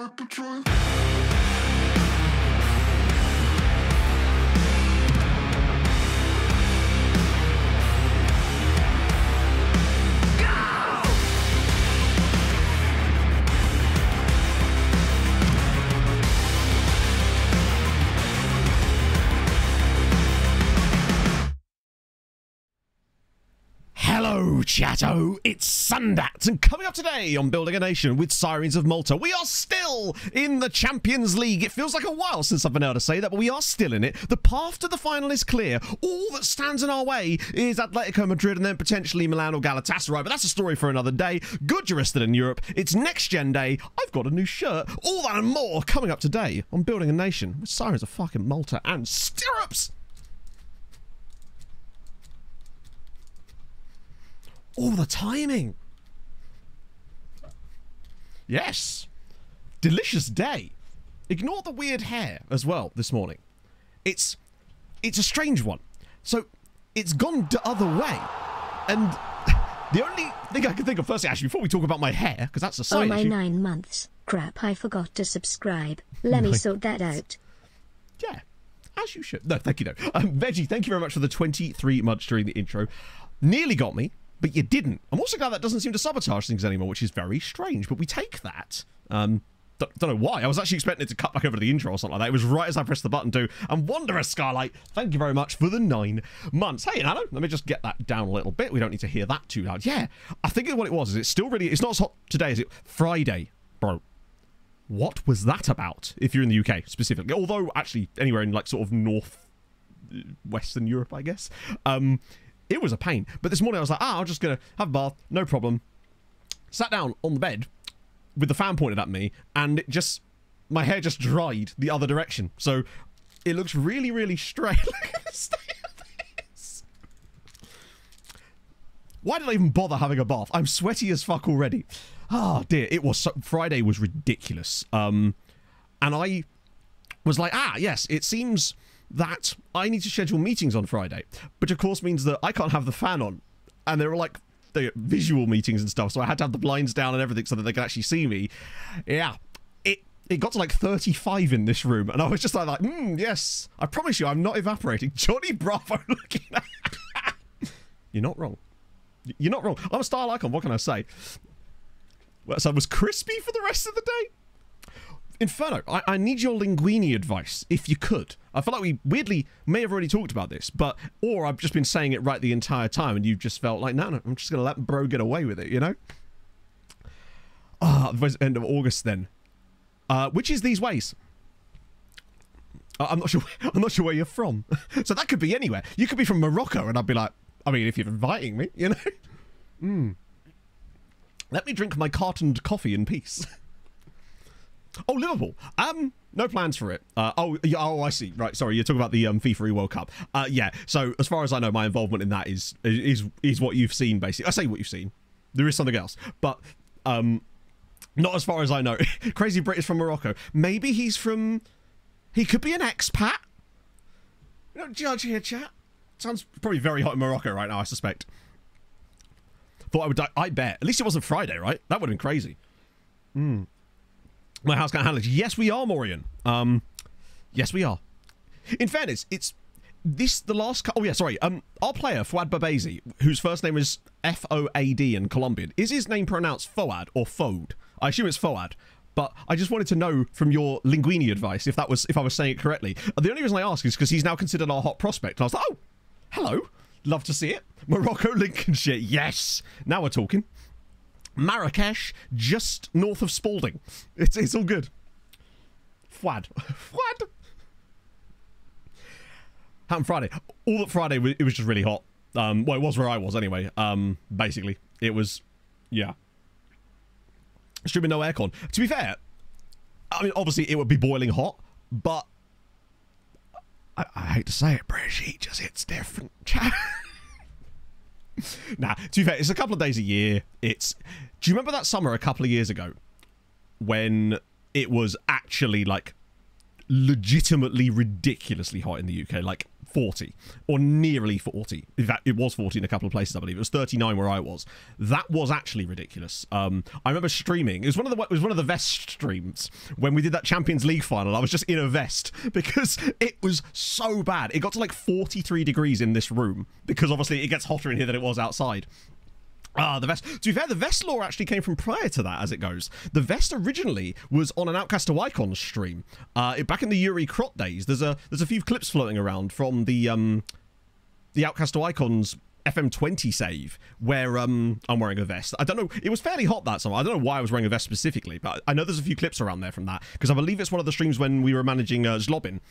like the truth. Hello, chatto, it's Sundat, and coming up today on Building a Nation with Sirens of Malta, we are still in the Champions League. It feels like a while since I've been able to say that, but we are still in it. The path to the final is clear. All that stands in our way is Atletico Madrid and then potentially Milan or Galatasaray, but that's a story for another day. Good you're still in Europe. It's Next Gen Day. I've got a new shirt. All that and more coming up today on Building a Nation with Sirens of fucking Malta and Stirrups. Oh, the timing. Yes. Delicious day. Ignore the weird hair as well this morning. It's a strange one. So, it's gone the other way. And the only thing I can think of, firstly, actually, before we talk about my hair, because that's a side issue. 9 months. Crap, I forgot to subscribe. Let me sort that out. Yeah, as you should. No, thank you, though. Veggie, thank you very much for the 23 months during the intro. Nearly got me. But you didn't. I'm also glad that doesn't seem to sabotage things anymore, which is very strange. But we take that. Don't know why. I was actually expecting it to cut back over to the intro or something like that. It was right as I pressed the button to. And Wanderer Scarlight, thank you very much for the 9 months. Hey, Nano, let me just get that down a little bit. We don't need to hear that too loud. Yeah, I think what it was is it's still really... It's not as hot today as it... Friday, bro. What was that about, if you're in the UK specifically? Although, actually, anywhere in, like, sort of north... Western Europe, I guess. It was a pain. But this morning I was like, I'm just going to have a bath, no problem. Sat down on the bed with the fan pointed at me, and it just, my hair just dried the other direction. So it looks really, really straight. Look at the state of this. Why did I even bother having a bath? I'm sweaty as fuck already. Oh dear, it was, Friday was ridiculous. And I was like, yes, it seems that I need to schedule meetings on Friday, which of course means that I can't have the fan on, and there were like the visual meetings and stuff, so I had to have the blinds down and everything so that they could actually see me. Yeah, it got to like 35 in this room, and I was just like, yes, I promise you I'm not evaporating. Johnny Bravo looking at You're not wrong. You're not wrong. I'm a style icon, what can I say? Well, so I was crispy for the rest of the day. Inferno, I need your linguini advice, if you could. I feel like we weirdly may have already talked about this, or I've just been saying it right the entire time, and you've just felt like, no, I'm just going to let bro get away with it, you know? The end of August then. Which is these ways? I'm not sure where you're from. So that could be anywhere. You could be from Morocco, and I'd be like, I mean, if you're inviting me, you know? Let me drink my cartoned coffee in peace. Oh, Liverpool. No plans for it. Oh, I see. Right, sorry, you're talking about the FIFA World Cup. Yeah. So as far as I know, my involvement in that is what you've seen, basically. I say what you've seen. There is something else, but not as far as I know. Crazy Brit is from Morocco. Maybe he could be an expat. You don't judge here, chat. Sounds probably very hot in Morocco right now, I suspect. Thought I would die. I bet. At least it wasn't Friday, right? That would have been crazy. My house can't handle it. Yes, we are, Morian. Yes, we are. In fairness, it's the last... Oh, yeah, sorry. Our player, Fouad Babezi, whose first name is F-O-A-D in Colombian, is his name pronounced Foad or Fode? I assume it's Foad. But I just wanted to know from your linguini advice if I was saying it correctly. The only reason I ask is because he's now considered our hot prospect. And I was like, oh, hello. Love to see it. Morocco, Lincolnshire. Yes. Now we're talking. Marrakesh, just north of Spalding. It's all good. Fouad. Happened Friday. All that Friday, it was just really hot. Well, it was where I was anyway. Basically, it was, yeah. Streaming no aircon. To be fair, I mean, obviously it would be boiling hot, but I hate to say it, British heat just hits different. Nah, to be fair, it's a couple of days a year. Do you remember that summer a couple of years ago when it was actually like legitimately ridiculously hot in the UK, like 40 or nearly 40. In fact, it was 40 in a couple of places, I believe. It was 39 where I was. That was actually ridiculous. I remember streaming. It was one of the vest streams when we did that Champions League final. I was just in a vest because it was so bad. It got to like 43 degrees in this room because obviously it gets hotter in here than it was outside. The vest. To be fair, the vest lore actually came from prior to that, as it goes. The vest originally was on an Outcast to Icons stream. Back in the Yuri Krot days, there's a few clips floating around from the Outcast to Icons FM20 save where I'm wearing a vest. I don't know. It was fairly hot that summer. I don't know why I was wearing a vest specifically, but I know there's a few clips around there from that because I believe it's one of the streams when we were managing Zlobin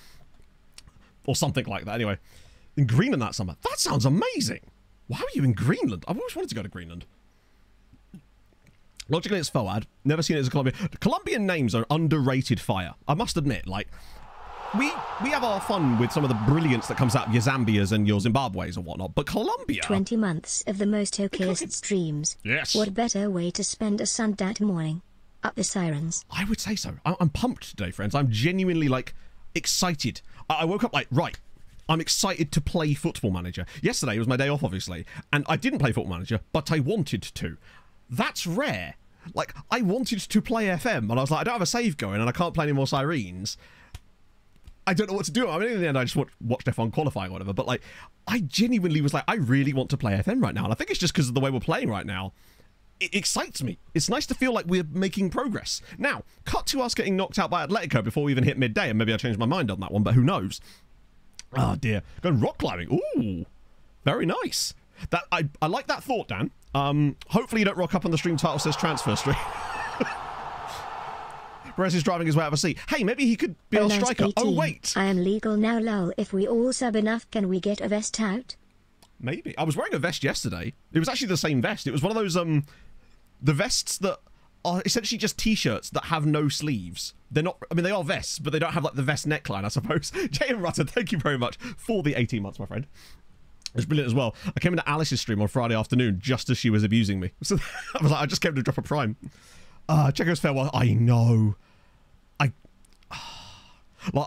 or something like that. Anyway, in Greenland that summer. That sounds amazing. Why were you in Greenland? I've always wanted to go to Greenland. Logically, it's FOAD. Never seen it as a Colombian. Colombian names are underrated fire. I must admit, like, we have our fun with some of the brilliance that comes out of your Zambias and your Zimbabwe's and whatnot, but Colombia... 20 months of the most okayest streams. Yes. What better way to spend a Sunday morning? Up the Sirens. I would say so. I'm pumped today, friends. I'm genuinely, like, excited. I woke up like, right... I'm excited to play Football Manager. Yesterday was my day off, obviously, and I didn't play Football Manager, but I wanted to. That's rare. Like, I wanted to play FM, and I was like, I don't have a save going, and I can't play any more Sirens. I don't know what to do. I mean, in the end, I just watched F1 qualifying or whatever, but, like, I genuinely was like, I really want to play FM right now, and I think it's just because of the way we're playing right now. It excites me. It's nice to feel like we're making progress. Now, cut to us getting knocked out by Atletico before we even hit midday, and maybe I changed my mind on that one, but who knows? Oh dear. Going rock climbing. Ooh. Very nice. That I like that thought, Dan. Hopefully you don't rock up on the stream title says transfer stream. Perez is driving his way out of a seat. Hey, maybe he could be our striker. 18. Oh wait. I am legal now, lol. If we all sub enough, can we get a vest out? Maybe. I was wearing a vest yesterday. It was actually the same vest. It was one of those the vests that are essentially just t-shirts that have no sleeves. They're not, I mean, they are vests, but they don't have, like, the vest neckline, I suppose. J.M. Rutter, thank you very much for the 18 months, my friend. It was brilliant as well. I came into Alice's stream on Friday afternoon just as she was abusing me. So I was like, I just came to drop a prime. Checo's farewell. I know.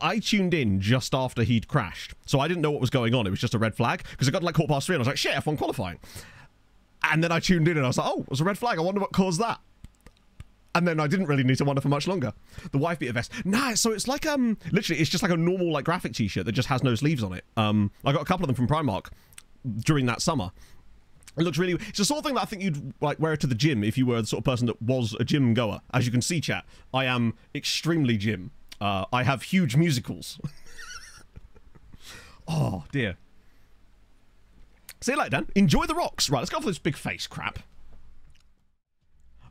I tuned in just after he'd crashed, so I didn't know what was going on. It was just a red flag, because it got to, like, 3:15, and I was like, shit, F1 qualifying. And then I tuned in, and I was like, oh, it was a red flag. I wonder what caused that. And then I didn't really need to wonder for much longer. The wife beater vest. Nah, so it's like, literally, it's just like a normal, like, graphic t-shirt that just has no sleeves on it. I got a couple of them from Primark during that summer. It looks really... It's the sort of thing that I think you'd, like, wear it to the gym if you were the sort of person that was a gym goer. As you can see, chat, I am extremely gym. I have huge musicals. Oh, dear. See you later, Dan. Enjoy the rocks. Right, let's go for this big face crap.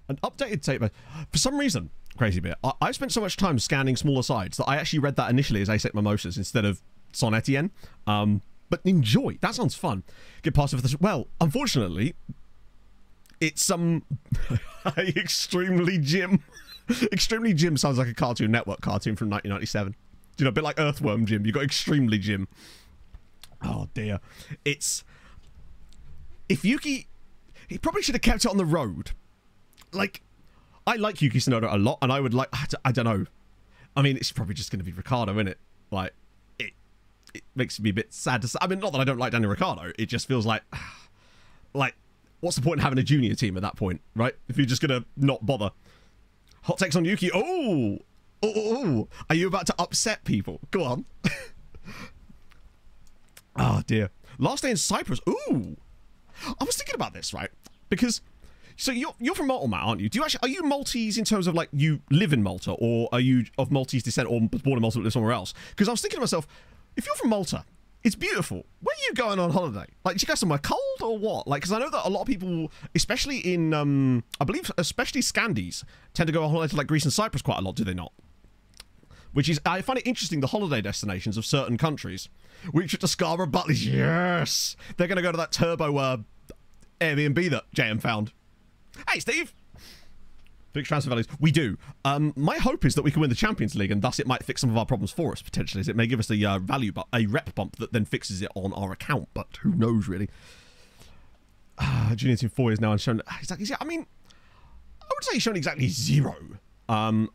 An updated tape. For some reason, crazy bit, I spent so much time scanning smaller sides that I actually read that initially as Asec Mimosas instead of Son Etienne. But enjoy. That sounds fun. Get past it for this. Well, unfortunately, it's Extremely Jim. Extremely Jim sounds like a Cartoon Network cartoon from 1997. You know, a bit like Earthworm Jim. You got Extremely Jim. Oh dear. It's... If Yuki... He probably should have kept it on the road. Like, I like Yuki Tsunoda a lot, and I would like... I don't know. I mean, it's probably just going to be Ricciardo, isn't it? Like, it makes me a bit sad to say. I mean, not that I don't like Daniel Ricciardo. It just feels like... Like, what's the point in having a junior team at that point, right? If you're just going to not bother. Hot takes on Yuki. Oh! Oh! Are you about to upset people? Go on. Oh, dear. Last day in Cyprus. Ooh! I was thinking about this, right? Because... So you're from Malta, Matt, aren't you? Are you Maltese in terms of, like, you live in Malta, or are you of Maltese descent, or born in Malta but live somewhere else? Because I was thinking to myself, if you're from Malta, it's beautiful. Where are you going on holiday? Like, do you go somewhere cold or what? Like, because I know that a lot of people, especially in, I believe, especially Scandies, tend to go on holiday to, like, Greece and Cyprus quite a lot, do they not? Which is, I find it interesting, the holiday destinations of certain countries. We trip to Scarborough, Butley's, yes! They're going to go to that turbo Airbnb that JM found. Hey, Steve! Fix transfer values. We do. My hope is that we can win the Champions League, and thus it might fix some of our problems for us, potentially, as it may give us the value, but a rep bump that then fixes it on our account, but who knows, really. Junior team 4 is now shown exactly. I mean, I would say he's shown exactly 0. I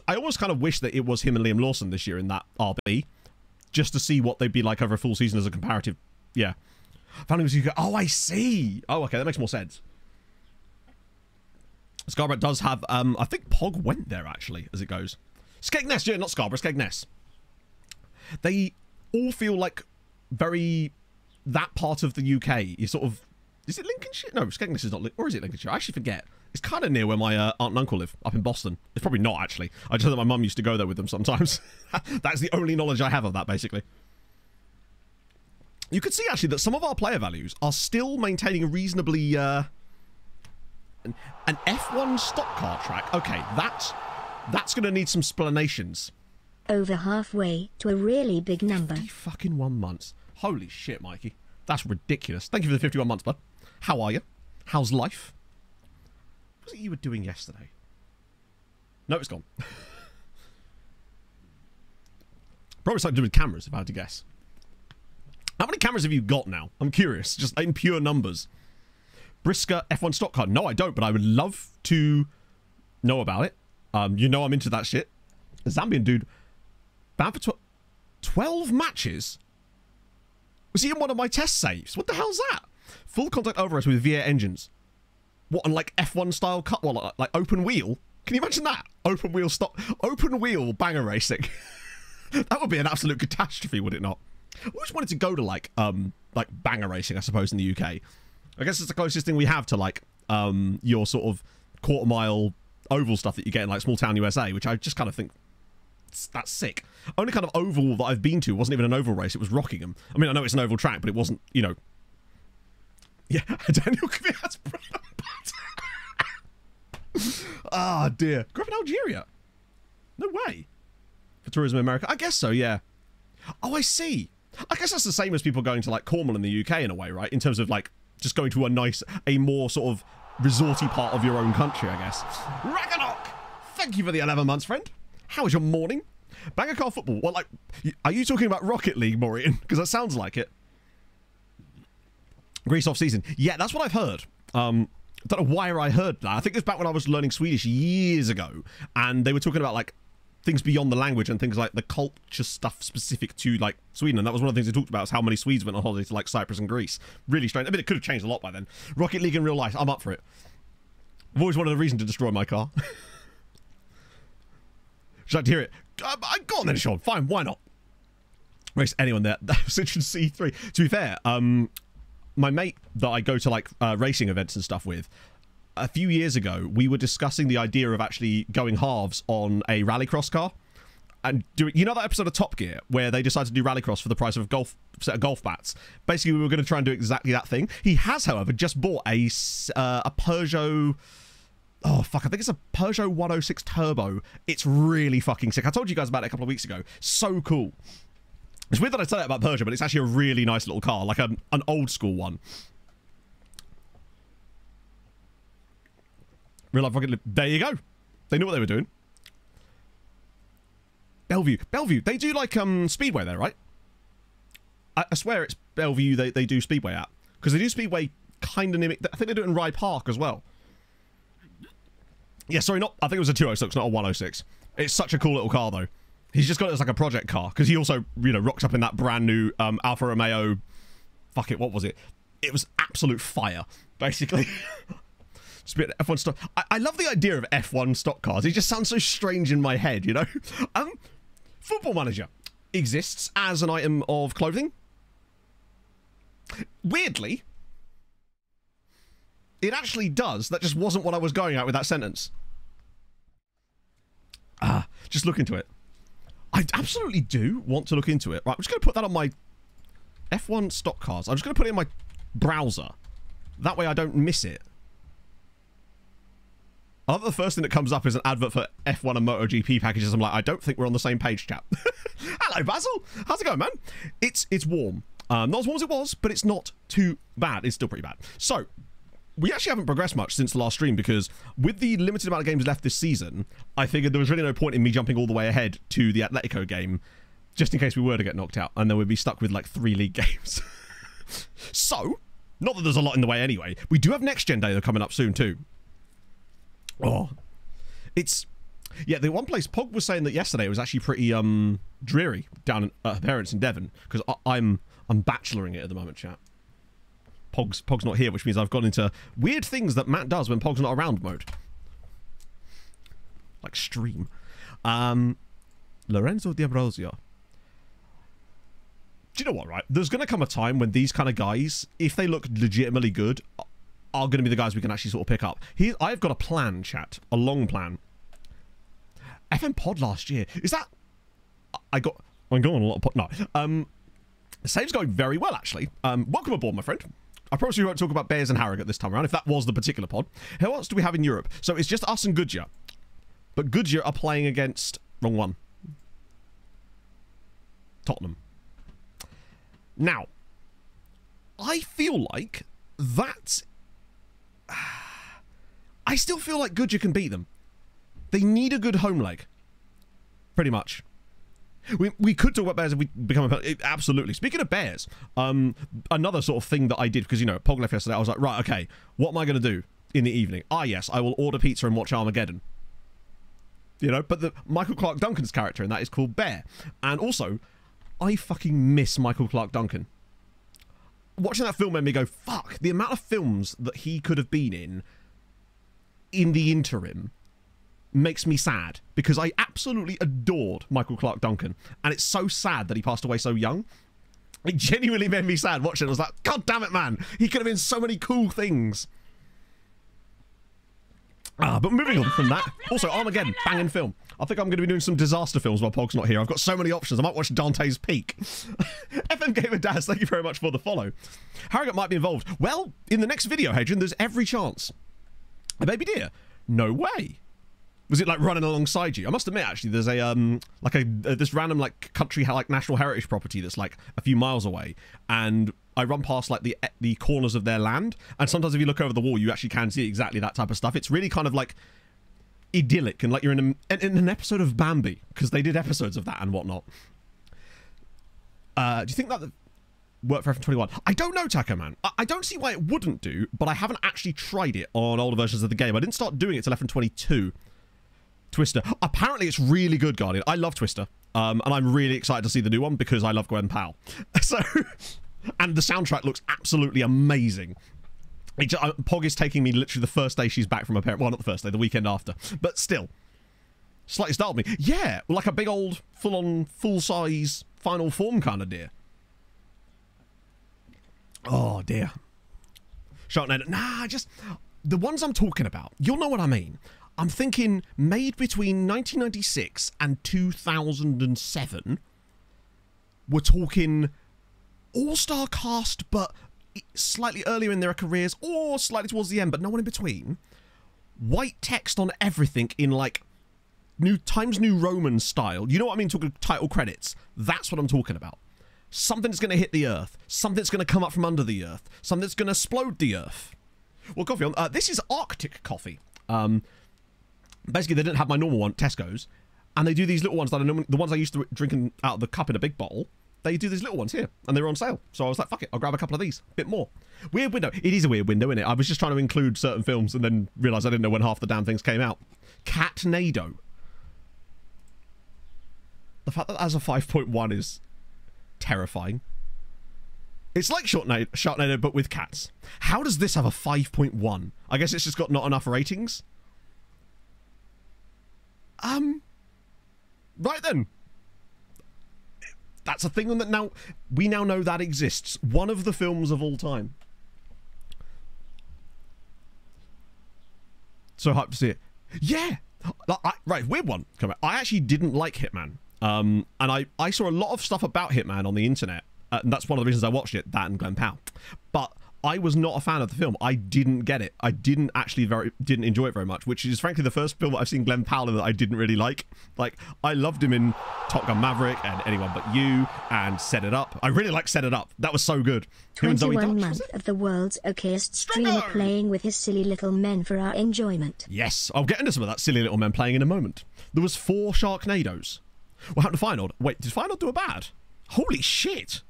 almost kind of wish that it was him and Liam Lawson this year in that RB. just to see what they'd be like over a full season as a comparative. Yeah. Founding was UK. Oh, I see. Oh, okay, that makes more sense. Scarborough does have, I think Pog went there, actually, as it goes. Skegness, yeah, not Scarborough, Skegness. They all feel like very, that part of the UK is sort of, is it Lincolnshire? No, Skegness is not, or is it Lincolnshire? I actually forget. It's kind of near where my aunt and uncle live, up in Boston. It's probably not, actually. I just know that my mum used to go there with them sometimes. That's the only knowledge I have of that, basically. You could see, actually, that some of our player values are still maintaining a reasonably, an F1 stock car track. Okay, that's going to need some explanations. Over halfway to a really big number. 50 fucking 1 months. Holy shit, Mikey. That's ridiculous. Thank you for the 51 months, bud. How are you? How's life? What was it you were doing yesterday? No, it's gone. Probably something to do with cameras, if I had to guess. How many cameras have you got now? I'm curious, just in pure numbers. Brisker F1 stock car. No, I don't, but I would love to know about it. You know I'm into that shit. A Zambian dude. Banned for 12 matches? Was he in one of my test saves? What the hell's that? Full contact overrace with V8 engines. What, on like F1 style cut? Well, like open wheel? Can you imagine that? Open wheel banger racing. That would be an absolute catastrophe, would it not? I always wanted to go to like banger racing, I suppose, in the UK. I guess it's the closest thing we have to like your sort of quarter mile oval stuff that you get in like small town USA, which I just kind of think that's sick. Only kind of oval that I've been to wasn't even an oval race, it was Rockingham. I mean, I know it's an oval track, but it wasn't, you know. Yeah, Daniel Kvyat's bread and butter. Ah, dear. Grew up in Algeria. No way. For tourism in America? I guess so, yeah. Oh, I see. I guess that's the same as people going to like Cornwall in the UK in a way, right? In terms of like just going to a more sort of resorty part of your own country, I guess. Ragnarok! Thank you for the 11 months, friend. How was your morning? Banger car football. What, like, are you talking about Rocket League, Maureen? Because that sounds like it. Greece off season. Yeah, that's what I've heard. Don't know why I heard that. I think it was back when I was learning Swedish years ago, and they were talking about like things beyond the language and things like the culture stuff specific to like Sweden, and that was one of the things they talked about, is how many Swedes went on holiday to like Cyprus and Greece. Really strange. I mean, it could have changed a lot by then. Rocket League in real life, I'm up for it. I've always wanted a reason to destroy my car. Should I like to hear it? Go on then, Sean. Fine, why not? Race anyone there. Citroen C3. To be fair, my mate that I go to like racing events and stuff with, a few years ago, we were discussing the idea of actually going halves on a rallycross car. And you know that episode of Top Gear where they decided to do rallycross for the price of a set of golf bats? Basically, we were going to try and do exactly that thing. He has, however, just bought a Peugeot... Oh, fuck, I think it's a Peugeot 106 Turbo. It's really fucking sick. I told you guys about it a couple of weeks ago. So cool. It's weird that I said that about Peugeot, but it's actually a really nice little car, like an old school one. Real life rocket. There you go. They knew what they were doing. Bellevue. They do like Speedway there, right? I swear it's Bellevue they do Speedway at, because they do Speedway kind of near. I think they do it in Rye Park as well. Yeah, sorry, I think it was a 206, not a 106. It's such a cool little car though. He's just got it as like a project car, because he also, you know, rocks up in that brand new Alfa Romeo. Fuck it, what was it? It was absolute fire, basically. Just a bit of F1 stock. I love the idea of F1 stock cars. It just sounds so strange in my head, you know? Football Manager exists as an item of clothing. Weirdly, it actually does. That just wasn't what I was going at with that sentence. Just look into it. I absolutely do want to look into it. Right, I'm just going to put that on my F1 stock cars. I'm just going to put it in my browser. That way I don't miss it. I love the first thing that comes up is an advert for F1 and MotoGP packages. I'm like, I don't think we're on the same page, chap. Hello, Basil. How's it going, man? It's warm. Not as warm as it was, but it's not too bad. It's still pretty bad. So, we actually haven't progressed much since the last stream, because with the limited amount of games left this season, I figured there was really no point in me jumping all the way ahead to the Atletico game, just in case we were to get knocked out, and then we'd be stuck with like 3 league games. So, not that there's a lot in the way anyway. We do have Next Gen Day coming up soon too. Oh, it's Yeah, the one place Pog was saying that yesterday was actually pretty dreary down at her parents in Devon, because I'm bacheloring it at the moment, chat. Pog's not here, which means I've gone into weird things that Matt does when Pog's not around mode. Like stream. Lorenzo D'Ambrosio. Do you know what, right? There's going to come a time when these kind of guys, if they look legitimately good, are going to be the guys we can actually sort of pick up. I've got a plan, chat. A long plan. FM Pod last year. Is that... I'm going on a lot of pod... No. The save's going very well, actually. Welcome aboard, my friend. I promise we won't talk about Bears and Harrogate this time around, if that was the particular pod. Who else do we have in Europe? So it's just us and Goodyear. But Goodyear are playing against... Wrong one. Tottenham. Now, I feel like that's... I still feel like Goodyear can beat them. They need a good home leg. Pretty much. We could talk about Bears if we become a... Absolutely. Speaking of Bears, another sort of thing that I did, because, you know, Pog left yesterday, I was like, right, okay, what am I going to do in the evening? Ah, yes, I will order pizza and watch Armageddon. You know, but the Michael Clarke Duncan's character in that is called Bear. And also, I fucking miss Michael Clarke Duncan. Watching that film made me go, fuck, the amount of films that he could have been in the interim makes me sad, because I absolutely adored Michael Clarke Duncan, and it's so sad that he passed away so young. It genuinely made me sad watching it. I was like, God damn it, man, he could have been so many cool things. But moving on from that, also Armageddon, banging film. I think I'm going to be doing some disaster films while Pog's not here. I've got so many options. I might watch Dante's Peak. FM Gamer Daz, thank you very much for the follow. Harrogate might be involved. Well, in the next video, Hadrian, there's every chance. A baby deer? No way. Was it like running alongside you? I must admit, actually, there's this random like country like national heritage property that's like a few miles away, and I run past like the corners of their land, and sometimes if you look over the wall, you actually can see exactly that type of stuff. It's really kind of like idyllic, and like you're in an episode of Bambi, because they did episodes of that and whatnot. Do you think that worked for FM21? I don't know, Taco Man. I don't see why it wouldn't do, but I haven't actually tried it on older versions of the game. I didn't start doing it till FM22. Twister. Apparently it's really good, Guardian. I love Twister. And I'm really excited to see the new one because I love Gwen Powell. So, and the soundtrack looks absolutely amazing. Pog is taking me literally the first day she's back from her parent. Well, not the first day, the weekend after. But still. Slightly startled me. Yeah, like a big old, full-on, full-size, final form kind of deer. Oh, dear. Sharknado. Nah, just... The ones I'm talking about, you'll know what I mean. I'm thinking made between 1996 and 2007. We're talking all-star cast, but slightly earlier in their careers, or slightly towards the end, but no one in between. White text on everything in like Times New Roman style. You know what I mean? Talking title credits. That's what I'm talking about. Something's going to hit the earth. Something's going to come up from under the earth. Something's going to explode the earth. Well, coffee on. This is Arctic coffee. Basically, they didn't have my normal one, Tesco's, and they do these little ones that I normally, the ones I used to drink out of the cup in a big bottle. They do these little ones here, and they were on sale. So I was like, fuck it, I'll grab a couple of these, a bit more. Weird window. It is a weird window, isn't it? I was just trying to include certain films and then realised I didn't know when half the damn things came out. Catnado. The fact that that has a 5.1 is terrifying. It's like Sharknado, but with cats. How does this have a 5.1? I guess it's just got not enough ratings. Right then. That's a thing that we now know that exists. One of the films of all time. So hyped to see it. Yeah. Right, weird one. Come on. I actually didn't like Hitman. And I saw a lot of stuff about Hitman on the internet. And that's one of the reasons I watched it, that and Glen Powell. But I was not a fan of the film. I didn't get it. I didn't enjoy it very much, which is frankly the first film that I've seen Glen Powell in that I didn't really like. Like, I loved him in Top Gun Maverick and Anyone But You and Set It Up. I really like Set It Up. That was so good. 21 month of the world's okayest streamer playing with his silly little men for our enjoyment. Yes, I'll get into some of that silly little men playing in a moment. There was 4 Sharknadoes. What happened to Feyenoord? Wait, did Feyenoord do a bad? Holy shit!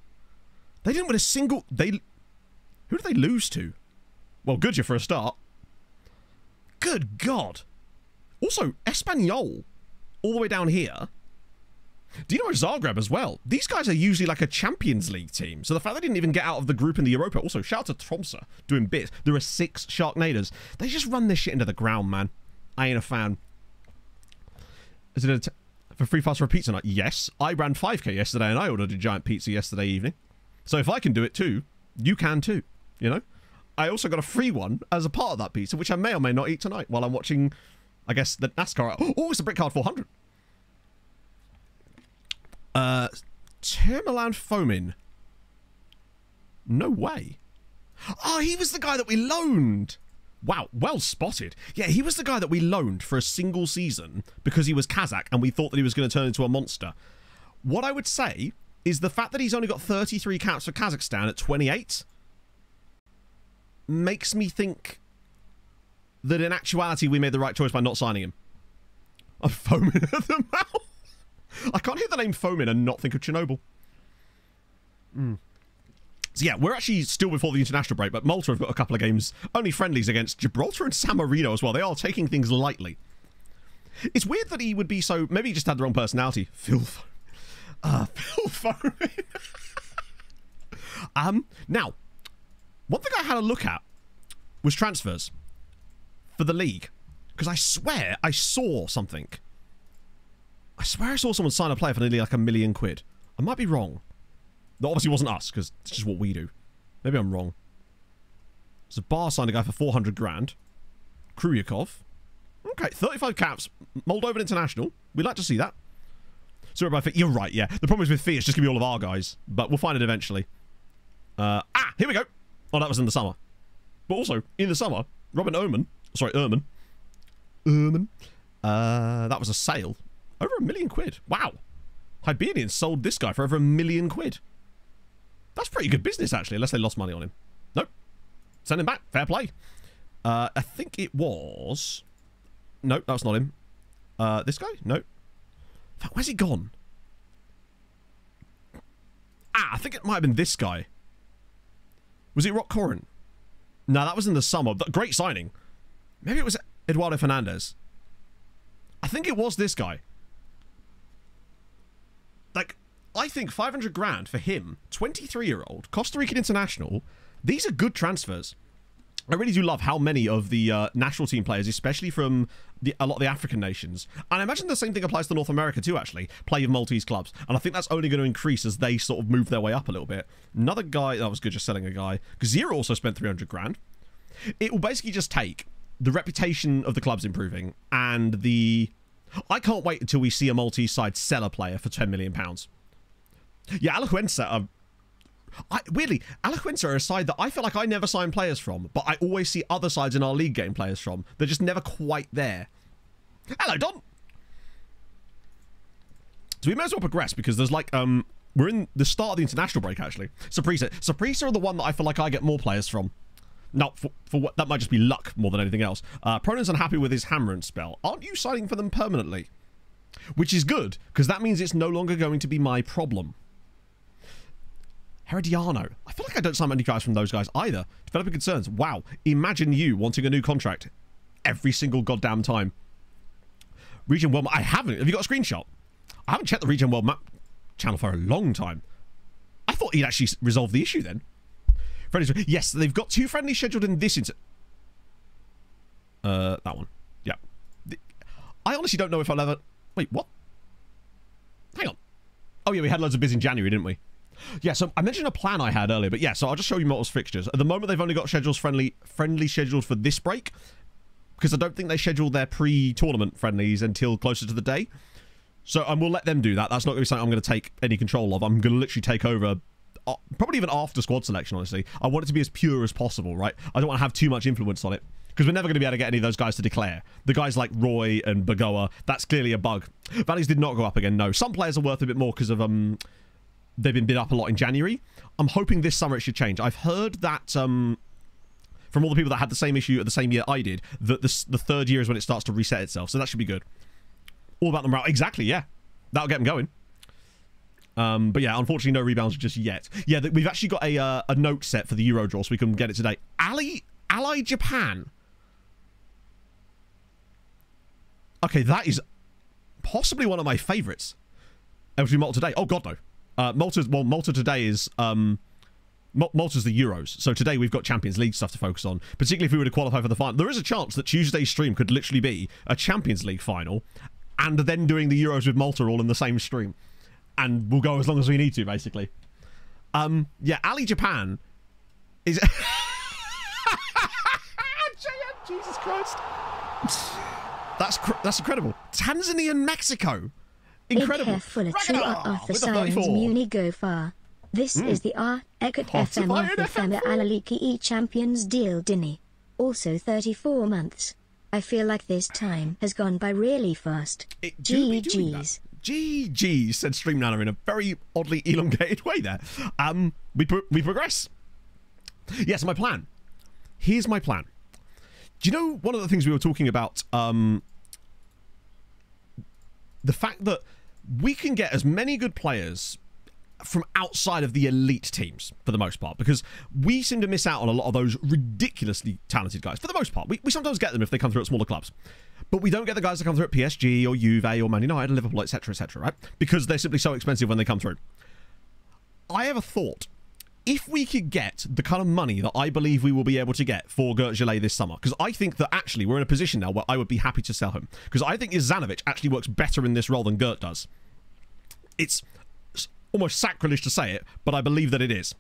They didn't win a single... Who did they lose to? Well, Goodyear for a start. Good God. Also, Espanyol all the way down here. Dinamo Zagreb as well. These guys are usually like a Champions League team. So the fact they didn't even get out of the group in the Europa. Also, shout out to Tromsø doing bits. There are 6 Sharknadoes. They just run this shit into the ground, man. I ain't a fan. Is it for free fast for a pizza night? Yes. I ran 5k yesterday and I ordered a giant pizza yesterday evening. So if I can do it too, you can too. You know? I also got a free one as a part of that pizza, which I may or may not eat tonight while I'm watching, I guess, the NASCAR. Oh, it's a Brick Card 400. Termalan Fomin. No way. Oh, he was the guy that we loaned. Wow, well spotted. Yeah, he was the guy that we loaned for a single season because he was Kazakh and we thought that he was going to turn into a monster. What I would say is the fact that he's only got 33 caps for Kazakhstan at 28 makes me think that in actuality we made the right choice by not signing him. I'm foaming at the mouth. I can't hear the name Fomin and not think of Chernobyl. So yeah, we're actually still before the international break, but Malta have got a couple of games, only friendlies against Gibraltar and San Marino as well. They are taking things lightly. It's weird that he would be so... Maybe he just had the wrong personality. Phil Fomin. Now, one thing I had a look at was transfers for the league. Because I swear I saw something. I swear I saw someone sign a player for nearly like £1 million. I might be wrong. That obviously wasn't us, because it's just what we do. Maybe I'm wrong. So Bar signed a guy for 400 grand. Kryukov. Okay, 35 caps. Moldovan international. We'd like to see that. Sorry about Fee. You're right, yeah. The problem is with Fee, it's just going to be all of our guys. But we'll find it eventually. Here we go. Oh, that was in the summer. But also, in the summer, Robin Erman. That was a sale. Over £1 million. Wow. Hibernian sold this guy for over £1 million. That's pretty good business, actually, unless they lost money on him. Nope. Send him back. Fair play. I think it was... Nope, that's not him. This guy? Nope. Where's he gone? I think it might have been this guy. Was it Rock Corin? No, that was in the summer. Great signing. Maybe it was Eduardo Fernandez. I think it was this guy. Like, I think 500 grand for him, 23-year-old, Costa Rican international, these are good transfers. I really do love how many of the national team players, especially from a lot of the African nations, and I imagine the same thing applies to North America too, actually, play with Maltese clubs. And I think that's only going to increase as they sort of move their way up a little bit. Another guy, that was good, just selling a guy. Gazira also spent 300 grand. It will basically just take the reputation of the clubs improving and the... I can't wait until we see a Maltese side sell a player for £10 million. Yeah, Alajuelense weirdly, Alajuelense are a side that I feel like I never sign players from, but I always see other sides in our league getting players from. They're just never quite there. Hello, Don! So we may as well progress, because there's like, we're in the start of the international break, actually. Saprissa are the one that I feel like I get more players from. No, for what, that might just be luck more than anything else. Pronan's unhappy with his Hammerand spell. Aren't you signing for them permanently? Which is good, because that means it's no longer going to be my problem. Herediano. I feel like I don't sign many guys from those guys either. Developing concerns. Wow. Imagine you wanting a new contract every single goddamn time. Region World... I haven't. Have you got a screenshot? I haven't checked the Region World Map channel for a long time. I thought he'd actually resolved the issue then. Friendlies. Yes, they've got 2 friendlies scheduled in this that one. Yeah. I honestly don't know if I'll ever... Wait, what? Hang on. Oh, yeah, we had loads of biz in January, didn't we? Yeah, so I mentioned a plan I had earlier, but yeah, so I'll just show you Malta's fixtures. At the moment, they've only got schedules friendly scheduled for this break, because I don't think they schedule their pre-tournament friendlies until closer to the day. So we'll let them do that. That's not going to be something I'm going to take any control of. I'm going to literally take over, probably even after squad selection, honestly. I want it to be as pure as possible, right? I don't want to have too much influence on it, because we're never going to be able to get any of those guys to declare. The guys like Roy and Bagoa, that's clearly a bug. Values did not go up again, no. Some players are worth a bit more because of... they've been bid up a lot in January. I'm hoping this summer it should change. I've heard that from all the people that had the same issue at the same year I did, that the third year is when it starts to reset itself. So that should be good. All about the morale. Exactly, yeah. That'll get them going. But yeah, unfortunately, no rebounds just yet. Yeah, we've actually got a note set for the Euro draw, so we can get it today. Ally Japan. Okay, that is possibly one of my favourites. FC Malta today. Oh god, no. Malta today is Malta's the Euros. So today we've got Champions League stuff to focus on. Particularly if we were to qualify for the final. There is a chance that Tuesday's stream could literally be a Champions League final, and then doing the Euros with Malta all in the same stream, and we'll go as long as we need to, basically. Yeah, Ali Japan is. Jesus Christ. That's incredible. Tanzania and Mexico. Incredible. Full of true Arthur Sirens Muni go far. This is the Ekut FM Arthur Fema Alaliki E Champions Deal Dinny. Also 34 months. I feel like this time has gone by really fast. GG's. GG's, said Stream Nana in a very oddly elongated way there. We progress. Yes, my plan. Here's my plan. Do you know one of the things we were talking about? The fact that we can get as many good players from outside of the elite teams for the most part, because we seem to miss out on a lot of those ridiculously talented guys for the most part. We sometimes get them if they come through at smaller clubs, but we don't get the guys that come through at PSG or Juve or Man United, Liverpool, etc., right? Because they're simply so expensive when they come through. I have a thought. If we could get the kind of money that I believe we will be able to get for Gert Gillet this summer, because I think that actually we're in a position now where I would be happy to sell him, because I think Izanovic actually works better in this role than Gert does. It's almost sacrilege to say it, but I believe that it is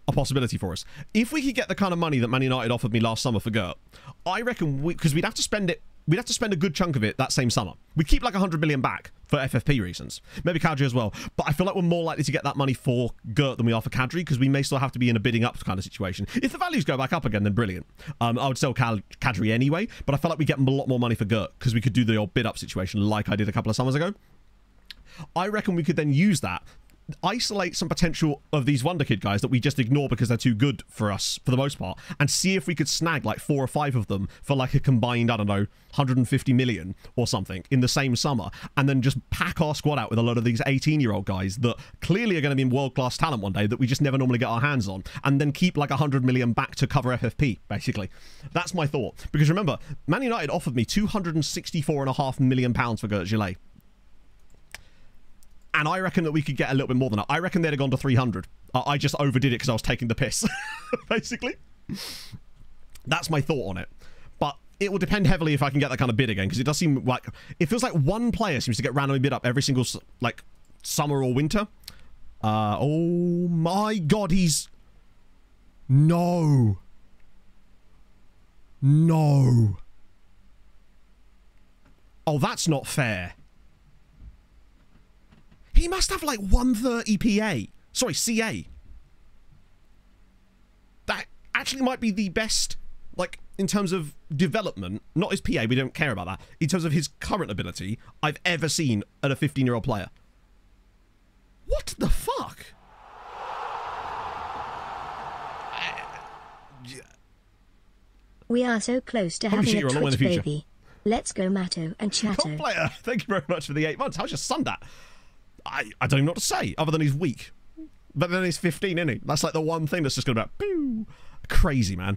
a possibility for us. If we could get the kind of money that Man United offered me last summer for Gert, I reckon because we'd have to spend it. We'd have to spend a good chunk of it that same summer. We'd keep like 100 million back for FFP reasons. Maybe Kadri as well. But I feel like we're more likely to get that money for Gert than we are for Kadri, because we may still have to be in a bidding up kind of situation. If the values go back up again, then brilliant. I would sell Kadri anyway, but I feel like we get a lot more money for Gert because we could do the old bid up situation like I did a couple of summers ago. I reckon we could then use that, isolate some potential of these wonder kid guys that we just ignore because they're too good for us for the most part, and see if we could snag like 4 or 5 of them for like a combined, I don't know, 150 million or something in the same summer, and then just pack our squad out with a lot of these 18-year-old guys that clearly are going to be world-class talent one day that we just never normally get our hands on, and then keep like 100 million back to cover FFP, basically. That's my thought. Because remember, Man United offered me £264.5 million for Gert Gillet. And I reckon that we could get a little bit more than that. I reckon they'd have gone to 300. I just overdid it because I was taking the piss, basically. That's my thought on it. But it will depend heavily if I can get that kind of bid again, because it does seem like... It feels like one player seems to get randomly bid up every single, like, summer or winter. Oh my god, he's... No. No. Oh, that's not fair. He must have like 130 PA. Sorry, CA. That actually might be the best, like, in terms of development, not his PA, we don't care about that, in terms of his current ability, I've ever seen at a 15-year-old player. What the fuck? We are so close to having a Twitch baby. Let's go, Matto and Chatto. Top player, thank you very much for the 8 months. How's your son at? I don't even know what to say, other than he's weak. But then he's 15, isn't he? That's like the one thing that's just going to be like, crazy, man.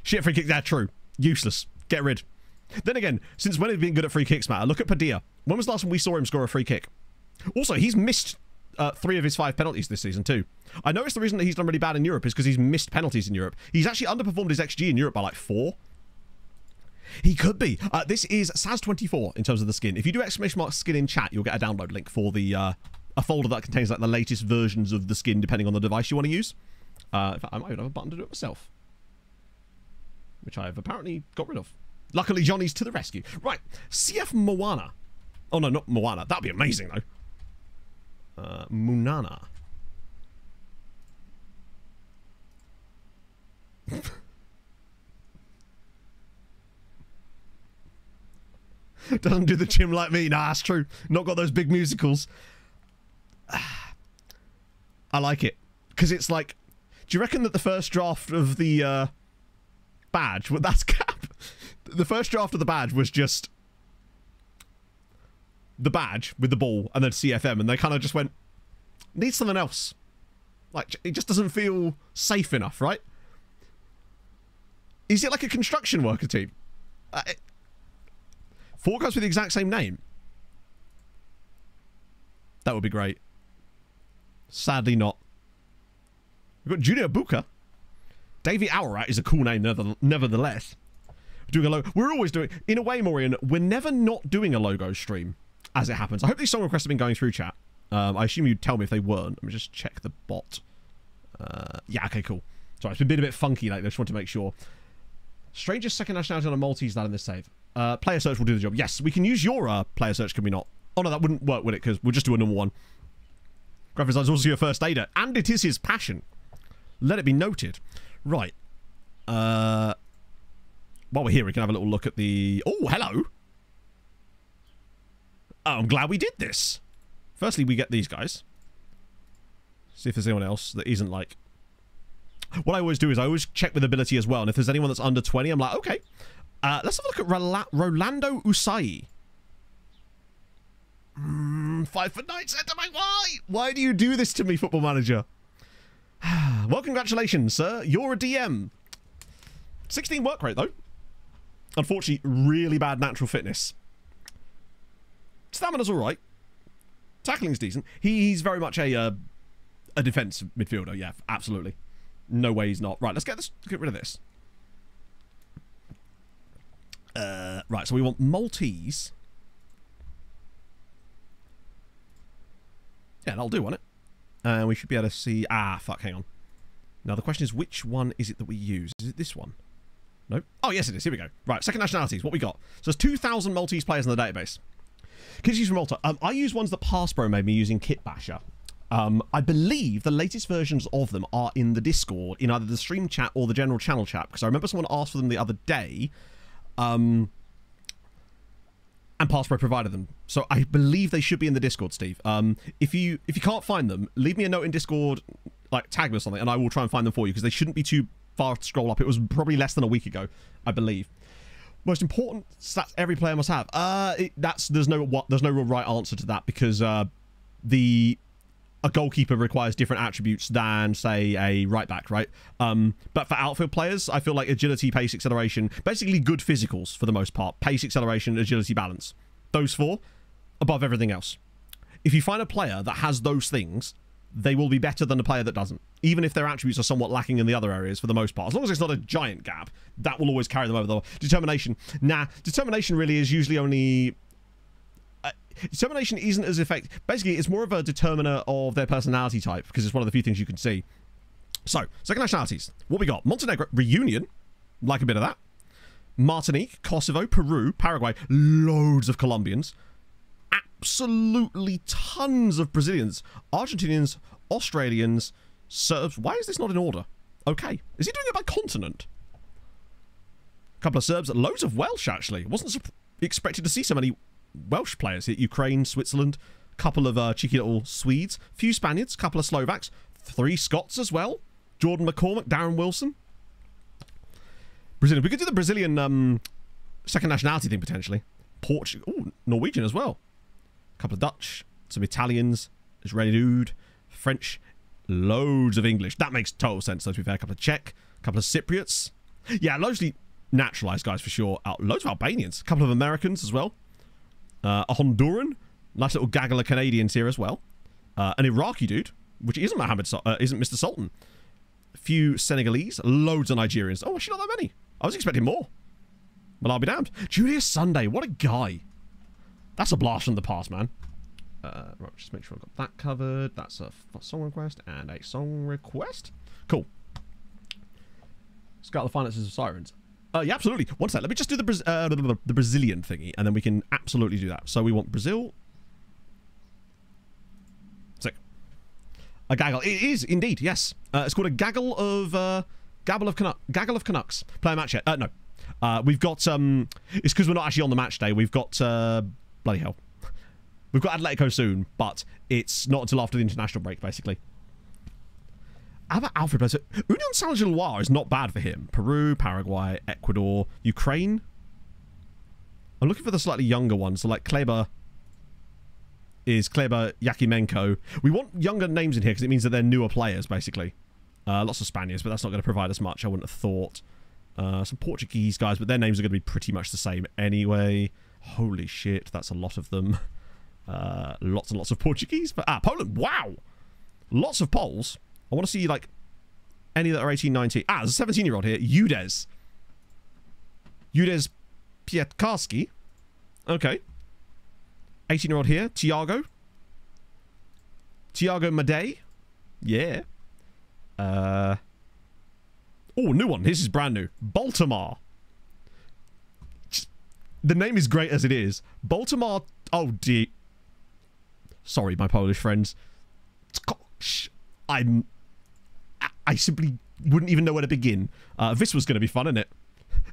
Shit, free kick, they're true. Useless. Get rid. Then again, since when have you been good at free kicks, Matt? Look at Padilla. When was the last time we saw him score a free kick? Also, he's missed 3 of his 5 penalties this season too. I noticed the reason that he's done really bad in Europe is because he's missed penalties in Europe. He's actually underperformed his XG in Europe by like 4. He could be. This is SAS24 in terms of the skin. If you do !skin in chat, you'll get a download link for the a folder that contains like the latest versions of the skin, depending on the device you want to use. In fact, I might even have a button to do it myself, which I have apparently got rid of. Luckily, Johnny's to the rescue. Right, CF Moana. Oh no, not Moana. That'd be amazing though. Munana. Doesn't do the gym like me. Nah, that's true. Not got those big musicals. I like it. Because it's like... Do you reckon that the first draft of the badge... Well, that's cap. The first draft of the badge was just... the badge with the ball and then CFM. And they kind of just went... Need something else. Like, it just doesn't feel safe enough, right? Is it like a construction worker team? 4 guys with the exact same name. That would be great. Sadly not. We've got Junior Buka. Davey Aurat is a cool name, nevertheless. Doing a logo. We're always doing, in a way, Maureen, we're never not doing a logo stream, as it happens. I hope these song requests have been going through chat. I assume you'd tell me if they weren't. Let me just check the bot. Yeah, okay, cool. Sorry, it's been a bit funky lately. I just want to make sure. Strangest second nationality on a Maltese lad in this save. Player search will do the job. Yes, we can use your player search, can we not? Oh, no, that wouldn't work, would it? Because we'll just do a normal one. Graphics is also your first aider, and it is his passion. Let it be noted. Right. While we're here, we can have a little look at the... Oh, hello! Oh, I'm glad we did this. Firstly, we get these guys. See if there's anyone else that isn't like... What I always do is I always check with ability as well, and if there's anyone that's under 20, I'm like, okay. Let's have a look at Rolando Usai. 5'9" centre back. Why? Why do you do this to me, Football Manager? Well, congratulations, sir. You're a DM. 16 work rate, though. Unfortunately, really bad natural fitness. Stamina's all right. Tackling's decent. He's very much a defence midfielder. Yeah, absolutely. No way he's not. Right, let's get rid of this. Right, so we want Maltese. Yeah, that'll do, won't it? And we should be able to see... Ah, fuck, hang on. Now, the question is, which one is it that we use? Is it this one? No? Oh, yes, it is. Here we go. Right, second nationalities. What we got? So there's 2,000 Maltese players in the database. Kids use from Malta. I use ones that Passbro made me using Kit Basher. I believe the latest versions of them are in the Discord, in either the stream chat or the general channel chat, because I remember someone asked for them the other day, and Passbro provided them. So I believe they should be in the Discord, Steve. If you can't find them, leave me a note in Discord, like tag me or something, and I will try and find them for you, because they shouldn't be too far to scroll up. It was probably less than a week ago, I believe. Most important stats every player must have. There's no real right answer to that, because a goalkeeper requires different attributes than, say, a right back, right? But for outfield players, I feel like agility, pace, acceleration, basically good physicals for the most part. Pace, acceleration, agility, balance. Those 4 above everything else. If you find a player that has those things, they will be better than a player that doesn't. Even if their attributes are somewhat lacking in the other areas for the most part. As long as it's not a giant gap, that will always carry them over the determination. Nah, determination really is usually only... determination isn't as effective. Basically, it's more of a determiner of their personality type, because it's one of the few things you can see. So, second nationalities. What we got? Montenegro, Reunion. Like a bit of that. Martinique, Kosovo, Peru, Paraguay. Loads of Colombians. Absolutely tons of Brazilians. Argentinians, Australians, Serbs. Why is this not in order? Okay. Is he doing it by continent? A couple of Serbs. Loads of Welsh, actually. Wasn't expected to see so many Welsh players here. Ukraine, Switzerland, couple of cheeky little Swedes, few Spaniards, couple of Slovaks, 3 Scots as well. Jordan McCormick, Darren Wilson. Brazilian. We could do the Brazilian second nationality thing potentially. Portugal, ooh, Norwegian as well. Couple of Dutch, some Italians, Israeli dude, French, loads of English. That makes total sense, though, to be fair. A couple of Czech, a couple of Cypriots. Yeah, mostly naturalised guys for sure. Loads of Albanians, a couple of Americans as well. A Honduran, nice little gaggle of Canadians here as well. An Iraqi dude, which isn't isn't Mr. Sultan. A few Senegalese, loads of Nigerians. Oh, actually not that many. I was expecting more. But I'll be damned. Julius Sunday, what a guy. That's a blast from the past, man. Right, just make sure I've got that covered. That's a song request and a song request. Cool. Scout the finances of Sirens. Yeah, absolutely. One sec. Let me just do the Brazilian thingy, and then we can absolutely do that. So we want Brazil. Sick. A gaggle. It is indeed. Yes. It's called a gaggle of gaggle of Canucks. Play a match yet? No. We've got it's because we're not actually on the match day. We've got bloody hell. We've got Atletico soon, but it's not until after the international break, basically. How about Alfred Placer? Union Saint-Gilloise is not bad for him. Peru, Paraguay, Ecuador, Ukraine. I'm looking for the slightly younger ones. So like Kleber Yakimenko. We want younger names in here because it means that they're newer players, basically. Lots of Spaniards, but that's not going to provide us much, I wouldn't have thought. Some Portuguese guys, but their names are going to be pretty much the same anyway. Holy shit, that's a lot of them. Lots and lots of Portuguese. But Poland, wow! Lots of Poles. I want to see, like, any that are 18, 19. There's a 17-year-old here. Judez Pietkarski. Okay. 18-year-old here. Tiago Madej. Yeah. Oh, new one. This is brand new. Baltimore. The name is great as it is. Baltimore. Oh, dear. Sorry, my Polish friends. I simply wouldn't even know where to begin. This was going to be fun, isn't it?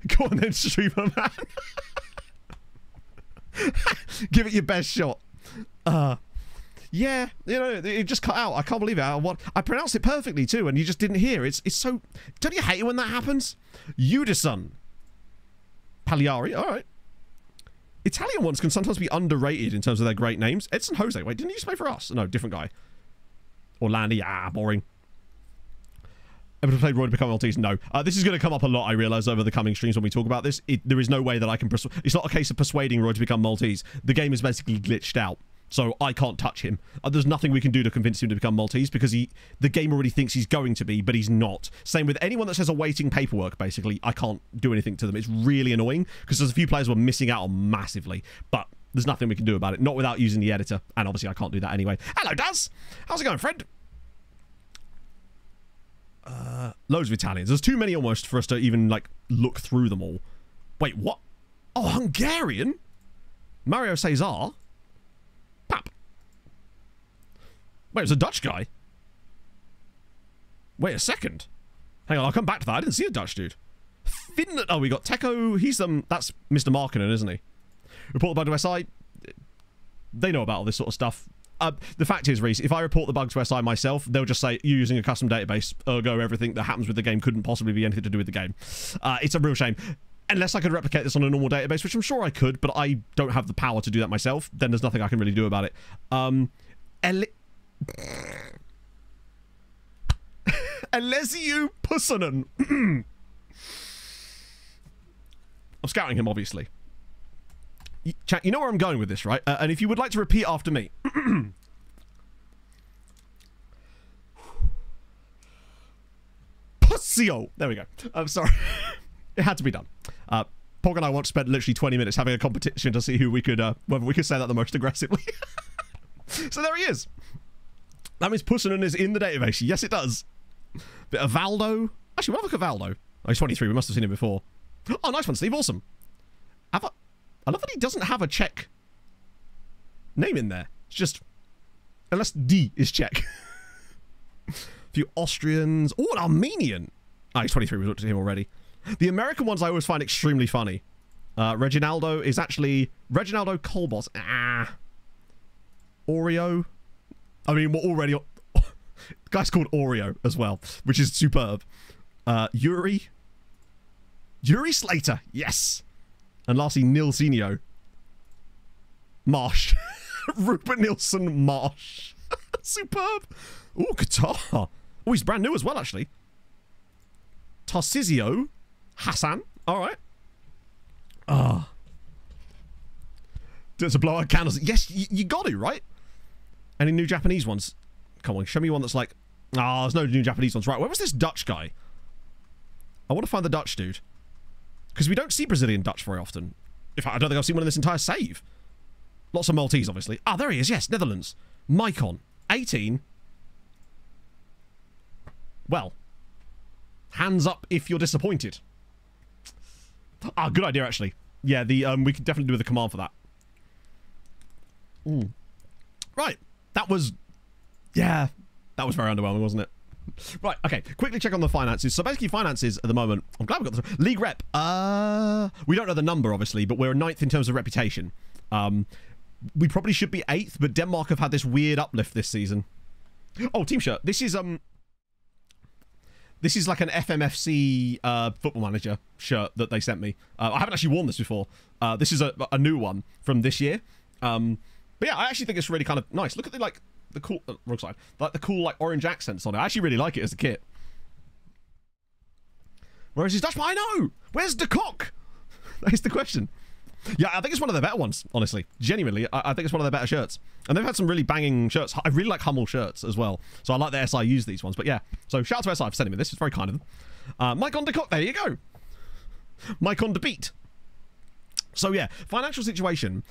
Go on then, streamer man. Give it your best shot. Yeah, you know, it just cut out. I can't believe it. I pronounced it perfectly too, and you just didn't hear. It's so. Don't you hate it when that happens? Udison. Pagliari. All right. Italian ones can sometimes be underrated in terms of their great names. Edson Jose. Wait, didn't he just play for us? No, different guy. Orlandi. Boring. Able to play Roy to become Maltese? No. This is going to come up a lot, I realise, over the coming streams when we talk about this. There is no way that I can... It's not a case of persuading Roy to become Maltese. The game is basically glitched out. So I can't touch him. There's nothing we can do to convince him to become Maltese because the game already thinks he's going to be, but he's not. Same with anyone that says awaiting paperwork, basically. I can't do anything to them. It's really annoying because there's a few players we're missing out on massively. But there's nothing we can do about it. Not without using the editor. And obviously I can't do that anyway. Hello, Daz! How's it going, friend? Loads of Italians. There's too many almost for us to even, like, look through them all. Wait, what? Oh, Hungarian? Mario Cesar? Pap. Wait, it was a Dutch guy? Wait a second. Hang on, I'll come back to that. I didn't see a Dutch dude. Finland. Oh, we got Teko. He's, that's Mr. Markkinen, isn't he? Report the bug to SI. They know about all this sort of stuff. The fact is, Reese, if I report the bug to SI myself, they'll just say, you're using a custom database, ergo everything that happens with the game couldn't possibly be anything to do with the game. It's a real shame. Unless I could replicate this on a normal database, which I'm sure I could, but I don't have the power to do that myself, then there's nothing I can really do about it. Elesiu Pussanen. I'm scouting him, obviously. Chat, you know where I'm going with this, right? And if you would like to repeat after me. Pussio! There we go. I'm sorry. It had to be done. Pog and I once spent literally 20 minutes having a competition to see who we could, whether we could say that the most aggressively. So there he is. That means Pussanen is in the database. Yes, it does. Bit of Valdo. Actually, we'll have a look at Valdo. Oh, he's 23. We must have seen him before. Oh, nice one, Steve. Awesome. I love that he doesn't have a Czech name in there. It's just... Unless D is Czech. A few Austrians. Oh, an Armenian. Ah, he's 23. We looked at him already. The American ones I always find extremely funny. Reginaldo is actually... Reginaldo Colbos. Oreo. I mean, we're already... The guy's called Oreo as well, which is superb. Yuri Slater. Yes. And lastly, Nilsinho. Marsh. Rupert Nilsson Marsh. Superb. Ooh, Qatar. Oh, he's brand new as well, actually. Tarcisio Hassan. All right. It's a blowout candles. Yes, you got to, right? Any new Japanese ones? Come on, show me one that's like... there's no new Japanese ones. Right, where was this Dutch guy? I want to find the Dutch dude. Because we don't see Brazilian Dutch very often. In fact, I don't think I've seen one in this entire save. Lots of Maltese, obviously. Ah, there he is. Yes, Netherlands. Maicon. 18. Well. Hands up if you're disappointed. Ah, good idea, actually. Yeah, we could definitely do the command for that. Ooh. Right. That was... Yeah. That was very underwhelming, wasn't it? Right, okay. Quickly check on the finances. So basically finances at the moment... I'm glad we got this. League rep. We don't know the number, obviously, but we're 9th in terms of reputation. We probably should be 8th, but Denmark have had this weird uplift this season. Oh, team shirt. This is like an FMFC football manager shirt that they sent me. I haven't actually worn this before. This is a new one from this year. But yeah, I actually think it's really kind of nice. Look at the cool wrong side, like the cool like orange accents on it. I actually really like it as a kit. Where is his Dutch? I know. Where's De Kock? That's the question. Yeah, I think it's one of the better ones, honestly. Genuinely, I think it's one of the better shirts. And they've had some really banging shirts. I really like Hummel shirts as well. So I like that SI use these ones. But yeah, so shout out to SI for sending me this. It's very kind of them. Mike on De Kock, there you go. Mike on De Beat. So yeah, financial situation.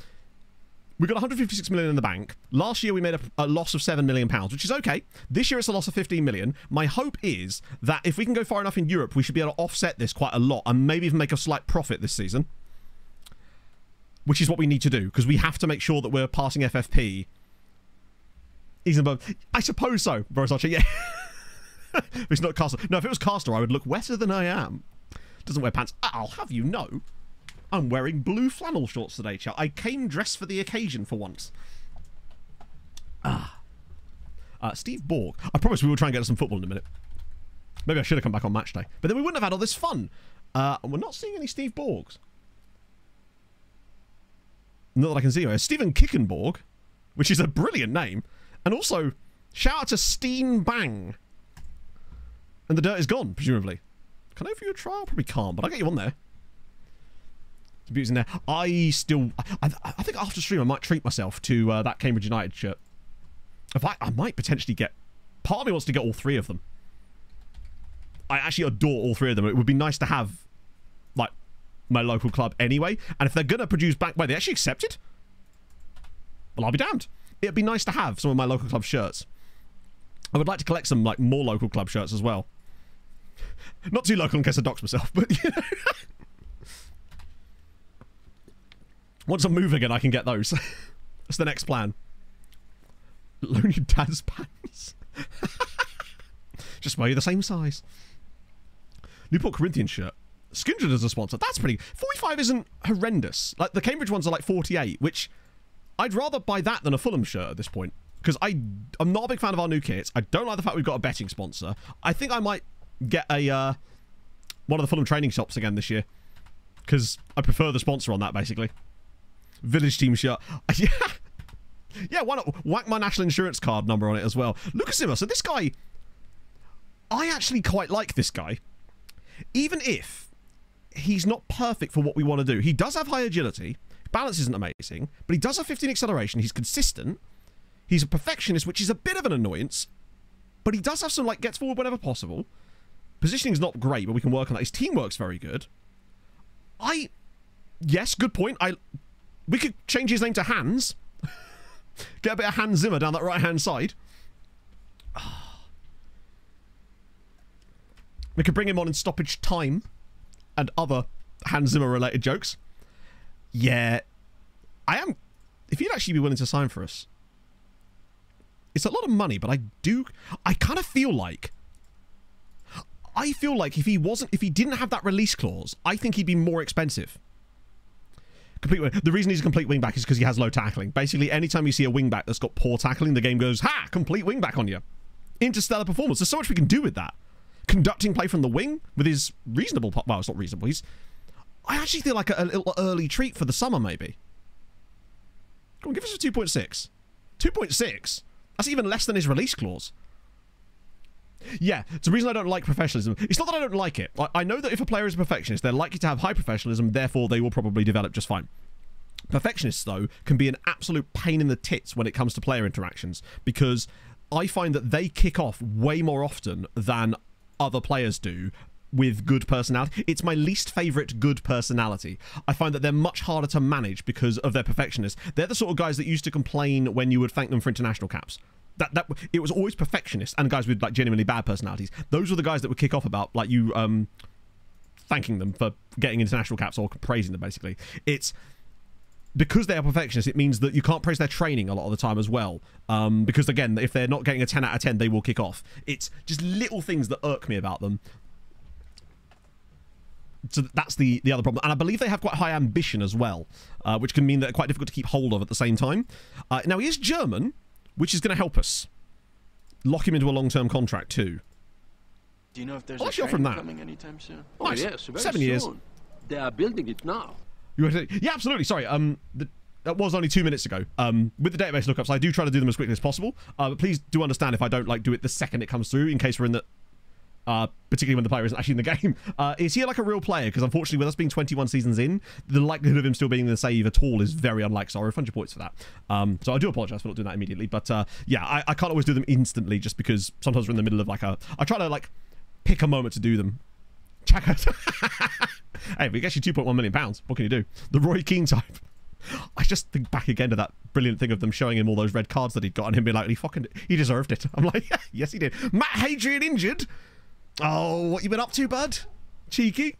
We've got 156 million in the bank. Last year we made a loss of 7 million pounds, which is okay. This year it's a loss of 15 million. My hope is that if we can go far enough in Europe, we should be able to offset this quite a lot and maybe even make a slight profit this season. Which is what we need to do, because we have to make sure that we're passing FFP. He's above. I suppose so, Boris Archer. Yeah. If it's not Castor. No, if it was Castor, I would look wetter than I am. Doesn't wear pants. I'll have you know, I'm wearing blue flannel shorts today, chat. I came dressed for the occasion for once. Steve Borg. I promise we will try and get to some football in a minute. Maybe I should have come back on match day. But then we wouldn't have had all this fun. We're not seeing any Steve Borgs. Not that I can see anyway. Stephen Kickenborg, which is a brilliant name. And also, shout out to Steen Bang. And the dirt is gone, presumably. Can I offer you a trial? Probably can't, but I'll get you on there. The beauty's in there. I think after stream I might treat myself to that Cambridge United shirt. I might potentially get... Part of me wants to get all three of them. I actually adore all three of them. It would be nice to have, like, my local club anyway. And if they're going to produce back... Wait, they actually accepted? Well, I'll be damned. It'd be nice to have some of my local club shirts. I would like to collect some, like, more local club shirts as well. Not too local in case I dox myself, but, you know. Once I move again, I can get those. That's the next plan. Loan your dad's pants. Just wear you the same size. Newport Corinthians shirt. Skindred as a sponsor. That's pretty... 45 isn't horrendous. Like, the Cambridge ones are like 48, which... I'd rather buy that than a Fulham shirt at this point. Because I'm not a big fan of our new kits. I don't like the fact we've got a betting sponsor. I think I might get a... one of the Fulham training shops again this year. Because I prefer the sponsor on that, basically. Village team shirt. Yeah. Yeah, why not whack my national insurance card number on it as well. Lucas Zimmer. So this guy... I actually quite like this guy. Even if he's not perfect for what we want to do. He does have high agility. Balance isn't amazing. But he does have 15 acceleration. He's consistent. He's a perfectionist, which is a bit of an annoyance. But he does have some, like, gets forward whenever possible. Positioning's not great, but we can work on that. His teamwork's very good. Yes, good point. We could change his name to Hans. Get a bit of Hans Zimmer down that right-hand side. We could bring him on in stoppage time and other Hans Zimmer-related jokes. Yeah. If you'd actually be willing to sign for us. It's a lot of money, but I kind of feel like... if he didn't have that release clause, I think he'd be more expensive. The reason he's a complete wingback is because he has low tackling. Basically, anytime you see a wingback that's got poor tackling, the game goes, ha! Complete wingback on you. Interstellar performance. There's so much we can do with that. Conducting play from the wing with his reasonable... Well, it's not reasonable. I actually feel like a little early treat for the summer, maybe. Come on, give us a 2.6. 2.6? That's even less than his release clause. Yeah, it's the reason I don't like professionalism. It's not that I don't like it. I know that if a player is a perfectionist, they're likely to have high professionalism, therefore they will probably develop just fine. Perfectionists, though, can be an absolute pain in the tits when it comes to player interactions, because I find that they kick off way more often than other players do with good personality. It's my least favourite good personality. I find that they're much harder to manage because of their perfectionist. They're the sort of guys that used to complain when you would thank them for international caps. It was always perfectionists and guys with, like, genuinely bad personalities. Those were the guys that would kick off about, like, you thanking them for getting international caps or praising them, basically. It's because they are perfectionists, it means that you can't praise their training a lot of the time as well. Because, again, if they're not getting a 10 out of 10, they will kick off. It's just little things that irk me about them. So that's the other problem. And I believe they have quite high ambition as well, which can mean that they're quite difficult to keep hold of at the same time. Now, he is German, which is going to help us. Lock him into a long-term contract, too. Do you know if there's a train coming anytime soon? Oh, nice. Yes, very 7 years. Soon. They are building it now. Yeah, absolutely. Sorry, that was only 2 minutes ago. With the database lookups, I do try to do them as quickly as possible. But please do understand if I don't, like, do it the second it comes through, in case we're in the... particularly when the player isn't actually in the game. Is he like a real player? Because unfortunately, with us being 21 seasons in, the likelihood of him still being in the save at all is very unlikely. So I refund your points for that. So I do apologise for not doing that immediately. But yeah, I can't always do them instantly just because sometimes we're in the middle of like I try to like pick a moment to do them. Check out. Hey, if it gets you £2.1 million, what can you do? The Roy Keane type. I just think back again to that brilliant thing of them showing him all those red cards that he'd got and him being like, he deserved it. I'm like, yeah, yes, he did. Matt Hadrian injured. Oh, what you been up to, bud? Cheeky.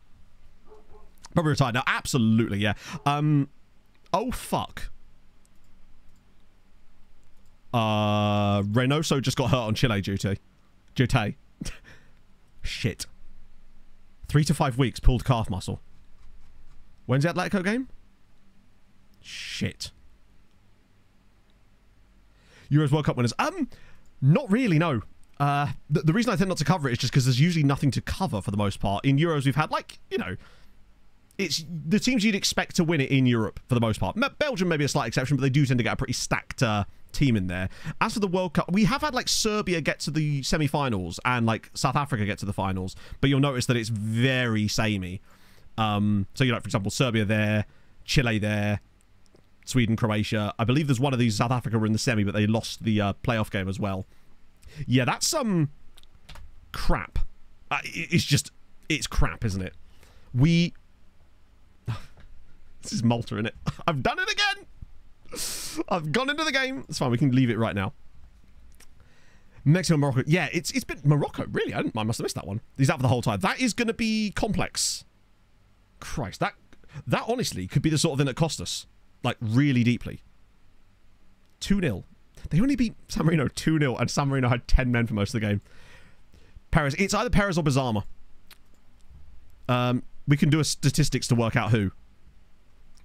Probably retired now. Absolutely, yeah. Oh, fuck. Reynoso just got hurt on Chile duty. Shit. 3 to 5 weeks, pulled calf muscle. When's the Atletico game? Shit. Euros World Cup winners. Not really, no. The reason I tend not to cover it is just because there's usually nothing to cover for the most part. In Euros, we've had, like, you know, it's the teams you'd expect to win it in Europe for the most part. Belgium may be a slight exception, but they do tend to get a pretty stacked team in there. As for the World Cup, we have had, like, Serbia get to the semi-finals and, like, South Africa get to the finals, but you'll notice that it's very samey. So, you know, for example, Serbia there, Chile there, Sweden, Croatia. I believe there's one of these. South Africa were in the semi, but they lost the playoff game as well. Yeah, that's crap. It's crap, isn't it? This is Malta, isn't it? I've done it again. I've gone into the game. It's fine. We can leave it right now. Mexico, Morocco. Yeah, it's been Morocco. Really, I must have missed that one. He's out for the whole time. That is going to be complex. Christ, that honestly could be the sort of thing that cost us. Like, really deeply. 2-0. They only beat San Marino 2-0, and San Marino had 10 men for most of the game. Perez. It's either Perez or Bizarma. We can do a statistics to work out who.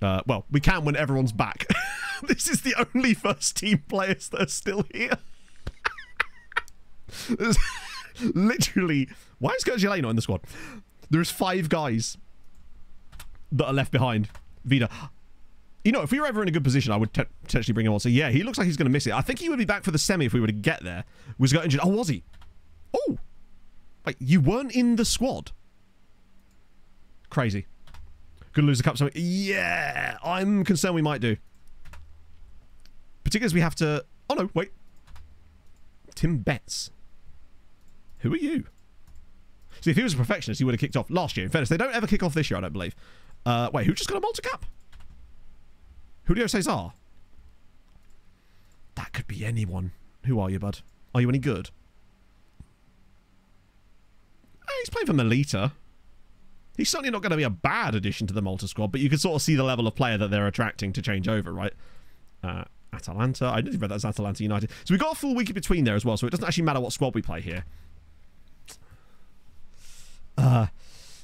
Well, we can when everyone's back. This is the only first-team players that are still here. There's literally... Why is Gergilay not in the squad? There's 5 guys that are left behind. Vida... You know, if we were ever in a good position, I would potentially bring him on. So, yeah, he looks like he's going to miss it. I think he would be back for the semi if we were to get there. Was got injured. Oh, was he? Oh. Wait, you weren't in the squad? Crazy. Gonna lose the cup. So, yeah, I'm concerned we might do. Particularly as we have to... Oh, no, wait. Tim Betts. Who are you? See, if he was a perfectionist, he would have kicked off last year. In fairness, they don't ever kick off this year, I don't believe. Wait, who just got a Malta cap? Julio Cesar. That could be anyone. Who are you, bud? Are you any good? He's playing for Melita. He's certainly not going to be a bad addition to the Malta squad, but you can sort of see the level of player that they're attracting to change over, right? Atalanta. I didn't even read that's Atalanta United. So we've got a full week in between there as well, so it doesn't actually matter what squad we play here.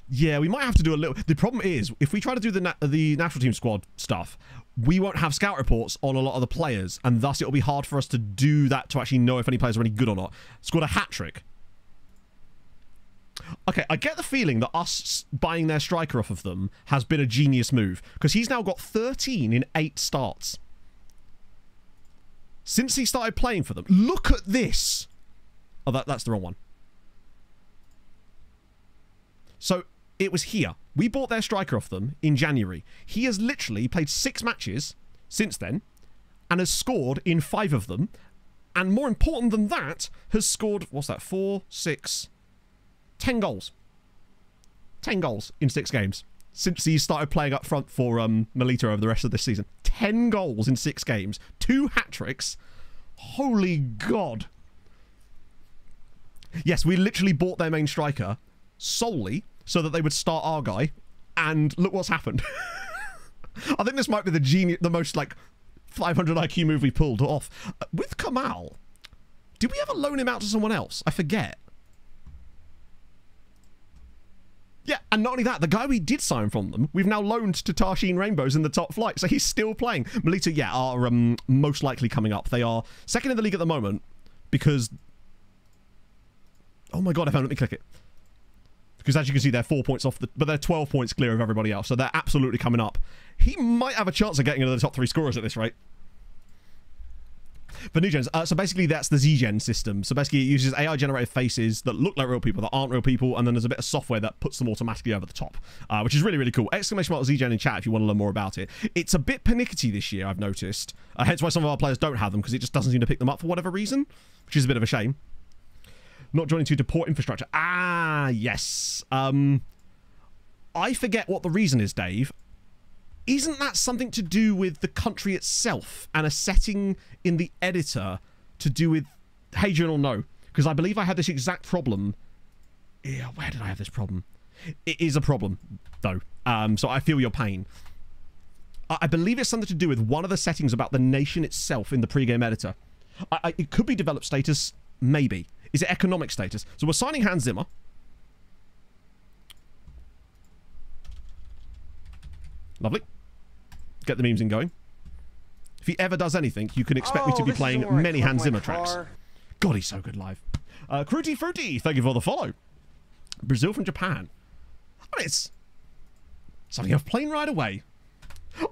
Yeah, we might have to do a little... The problem is, if we try to do the national team squad stuff, we won't have scout reports on a lot of the players, and thus it'll be hard for us to do that to actually know if any players are any good or not. Scored a hat-trick. Okay, I get the feeling that us buying their striker off of them has been a genius move, because he's now got 13 in 8 starts. Since he started playing for them. Look at this! Oh, that's the wrong one. So... It was here. We bought their striker off them in January. He has literally played 6 matches since then and has scored in 5 of them. And more important than that, has scored, what's that, 4, 6, 10 goals. 10 goals in 6 games since he started playing up front for Melita over the rest of this season. 10 goals in 6 games. 2 hat-tricks. Holy God. Yes, we literally bought their main striker solely so that they would start our guy, and look what's happened. I think this might be the most, like, 500 IQ move we pulled off. With Kamal, did we ever loan him out to someone else? I forget. Yeah, and not only that, the guy we did sign from them, we've now loaned to Tarshin Rainbows in the top flight, so he's still playing. Melita, yeah, are most likely coming up. They are second in the league at the moment, because... Oh my God, I found it. Let me click it. Because as you can see, they're 4 points off, but they're 12 points clear of everybody else. So they're absolutely coming up. He might have a chance of getting into the top 3 scorers at this rate. For new gens, so basically that's the Z-Gen system. So basically it uses AI-generated faces that look like real people, that aren't real people, and then there's a bit of software that puts them automatically over the top, which is really, really cool. Exclamation mark Z-Gen in chat if you want to learn more about it. It's a bit pernickety this year, I've noticed. Hence why some of our players don't have them, because it just doesn't seem to pick them up for whatever reason, which is a bit of a shame. Not joining to port infrastructure. Ah, yes. I forget what the reason is, Dave. Isn't that something to do with the country itself and a setting in the editor to do with Hadrian or no? Because I believe I had this exact problem. Yeah, where did I have this problem? It is a problem, though. So I feel your pain. I believe it's something to do with one of the settings about the nation itself in the pregame editor. It could be developed status, maybe. Is it economic status? So we're signing Hans Zimmer. Lovely. Get the memes in going. If he ever does anything, you can expect me to be playing many Hans Zimmer tracks. God, he's so good live. Cruty Fruity, thank you for the follow. Brazil from Japan. I mean, it's something of playing right away.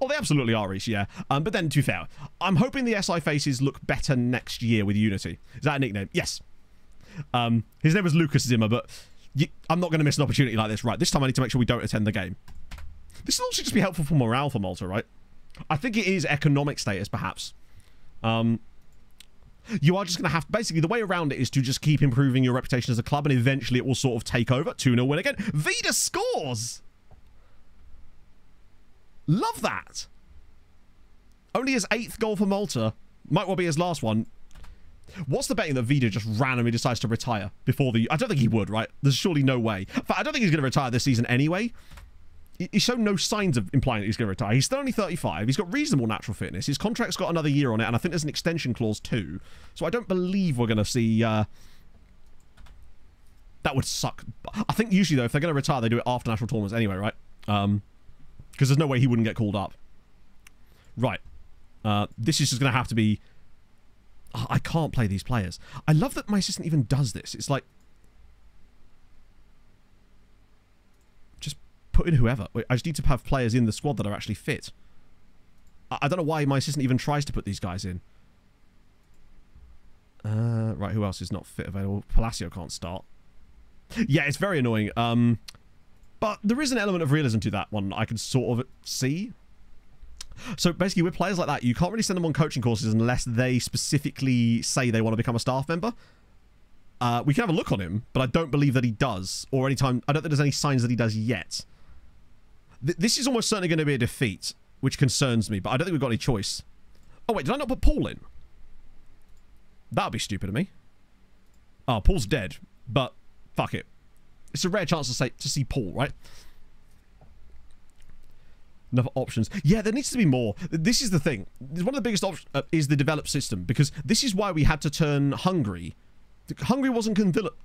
Oh, they absolutely are, Reese, yeah. But then, to be fair, I'm hoping the SI faces look better next year with Unity. Is that a nickname? Yes. His name was Lucas Zimmer, but I'm not going to miss an opportunity like this. Right, this time I need to make sure we don't attend the game. This will also just be helpful for morale for Malta, right? I think it is economic status, perhaps. You are just going to have... Basically, the way around it is to just keep improving your reputation as a club, and eventually it will sort of take over. 2-0 win again. Vida scores! Love that. Only his 8th goal for Malta. Might well be his last one. What's the betting that Vida just randomly decides to retire before the... I don't think he would, right? There's surely no way. In fact, I don't think he's going to retire this season anyway. He's shown no signs of implying that he's going to retire. He's still only 35. He's got reasonable natural fitness. His contract's got another year on it, and I think there's an extension clause too. So I don't believe we're going to see... That would suck. I think usually, though, if they're going to retire, they do it after national tournaments anyway, right? Because there's no way he wouldn't get called up. Right. This is just going to have to be... Oh, I can't play these players. I love that my assistant even does this. It's like... Put in whoever. I just need to have players in the squad that are actually fit. I don't know why my assistant even tries to put these guys in. Right, who else is not fit available? Palacio can't start. Yeah, it's very annoying. But there is an element of realism to that one I can sort of see. So basically, with players like that, you can't really send them on coaching courses unless they specifically say they want to become a staff member. We can have a look on him, but I don't believe that he does. Or anytime, I don't think there's any signs that he does yet. This is almost certainly going to be a defeat, which concerns me, but I don't think we've got any choice. Oh, wait, did I not put Paul in? That would be stupid of me. Oh, Paul's dead, but fuck it. It's a rare chance to see Paul, right? Enough options. Yeah, there needs to be more. This is the thing. One of the biggest options is the developed system, because this is why we had to turn Hungary. Hungary wasn't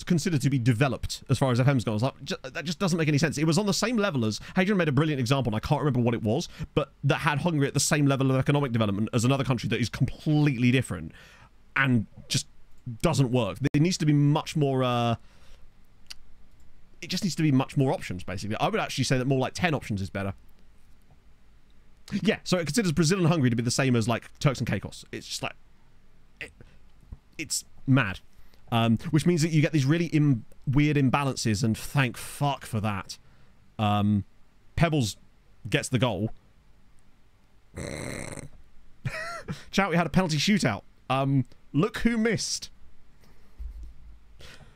considered to be developed as far as FM's gone. Like, that just doesn't make any sense. It was on the same level as... Hadrian made a brilliant example, and I can't remember what it was, but that had Hungary at the same level of economic development as another country that is completely different and just doesn't work. There needs to be much more... It just needs to be much more options, basically. I would actually say that more like 10 options is better. Yeah, so it considers Brazil and Hungary to be the same as, like, Turks and Caicos. It's just like... It's mad. Which means that you get these really weird imbalances, and thank fuck for that. Pebbles gets the goal. Chat, we had a penalty shootout. Look who missed.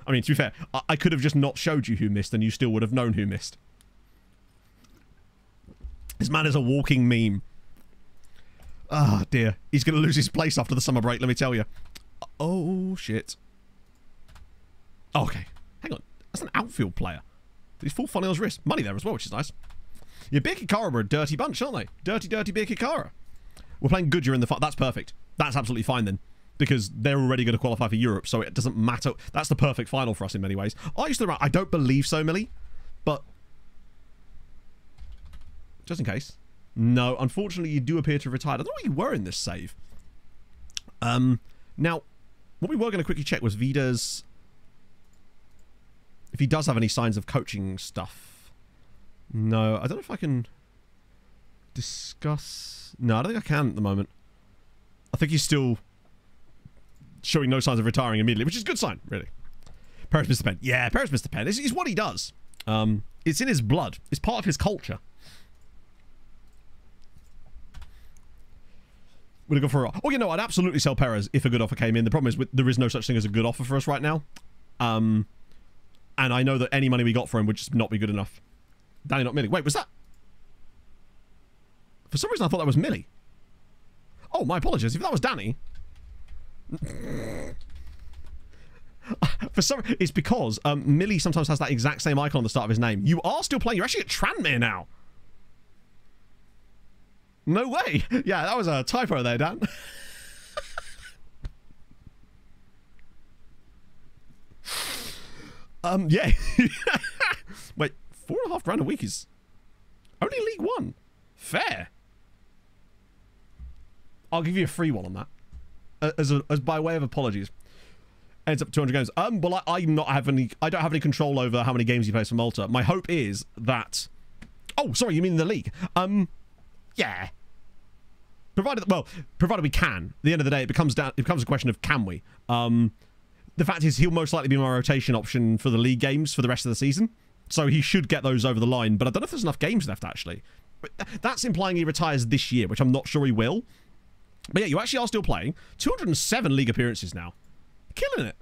I mean, to be fair, I could have just not showed you who missed, and you still would have known who missed. This man is a walking meme. Ah, oh, dear. He's going to lose his place after the summer break, let me tell you. Oh, shit. Oh, okay. Hang on. That's an outfield player. He's full funny on his wrist. Money there as well, which is nice. Yeah, Birkirkara were a dirty bunch, aren't they? Dirty, dirty Birkirkara. We're playing Goodyear in the... That's perfect. That's absolutely fine then. Because they're already going to qualify for Europe, so it doesn't matter. That's the perfect final for us in many ways. I don't believe so, Millie. But... just in case. No, unfortunately, you do appear to have retired. I don't know where you were in this save. Now, what we were going to quickly check was Vida's... if he does have any signs of coaching stuff. No, I don't know if I can discuss... No, I don't think I can at the moment. I think he's still showing no signs of retiring immediately, which is a good sign, really. Paris Mr. Penn. Yeah, Paris Mr. Penn. It's what he does. It's in his blood. It's part of his culture. Would have gone for a... Oh, you know, I'd absolutely sell Perez if a good offer came in. The problem is there is no such thing as a good offer for us right now. And I know that any money we got for him would just not be good enough. Danny, not Millie. Wait, was that... For some reason, I thought that was Millie. Oh, my apologies. If that was Danny... It's because Millie sometimes has that exact same icon on the start of his name. You are still playing. You're actually at Tranmere now. No way. Yeah, that was a typo there, Dan. Yeah. Wait, $4.5 a week is only League One. Fair. I'll give you a free one on that. As by way of apologies. Ends up 200 games. Well, I don't have any control over how many games he plays for Malta. My hope is that... Oh, sorry, you mean the league? Yeah. Provided we can. At the end of the day, it becomes a question of can we. The fact is, he'll most likely be my rotation option for the league games for the rest of the season. So he should get those over the line. But I don't know if there's enough games left, actually. But that's implying he retires this year, which I'm not sure he will. But yeah, you actually are still playing. 207 league appearances now. Killing it.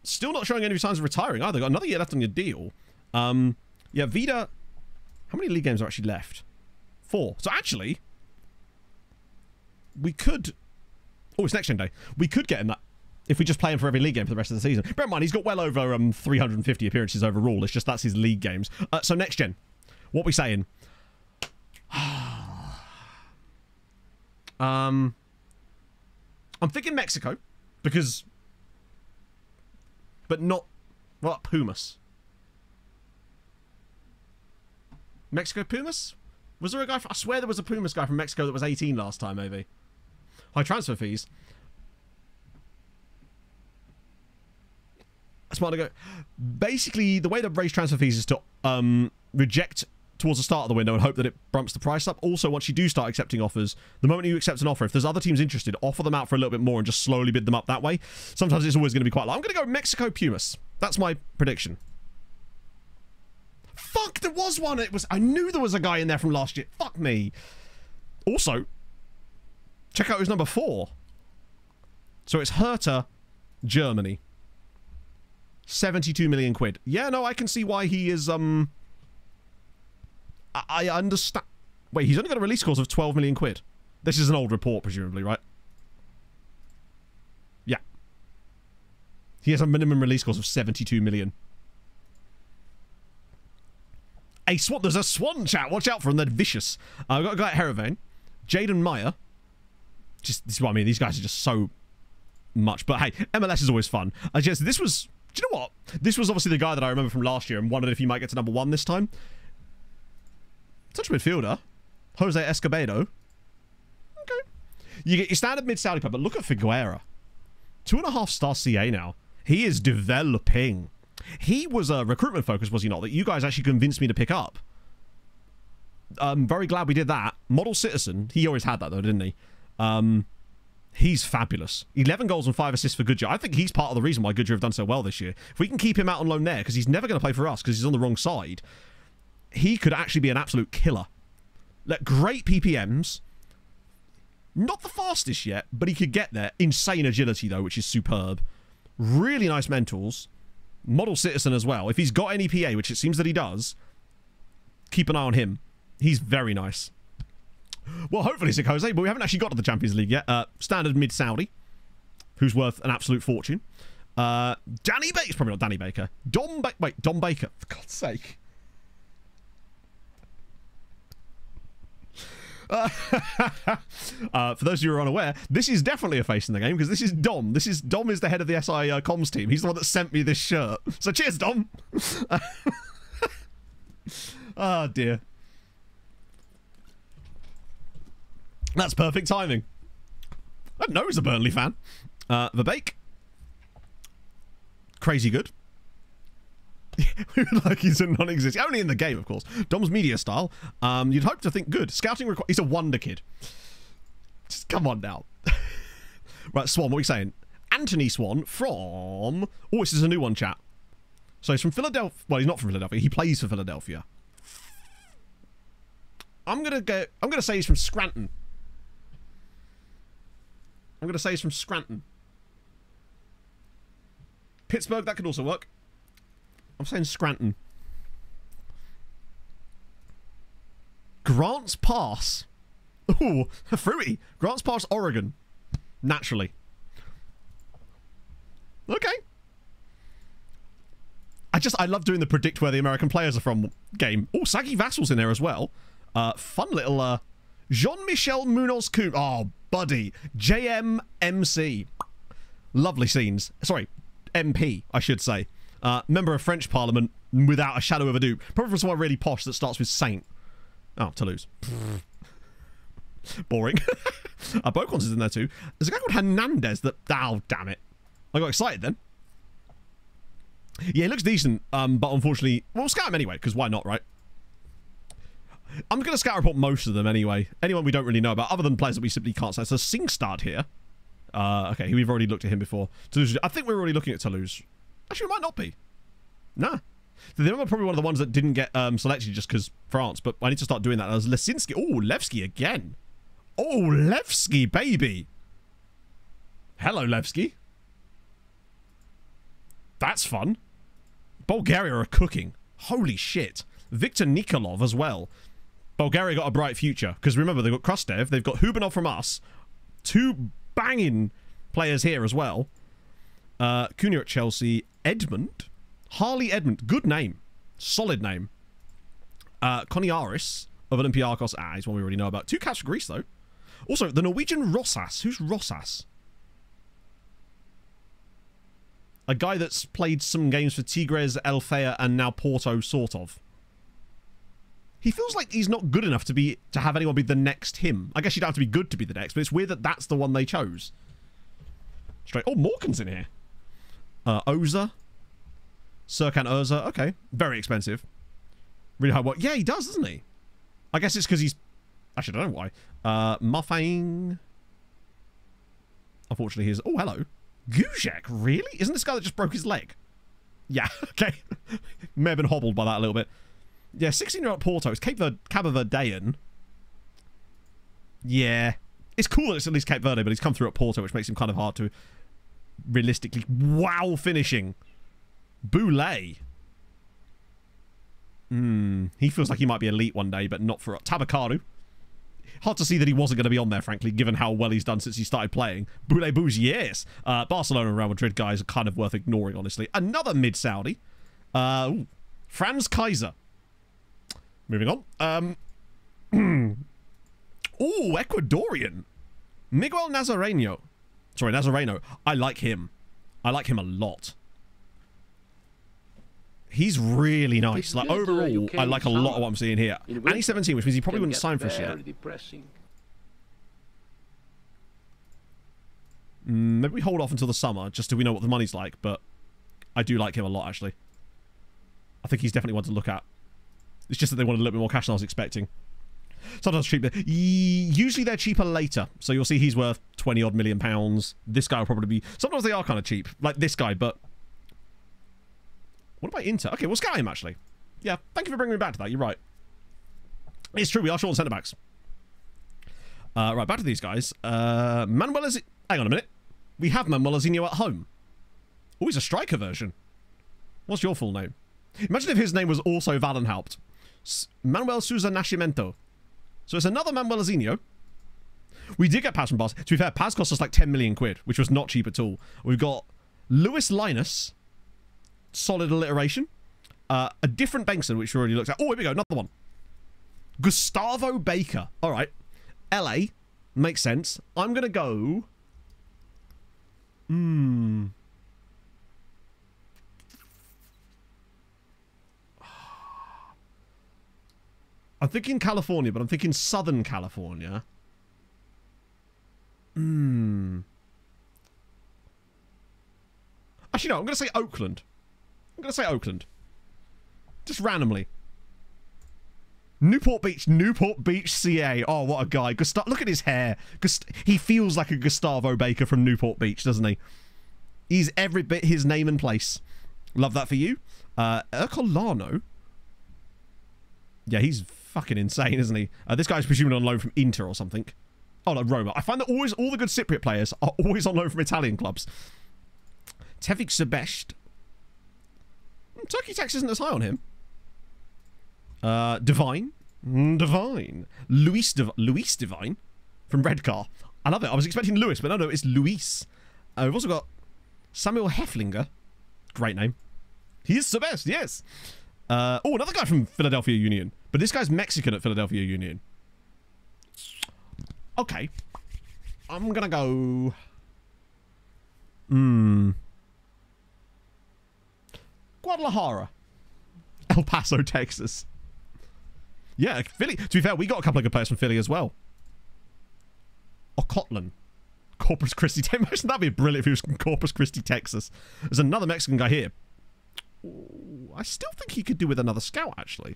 Still not showing any signs of retiring either. Got another year left on your deal. Yeah, Vida... How many league games are actually left? 4. So actually... We could... Oh, it's next gen day. We could get him that... If we just play him for every league game for the rest of the season. Bear in mind, he's got well over 350 appearances overall. It's just that's his league games. So next gen. What are we saying? I'm thinking Mexico. Because... But not... What, Pumas? Mexico Pumas? Was there a guy... I swear there was a Pumas guy from Mexico that was 18 last time, maybe. High transfer fees. Smart to go. Basically, the way to raise transfer fees is to reject towards the start of the window and hope that it bumps the price up. Also, once you do start accepting offers, the moment you accept an offer, if there's other teams interested, offer them out for a little bit more and just slowly bid them up that way. Sometimes it's always going to be quite low. I'm going to go Mexico Pumas. That's my prediction. Fuck, there was one. I knew there was a guy in there from last year. Fuck me. Also, check out who's number 4. So it's Hertha, Germany. 72 million quid. Yeah, no, I can see why he is, I understand. Wait, he's only got a release clause of 12 million quid. This is an old report, presumably, right? Yeah. He has a minimum release clause of 72 million. There's a swan chat. Watch out for him. They're vicious. I've got a guy at Herovane. Jaden Meyer. This is what I mean. These guys are just so much. But hey, MLS is always fun. This was... Do you know what? This was obviously the guy that I remember from last year and wondered if he might get to number 1 this time. Central midfielder. Jose Escobedo. Okay. You get your standard mid-Saudi player, but look at Figueira. 2.5-star CA now. He is developing. He was a recruitment focus, was he not? That you guys actually convinced me to pick up. I'm very glad we did that. Model citizen. He always had that, though, didn't he? He's fabulous. 11 goals and 5 assists for Goodyear. I think he's part of the reason why Goodyear have done so well this year. If we can keep him out on loan there, because he's never going to play for us because he's on the wrong side, he could actually be an absolute killer. Great PPMs. Not the fastest yet, but he could get there. Insane agility, though, which is superb. Really nice mentals. Model citizen as well. If he's got any PA, which it seems that he does, keep an eye on him. He's very nice. Well, hopefully, Sick Jose, but we haven't actually got to the Champions League yet. Standard mid-Saudi, who's worth an absolute fortune. Danny Baker. It's probably not Danny Baker. Dom Baker. For God's sake. For those of you who are unaware, this is definitely a face in the game because this is Dom. Dom is the head of the SI comms team. He's the one that sent me this shirt. So cheers, Dom. Oh, dear. That's perfect timing. I didn't know he was a Burnley fan. Verbeek. Crazy good. Like he's a non-existent. Only in the game, of course. Dom's media style. You'd hope to think good. Scouting he's a wonder kid. Just come on now. Right, Swan, what are you saying? Anthony Swan from... Oh, this is a new one, chat. So he's from Philadelphia. Well, he's not from Philadelphia. He plays for Philadelphia. I'm gonna say he's from Scranton. I'm gonna say he's from Scranton. Pittsburgh, that could also work. I'm saying Scranton. Grants Pass. Ooh, fruity. Grants Pass, Oregon. Naturally. Okay. I love doing the predict where the American players are from game. Oh, Saggy Vassal's in there as well. Fun little Jean-Michel Munoz-Kuhn. Oh, buddy. JMMC. Lovely scenes. Sorry, MP, I should say. Member of French Parliament without a shadow of a doubt. Probably from someone really posh that starts with Saint. Oh, Toulouse. Boring. Bocons is in there too. There's a guy called Hernandez that... Oh, damn it. I got excited then. Yeah, he looks decent, but unfortunately... We'll scout him anyway, because why not, right? I'm going to scout report most of them anyway. Anyone we don't really know about, other than players that we simply can't say. So Singstad here. Okay, we've already looked at him before. Toulouse, I think we're already looking at Toulouse. Actually, we might not be. Nah. They were probably one of the ones that didn't get selected just because France, but I need to start doing that. There's Lesinski. Oh, Levski again. Oh, Levski, baby. Hello, Levski. That's fun. Bulgaria are cooking. Holy shit. Viktor Nikolov as well. Bulgaria got a bright future. Because remember, they've got Krastev. They've got Hubanov from us. Two banging players here as well. Cunha at Chelsea. Edmund. Harley Edmund. Good name. Solid name. Koniaris of Olympiakos. He's one we already know about. 2 caps for Greece, though. Also, the Norwegian Rossas. Who's Rossas? A guy that's played some games for Tigres, Elfea, and now Porto, sort of. He feels like he's not good enough to have anyone be the next him. I guess you don't have to be good to be the next, but it's weird that that's the one they chose. Straight. Oh, Morkan's in here. Oza. Serkan Oza. Okay. Very expensive. Really hard work. Yeah, he does, doesn't he? I guess it's because he's... Actually, I don't know why. Muffang. Unfortunately, he's... Oh, hello. Guzek, really? Isn't this guy that just broke his leg? Yeah, okay. May have been hobbled by that a little bit. Yeah, 16-year-old Porto. It's Cabo Verdean. Yeah. It's cool that it's at least Cape Verde, but he's come through at Porto, which makes him kind of hard to realistically... Wow, finishing. Boulay. He feels like he might be elite one day, but not for... Tabakaru. Hard to see that he wasn't going to be on there, frankly, given how well he's done since he started playing. Boulay Bouge, yes. Barcelona and Real Madrid guys are kind of worth ignoring, honestly. Another mid-Saudi. Franz Kaiser. Moving on. Oh, Ecuadorian. Miguel Nazareno. Sorry, Nazareno. I like him. I like him a lot. He's really nice. Like, overall, I like a lot of what I'm seeing here. And he's 17, which means he probably wouldn't sign for us yet. Maybe we hold off until the summer, just so we know what the money's like, but I do like him a lot, actually. I think he's definitely one to look at. It's just that they wanted a little bit more cash than I was expecting. Sometimes cheaper. Usually they're cheaper later. So you'll see he's worth 20-odd million pounds. This guy will probably be... Sometimes they are kind of cheap, like this guy, but... What about Inter? Okay, we'll scout him, actually. Yeah, thank you for bringing me back to that. You're right. It's true, we are short on centre-backs. Right, back to these guys. Manuel Azinho... Hang on a minute. We have Manuel Azinho at home. Oh, he's a striker version. What's your full name? Imagine if his name was also Valenhaupt. Manuel Sousa Nascimento. So it's another Manuel Azinho. We did get Paz from Barca. To be fair, Paz cost us like 10 million quid, which was not cheap at all. We've got Lewis Linus. Solid alliteration. A different Bengtson, which we already looked at. Oh, here we go. Another one. Gustavo Baker. All right. LA. Makes sense. I'm going to go... I'm thinking California, but I'm thinking Southern California. Actually, no. I'm going to say Oakland. I'm going to say Oakland. Just randomly. Newport Beach, CA. Oh, what a guy. Look at his hair. He feels like a Gustavo Baker from Newport Beach, doesn't he? He's every bit his name and place. Love that for you. Ercolano. Yeah, he's fucking insane, isn't he? This guy's presumably on loan from Inter or something. Oh, no, Roma. I find that always all the good Cypriot players are always on loan from Italian clubs. Tevfik Sebest. Turkey tax isn't as high on him. Divine. Divine. Luis Divine from Redcar. I love it. I was expecting Lewis, but no, it's Luis. We've also got Samuel Heflinger. Great name. He is Sebest, yes. Oh, another guy from Philadelphia Union. But this guy's Mexican at Philadelphia Union. Okay. I'm going to go... Guadalajara. El Paso, Texas. Yeah, Philly. To be fair, we got a couple of good players from Philly as well. Ocotlan. Corpus Christi, Texas. That'd be brilliant if he was from Corpus Christi, Texas. There's another Mexican guy here. Ooh, I still think he could do with another scout, actually.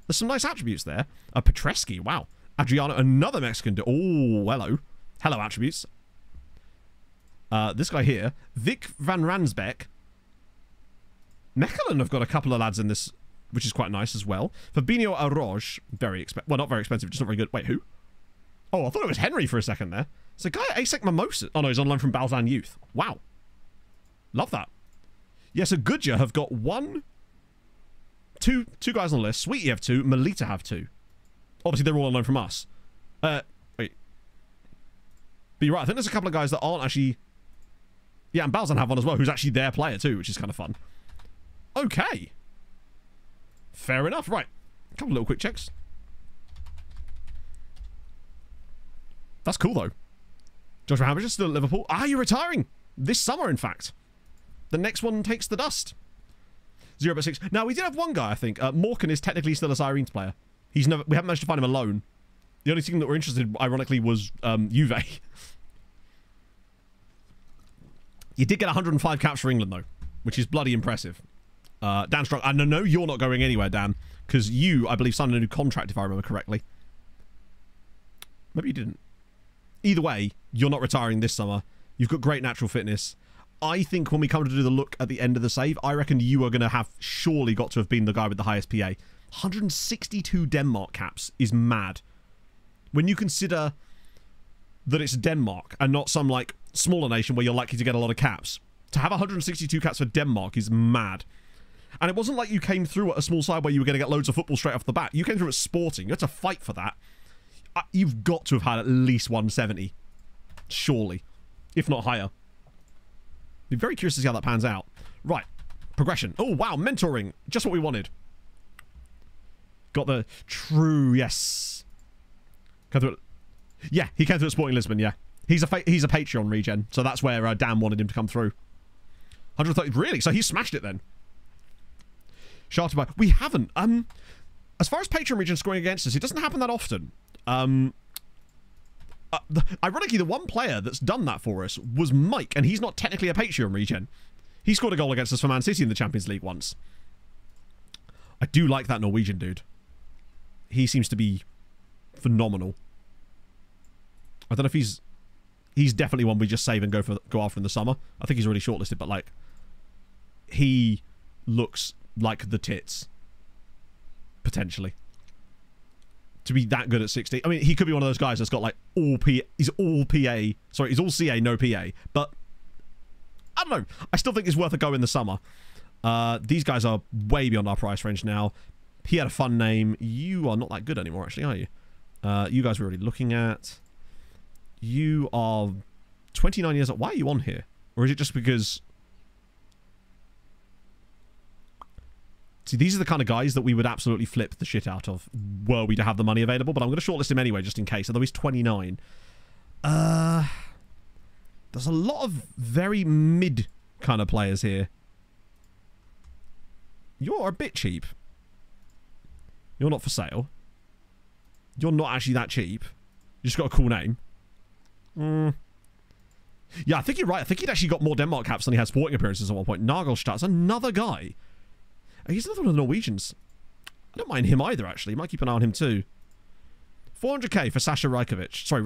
There's some nice attributes there. Petreski, wow. Adriano, another Mexican. Oh, hello. Hello, attributes. This guy here. Vic van Ransbeck. Mechelen have got a couple of lads in this, which is quite nice as well. Fabinho Arroz, very expensive. Well, not very expensive, just not very good. Wait, who? Oh, I thought it was Henry for a second there. It's a guy at ASEC Mimosa. Oh, no, he's on loan from Balzan Youth. Wow. Love that. Yeah, so Goodyear have got two guys on the list. Sweetie have 2. Melita have 2. Obviously, they're all on loan from us. Wait. But you're right. I think there's a couple of guys that aren't actually... Yeah, and Balzan have one as well, who's actually their player too, which is kind of fun. Okay. Fair enough. Right. A couple of little quick checks. That's cool, though. Josh Mohammed is still at Liverpool. Ah, you're retiring. This summer, in fact. The next one takes the dust. 0/6. Now, we did have one guy, I think. Morgan is technically still a Sirens player. We haven't managed to find him a loan. The only team that we're interested in, ironically, was Juve. You did get 105 caps for England, though, which is bloody impressive. Dan Strong, I know you're not going anywhere, Dan, because you, I believe, signed a new contract, if I remember correctly. Maybe you didn't. Either way, you're not retiring this summer. You've got great natural fitness. I think when we come to do the look at the end of the save, I reckon you are going to have surely got to have been the guy with the highest PA. 162 Denmark caps is mad. When you consider that it's Denmark and not some, like, smaller nation where you're likely to get a lot of caps. To have 162 caps for Denmark is mad. And it wasn't like you came through at a small side where you were going to get loads of football straight off the bat. You came through at Sporting. You had to fight for that. You've got to have had at least 170. Surely. If not higher. Be very curious to see how that pans out. Right. Progression. Oh, wow. Mentoring. Just what we wanted. Got the true, yes. Came through. Yeah, he came through at Sporting Lisbon, yeah. He's a Patreon regen, so that's where Dan wanted him to come through. 130, really? So he smashed it then. Chartered by... We haven't. As far as Patreon regen scoring against us, it doesn't happen that often. Ironically, the one player that's done that for us was Mike, and he's not technically a Patreon regen. He scored a goal against us for Man City in the Champions League once. I do like that Norwegian dude. He seems to be phenomenal. I don't know if he's definitely one we just save and go after in the summer. I think he's already shortlisted, but like he looks like the tits potentially to be that good at 60. I mean, he could be one of those guys that's got like he's all CA, no PA, but I don't know. I still think it's worth a go in the summer. These guys are way beyond our price range now. He had a fun name. You are not that good anymore, actually, are you? You guys we're already looking at. You are 29 years old. Why are you on here? Or is it just because... See, these are the kind of guys that we would absolutely flip the shit out of were we to have the money available, but I'm going to shortlist him anyway, just in case, although he's 29. There's a lot of very mid kind of players here. You're a bit cheap. You're not for sale. You're not actually that cheap. You just got a cool name. Yeah, I think you're right. I think he'd actually got more Denmark caps than he had sporting appearances at one point. Nagelstadt's another guy. He's another one of the Norwegians. I don't mind him either, actually. Might keep an eye on him too. 400k for Sasha Rajkovic. Sorry,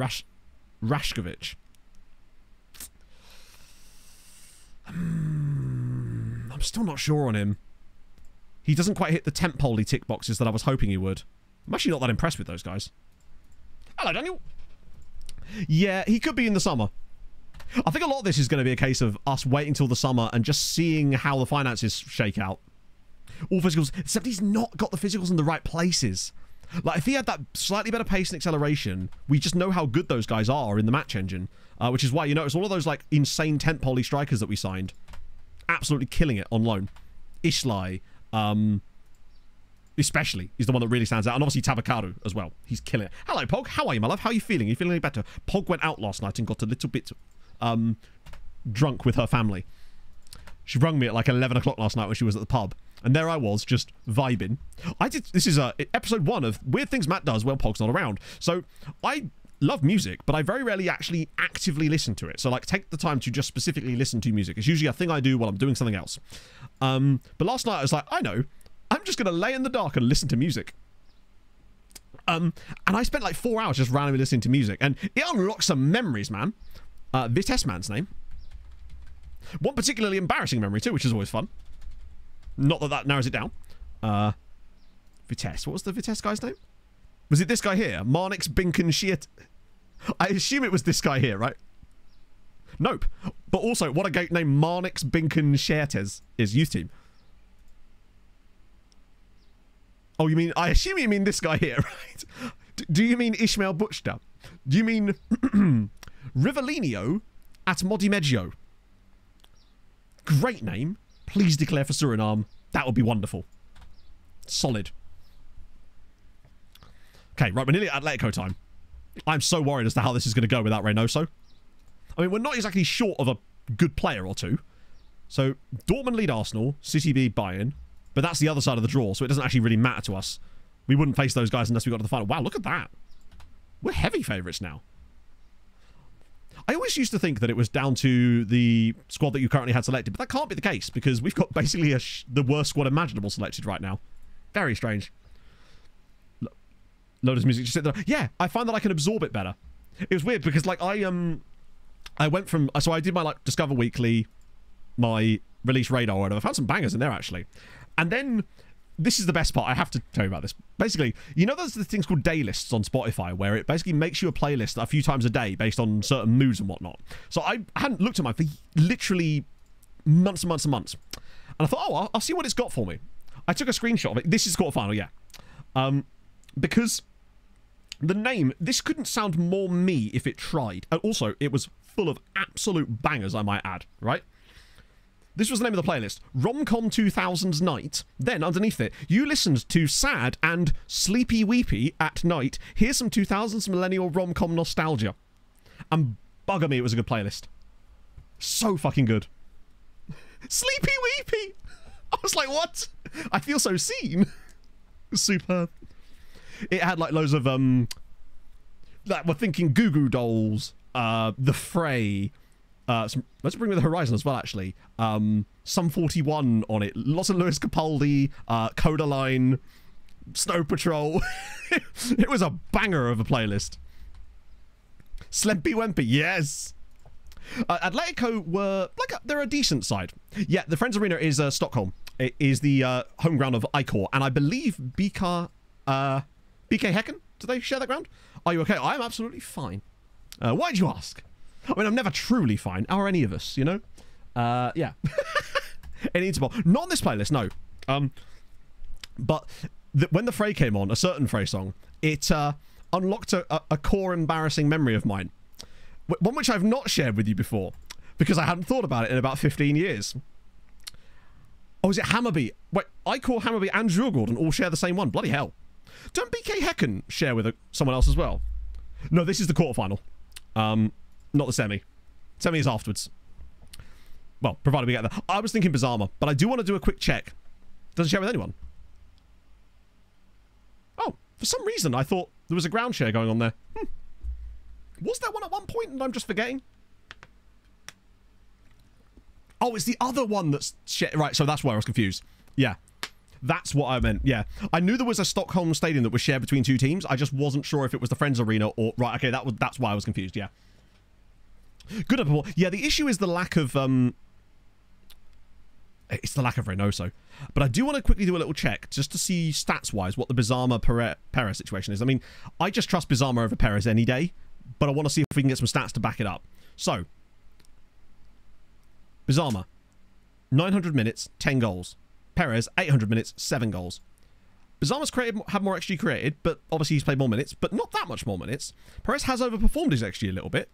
Rashkovic. I'm still not sure on him. He doesn't quite hit the temp-poley tick boxes that I was hoping he would. I'm actually not that impressed with those guys. Hello, Daniel. Yeah, he could be in the summer. I think a lot of this is going to be a case of us waiting till the summer and just seeing how the finances shake out. All physicals, except he's not got the physicals in the right places. Like, if he had that slightly better pace and acceleration, we just know how good those guys are in the match engine. Which is why you notice all of those, like, insane tent-poly strikers that we signed. Absolutely killing it on loan. Ishlai, especially, is the one that really stands out. And obviously Tabakaru as well. He's killing it. Hello, Pog. How are you, my love? How are you feeling? Are you feeling any better? Pog went out last night and got a little bit drunk with her family. She rung me at like 11 o'clock last night when she was at the pub. And there I was, just vibing. This is episode 1 of Weird Things Matt Does when Pog's not around. So, I love music, but I very rarely actually actively listen to it. So, like, take the time to just specifically listen to music. It's usually a thing I do while I'm doing something else. But last night I was like, I know, I'm just going to lay in the dark and listen to music. And I spent like 4 hours just randomly listening to music. And it unlocked some memories, man. Vitesse Man's name. One particularly embarrassing memory too, which is always fun. Not that that narrows it down. Vitesse. What was the Vitesse guy's name? Was it this guy here? Marnix Binken Shiet. I assume it was this guy here, right? Nope. But also, what a great name Marnix Binken Shiertes is. Youth team. Oh, you mean... I assume you mean this guy here, right? Do you mean Ishmael Butchda? Do you mean... Rivellino at Modimeggio? Great name. Please declare for Suriname. That would be wonderful. Solid. Okay, right, we're nearly at Atletico time. I'm so worried as to how this is going to go without Reynoso. I mean, we're not exactly short of a good player or two. So, Dortmund lead Arsenal, City beat Bayern, but that's the other side of the draw, so it doesn't actually really matter to us. We wouldn't face those guys unless we got to the final. Wow, look at that. We're heavy favourites now. I always used to think that it was down to the squad that you currently had selected, but that can't be the case because we've got basically the worst squad imaginable selected right now. Very strange. Lotus music just sit there. Yeah, I find that I can absorb it better. It was weird because like I went from so I did my like Discover Weekly, my Release Radar order. I found some bangers in there actually, and then. This is the best part. I have to tell you about this. Basically, you know there's the things called day lists on Spotify where it basically makes you a playlist a few times a day based on certain moods and whatnot. So I hadn't looked at mine for literally months and months and months. And I thought, oh, I'll see what it's got for me. I took a screenshot of it. This is quarterfinal, yeah. Because the name, this couldn't sound more me if it tried. And also, it was full of absolute bangers, I might add, right? This was the name of the playlist. Romcom 2000's Night. Then, underneath it, you listened to Sad and Sleepy Weepy at night. Here's some 2000s millennial romcom nostalgia. And bugger me, it was a good playlist. So fucking good. Sleepy Weepy! I was like, what? I feel so seen. Superb. It had like loads of, like, we're thinking Goo Goo Dolls, The Fray, let's bring with the Horizon as well, actually. Sum 41 on it. Lots of Lewis Capaldi, Codaline, Snow Patrol. It was a banger of a playlist. Slempy Wempy, yes. Atletico were, like, they're a decent side. Yeah, the Friends Arena is Stockholm. It is the home ground of Icor. And I believe BK Häcken, do they share that ground? Are you okay? I'm absolutely fine. Why'd you ask? I mean, I'm never truly fine. Are any of us, you know? Yeah. Any Interpol. Not on this playlist, no. But when the Fray came on, a certain Fray song, it unlocked a core embarrassing memory of mine. One which I've not shared with you before, because I hadn't thought about it in about 15 years. Oh, is it Hammarby? Wait, Icor, Hammarby, and Djurgården all share the same one. Bloody hell. Don't BK Häcken share with someone else as well? No, this is the quarterfinal. Not the semi. Semi is afterwards. Well, provided we get there. I was thinking Bizarma, but I do want to do a quick check. Doesn't share with anyone. Oh, for some reason I thought there was a ground share going on there. Was there one at one point and I'm just forgetting? Oh, it's the other one that's... Right, so that's why I was confused. Yeah. That's what I meant, yeah. I knew there was a Stockholm stadium that was shared between two teams. I just wasn't sure if it was the Friends Arena or... Right, okay, that's why I was confused, yeah. Good. Yeah, the issue is the lack of... It's the lack of Reynoso. But I do want to quickly do a little check just to see stats-wise what the Bizarma-Perez situation is. I mean, I just trust Bizarma over Perez any day, but I want to see if we can get some stats to back it up. So, Bizarma, 900 minutes, 10 goals. Perez, 800 minutes, 7 goals. Bizarma's had more XG created, but obviously he's played more minutes, but not that much more minutes. Perez has overperformed his XG a little bit,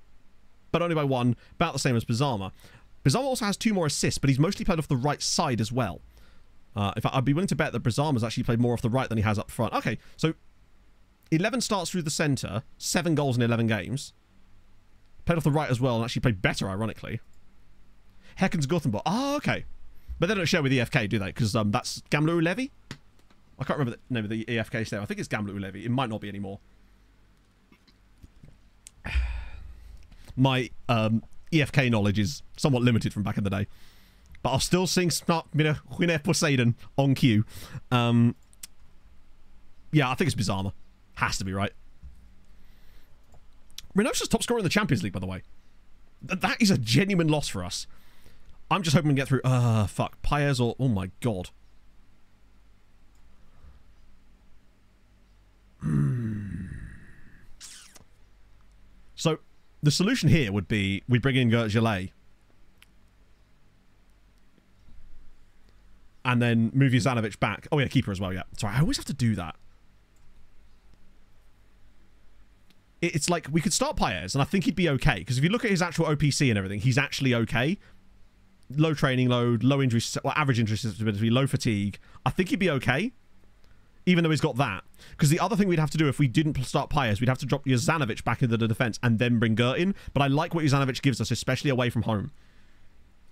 but only by 1, about the same as Bizarma. Bizarma also has 2 more assists, but he's mostly played off the right side as well. In fact, I'd be willing to bet that Bizarma's actually played more off the right than he has up front. Okay, so 11 starts through the centre, 7 goals in 11 games. Played off the right as well, and actually played better, ironically. Hecken's Gothenburg. Oh, okay. But they don't share with EFK, do they? Because that's Gamla Levy? I can't remember the name of the EFK staff. I think it's Gamla Levy. It might not be anymore. My EFK knowledge is somewhat limited from back in the day. But I'll still sing Snart Gwyneth Poseidon on cue. Yeah, I think it's Bizarma. Has to be, right? Reynoso's top scorer in the Champions League, by the way. That is a genuine loss for us. I'm just hoping we get through... fuck. Paez or... Oh, my God. So, the solution here would be we bring in Gert Gillet and then move Jezanovic back. Oh, yeah, keeper as well, yeah. Sorry, I always have to do that. It's like, we could start Paez, and I think he'd be okay, because if you look at his actual OPC and everything, he's actually okay. Low training load, low injury, well, average injury susceptibility, low fatigue. I think he'd be okay, even though he's got that. Because the other thing we'd have to do if we didn't start Paez, we'd have to drop Jezanovic back into the defence and then bring Gert in. But I like what Jezanovic gives us, especially away from home.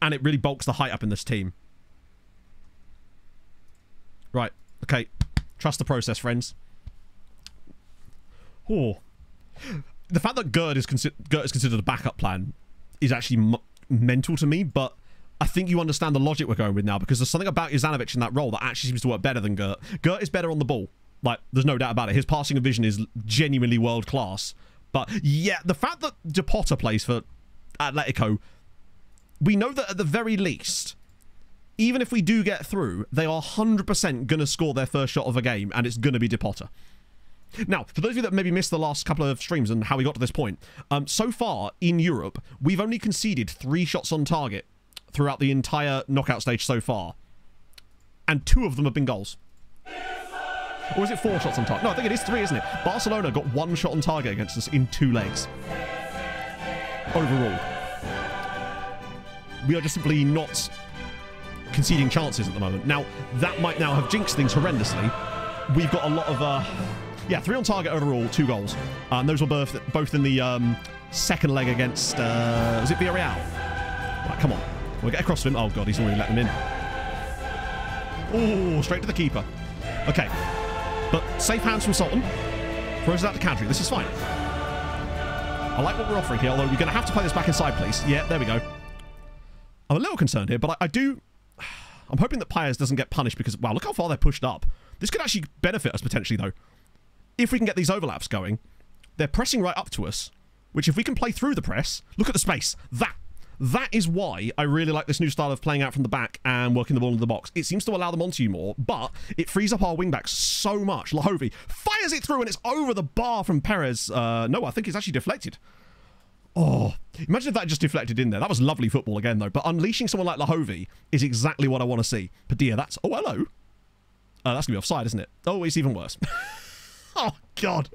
And it really bulks the height up in this team. Right. Okay. Trust the process, friends. Oh. The fact that Gert is considered a backup plan is actually mental to me, but I think you understand the logic we're going with now, because there's something about Jezanovic in that role that actually seems to work better than Gert. Gert is better on the ball. Like, there's no doubt about it. His passing and vision is genuinely world class. But yeah, the fact that De Potter plays for Atletico, we know that at the very least, even if we do get through, they are 100% going to score their first shot of a game, and it's going to be De Potter. Now, for those of you that maybe missed the last couple of streams and how we got to this point, so far in Europe, we've only conceded 3 shots on target throughout the entire knockout stage so far. And 2 of them have been goals. Or is it 4 shots on target? No, I think it is 3, isn't it? Barcelona got 1 shot on target against us in 2 legs. Overall. We are just simply not conceding chances at the moment. Now, that might now have jinxed things horrendously. We've got a lot of... yeah, 3 on target overall, 2 goals. And those were both in the second leg against... was it Villarreal? Right, come on. We'll get across to him. Oh, God, he's already let them in. Oh, straight to the keeper. Okay. But safe hands from Sultan. Throws it out to Kadri. This is fine. I like what we're offering here, although we're going to have to play this back inside, please. Yeah, there we go. I'm a little concerned here, but I do... I'm hoping that Paez doesn't get punished because... Wow, look how far they're pushed up. This could actually benefit us potentially, though. If we can get these overlaps going. They're pressing right up to us, which if we can play through the press... Look at the space. That is why I really like this new style of playing out from the back and working the ball into the box. It seems to allow them onto you more, but it frees up our wingbacks so much. Lahovi fires it through and it's over the bar from Perez. No, I think it's actually deflected. Oh, imagine if that just deflected in there. That was lovely football again, though. But unleashing someone like Lahovi is exactly what I want to see. Padilla, that's... Oh, hello. That's going to be offside, isn't it? Oh, it's even worse. Oh, God.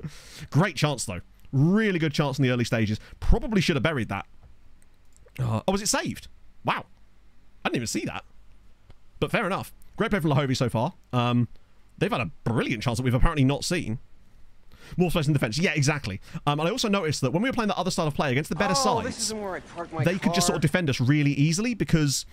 Great chance, though. Really good chance in the early stages. Probably should have buried that. Oh, was it saved? Wow. I didn't even see that. But fair enough. Great play from Lahovi so far. They've had a brilliant chance that we've apparently not seen. More space in defence. Yeah, exactly. And I also noticed that when we were playing the other style of play against the better sides, they could just sort of defend us really easily because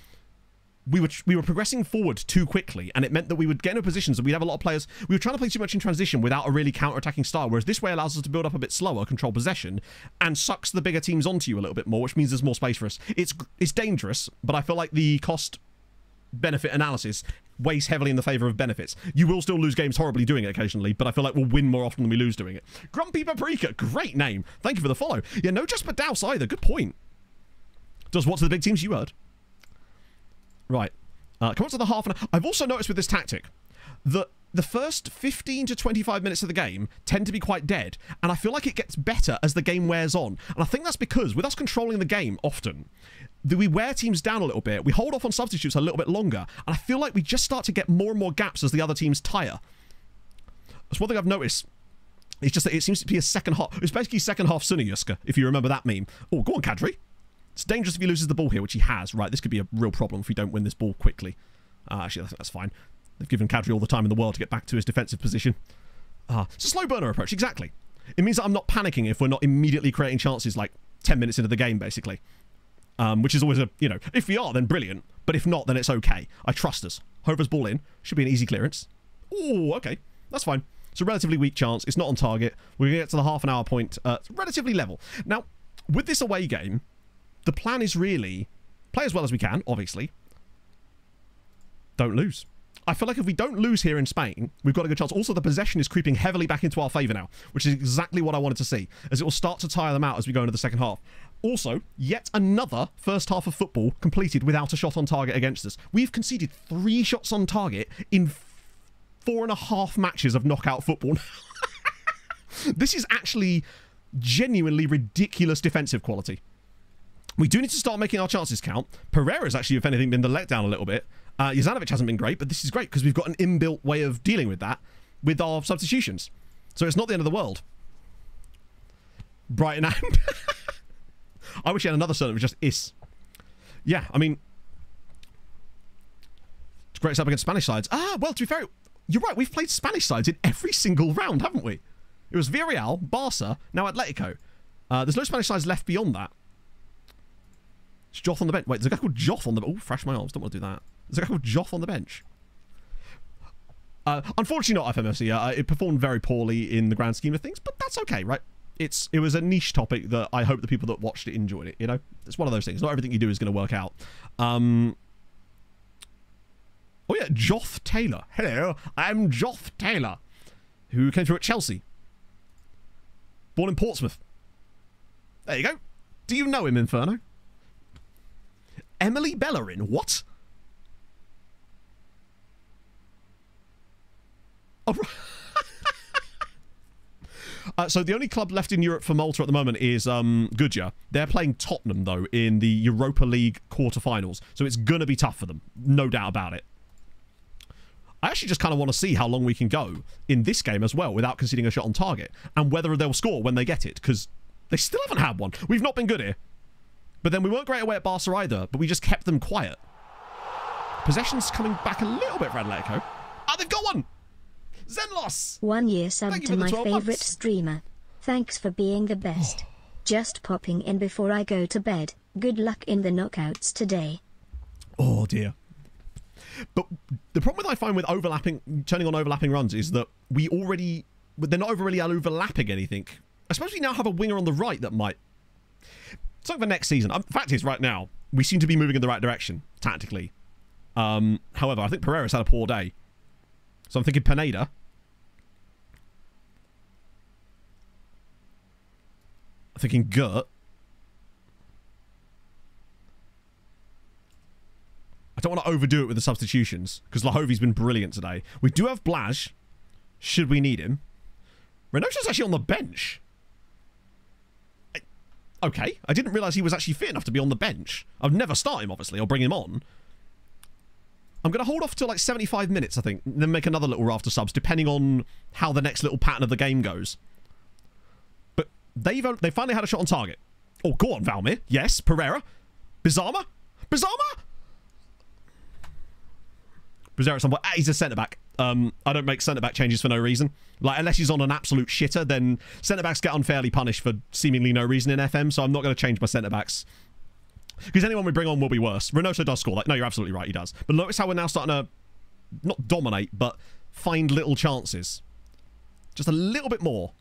we were progressing forward too quickly, and it meant that we would get into positions and we'd have a lot of players. We were trying to play too much in transition without a really counter-attacking style, whereas this way allows us to build up a bit slower, control possession, and sucks the bigger teams onto you a little bit more, which means there's more space for us. It's dangerous, but I feel like the cost-benefit analysis weighs heavily in the favour of benefits. You will still lose games horribly doing it occasionally, but I feel like we'll win more often than we lose doing it. Grumpy Paprika, great name. Thank you for the follow. Yeah, no Jasper Douse either. Good point. Does what to the big teams you heard? Right. Come on to the half an hour. I've also noticed with this tactic that the first 15 to 25 minutes of the game tend to be quite dead, and I feel like it gets better as the game wears on. And I think that's because with us controlling the game often, we wear teams down a little bit, we hold off on substitutes a little bit longer, and I feel like we just start to get more and more gaps as the other teams tire. That's one thing I've noticed. It's just that it seems to be a second half. It's basically second half Sunayuska, if you remember that meme. Oh, go on, Kadri. It's dangerous if he loses the ball here, which he has. Right, this could be a real problem if we don't win this ball quickly. Actually, I think that's fine. They've given Kadri all the time in the world to get back to his defensive position. It's a slow burner approach, exactly. It means that I'm not panicking if we're not immediately creating chances like 10 minutes into the game, basically. Which is always a, you know, if we are, then brilliant. But if not, then it's okay. I trust us. Hover's ball in. Should be an easy clearance. Oh, okay. That's fine. It's a relatively weak chance. It's not on target. We're going to get to the half an hour point. It's relatively level. Now, with this away game, the plan is really play as well as we can, obviously. Don't lose. I feel like if we don't lose here in Spain, we've got a good chance. Also, the possession is creeping heavily back into our favour now, which is exactly what I wanted to see, as it will start to tire them out as we go into the second half. Also, yet another first half of football completed without a shot on target against us. We've conceded 3 shots on target in 4.5 matches of knockout football. This is actually genuinely ridiculous defensive quality. We do need to start making our chances count. Pereira's actually, if anything, been the letdown a little bit. Jezanovic hasn't been great, but this is great because we've got an inbuilt way of dealing with that with our substitutions. So it's not the end of the world. Brighton and... I wish he had another surname that was just Is. Yeah, I mean... It's great up against Spanish sides. Well, to be fair, you're right. We've played Spanish sides in every single round, haven't we? It was Villarreal, Barca, now Atletico. There's no Spanish sides left beyond that. It's Joth on the bench. Wait, there's a guy called Joth on the... Oh, thrash my arms. Don't want to do that. There's a guy called Joth on the bench. Unfortunately not FMFC. It performed very poorly in the grand scheme of things, but that's okay, right? It was a niche topic that I hope the people that watched it enjoyed it, you know? It's one of those things. Not everything you do is going to work out. Oh yeah, Joth Taylor. Hello, I'm Joth Taylor, who came through at Chelsea. Born in Portsmouth. There you go. Do you know him, Inferno? Emily Bellerin, what? Oh, so the only club left in Europe for Malta at the moment is Gudja. They're playing Tottenham, though, in the Europa League quarterfinals. So it's going to be tough for them. No doubt about it. I actually just kind of want to see how long we can go in this game as well without conceding a shot on target. And whether they'll score when they get it. Because they still haven't had one. We've not been good here. But then we weren't great away at Barca either, but we just kept them quiet. Possession's coming back a little bit for Atletico. Oh, they've got one! Zenlos! 1 year sub to my favourite streamer. Thanks for being the best. Just popping in before I go to bed. Good luck in the knockouts today. Oh dear. But the problem I find with turning on overlapping runs is that they're not really overlapping anything. I suppose we now have a winger on the right that might... Something for next season. The fact is, right now, we seem to be moving in the right direction, tactically. However, I think Pereira's had a poor day. So I'm thinking Pineda. I'm thinking Gert. I don't want to overdo it with the substitutions, because Lahovi's been brilliant today. We do have Blaj, should we need him. Renosha's actually on the bench. Okay, I didn't realise he was actually fit enough to be on the bench. I'd never start him, obviously, or bring him on. I'm going to hold off till like 75 minutes, I think, and then make another little raft of subs, depending on how the next little pattern of the game goes. But they finally had a shot on target. Oh, go on, Valmir. Yes, Pereira. Bizarma? Bizarma? Bizarra at some point. He's a centre-back. I don't make centre-back changes for no reason. Like, unless he's on an absolute shitter, then centre-backs get unfairly punished for seemingly no reason in FM, so I'm not going to change my centre-backs. Because anyone we bring on will be worse. Reynoso does score. Like, no, you're absolutely right, he does. But notice how we're now starting to, not dominate, but find little chances. Just a little bit more.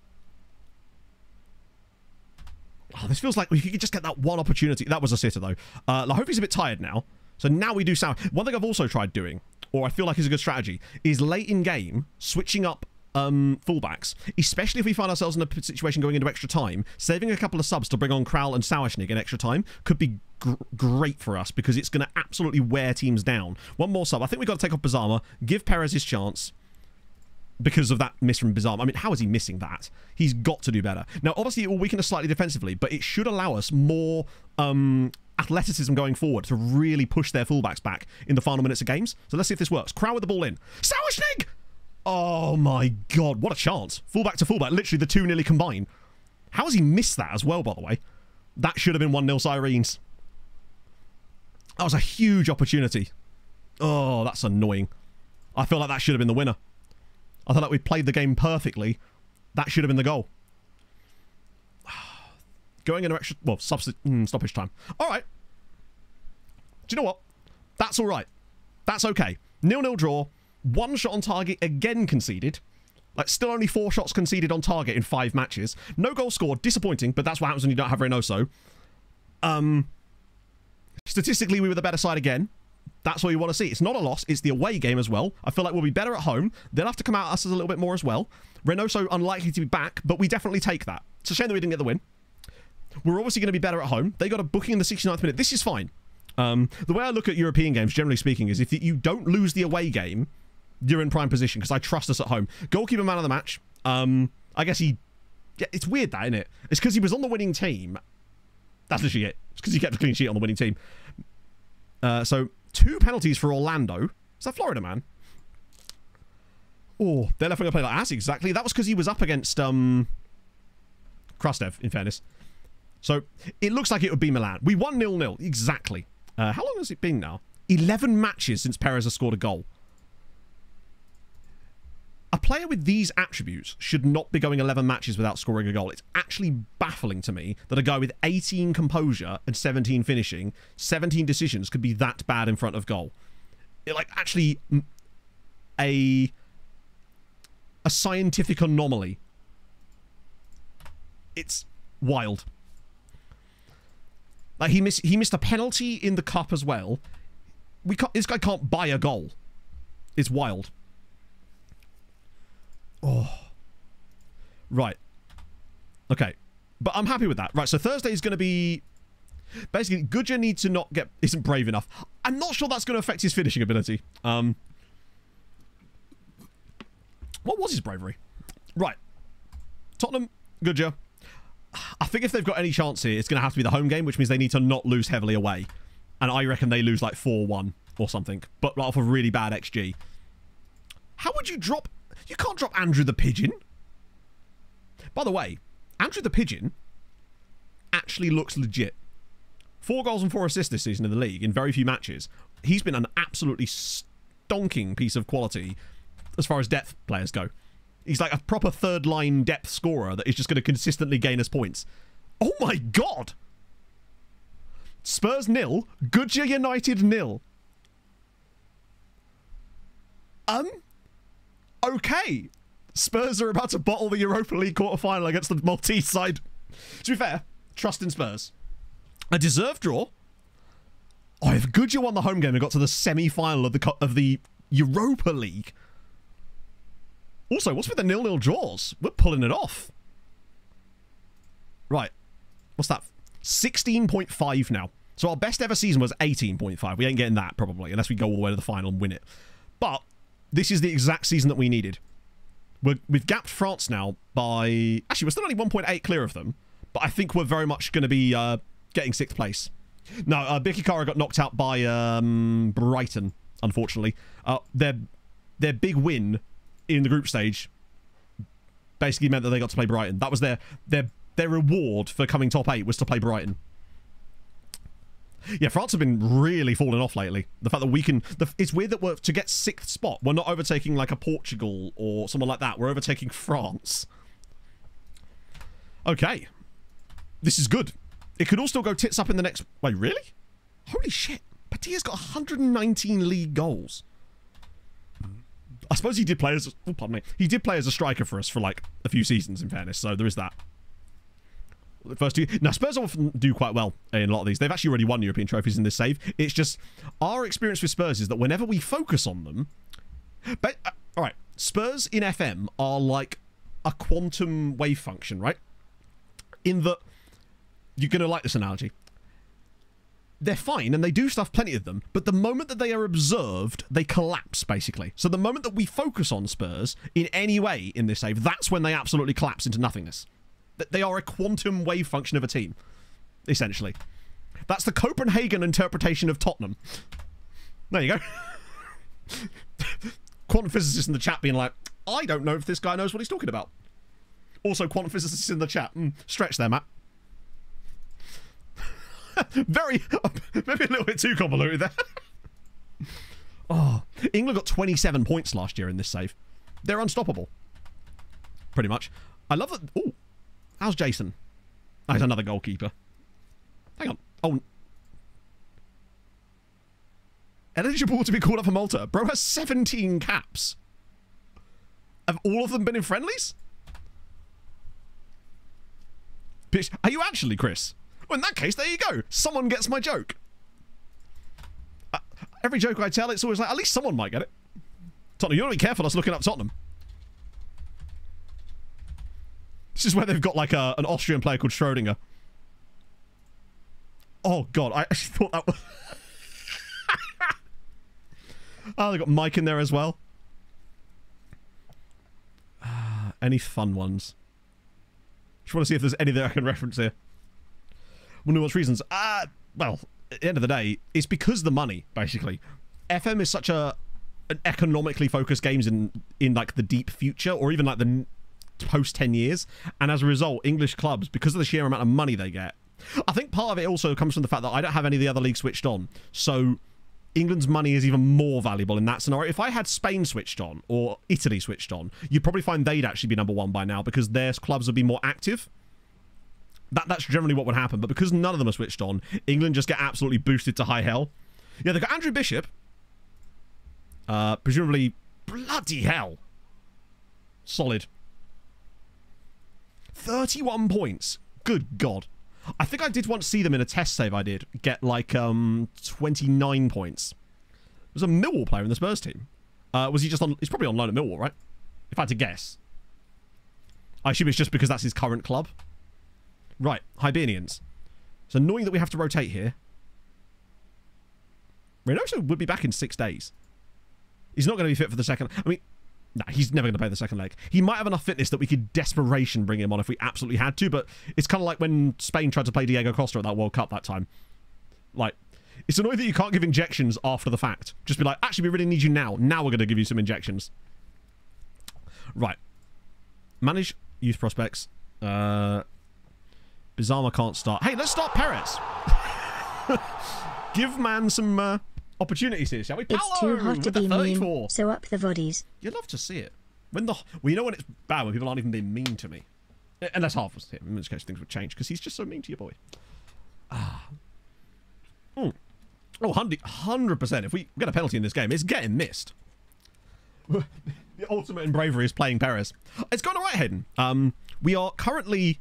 Oh, this feels like we could just get that one opportunity. That was a sitter, though. Lahovi's a bit tired now. So now we do sound... One thing I've also tried doing, or I feel like is a good strategy, is late in game, switching up fullbacks, especially if we find ourselves in a situation going into extra time. Saving a couple of subs to bring on Kral and Sauerschnig in extra time could be great for us, because it's going to absolutely wear teams down. One more sub. I think we've got to take off Bizarma, give Perez his chance because of that miss from Bizarma. I mean, how is he missing that? He's got to do better. Now, obviously, it will weaken us slightly defensively, but it should allow us more athleticism going forward to really push their fullbacks back in the final minutes of games. So let's see if this works. Kral with the ball in. Sauerschnig! Oh my god, what a chance. Fullback to fullback, literally the two nearly combine. How has he missed that as well, by the way? That should have been 1-0 Sirens. That was a huge opportunity. Oh, that's annoying. I feel like that should have been the winner. I thought like we played the game perfectly. That should have been the goal. Going into extra... Well, stoppage time. All right. Do you know what? That's all right. That's okay. 0-0 draw. 1 shot on target again conceded. Like, still only 4 shots conceded on target in 5 matches. No goal scored. Disappointing, but that's what happens when you don't have Reynoso. Statistically, we were the better side again. That's what you want to see. It's not a loss. It's the away game as well. I feel like we'll be better at home. They'll have to come out at us a little bit more as well. Reynoso unlikely to be back, but we definitely take that. It's a shame that we didn't get the win. We're obviously going to be better at home. They got a booking in the 69th minute. This is fine. The way I look at European games, generally speaking, is if you don't lose the away game, you're in prime position, because I trust us at home. Goalkeeper man of the match. I guess he... Yeah, it's weird that, isn't it? It's because he was on the winning team. That's literally it. It's because he kept a clean sheet on the winning team. So, 2 penalties for Orlando. Is that Florida man? Oh, they're left going to play like ass, exactly. That was because he was up against Krastev, in fairness. So, it looks like it would be Milan. We won 0-0, exactly. How long has it been now? 11 matches since Perez has scored a goal. A player with these attributes should not be going 11 matches without scoring a goal. It's actually baffling to me that a guy with 18 composure and 17 finishing, 17 decisions could be that bad in front of goal. Like, actually, a scientific anomaly. It's wild. Like, he missed a penalty in the cup as well. This guy can't buy a goal. It's wild. Oh. Right. Okay. But I'm happy with that. Right, so Thursday is going to be... Basically, Gudja needs to not get... Isn't brave enough. I'm not sure that's going to affect his finishing ability. What was his bravery? Right. Tottenham, Gudja. I think if they've got any chance here, it's going to have to be the home game, which means they need to not lose heavily away. And I reckon they lose like 4-1 or something. But off a really bad XG. How would you drop... You can't drop Andrew the Pigeon. By the way, Andrew the Pigeon actually looks legit. 4 goals and 4 assists this season in the league in very few matches. He's been an absolutely stonking piece of quality as far as depth players go. He's like a proper third-line depth scorer that is just going to consistently gain us points. Oh my god! Spurs 0, Gudja United 0. Okay. Spurs are about to bottle the Europa League quarter-final against the Maltese side. To be fair, trust in Spurs. A deserved draw. Oh, if Gudja won the home game and got to the semi-final of the Europa League. Also, what's with the 0-0 draws? We're pulling it off. Right. What's that? 16.5 now. So our best ever season was 18.5. We ain't getting that, probably, unless we go all the way to the final and win it. But... this is the exact season that we needed. We've gapped France now by... Actually, we're still only 1.8 clear of them. But I think we're very much going to be getting 6th place. No, Bikikara got knocked out by Brighton, unfortunately. Their big win in the group stage basically meant that they got to play Brighton. That was their reward for coming top 8 was to play Brighton. Yeah, France have been really falling off lately. The fact that we can... it's weird that to get 6th spot, we're not overtaking like a Portugal or someone like that. We're overtaking France. Okay. This is good. It could all still go tits up in the next... Wait, really? Holy shit. Padilla's got 119 league goals. I suppose he did play as... Oh, pardon me. He did play as a striker for us for like a few seasons, in fairness. So there is that. The first 2... Now, Spurs often do quite well in a lot of these. They've actually already won European trophies in this save. It's just... Our experience with Spurs is that whenever we focus on them... All right. Spurs in FM are like a quantum wave function, right? In that, you're going to like this analogy. They're fine, and they do stuff, plenty of them, but the moment that they are observed, they collapse, basically. So the moment that we focus on Spurs in any way in this save, that's when they absolutely collapse into nothingness. They are a quantum wave function of a team, essentially. That's the Copenhagen interpretation of Tottenham. There you go. Quantum physicists in the chat being like, I don't know if this guy knows what he's talking about. Also, quantum physicists in the chat. Stretch there, Matt. Very, maybe a little bit too convoluted there. Oh, England got 27 points last year in this save. They're unstoppable. Pretty much. I love that. Oh, how's Jason? Oh, he's another goalkeeper. Hang on. Oh. Eligible to be called up for Malta. Bro has 17 caps. Have all of them been in friendlies? Are you actually, Chris? Well, in that case, there you go. Someone gets my joke. Every joke I tell, it's always like, at least someone might get it. Tottenham, you got to be careful us looking up Tottenham. This is where they've got like an Austrian player called Schrodinger. Oh, God. I actually thought that was... Oh, they've got Mike in there as well. Any fun ones? Just want to see if there's any that I can reference here. Wonder what's reasons. Well, at the end of the day, it's because the money, basically. FM is such an economically focused games in like the deep future, or even like the post 10 years. And as a result, English clubs, because of the sheer amount of money they get, I think part of it also comes from the fact that I don't have any of the other leagues switched on. So England's money is even more valuable in that scenario. If I had Spain switched on, or Italy switched on, you'd probably find they'd actually be number one by now, because their clubs would be more active. That's generally what would happen. But because none of them are switched on, England just get absolutely boosted to high hell. Yeah, they've got Andrew Bishop. Presumably, bloody hell. Solid. 31 points. Good God. I think I did once see them in a test save I did get like 29 points. There's a Millwall player in the Spurs team. Was he just on... He's probably on loan at Millwall, right? If I had to guess. I assume it's just because that's his current club. Right, Hibernians. It's annoying that we have to rotate here. Reynoso would be back in 6 days. He's not going to be fit for the second... I mean, nah, he's never going to play the second leg. He might have enough fitness that we could desperation bring him on if we absolutely had to, but it's kind of like when Spain tried to play Diego Costa at that World Cup that time. Like, it's annoying that you can't give injections after the fact. Just be like, actually, we really need you now. Now we're going to give you some injections. Right. Manage youth prospects. Bizarma can't start. Hey, let's start Perez. Give man some opportunities here, shall we? It's Paolo, too hot to be mean, so up the bodies. You'd love to see it. When the... Well, you know when it's bad, when people aren't even being mean to me. Unless half was him, in which case things would change, because he's just so mean to your boy. Ah. Oh, 100%. If we get a penalty in this game, it's getting missed. The ultimate in bravery is playing Perez. It's going all right, Hayden. We are currently...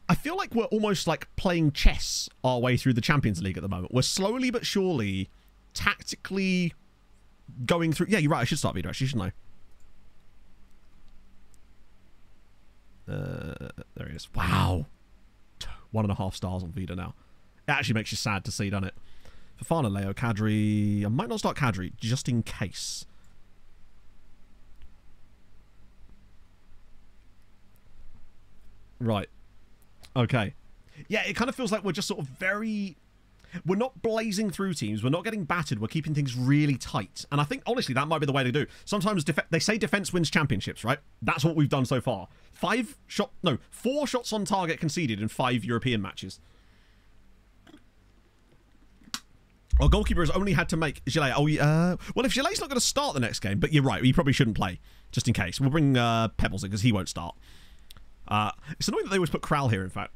I feel like we're almost like playing chess our way through the Champions League at the moment. We're slowly but surely tactically going through... Yeah, you're right. I should start video, actually, shouldn't I? There he is. Wow. 1.5 stars on Vida now. It actually makes you sad to see, doesn't it? Fafana, Leo, Kadri... I might not start Kadri, just in case. Right. Okay. Yeah, it kind of feels like we're just sort of very... We're not blazing through teams. We're not getting battered. We're keeping things really tight. And I think, honestly, that might be the way to do. Sometimes they say defense wins championships, right? That's what we've done so far. 4 shots on target conceded in 5 European matches. Our goalkeeper has only had to make... Gillet, well, if Gillet's not going to start the next game, but you're right, he probably shouldn't play, just in case. We'll bring Pebbles in, because he won't start. It's annoying that they always put Kral here, in fact.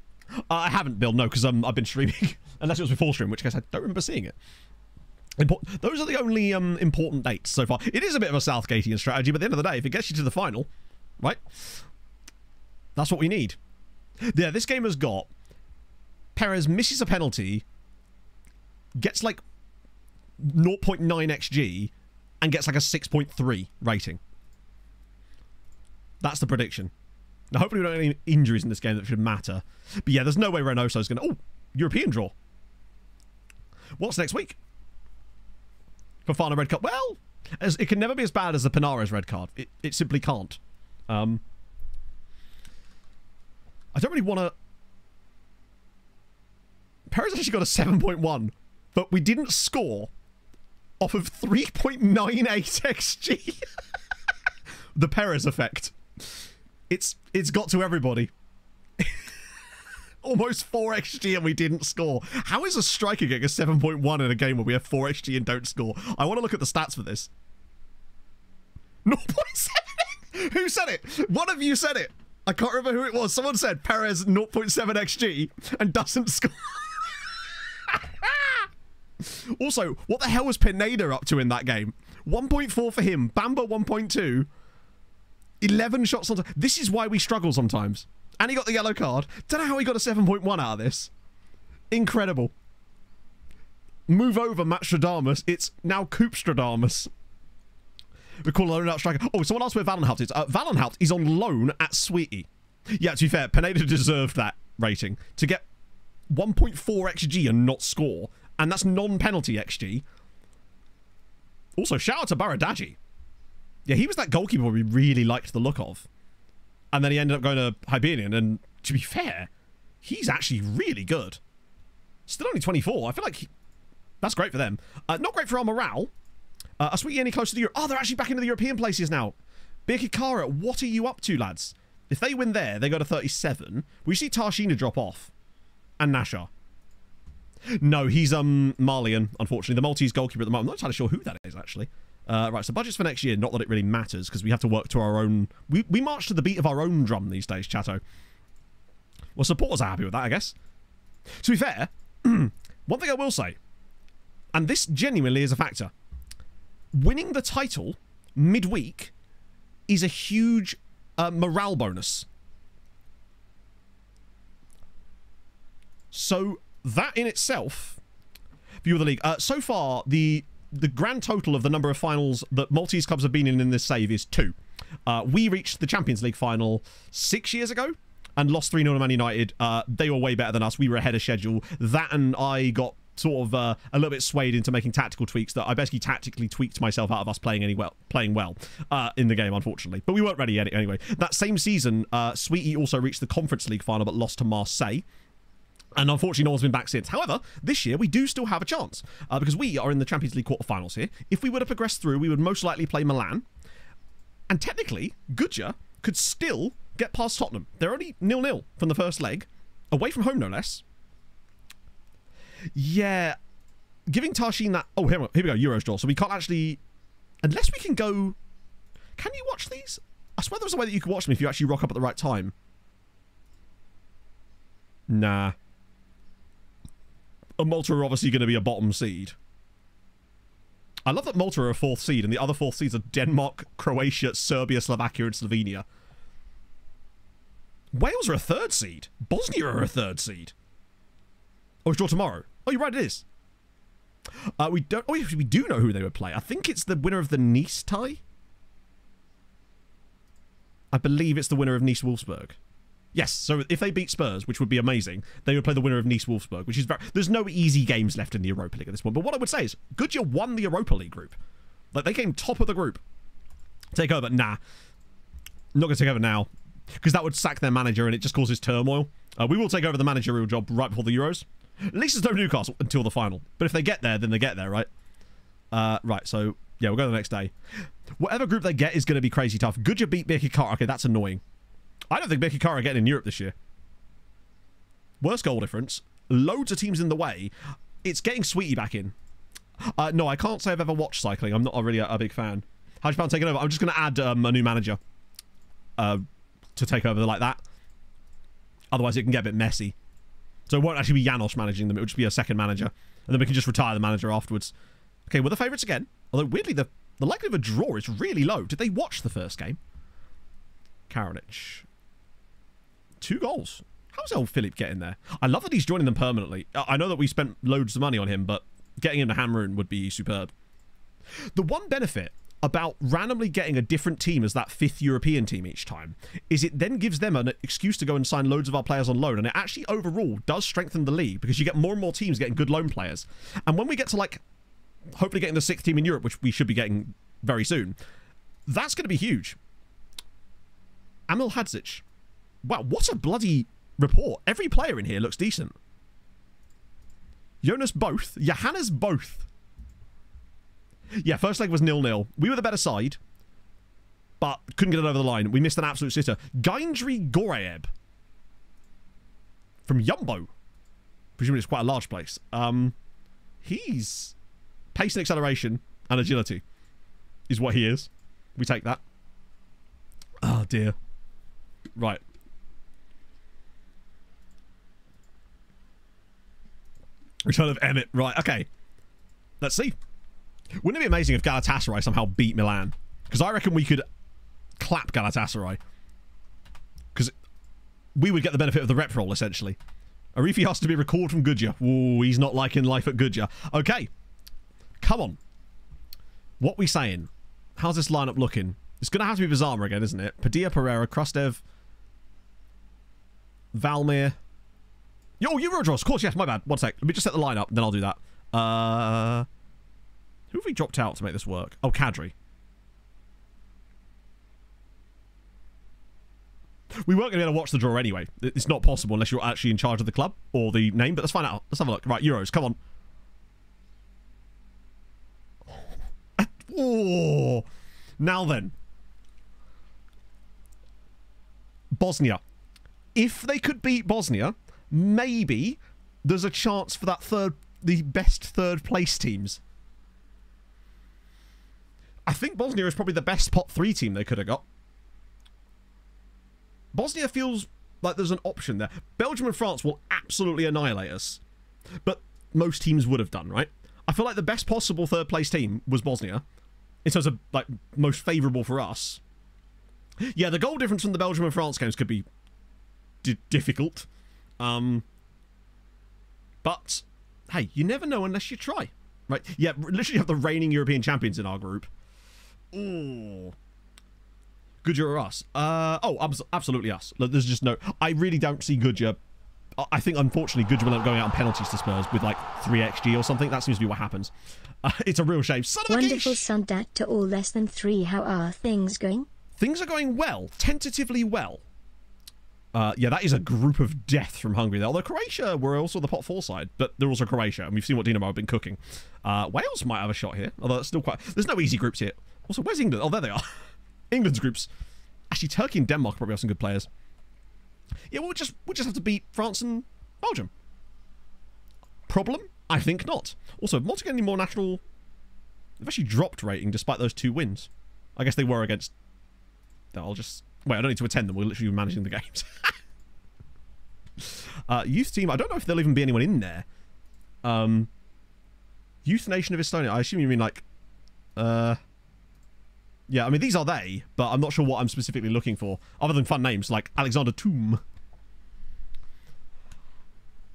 I haven't, Bill, no, because I've been streaming. Unless it was before stream, in which case I don't remember seeing it. Those are the only important dates so far. It is a bit of a Southgatean strategy, but at the end of the day, if it gets you to the final, right? That's what we need. Yeah, this game has got... Perez misses a penalty, gets like 0.9 XG, and gets like a 6.3 rating. That's the prediction. Now, hopefully we don't have any injuries in this game that should matter. But yeah, there's no way Reynoso's going to... Oh, European draw. What's next week? Fofana red card. Well, it can never be as bad as the Pinares red card. It simply can't. I don't really want to... Perez actually got a 7.1, but we didn't score off of 3.98 XG. The Perez effect. It's got to everybody. Almost 4 XG and we didn't score. How is a striker getting a 7.1 in a game where we have 4 XG and don't score? I want to look at the stats for this. 0.7. Who said it? One of you said it. I can't remember who it was. Someone said Perez 0.7 XG and doesn't score. Also, what the hell was Pineda up to in that game? 1.4 for him. Bamba 1.2. 11 shots on... This is why we struggle sometimes. And he got the yellow card. Don't know how he got a 7.1 out of this. Incredible. Move over, Matstradamus. It's now Coopstradamus. We call a loan out striker. Oh, someone asked where Valenhout is. Valenhout is on loan at Sweetie. Yeah, to be fair, Pineda deserved that rating. To get 1.4 XG and not score. And that's non-penalty XG. Also, shout out to Baradaji. Yeah, he was that goalkeeper we really liked the look of. And then he ended up going to Hibernian, and to be fair, he's actually really good. Still only 24. I feel like that's great for them. Not great for our morale. Are Sweetie any closer to Europe? Oh, they're actually back into the European places now. Birkirkara, what are you up to, lads? If they win there, they go to 37. We see Tarshina drop off. And Nashar. No, he's Malian, unfortunately. The Maltese goalkeeper at the moment. I'm not entirely sure who that is, actually. Right, so budgets for next year, not that it really matters, because we have to work to our own... We march to the beat of our own drum these days, chatto. Well, supporters are happy with that, I guess. To be fair, one thing I will say, and this genuinely is a factor, winning the title midweek is a huge morale bonus. So, that in itself, view of the league. So far, the grand total of the number of finals that Maltese clubs have been in this save is 2. We reached the Champions League final 6 years ago and lost 3-0 to Man United. They were way better than us. We were ahead of schedule. That and I got sort of a little bit swayed into making tactical tweaks that I basically tactically tweaked myself out of us playing well in the game, unfortunately. But we weren't ready yet anyway. That same season, Sweetie also reached the Conference League final but lost to Marseille. And unfortunately, no one's been back since. However, this year, we do still have a chance. Because we are in the Champions League quarterfinals here. If we were to progress through, we would most likely play Milan. And technically, Gudja could still get past Tottenham. They're only 0-0 from the first leg. Away from home, no less. Yeah. Giving Tarshin that... Oh, here we go. Euros draw. So we can't actually... Unless we can go... Can you watch these? I swear there was a way that you could watch them if you actually rock up at the right time. Nah. And Malta are obviously going to be a bottom seed. I love that Malta are a 4th seed, and the other 4th seeds are Denmark, Croatia, Serbia, Slovakia, and Slovenia. Wales are a 3rd seed. Bosnia are a 3rd seed. Oh, it's draw tomorrow. Oh, you're right, it is. We don't... Oh, we do know who they would play. I think it's the winner of the Nice tie. I believe it's the winner of Nice-Wolfsburg. Yes, so if they beat Spurs, which would be amazing, they would play the winner of Nice-Wolfsburg, which is very... There's no easy games left in the Europa League at this point. But what I would say is, Gudja won the Europa League group. Like, they came top of the group. Take over. Nah. Not going to take over now. Because that would sack their manager and it just causes turmoil. We will take over the managerial job right before the Euros. At least there's no Newcastle until the final. But if they get there, then they get there, right? Right, so... Yeah, we'll go the next day. Whatever group they get is going to be crazy tough. Gudja beat Birkirkara. Okay, that's annoying. I don't think Birkirkara are getting in Europe this year. Worst goal difference. Loads of teams in the way. It's getting Sweetie back in. No, I can't say I've ever watched cycling. I'm not really a big fan. How's your taking over? I'm just going to add a new manager to take over like that. Otherwise, it can get a bit messy. So it won't actually be Janos managing them. It will just be a second manager. And then we can just retire the manager afterwards. Okay, we're the favourites again. Although, weirdly, the likelihood of a draw is really low. Did they watch the first game? Karanic. 2 goals. How's old Philip getting there? I love that he's joining them permanently. I know that we spent loads of money on him, but getting him to Hamrun would be superb. The one benefit about randomly getting a different team as that 5th European team each time is it then gives them an excuse to go and sign loads of our players on loan, and it actually overall does strengthen the league because you get more and more teams getting good loan players. And when we get to, like, hopefully getting the 6th team in Europe, which we should be getting very soon, that's going to be huge. Amil Hadzic. Wow, what a bloody report. Every player in here looks decent. Jonas Both. Johannes Both. Yeah, first leg was 0-0. We were the better side, but couldn't get it over the line. We missed an absolute sitter. Gaindri Goraeb from Yumbo. Presumably it's quite a large place. He's pace and acceleration and agility is what he is. We take that. Oh, dear. Right. Return of Emmett. Right, okay. Let's see. Wouldn't it be amazing if Galatasaray somehow beat Milan? Because I reckon we could clap Galatasaray. Because we would get the benefit of the rep roll, essentially. Arifi has to be recalled from Goodyear. Ooh, he's not liking life at Goodyear. Okay. Come on. What we saying? How's this lineup looking? It's going to have to be Bizarma again, isn't it? Padilla, Pereira, Krustev, Valmir. Yo, Eurodraws. Of course, yes, my bad. One sec. Let me just set the lineup, then I'll do that. Who have we dropped out to make this work? Oh, Kadri. We weren't going to be able to watch the draw anyway. It's not possible unless you're actually in charge of the club or the name, but let's find out. Let's have a look. Right, Euros, come on. Oh, now then. Bosnia. If they could beat Bosnia, maybe there's a chance for that the best third place teams. I think Bosnia is probably the best pot 3 team they could have got. Bosnia feels like there's an option there. Belgium and France will absolutely annihilate us. But most teams would have done, right? I feel like the best possible third place team was Bosnia. In terms of, like, most favourable for us. Yeah, the goal difference from the Belgium and France games could be difficult. But, hey, you never know unless you try. Right? Yeah, literally have the reigning European champions in our group. Ooh. Goodyear or us? Absolutely us. There's just no... I really don't see Goodyear... I think, unfortunately, Goodyear will end up going out on penalties to Spurs with, like, 3 XG or something. That seems to be what happens. It's a real shame. Son of a Wonderful geesh. Sundat to all less than 3. How are things going? Things are going well. Tentatively well. Yeah, that is a group of death from Hungary there. Although Croatia were also the pot 4 side, but they're also Croatia, and we've seen what Dinamo have been cooking. Wales might have a shot here, although it's still quite... There's no easy groups here. Also, where's England? Oh, there they are. England's groups. Actually, Turkey and Denmark probably have some good players. Yeah, we'll just have to beat France and Belgium. Problem? I think not. Also, have Malta get any more national... They've actually dropped rating despite those 2 wins. I guess they were against... I'll just... Wait, I don't need to attend them. We're literally managing the games. Youth team. I don't know if there'll even be anyone in there. Youth nation of Estonia. I assume you mean like... Yeah, I mean, these are they, but I'm not sure what I'm specifically looking for, other than fun names, like Alexander Toom.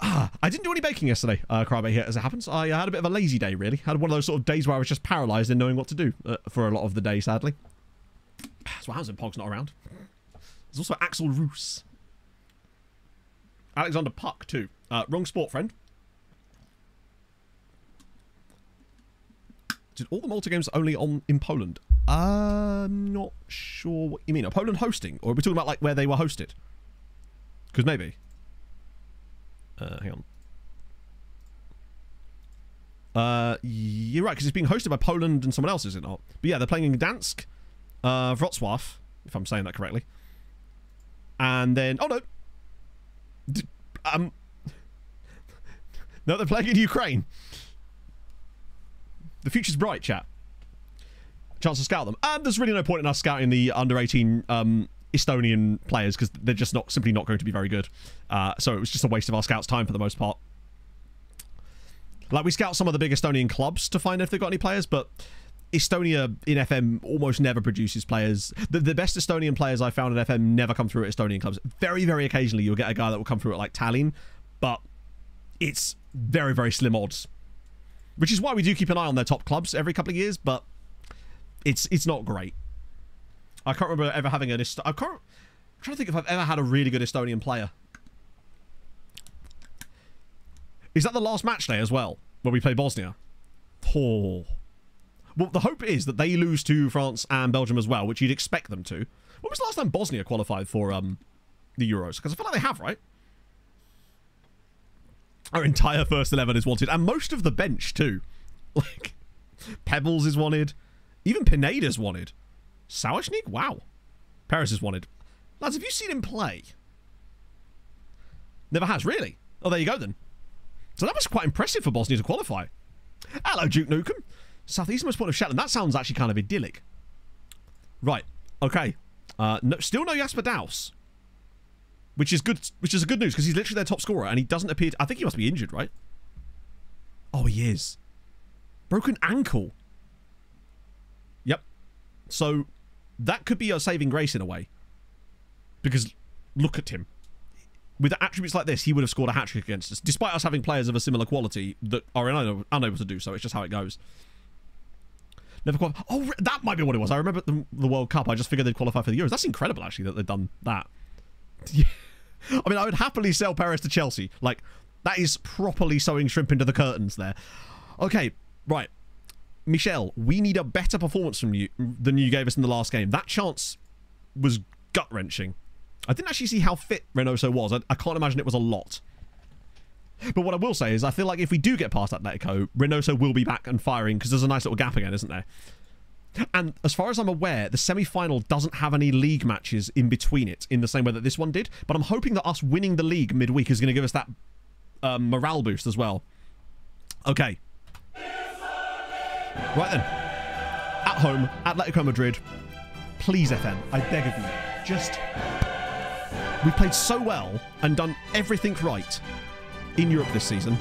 I didn't do any baking yesterday, Crybaby here, as it happens. I had a bit of a lazy day, really. Had one of those sort of days where I was just paralysed in knowing what to do for a lot of the day, sadly. That's what happens when Pog's not around. There's also Axel Roos. Alexander Puck, too. Wrong sport, friend. Did all the Malta games only on in Poland? I'm not sure what you mean. Are Poland hosting? Or are we talking about, like, where they were hosted? Because maybe. Hang on. You're right, because it's being hosted by Poland and someone else, is it not? But yeah, they're playing in Gdansk, Wrocław, if I'm saying that correctly. And then... Oh, no. No, they're playing in Ukraine. The future's bright, chat. Chance to scout them. There's really no point in us scouting the under-18 Estonian players because they're just simply not going to be very good. So it was just a waste of our scouts' time for the most part. Like, we scout some of the big Estonian clubs to find if they've got any players, but Estonia in FM almost never produces players. The best Estonian players I found in FM never come through at Estonian clubs. Very, very occasionally you'll get a guy that will come through at, like, Tallinn, but it's very, very slim odds. Which is why we do keep an eye on their top clubs every couple of years, but it's not great. I can't remember ever having I'm trying to think if I've ever had a really good Estonian player. Is that the last match day as well, where we play Bosnia? Oh. Well, the hope is that they lose to France and Belgium as well, which you'd expect them to. When was the last time Bosnia qualified for the Euros? Because I feel like they have, right? Our entire first 11 is wanted, and most of the bench too. Like, Pebbles is wanted. Even Pineda's wanted. Sawashnik? Wow. Paris is wanted. Lads, have you seen him play? Never has, really? Oh, there you go then. So that was quite impressive for Bosnia to qualify. Hello, Duke Nukem. Southeastmost point of Shetland. That sounds actually kind of idyllic. Right. Okay. Still no Jasper Daus. Which is good. Which is a good news because he's literally their top scorer and he doesn't appear. I think he must be injured, right? Oh, he is. Broken ankle. Yep. So that could be a saving grace in a way. Because look at him. With attributes like this, he would have scored a hat-trick against us, despite us having players of a similar quality that are unable to do so. It's just how it goes. Never qualified. Oh, that might be what it was. I remember the World Cup. I just figured they'd qualify for the Euros. That's incredible, actually, that they've done that. Yeah. I mean, I would happily sell Perez to Chelsea. Like, that is properly sewing shrimp into the curtains there. Okay, right. Michel, we need a better performance from you than you gave us in the last game. That chance was gut-wrenching. I didn't actually see how fit Reynoso was. I can't imagine it was a lot. But what I will say is I feel like if we do get past Atletico, Reynoso will be back and firing because there's a nice little gap again, isn't there? And as far as I'm aware, the semi-final doesn't have any league matches in between it in the same way that this one did. But I'm hoping that us winning the league midweek is going to give us that morale boost as well. Okay. Right then. At home, Atletico Madrid. Please, FN, I beg of you, just... We've played so well and done everything right in Europe this season.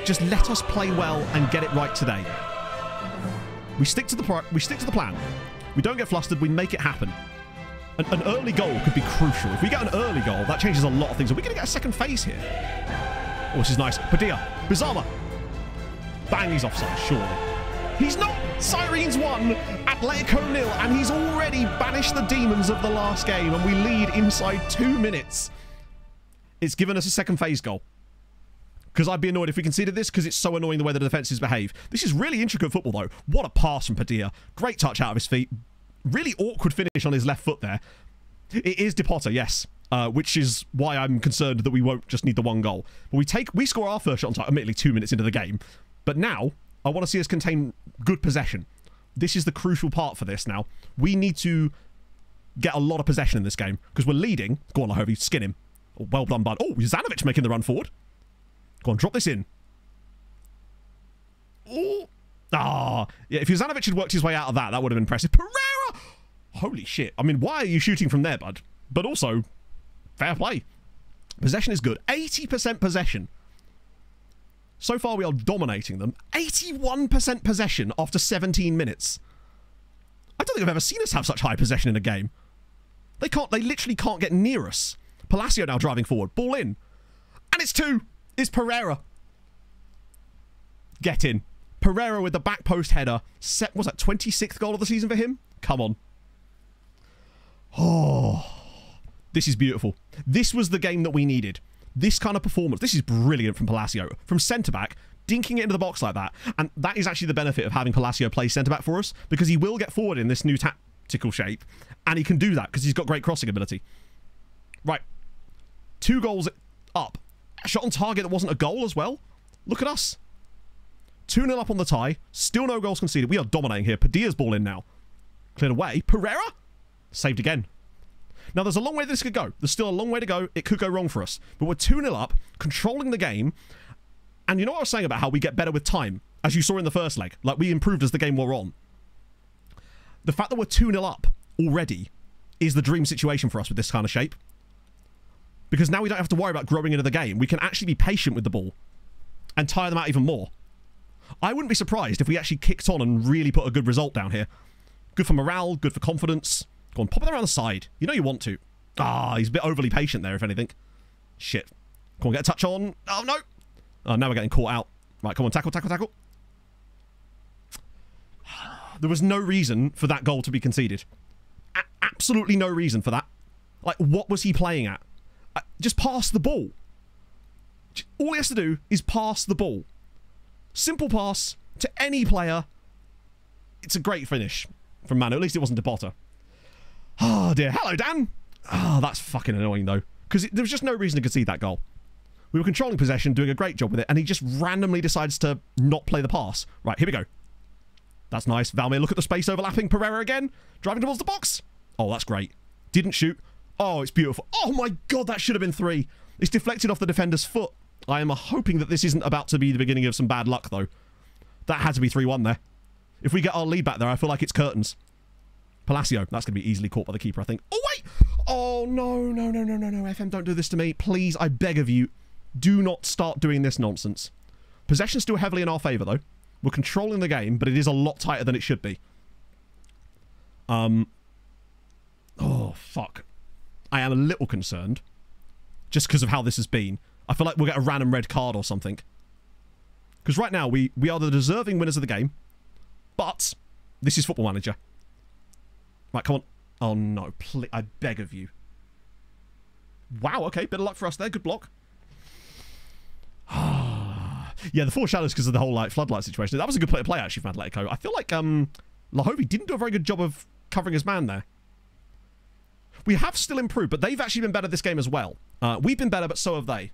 Just let us play well and get it right today. We stick to the plan. We don't get flustered. We make it happen. An early goal could be crucial. If we get an early goal, that changes a lot of things. Are we going to get a second phase here? Oh, this is nice. Padilla. Bizarre. Bang, he's offside, surely. He's not. Sirens 1, Atletico 0, and he's already banished the demons of the last game, and we lead inside 2 minutes. It's given us a second phase goal. Because I'd be annoyed if we conceded this, because it's so annoying the way the defences behave. This is really intricate football, though. What a pass from Padilla. Great touch out of his feet. Really awkward finish on his left foot there. It is Depota, yes. Which is why I'm concerned that we won't just need the one goal. But we score our first shot on target, admittedly 2 minutes into the game. But now... I want to see us contain good possession. This is the crucial part for this now. We need to get a lot of possession in this game because we're leading. Go on, Lahovi, skin him. Oh, well done, bud. Oh, Zanovic making the run forward. Go on, drop this in. Oh. Ah. Yeah, if Zanovic had worked his way out of that, that would have been impressive. Pereira! Holy shit. I mean, why are you shooting from there, bud? But also, fair play. Possession is good. 80% possession. So far, we are dominating them. 81% possession after 17 minutes. I don't think I've ever seen us have such high possession in a game. They literally can't get near us. Palacio now driving forward. Ball in. And it's 2. It's Pereira. Get in. Pereira with the back post header. Was that 26th goal of the season for him? Come on. Oh. This is beautiful. This was the game that we needed. This kind of performance, this is brilliant from Palacio. From centre-back, dinking it into the box like that. And that is actually the benefit of having Palacio play centre-back for us, because he will get forward in this new tactical shape, and he can do that because he's got great crossing ability. Right. 2 goals up. A shot on target that wasn't a goal as well. Look at us. 2-0 up on the tie. Still no goals conceded. We are dominating here. Padilla's ball in now. Cleared away. Pereira? Saved again. Now, there's a long way this could go. There's still a long way to go. It could go wrong for us. But we're 2-0 up, controlling the game. And you know what I was saying about how we get better with time, as you saw in the first leg? Like, we improved as the game wore on. The fact that we're 2-0 up already is the dream situation for us with this kind of shape. Because now we don't have to worry about growing into the game. We can actually be patient with the ball and tire them out even more. I wouldn't be surprised if we actually kicked on and really put a good result down here. Good for morale, good for confidence. Go on, pop it around the side. You know you want to. Ah, he's a bit overly patient there, if anything. Shit. Come on, get a touch on. Oh, no. Oh, now we're getting caught out. Right, come on, tackle, tackle, tackle. There was no reason for that goal to be conceded. Absolutely no reason for that. Like, what was he playing at? Just pass the ball. All he has to do is pass the ball. Simple pass to any player. It's a great finish from Manu. At least it wasn't Depota. Oh, dear. Hello, Dan. Oh, that's fucking annoying, though. Because there was just no reason to concede that goal. We were controlling possession, doing a great job with it, and he just randomly decides to not play the pass. Right, here we go. That's nice. Valmir, look at the space overlapping. Pereira again. Driving towards the box. Oh, that's great. Didn't shoot. Oh, it's beautiful. Oh, my God, that should have been 3. It's deflected off the defender's foot. I am hoping that this isn't about to be the beginning of some bad luck, though. That had to be 3-1 there. If we get our lead back there, I feel like it's curtains. Palacio. That's going to be easily caught by the keeper, I think. Oh, wait! Oh, no, no, no, no, no, no. FM, don't do this to me. Please, I beg of you, do not start doing this nonsense. Possession's still heavily in our favour, though. We're controlling the game, but it is a lot tighter than it should be. Oh, fuck. I am a little concerned. Just because of how this has been. I feel like we'll get a random red card or something. Because right now, we are the deserving winners of the game. But, this is Football Manager. Right, come on. Oh, no. Please, I beg of you. Wow, okay. Bit of luck for us there. Good block. Yeah, the foreshadows because of the whole like floodlight situation. That was a good play to play, actually, from Atletico. I feel like Lahovi didn't do a very good job of covering his man there. We have still improved, but they've actually been better this game as well. We've been better, but so have they.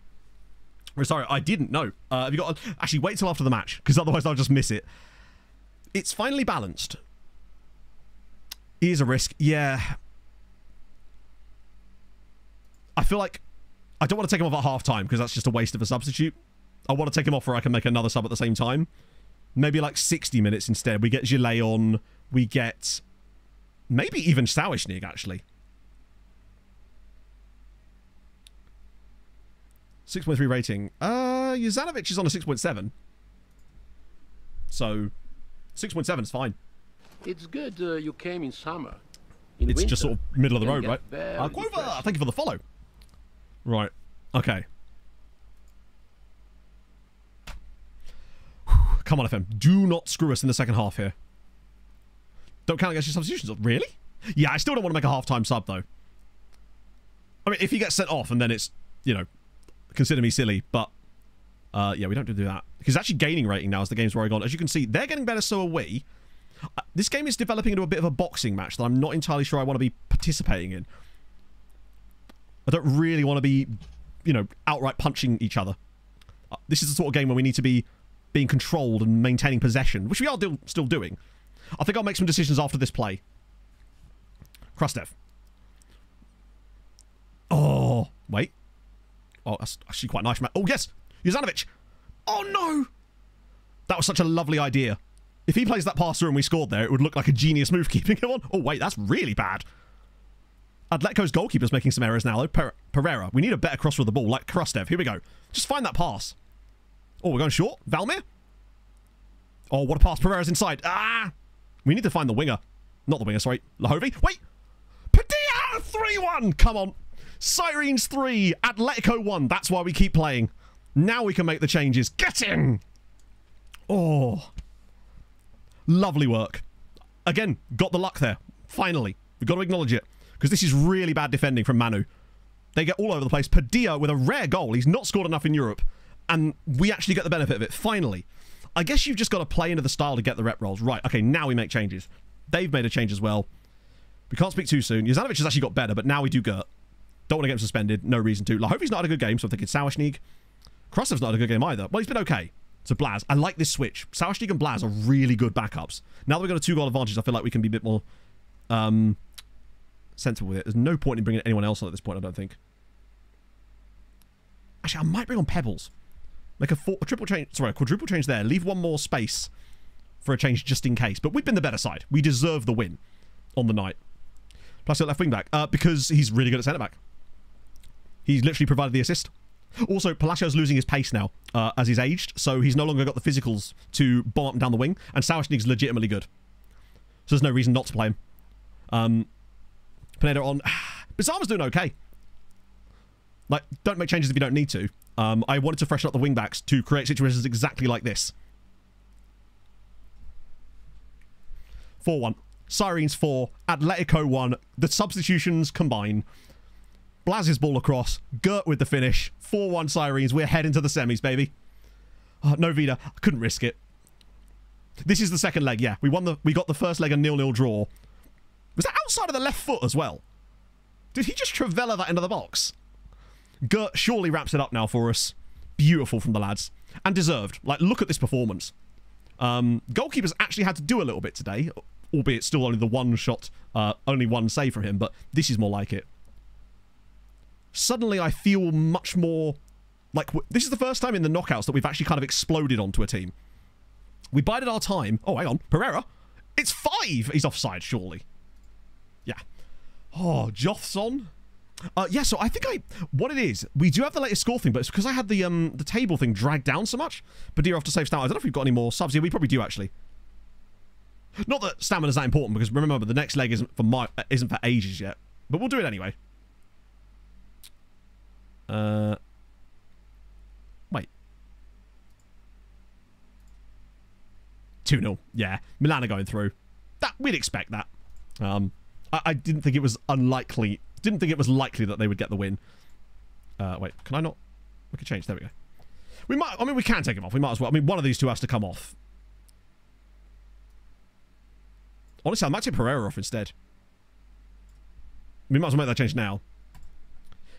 Sorry, I didn't know. Have you got? Actually, wait till after the match, because otherwise I'll just miss it. It's finally balanced. Here's a risk. Yeah. I feel like I don't want to take him off at half-time, because that's just a waste of a substitute. I want to take him off where I can make another sub at the same time. Maybe like 60 minutes instead. We get Gillet on. We get maybe even Sawishnig, actually. 6.3 rating. Juzanovic is on a 6.7. So, 6.7 is fine. It's good you came in summer. It's winter, just sort of middle of the road, right? Quova, thank you for the follow. Right. Okay. Come on, FM. Do not screw us in the second half here. Don't count against your substitutions. Really? Yeah, I still don't want to make a half-time sub, though. I mean, if he gets sent off and then it's, you know, consider me silly, but yeah, we don't do that. He's actually gaining rating now as the game's wearing on. As you can see, they're getting better, so are we. This game is developing into a bit of a boxing match that I'm not entirely sure I want to be participating in. I don't really want to be, you know, outright punching each other. This is the sort of game where we need to be being controlled and maintaining possession, which we are still doing. I think I'll make some decisions after this play. Krastev. Oh, wait. Oh, that's actually quite nice, man. Oh, yes. Juzanovic. Oh, no. That was such a lovely idea. If he plays that pass through and we scored there, it would look like a genius move keeping him on. Oh, wait, that's really bad. Atletico's goalkeeper's making some errors now, though. Pereira. We need a better crosser of the ball, like Krastev. Here we go. Just find that pass. Oh, we're going short. Valmir. Oh, what a pass. Pereira's inside. Ah! We need to find the winger. Not the winger, sorry. Lahovi. Wait! Padilla! 3-1! Come on. Sirens 3. Atletico 1. That's why we keep playing. Now we can make the changes. Get in! Oh. Lovely work. Again, got the luck there. Finally. We've got to acknowledge it. Because this is really bad defending from Manu. They get all over the place. Padilla with a rare goal. He's not scored enough in Europe. And we actually get the benefit of it. Finally. I guess you've just got to play into the style to get the rep rolls. Right, okay, now we make changes. They've made a change as well. We can't speak too soon. Juzanovic has actually got better, but now we do Gert. Don't want to get him suspended. No reason to. Lahovi's not had a good game, so I'm thinking Sawishnig. Krasov's not had a good game either. Well, he's been okay. So Blaz. I like this switch. Sawishnig and Blaz are really good backups. Now that we've got a 2-goal advantage, I feel like we can be a bit more sensible with it. There's no point in bringing anyone else on at this point, I don't think. Actually, I might bring on Pebbles. Make a triple change, sorry, a quadruple change there. Leave one more space for a change just in case. But we've been the better side. We deserve the win on the night. Plus, left wing back because he's really good at centre back. He's literally provided the assist. Also, Palacio's losing his pace now as he's aged, so he's no longer got the physicals to bomb up and down the wing. And Sawishnik's legitimately good, so there's no reason not to play him. Pineda on. Bizarre's doing okay. Like, don't make changes if you don't need to. I wanted to freshen up the wing-backs to create situations exactly like this. 4-1. Sirens 4. Atletico 1. The substitutions combine. Blaz's ball across. Gert with the finish. 4-1 Sirens. We're heading to the semis, baby. Oh, no Vida. I couldn't risk it. This is the second leg, yeah. We got the first leg a 0-0 draw. Was that outside of the left foot as well? Did he just Travella that into the box? Gert surely wraps it up now for us. Beautiful from the lads. And deserved. Like, look at this performance. Goalkeeper's actually had to do a little bit today, albeit still only the one shot, only one save from him, but this is more like it. Suddenly I feel much more like this is the first time in the knockouts that we've actually kind of exploded onto a team. We bided our time. Oh, hang on. Pereira. It's 5. He's offside, surely. Yeah. Oh, Jothson. Yeah, so I think what it is, we do have the latest score thing, but it's because I had the table thing dragged down so much. Badir off to save stamina. I don't know if we've got any more subs here. We probably do, actually. Not that stamina's that important, because remember, the next leg isn't for ages yet. But we'll do it anyway. Wait. 2-0. Yeah. Milan are going through. We'd expect that. I didn't think it was unlikely. Didn't think it was likely that they would get the win. Wait, can I not? We can change. There we go. We might. I mean, we can take him off. We might as well. I mean, one of these two has to come off. Honestly, I might take Pereira off instead. We might as well make that change now.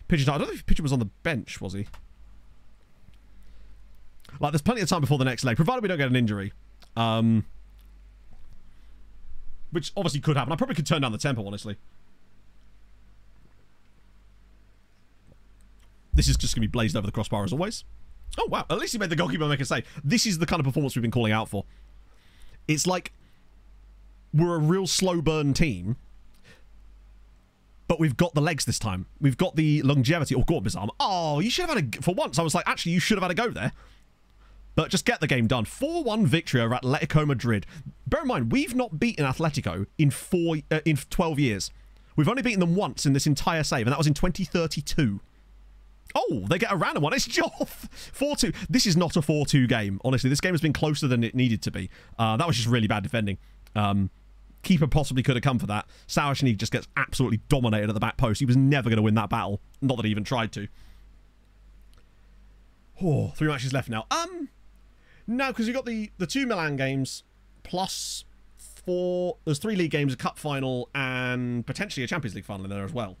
Pigeon, I don't think Pigeon was on the bench, was he? Like, there's plenty of time before the next leg, provided we don't get an injury. Which obviously could happen. I probably could turn down the tempo, honestly. This is just going to be blazed over the crossbar as always. Oh, wow. At least he made the goalkeeper make a save. This is the kind of performance we've been calling out for. It's like we're a real slow burn team, but we've got the legs this time. We've got the longevity. Oh, God, Bizarre. Oh, you should have had a... For once, I was like, actually, you should have had a go there. But just get the game done. 4-1 victory over Atletico Madrid. Bear in mind, we've not beaten Atletico in 12 years. We've only beaten them once in this entire save, and that was in 2032. Oh, they get a random one. It's Joff. 4-2. This is not a 4-2 game. Honestly, this game has been closer than it needed to be. That was just really bad defending. Keeper possibly could have come for that. Sauerschnig just gets absolutely dominated at the back post. He was never going to win that battle. Not that he even tried to. Oh, 3 matches left now. No, because you've got the 2 Milan games plus 4... There's 3 league games, a cup final, and potentially a Champions League final in there as well.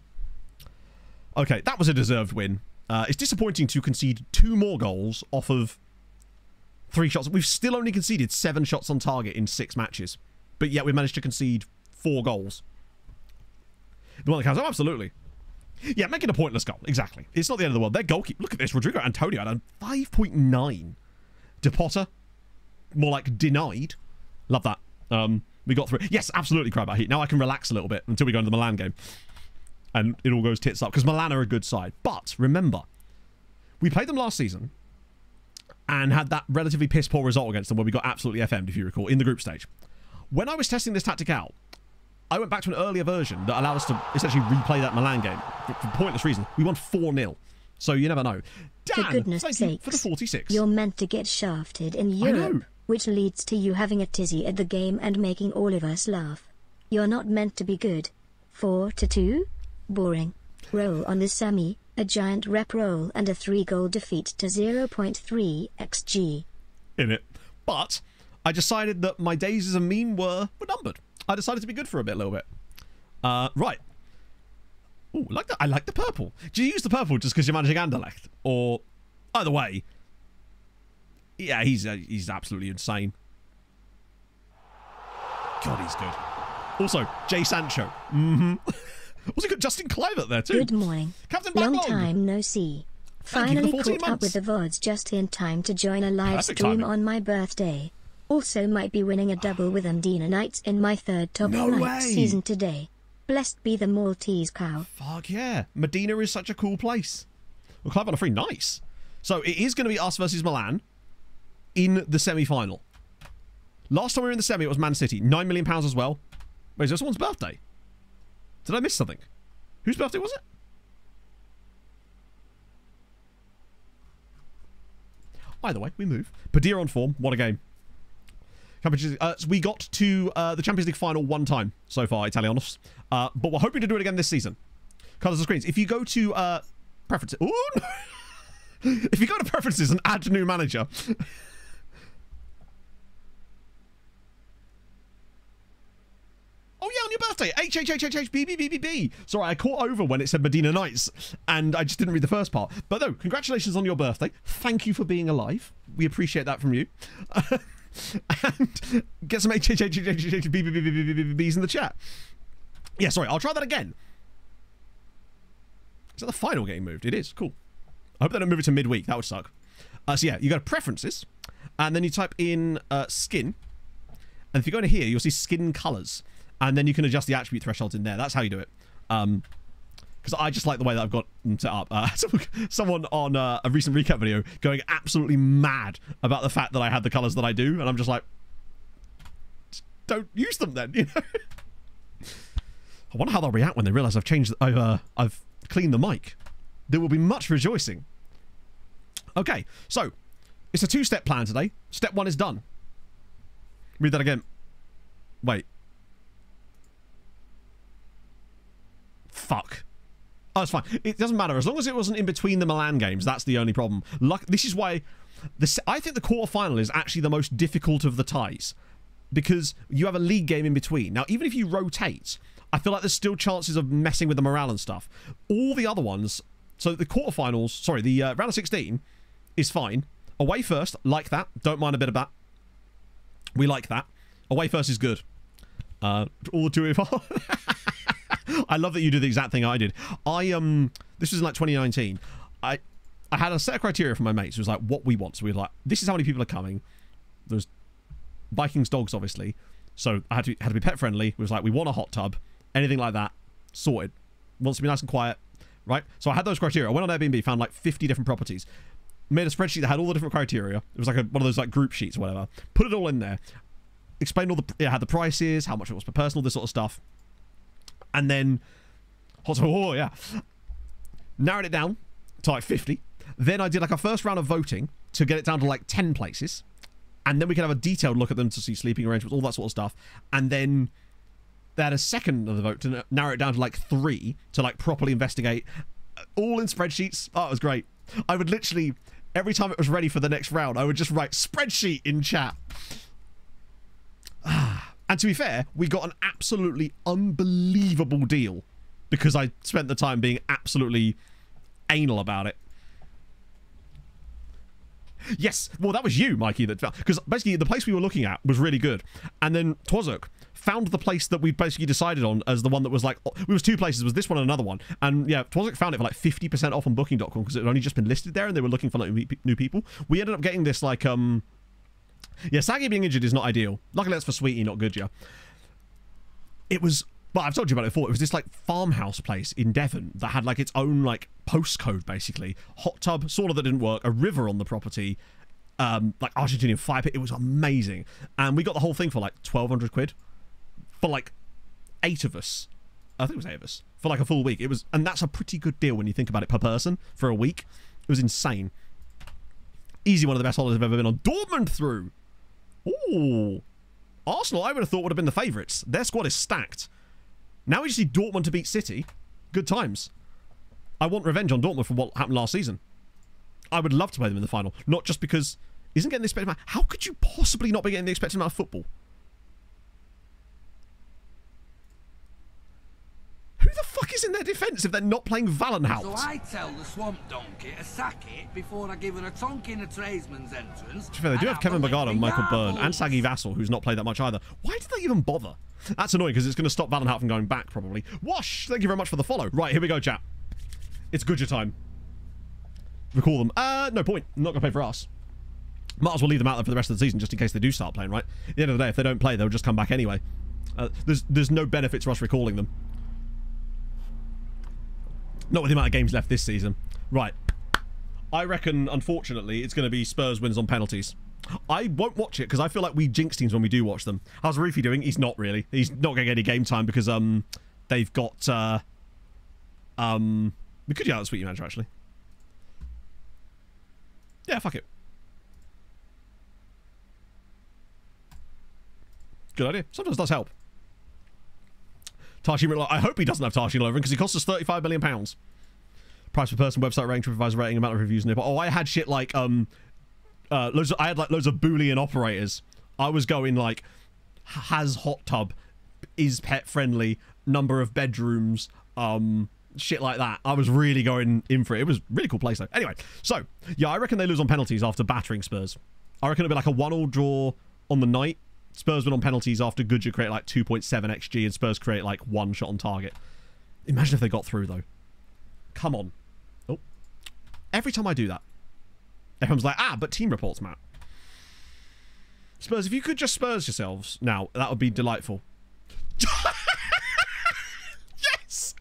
Okay, that was a deserved win. It's disappointing to concede 2 more goals off of 3 shots. We've still only conceded 7 shots on target in 6 matches. But yet we've managed to concede 4 goals. The one that counts. Oh, absolutely. Yeah, making a pointless goal. Exactly. It's not the end of the world. Their goalkeeper... Look at this. Rodrigo Antonio had a 5.9. De Potter, more like denied. Love that. We got through. Yes, absolutely, cry about heat. Now I can relax a little bit until we go into the Milan game. And it all goes tits up, because Milan are a good side. But, remember, we played them last season and had that relatively piss-poor result against them where we got absolutely FM'd, if you recall, in the group stage. When I was testing this tactic out, I went back to an earlier version that allowed us to essentially replay that Milan game for pointless reason. We won 4-0. So you never know. Dan, for goodness sakes, for the 46. You're meant to get shafted in Europe, which leads to you having a tizzy at the game and making all of us laugh. You're not meant to be good. 4-2? Boring. Roll on the semi, a giant rep roll and a 3-goal defeat to 0.3 XG. In it. But I decided that my days as a meme were numbered. I decided to be good for a little bit. Right. Ooh, I like the purple. Do you use the purple just because you're managing Anderlecht? Or, either way, yeah, he's absolutely insane. God, he's good. Also, Jay Sancho. Also got Justin Clivert there too. Good morning. Captain Long time no see. Finally caught up with the VODs just in time to join a live stream on my birthday. Also might be winning a double with Andina Knights in my 3rd top flight season today. Blessed be the Maltese cow. Fuck yeah. Medina is such a cool place. Well, Clive on a free. Nice. So it is going to be us versus Milan in the semi-final. Last time we were in the semi, it was Man City. £9 million as well. Wait, is this someone's birthday? Did I miss something? Whose birthday was it? Either way, we move. Padilla on form. What a game. So we got to the Champions League final one time so far, Italianos. But we're hoping to do it again this season. Colours and screens. If you go to preferences... Ooh, no. If you go to preferences and add new manager... Oh yeah, on your birthday, HHHHHBBBBB. Sorry, I caught over when it said Medina Knights, and I just didn't read the first part. But no, congratulations on your birthday. Thank you for being alive. We appreciate that from you. And get some HHHHHBBBBBs in the chat. Yeah, sorry, I'll try that again. Is that the final getting moved? It is, cool. I hope they don't move it to midweek. That would suck. So yeah, you go to preferences, and then you type in skin. And if you go into here, you'll see skin colors. And then you can adjust the attribute thresholds in there. That's how you do it. Because I just like the way that I've got them set up. Someone on a recent recap video going absolutely mad about the fact that I had the colors that I do. And I'm just like, don't use them then, you know? I wonder how they'll react when they realize I've changed, I've cleaned the mic. There will be much rejoicing. Okay, so it's a two-step plan today. Step 1 is done. Read that again. Wait. Fuck. Oh, it's fine. It doesn't matter. As long as it wasn't in between the Milan games, that's the only problem. This is why... I think the quarterfinal is actually the most difficult of the ties. Because you have a league game in between. Now, even if you rotate, I feel like there's still chances of messing with the morale and stuff. All the other ones... So the quarterfinals... Sorry, the round of 16 is fine. Away first, like that. Don't mind a bit of that. We like that. Away first is good. All the two of... I love that you do the exact thing I did. This was in like 2019. I had a set of criteria for my mates. It was like what we want. So we were like, this is how many people are coming. There's Vikings dogs, obviously. So I had to be pet friendly. It was like, we want a hot tub. Anything like that. Sorted. Wants to be nice and quiet. Right? So I had those criteria. I went on Airbnb, found like 50 different properties. Made a spreadsheet that had all the different criteria. It was like one of those like group sheets or whatever. Put it all in there. Explained all the... It had the prices, how much it was per person, all this sort of stuff. And then, yeah, narrowed it down to like 50. Then I did like a first round of voting to get it down to like 10 places. And then we can have a detailed look at them to see sleeping arrangements, all that sort of stuff. And then they had a second of the vote to narrow it down to like 3 to like properly investigate. All in spreadsheets. Oh, it was great. I would literally, every time it was ready for the next round, I would just write spreadsheet in chat. And to be fair, we got an absolutely unbelievable deal because I spent the time being absolutely anal about it. Yes, well, that was you, Mikey, that because basically the place we were looking at was really good. And then Twazuk found the place that we basically decided on as the one that was like, it was 2 places, it was this one and another one. And yeah, Twazuk found it for like 50% off on booking.com because it had only just been listed there and they were looking for like new people. We ended up getting this like, yeah, Saggy being injured is not ideal. Luckily that's for Sweetie, not Goodyear. It was, well, I've told you about it before. It was this like farmhouse place in Devon that had like its own like postcode basically. Hot tub, sort of, that didn't work. A river on the property. Like Argentinian fire pit. It was amazing. And we got the whole thing for like 1,200 quid. For like 8 of us. I think it was 8 of us. For like a full week. It was, and that's a pretty good deal when you think about it per person for a week. It was insane. Easy one of the best holidays I've ever been on. Dortmund through. Ooh. Arsenal, I would have thought, would have been the favourites. Their squad is stacked. Now we just need Dortmund to beat City. Good times. I want revenge on Dortmund for what happened last season. I would love to play them in the final. Not just because... Isn't getting the expected amount... How could you possibly not be getting the expected amount of football? Who the fuck is in their defence if they're not playing Valenhout? So I tell the swamp donkey to sack it before I give her a tonk in a tradesman's entrance. To be fair, they do have Kevin Bagard and Michael Byrne and Saggy Vassell, who's not played that much either. Why did they even bother? That's annoying because it's going to stop Valenhout from going back, probably. Wash! Thank you very much for the follow. Right, here we go, chat. It's Goodyear time. Recall them. No point. Not going to play for us. Might as well leave them out there for the rest of the season just in case they do start playing, right? At the end of the day, if they don't play, they'll just come back anyway. There's no benefit to us recalling them. Not with the amount of games left this season. Right. I reckon, unfortunately, it's going to be Spurs wins on penalties. I won't watch it because I feel like we jinx teams when we do watch them. How's Roofy doing? He's not really. He's not going to get any game time because they've got... we could get out the Sweetie manager, actually. Yeah, fuck it. Good idea. Sometimes does help. Tashi, I hope he doesn't have Tashi Lovren because he costs us £35 million. Price per person, website rating, TripAdvisor rating, amount of reviews. Oh, I had shit like I had loads of Boolean operators. I was going like has hot tub, is pet friendly, number of bedrooms, shit like that. I was really going in for it. It was a really cool place though. Anyway, so yeah, I reckon they lose on penalties after battering Spurs. I reckon it'll be like a 1-1 draw on the night. Spurs win on penalties after Goodyear create like 2.7 XG and Spurs create like 1 shot on target. Imagine if they got through though. Come on. Oh, every time I do that, everyone's like, but team reports, Matt. Spurs, if you could just Spurs yourselves now, that would be delightful. Yes!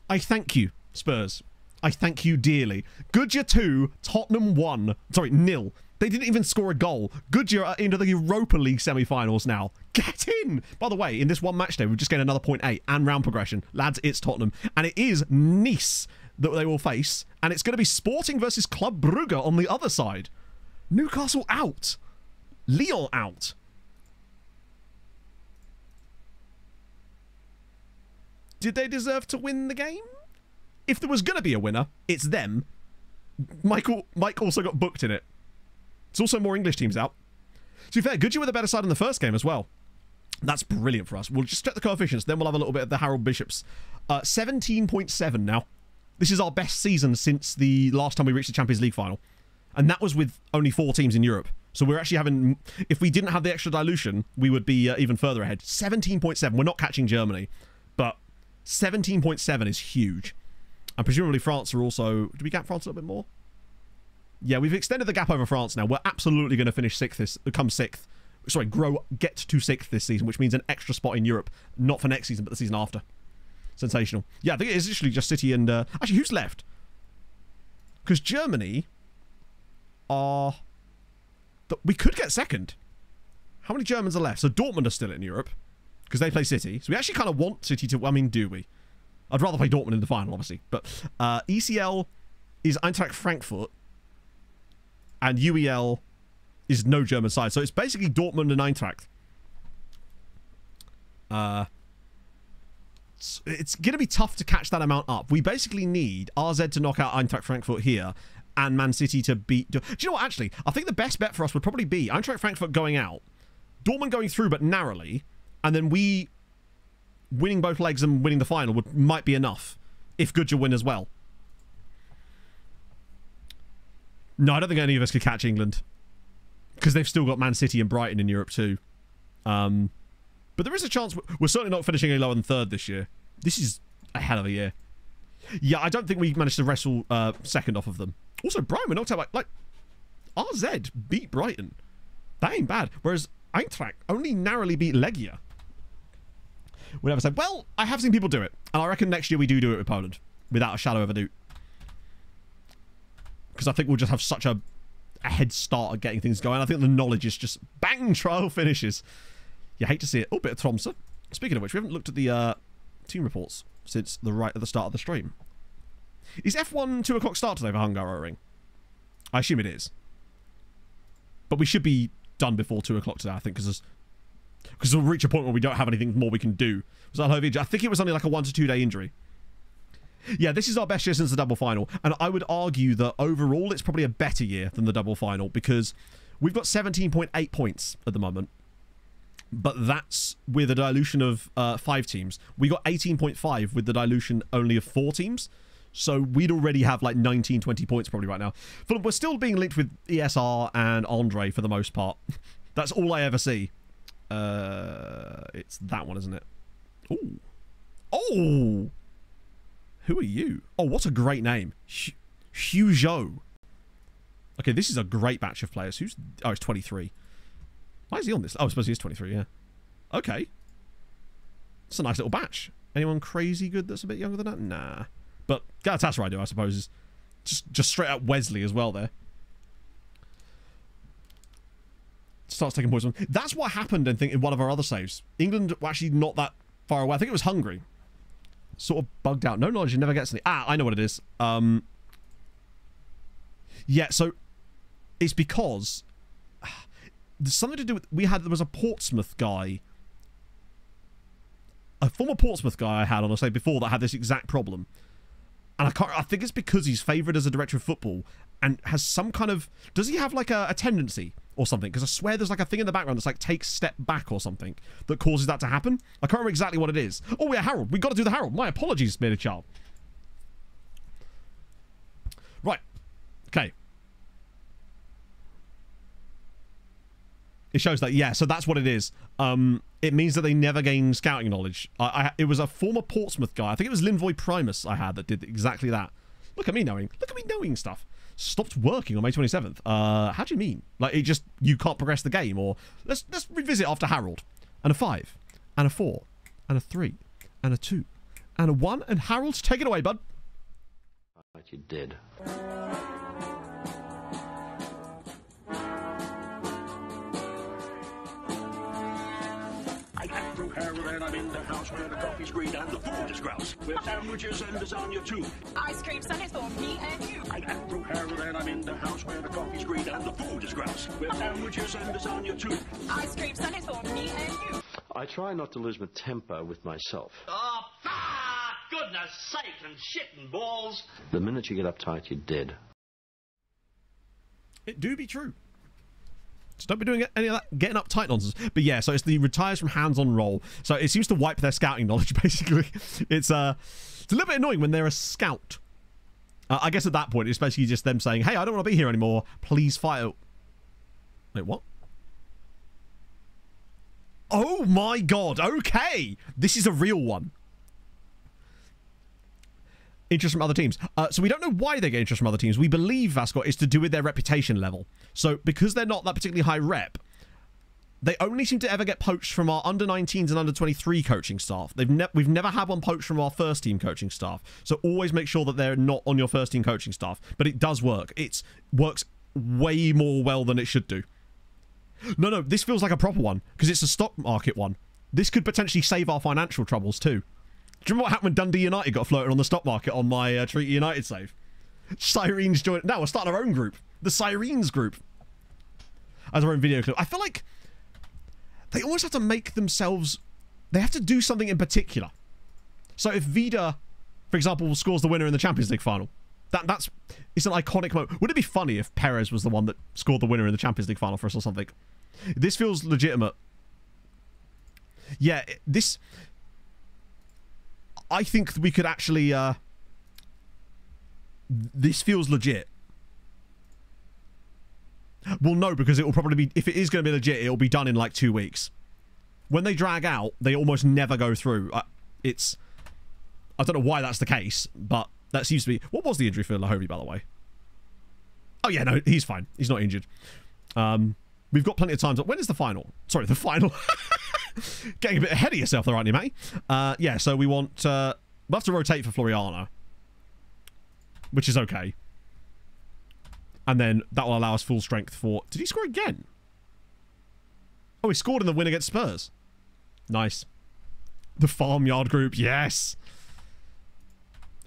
I thank you, Spurs. I thank you dearly. Goodyear 2, Tottenham 1. Sorry, 0. They didn't even score a goal. Goodyear are into the Europa League semi-finals now. Get in! By the way, in this one match day, we've just gained another 0.8 and round progression. Lads, it's Tottenham. And it is Nice that they will face. And it's going to be Sporting versus Club Brugge on the other side. Newcastle out. Lyon out. Did they deserve to win the game? If there was going to be a winner, it's them. Mike also got booked in it. There's also more English teams out. To be fair, Goodyear were the better side in the first game as well. That's brilliant for us. We'll just check the coefficients, then we'll have a little bit of the Harold Bishops. 17.7 now. This is our best season since the last time we reached the Champions League final. And that was with only 4 teams in Europe. So we're actually having... If we didn't have the extra dilution, we would be even further ahead. 17.7. We're not catching Germany. But 17.7 is huge. And presumably France are also... Do we gap France a little bit more? Yeah, we've extended the gap over France now. We're absolutely going to finish 6th, become 6th. Sorry, get to 6th this season, which means an extra spot in Europe. Not for next season, but the season after. Sensational. Yeah, I think it is literally just City and... Actually, who's left? Because Germany are... We could get 2nd. How many Germans are left? So Dortmund are still in Europe because they play City. So we actually kind of want City to... I mean, do we? I'd rather play Dortmund in the final, obviously. But ECL is Eintracht Frankfurt. And UEL is no German side. So it's basically Dortmund and Eintracht. It's going to be tough to catch that amount up. We basically need RZ to knock out Eintracht Frankfurt here and Man City to beat... Do you know what, actually? I think the best bet for us would probably be Eintracht Frankfurt going out, Dortmund going through but narrowly, and then we winning both legs and winning the final might be enough if Goodyear win as well. No, I don't think any of us could catch England because they've still got Man City and Brighton in Europe too. But there is a chance we're certainly not finishing any lower than 3rd this year. This is a hell of a year. Yeah, I don't think we managed to wrestle 2nd off of them. Also, Brighton were knocked out by... RZ beat Brighton. That ain't bad. Whereas Eintracht only narrowly beat Legia. We never said, well, I have seen people do it. And I reckon next year we do it with Poland. Without a shadow of a doubt. Because I think we'll just have such a head start at getting things going. I think the knowledge is just bang, trial finishes. You hate to see it. Oh, bit of Tromsø. Speaking of which, we haven't looked at the team reports since right at the start of the stream. Is F1 2 o'clock start today for Hungaroring? I assume it is. But we should be done before 2 o'clock today, I think, because we'll reach a point where we don't have anything more we can do. Was that I think it was only like a 1 to 2 day injury. Yeah, this is our best year since the double final. And I would argue that overall it's probably a better year than the double final because we've got 17.8 points at the moment. But that's with a dilution of 5 teams. We got 18.5 with the dilution only of 4 teams. So we'd already have like 19, 20 points probably right now. We're still being linked with ESR and Andre for the most part. That's all I ever see. It's that one, isn't it? Ooh. Oh! Who are you? Oh, what a great name. Huzhou. Okay, this is a great batch of players. Oh, it's 23. Why is he on this? Oh, I suppose he is 23, yeah. Okay. It's a nice little batch. Anyone crazy good that's a bit younger than that? Nah. But Galatasaray, I do, I suppose, is just straight up Wesley as well there. Starts taking points on. That's what happened, I think, in one of our other saves. England were actually not that far away. I think it was Hungary. Sort of bugged out. No knowledge, you never get something. I know what it is. Yeah, so it's because there's something to do with... There was a Portsmouth guy... A former Portsmouth guy I had on a save before that had this exact problem. And I think it's because he's favoured as a director of football and has some kind of... Does he have like a tendency or something? Because I swear there's like a thing in the background that's like takes step back or something that causes that to happen. I can't remember exactly what it is. Oh yeah, Harold. We've got to do the Harold. My apologies, Mary Child. Right. Okay. It shows that, yeah, so that's what it is. It means that they never gain scouting knowledge. It was a former Portsmouth guy. I think it was Linvoy Primus I had that did exactly that. Look at me knowing. Look at me knowing stuff. Stopped working on May 27th. How do you mean? Like, it just, you can't progress the game, or... Let's revisit after Harold. And a 5. And a 4. And a 3. And a 2. And a 1. And Harold, take it away, bud. Like you did. And I'm in the house where the coffee's green and the food is grouse, with sandwiches and lasagna too. Ice cream sundaes for me and you. I'm Andrew Harold and I'm in the house where the coffee's green and the food is grouse, with sandwiches and lasagna too. Ice cream sundaes for me and you. I try not to lose my temper with myself. Oh, goodness sake and shit and balls. The minute you get uptight, you're dead. It do be true. So don't be doing any of that getting uptight nonsense. But yeah, so it's the retires from hands-on role. So it seems to wipe their scouting knowledge, basically. It's a little bit annoying when they're a scout. I guess at that point, it's basically just them saying, hey, I don't want to be here anymore. Please fire. Wait, what? Oh my god, okay. This is a real one. Interest from other teams. So we don't know why they get interest from other teams. We believe, Vascott, it's to do with their reputation level. So because they're not that particularly high rep, they only seem to ever get poached from our under-19s and under-23 coaching staff. We've never had one poached from our first team coaching staff. So always make sure that they're not on your first team coaching staff. But it does work. It works way more well than it should do. No, this feels like a proper one because it's a stock market one. This could potentially save our financial troubles too. Do you remember what happened when Dundee United got floated on the stock market on my Treaty United save? Sirens joined... Now we're starting our own group. The Sirens group. As our own video clip. I feel like they almost have to make themselves... They have to do something in particular. So if Vida, for example, scores the winner in the Champions League final, it's an iconic moment. Would it be funny if Perez was the one that scored the winner in the Champions League final for us or something? This feels legitimate. Yeah, this... I think we could actually... this feels legit. Well, no, because it will probably be... If it is going to be legit, it will be done in like 2 weeks. When they drag out, they almost never go through. I don't know why that's the case, but that seems to be... What was the injury for Lahovi, by the way? Oh, yeah, no, he's fine. He's not injured. We've got plenty of time. When is the final? Sorry, the final. Getting a bit ahead of yourself there, aren't you, mate? Yeah, so we want... we'll have to rotate for Floriano, which is okay. And then that will allow us full strength for... Did he score again? Oh, he scored in the win against Spurs. Nice. The farmyard group, yes.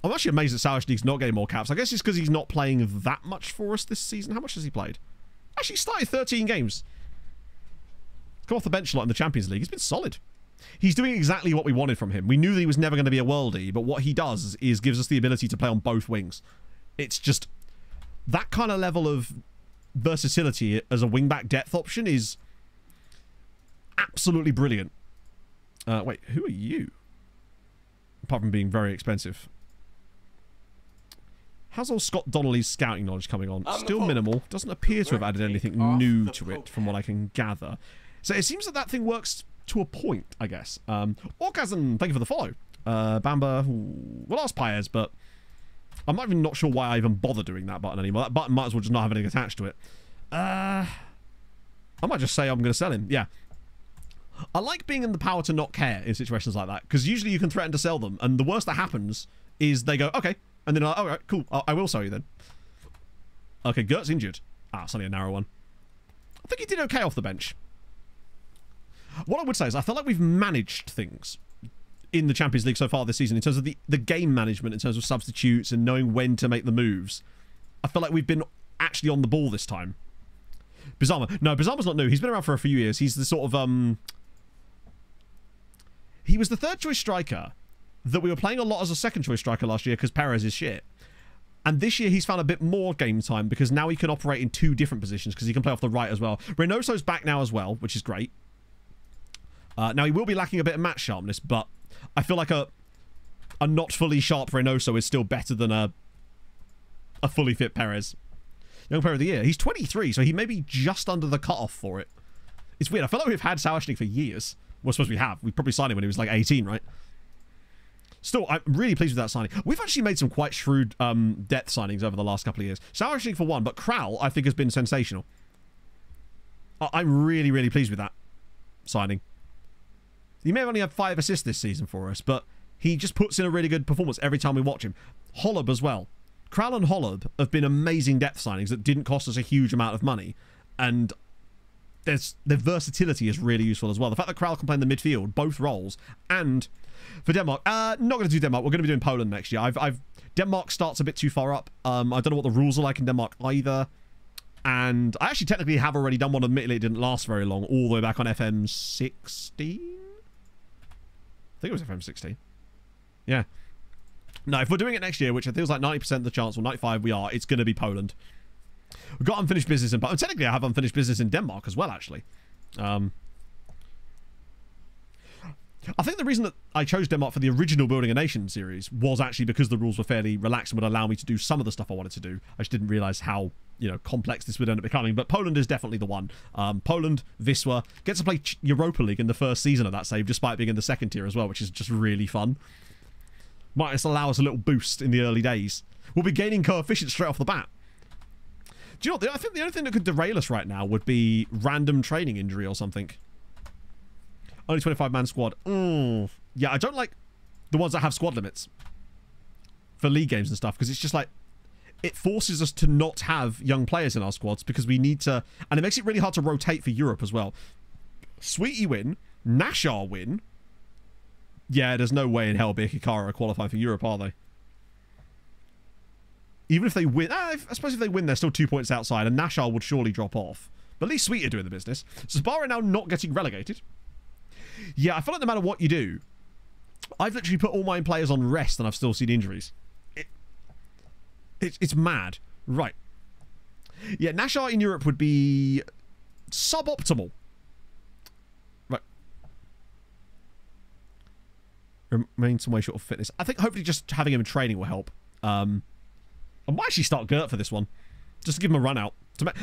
I'm actually amazed that Salashnik's not getting more caps. I guess it's because he's not playing that much for us this season. How much has he played? Actually, he started 13 games. Come off the bench a lot in the Champions League. He's been solid. He's doing exactly what we wanted from him. We knew that he was never going to be a worldie, but what he does is gives us the ability to play on both wings. It's just... That kind of level of versatility as a wing-back depth option is absolutely brilliant. Wait, who are you? Apart from being very expensive. How's old Scott Donnelly's scouting knowledge coming on? Still minimal. Doesn't appear to have added anything new to it, from what I can gather. So it seems that that thing works to a point, I guess. Orgasm, thank you for the follow. Bamba, we'll ask Paez, but I'm not sure why I even bother doing that button anymore. That button might as well just not have anything attached to it. I might just say I'm going to sell him. Yeah. I like being in the power to not care in situations like that, because usually you can threaten to sell them, and the worst that happens is they go, okay, and then all right, cool, I will sell you then. Okay, Gert's injured. It's only a narrow one. I think he did okay off the bench. What I would say is I feel like we've managed things in the Champions League so far this season in terms of the game management, in terms of substitutes and knowing when to make the moves. I feel like we've been actually on the ball this time. Bizarma. No, Bizarma's not new. He's been around for a few years. He's the sort of, he was the third choice striker that we were playing a lot as a second choice striker last year because Perez is shit. And this year he's found a bit more game time because now he can operate in 2 different positions because he can play off the right as well. Reynoso's back now as well, which is great. Now he will be lacking a bit of match sharpness, but I feel like a not fully sharp Reynoso is still better than a fully fit Perez. Young Player of the Year. He's 23, so he may be just under the cutoff for it. It's weird. I feel like we've had Sauerschnig for years. Well, I suppose we have. We probably signed him when he was like 18, right? Still, I'm really pleased with that signing. We've actually made some quite shrewd depth signings over the last couple of years. Sauerschnig for one, but Kral, I think, has been sensational. I'm really, really pleased with that signing. He may have only had 5 assists this season for us, but he just puts in a really good performance every time we watch him. Holub as well. Kral and Holub have been amazing depth signings that didn't cost us a huge amount of money, and their versatility is really useful as well. The fact that Kral can play in the midfield, both roles, and for Denmark, not going to do Denmark. We're going to be doing Poland next year. Denmark starts a bit too far up. I don't know what the rules are like in Denmark either, and I actually technically have already done one. Admittedly, it didn't last very long. All the way back on FM 16. I think it was FM 16. Yeah. No, if we're doing it next year, which I think was like 90% of the chance, or 95 we are, it's going to be Poland. We've got unfinished business in Poland. Technically, I have unfinished business in Denmark as well, actually. I think the reason that I chose Denmark for the original Building a Nation series was actually because the rules were fairly relaxed and would allow me to do some of the stuff I wanted to do. I just didn't realise how, complex this would end up becoming. But Poland is definitely the one. Poland, Wisła, gets to play Europa League in the first season of that save, despite being in the second tier as well, which is just really fun. Might just allow us a little boost in the early days. We'll be gaining coefficients straight off the bat. Do you know what? I think the only thing that could derail us right now would be random training injury or something. Only 25-man squad. Yeah, I don't like the ones that have squad limits for league games and stuff, because it's just like, it forces us to not have young players in our squads because we need to, and it makes it really hard to rotate for Europe as well. Sweetie win, Nashar win. Yeah, there's no way in hell Birkikara are qualifying for Europe, are they? Even if they win, I suppose if they win, they're still 2 points outside, and Nashar would surely drop off. But at least Sweet are doing the business. Spa are now not getting relegated. Yeah, I feel like no matter what you do, I've literally put all my players on rest and I've still seen injuries. It's mad. Right. Yeah, Nashar in Europe would be suboptimal. Right. Remain some way short of fitness. I think hopefully just having him in training will help. I might actually start Gert for this one. Just to give him a run out.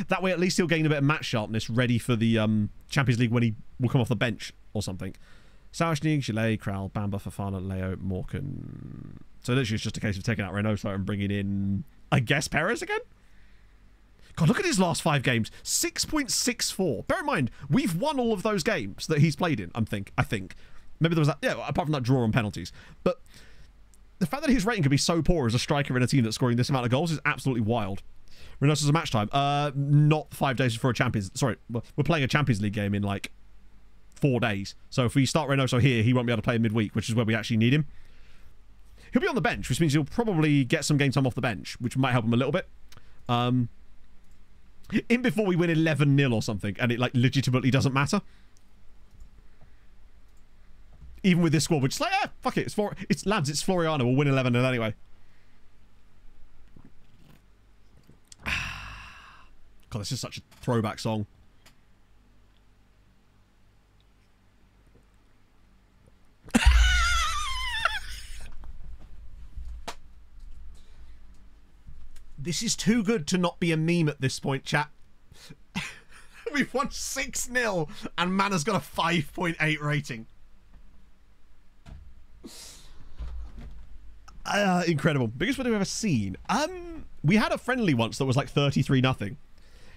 That way at least he'll gain a bit of match sharpness ready for the Champions League when he will come off the bench or something. Sauerschnig, Gillet, Kral, Bamba, Fofana, Leo, Morkan. So literally it's just a case of taking out Reynoso and bringing in, I guess, Perez again? God, look at his last 5 games. 6.64. Bear in mind, we've won all of those games that he's played in, I think. Maybe there was that, yeah, apart from that draw on penalties. But the fact that his rating could be so poor as a striker in a team that's scoring this amount of goals is absolutely wild. Reynoso's a match time. Not 5 days before a Champions... Sorry, we're playing a Champions League game in, like, 4 days. So if we start Reynoso here, he won't be able to play in midweek, which is where we actually need him. He'll be on the bench, which means he'll probably get some game time off the bench, which might help him a little bit. In before we win 11-0 or something, and it, like, legitimately doesn't matter. Even with this squad, we're just like, fuck it. It's lads, it's Floriano. We'll win 11-0 anyway. God, this is such a throwback song. This is too good to not be a meme at this point, chat. We've won 6-0 and Mana's got a 5.8 rating. Incredible. Biggest win I've ever seen. We had a friendly once that was like 33-0.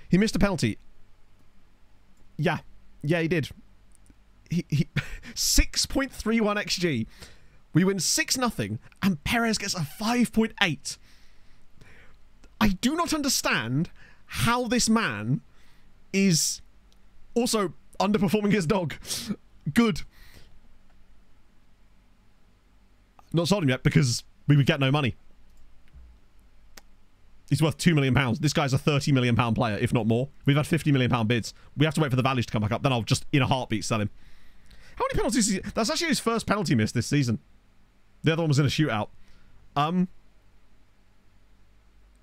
He missed a penalty. Yeah, he did. He 6.31 XG. We win 6-0 and Perez gets a 5.8. I do not understand how this man is also underperforming his dog. Good. Not sold him yet because we would get no money. He's worth £2 million. This guy's a £30 million player, if not more. We've had £50 million bids. We have to wait for the values to come back up. Then I'll just, in a heartbeat, sell him. How many penalties is he? That's actually his first penalty miss this season. The other one was in a shootout.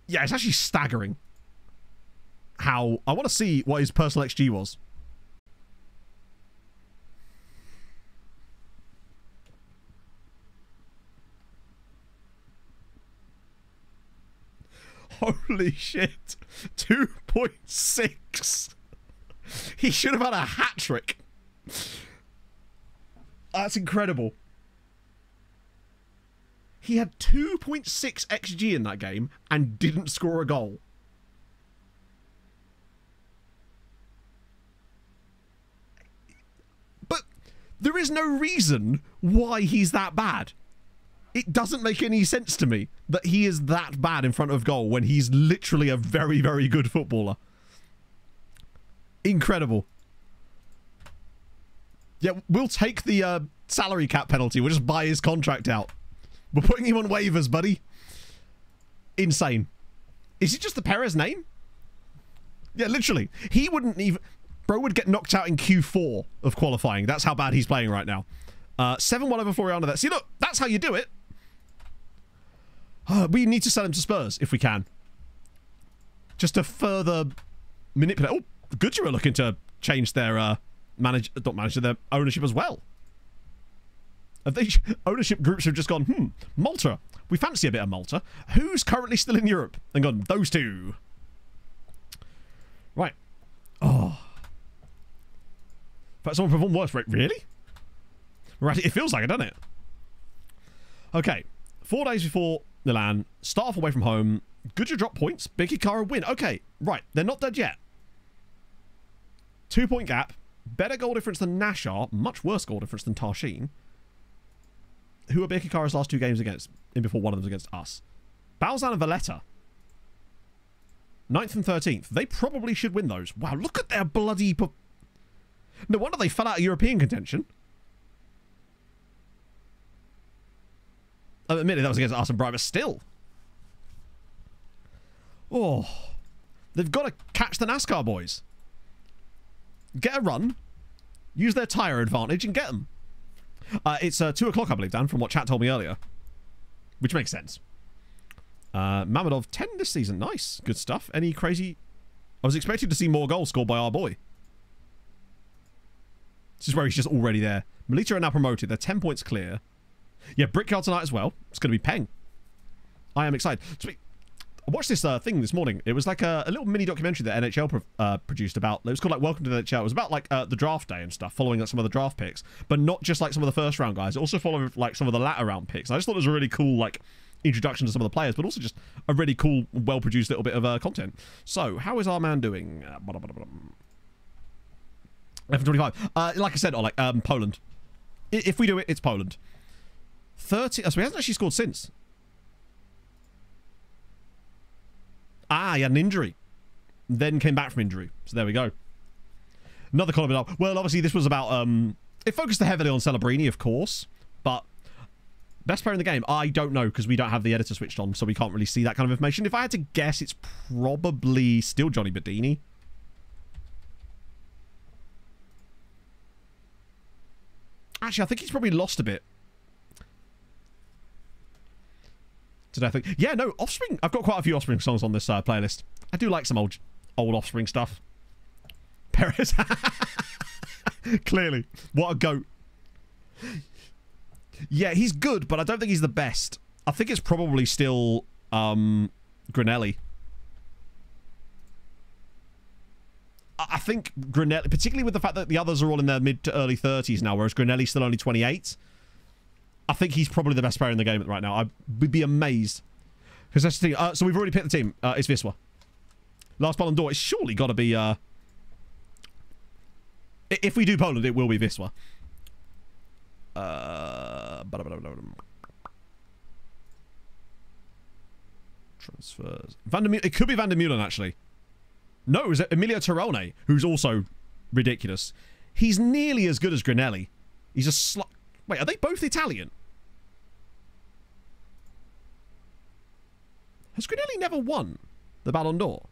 Yeah, it's actually staggering how... I want to see what his personal XG was. Holy shit. 2.6. He should have had a hat-trick. That's incredible. He had 2.6 XG in that game and didn't score a goal. But there is no reason why he's that bad. It doesn't make any sense to me that he is that bad in front of goal when he's literally a very, very good footballer. Incredible. Yeah, we'll take the salary cap penalty. We'll just buy his contract out. We're putting him on waivers, buddy. Insane. Is it just the Perez name? Yeah, literally. He wouldn't even... Bro would get knocked out in Q4 of qualifying. That's how bad he's playing right now. 7-1 over Floriana there. See, look, that's how you do it. We need to sell him to Spurs, if we can. Just to further manipulate... Oh, Goodyear are looking to change their their ownership as well. Have they, ownership groups have just gone, Malta. We fancy a bit of Malta. Who's currently still in Europe? And gone, those two. Right. Oh. But someone performed worse. Right, really? Right, it feels like it, doesn't it? Okay. 4 days before Milan. Start off away from home. Goodyear drop points. Big Hikaru win. Okay, right. They're not dead yet. 2-point gap. Better goal difference than Nashar. Much worse goal difference than Tarshin. Who are Birkika's last 2 games against? In before one of them was against us. Balzan and Valletta. 9th and 13th. They probably should win those. Wow, look at their bloody... No wonder they fell out of European contention. Admittedly, that was against us and Bright, but still. Oh. They've got to catch the NASCAR boys. Get a run. Use their tyre advantage and get them. It's 2 o'clock, I believe, Dan, from what chat told me earlier. Which makes sense. Mamedov, 10 this season. Nice. Good stuff. Any crazy... I was expecting to see more goals scored by our boy. This is where he's just already there. Melita are now promoted. They're 10 points clear. Yeah, Brickyard tonight as well. It's going to be Peng. I am excited. I watched this thing this morning. It was like a little mini documentary that NHL produced about. It was called like Welcome to the NHL. It was about like the draft day and stuff, following like some of the draft picks, but not just like some of the first round guys. It also followed like some of the latter round picks. And I just thought it was a really cool like introduction to some of the players, but also just a really cool, well produced little bit of content. So how is our man doing? 11:25. Like I said, like Poland. If we do it, it's Poland. 30. So he hasn't actually scored since. Ah, he had an injury. Then came back from injury. So there we go. Another column up. Well, obviously this was about... it focused heavily on Celebrini, of course. But best player in the game? I don't know, because we don't have the editor switched on, so we can't really see that kind of information. If I had to guess, it's probably still Johnny Bedini. Actually, I think he's probably lost a bit. Did I think? Yeah, no, Offspring. I've got quite a few Offspring songs on this playlist. I do like some old Offspring stuff. Perez. Clearly. What a goat. Yeah, he's good, but I don't think he's the best. I think it's probably still Granelli. I think Granelli, particularly with the fact that the others are all in their mid to early 30s now, whereas Granelli's still only 28. I think he's probably the best player in the game right now. I would be amazed. Because that's the thing. So we've already picked the team. It's Wisła. Last Ballon d'Or. It's surely got to be... if we do Poland, it will be Wisła. Transfers. It could be Van der Meulen, actually. No, it was Emilio Torrone, who's also ridiculous. He's nearly as good as Granelli. He's a Wait, are they both Italian? Has Granelli never won? the Ballon d'Or?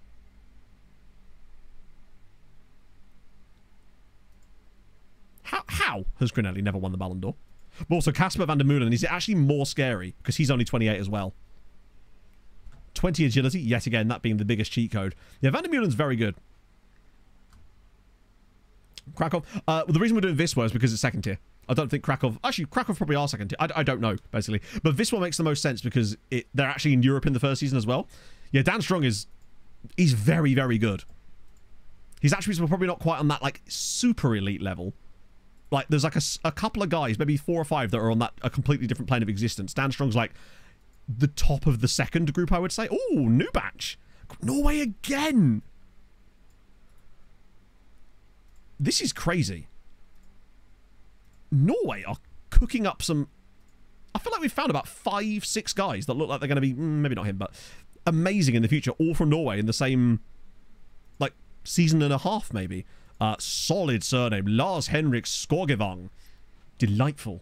How has Grinelli never won the Ballon d'Or? But also, Casper van der Meulen, is it actually more scary? Because he's only 28 as well. 20 agility, yet again, that being the biggest cheat code. Yeah, van der Meulen's very good. Krakow. Well, the reason we're doing Wisła is because it's second tier. I don't think Krakow... Actually, Krakow probably are second tier. I don't know, basically. But Wisła makes the most sense because they're actually in Europe in the first season as well. Yeah, Dan Strong is... He's very, very good. He's actually probably not quite on that, like, super elite level. Like, there's like a couple of guys, maybe 4 or 5, that are on that a completely different plane of existence. Dan Strong's like the top of the second group, I would say. Oh, new batch. Norway again. This is crazy. Norway are cooking up some... I feel like we've found about 5, 6 guys that look like they're going to be... maybe not him, but amazing in the future. All from Norway in the same, like, season and a half, maybe. Solid surname. Lars Henrik Skorgevang. Delightful.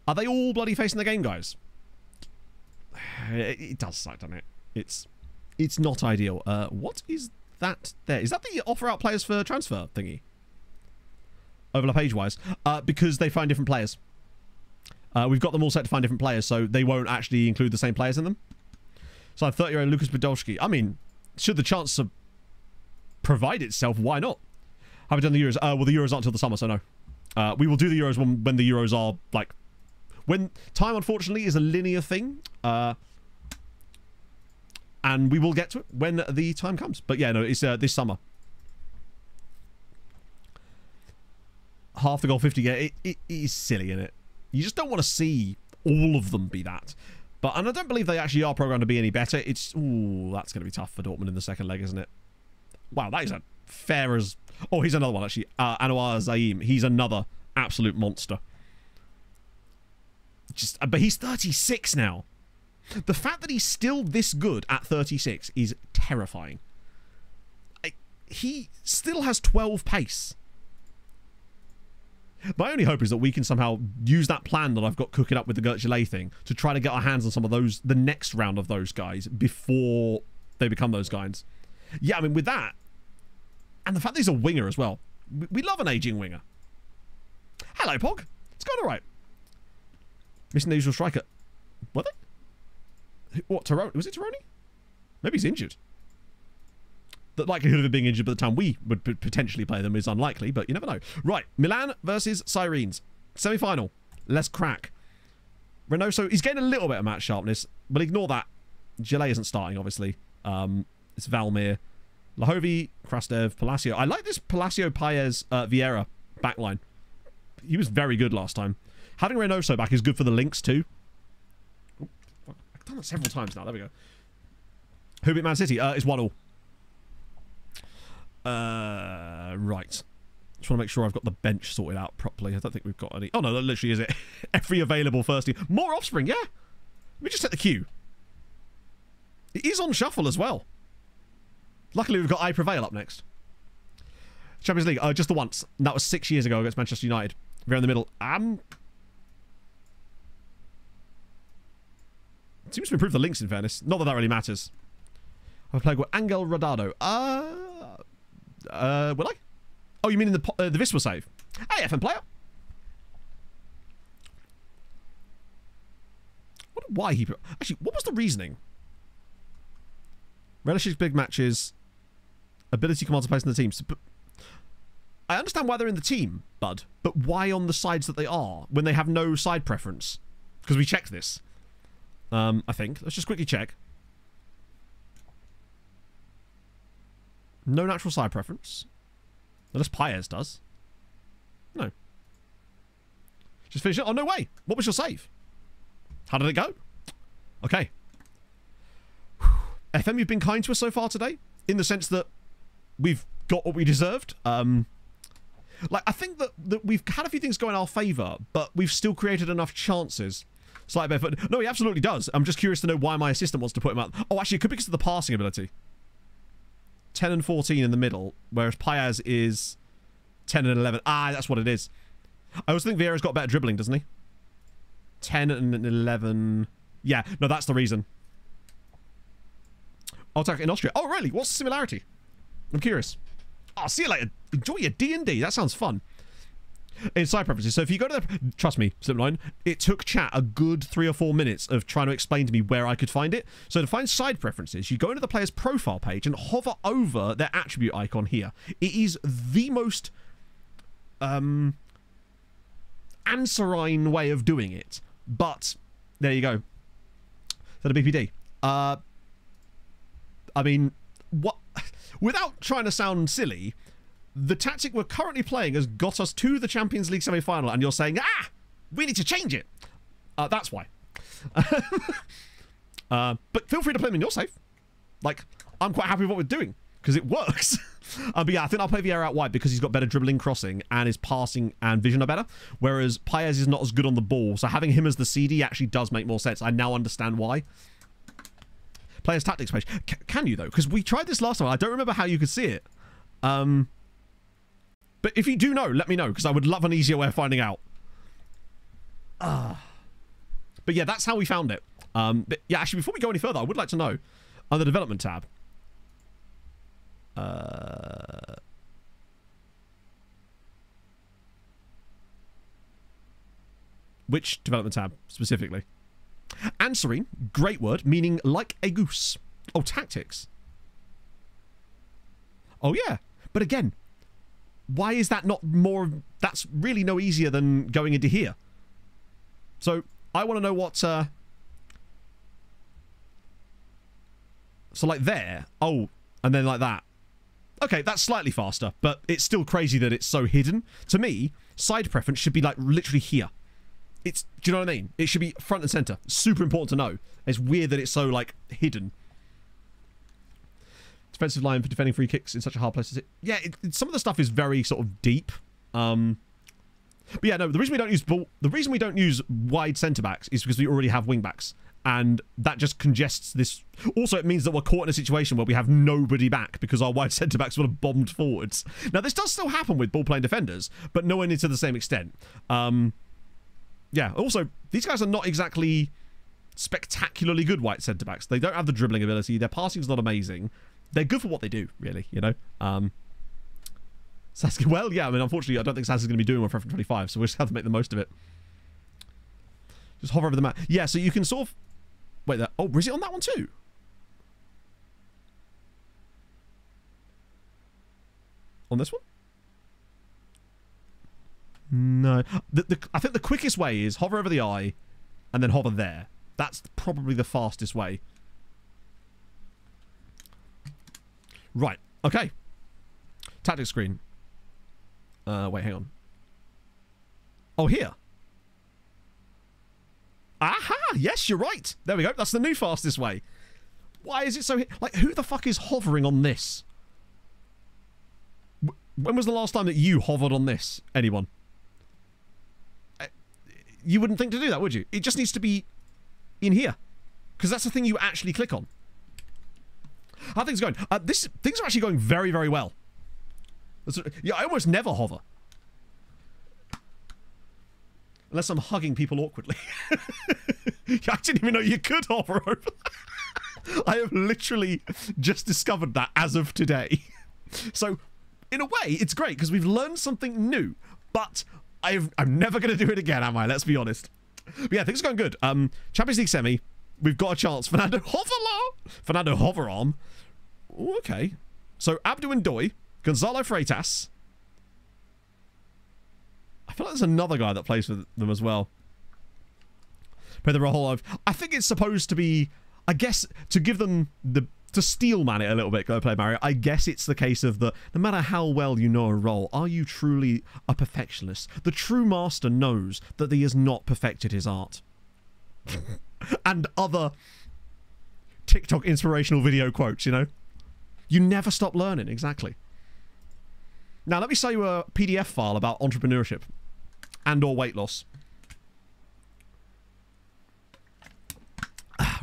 Are they all bloody facing the game, guys? It does suck, doesn't it? It's not ideal. What is that there? Is that the offer out players for transfer thingy? Overlap age-wise. Because they find different players. We've got them all set to find different players, so they won't actually include the same players in them. So I'm 30-year-old Lucas Podolski. I mean, should the chance provide itself, why not? Have we done the Euros? Well, the Euros aren't until the summer, so no. We will do the Euros when the Euros are, like... When time, unfortunately, is a linear thing. And we will get to it when the time comes. But yeah, no, it's this summer. Half the goal, 50. Yeah, it is silly, isn't it? You just don't want to see all of them be that. And I don't believe they actually are programmed to be any better. It's... Ooh, that's going to be tough for Dortmund in the second leg, isn't it? Wow, that is a fair as... Oh, here's another one, actually. Anwar Zaim. He's another absolute monster. But he's 36 now. The fact that he's still this good at 36 is terrifying. He still has 12 pace. My only hope is that we can somehow use that plan that I've got cooking up with the Gertulay thing to try to get our hands on some of those, the next round of those guys before they become those guys. Yeah, I mean, with that, and the fact that he's a winger as well. We love an aging winger. Hello, Pog. It's going all right. Missing the usual striker. Were they? What, Tironi? Was it Tironi? Maybe he's injured. The likelihood of him being injured by the time we would potentially play them is unlikely, but you never know. Right, Milan versus Sirens. Semi-final. Let's crack. Reynoso, he's getting a little bit of match sharpness, but ignore that. Gillet isn't starting, obviously. It's Valmir. Lahovi, Krastev, Palacio. I like this Palacio, Paez, Vieira backline. He was very good last time. Having Reynoso back is good for the links too. Oh, I've done that several times now. There we go. Who beat Man City? It's 1-1. Right. Just want to make sure I've got the bench sorted out properly. I don't think we've got any... Oh, no, that literally is it. Every available first team. More Offspring, yeah. Let me just set the queue. It is on shuffle as well. Luckily, we've got I Prevail up next. Champions League, just the once. That was 6 years ago against Manchester United. We're in the middle. It seems to improve the links, in fairness. Not that that really matters. I've played with Angel Rodado. Will I? Oh, you mean in the Wisła save? Hey, FM player. Why he... Actually, what was the reasoning? Relishes big matches. Ability commands a place in the team. But I understand why they're in the team, bud. But why on the sides that they are when they have no side preference? Because we checked this. I think. Let's just quickly check. No natural side preference. Unless Paez does. No. Just finish it. Oh, no way. What was your save? How did it go? Okay. FM, you've been kind to us so far today. In the sense that we've got what we deserved. Like, I think that we've had a few things go in our favour, but we've still created enough chances. Slightly better. No, he absolutely does. I'm just curious to know why my assistant wants to put him out. Oh, actually, it could be because of the passing ability. 10 and 14 in the middle, whereas Paez is 10 and 11. Ah, that's what it is. I also think Vieira's got better dribbling, doesn't he? 10 and 11. Yeah, no, that's the reason. I'll take it in Austria. Oh, really? What's the similarity? I'm curious. Oh, see you later. Enjoy your D&D. That sounds fun. In side preferences. So if you go to the... Trust me, Slipline, it took chat a good 3 or 4 minutes of trying to explain to me where I could find it. So to find side preferences, you go into the player's profile page and hover over their attribute icon here. It is the most... answerine way of doing it. But, there you go. So the BPD. I mean, what... Without trying to sound silly... The tactic we're currently playing has got us to the Champions League semi-final, and you're saying, we need to change it. That's why. But feel free to play them in your save. Like, I'm quite happy with what we're doing, because it works. But yeah, I think I'll play Vieira out wide because he's got better dribbling, crossing, and his passing and vision are better, whereas Paez is not as good on the ball, so having him as the CD actually does make more sense. I now understand why. Players' tactics page. Can you, though? Because we tried this last time. I don't remember how you could see it. But if you do know, let me know, because I would love an easier way of finding out. But yeah, that's how we found it. But yeah, actually, before we go any further, I would like to know, on the development tab, which development tab, specifically? Answering, great word, meaning like a goose. Oh, tactics. Oh, yeah. But again... Why is that not more... That's really no easier than going into here. So, I want to know what... So, like there. Oh, and then like that. Okay, that's slightly faster, but it's still crazy that it's so hidden. To me, side preference should be, like, literally here. Do you know what I mean? It should be front and center. Super important to know. It's weird that it's so, like, hidden. Defensive line for defending free kicks in such a hard place to sit. Yeah, some of the stuff is very sort of deep. But yeah, no, the reason we don't use wide centre backs is because we already have wing backs, and that just congests this. Also, it means that we're caught in a situation where we have nobody back because our wide centre backs would have bombed forwards. Now, this does still happen with ball playing defenders, but nowhere near to the same extent. Yeah. Also, these guys are not exactly spectacularly good wide centre backs. They don't have the dribbling ability. Their passing's not amazing. They're good for what they do, really, you know? Sasuke, well, yeah, I mean, unfortunately, I don't think Sasuke's going to be doing one for F25, so we'll just have to make the most of it. Just hover over the map. Yeah, so you can sort of... Wait, oh, is it on that one too? On this one? No. I think the quickest way is hover over the eye and then hover there. That's probably the fastest way. Right. Okay. Tactics screen. Wait, hang on. Oh, here. Aha! Yes, you're right. There we go. That's the new fastest way. Why is it so... Like, who the fuck is hovering on this? When was the last time that you hovered on this? Anyone? You wouldn't think to do that, would you? It just needs to be in here. Because that's the thing you actually click on. How are things going? Things are actually going very, very well. Yeah, I almost never hover. Unless I'm hugging people awkwardly. I didn't even know you could hover over. I have literally just discovered that as of today. So, in a way, it's great because we've learned something new. But I'm never going to do it again, am I? Let's be honest. But yeah, things are going good. Champions League semi. We've got a chance. Fernando Hoverarm. Ooh, okay. So, Abdu and Doi. Gonzalo Freitas. I feel like there's another guy that plays for them as well. Play the role of... I think it's supposed to be... I guess, to give them the... To steel man it a little bit, go play Mario. I guess it's the case of the... No matter how well you know a role, are you truly a perfectionist? The true master knows that he has not perfected his art. And other TikTok inspirational video quotes, you know? You never stop learning, exactly. Now, let me show you a PDF file about entrepreneurship and or weight loss.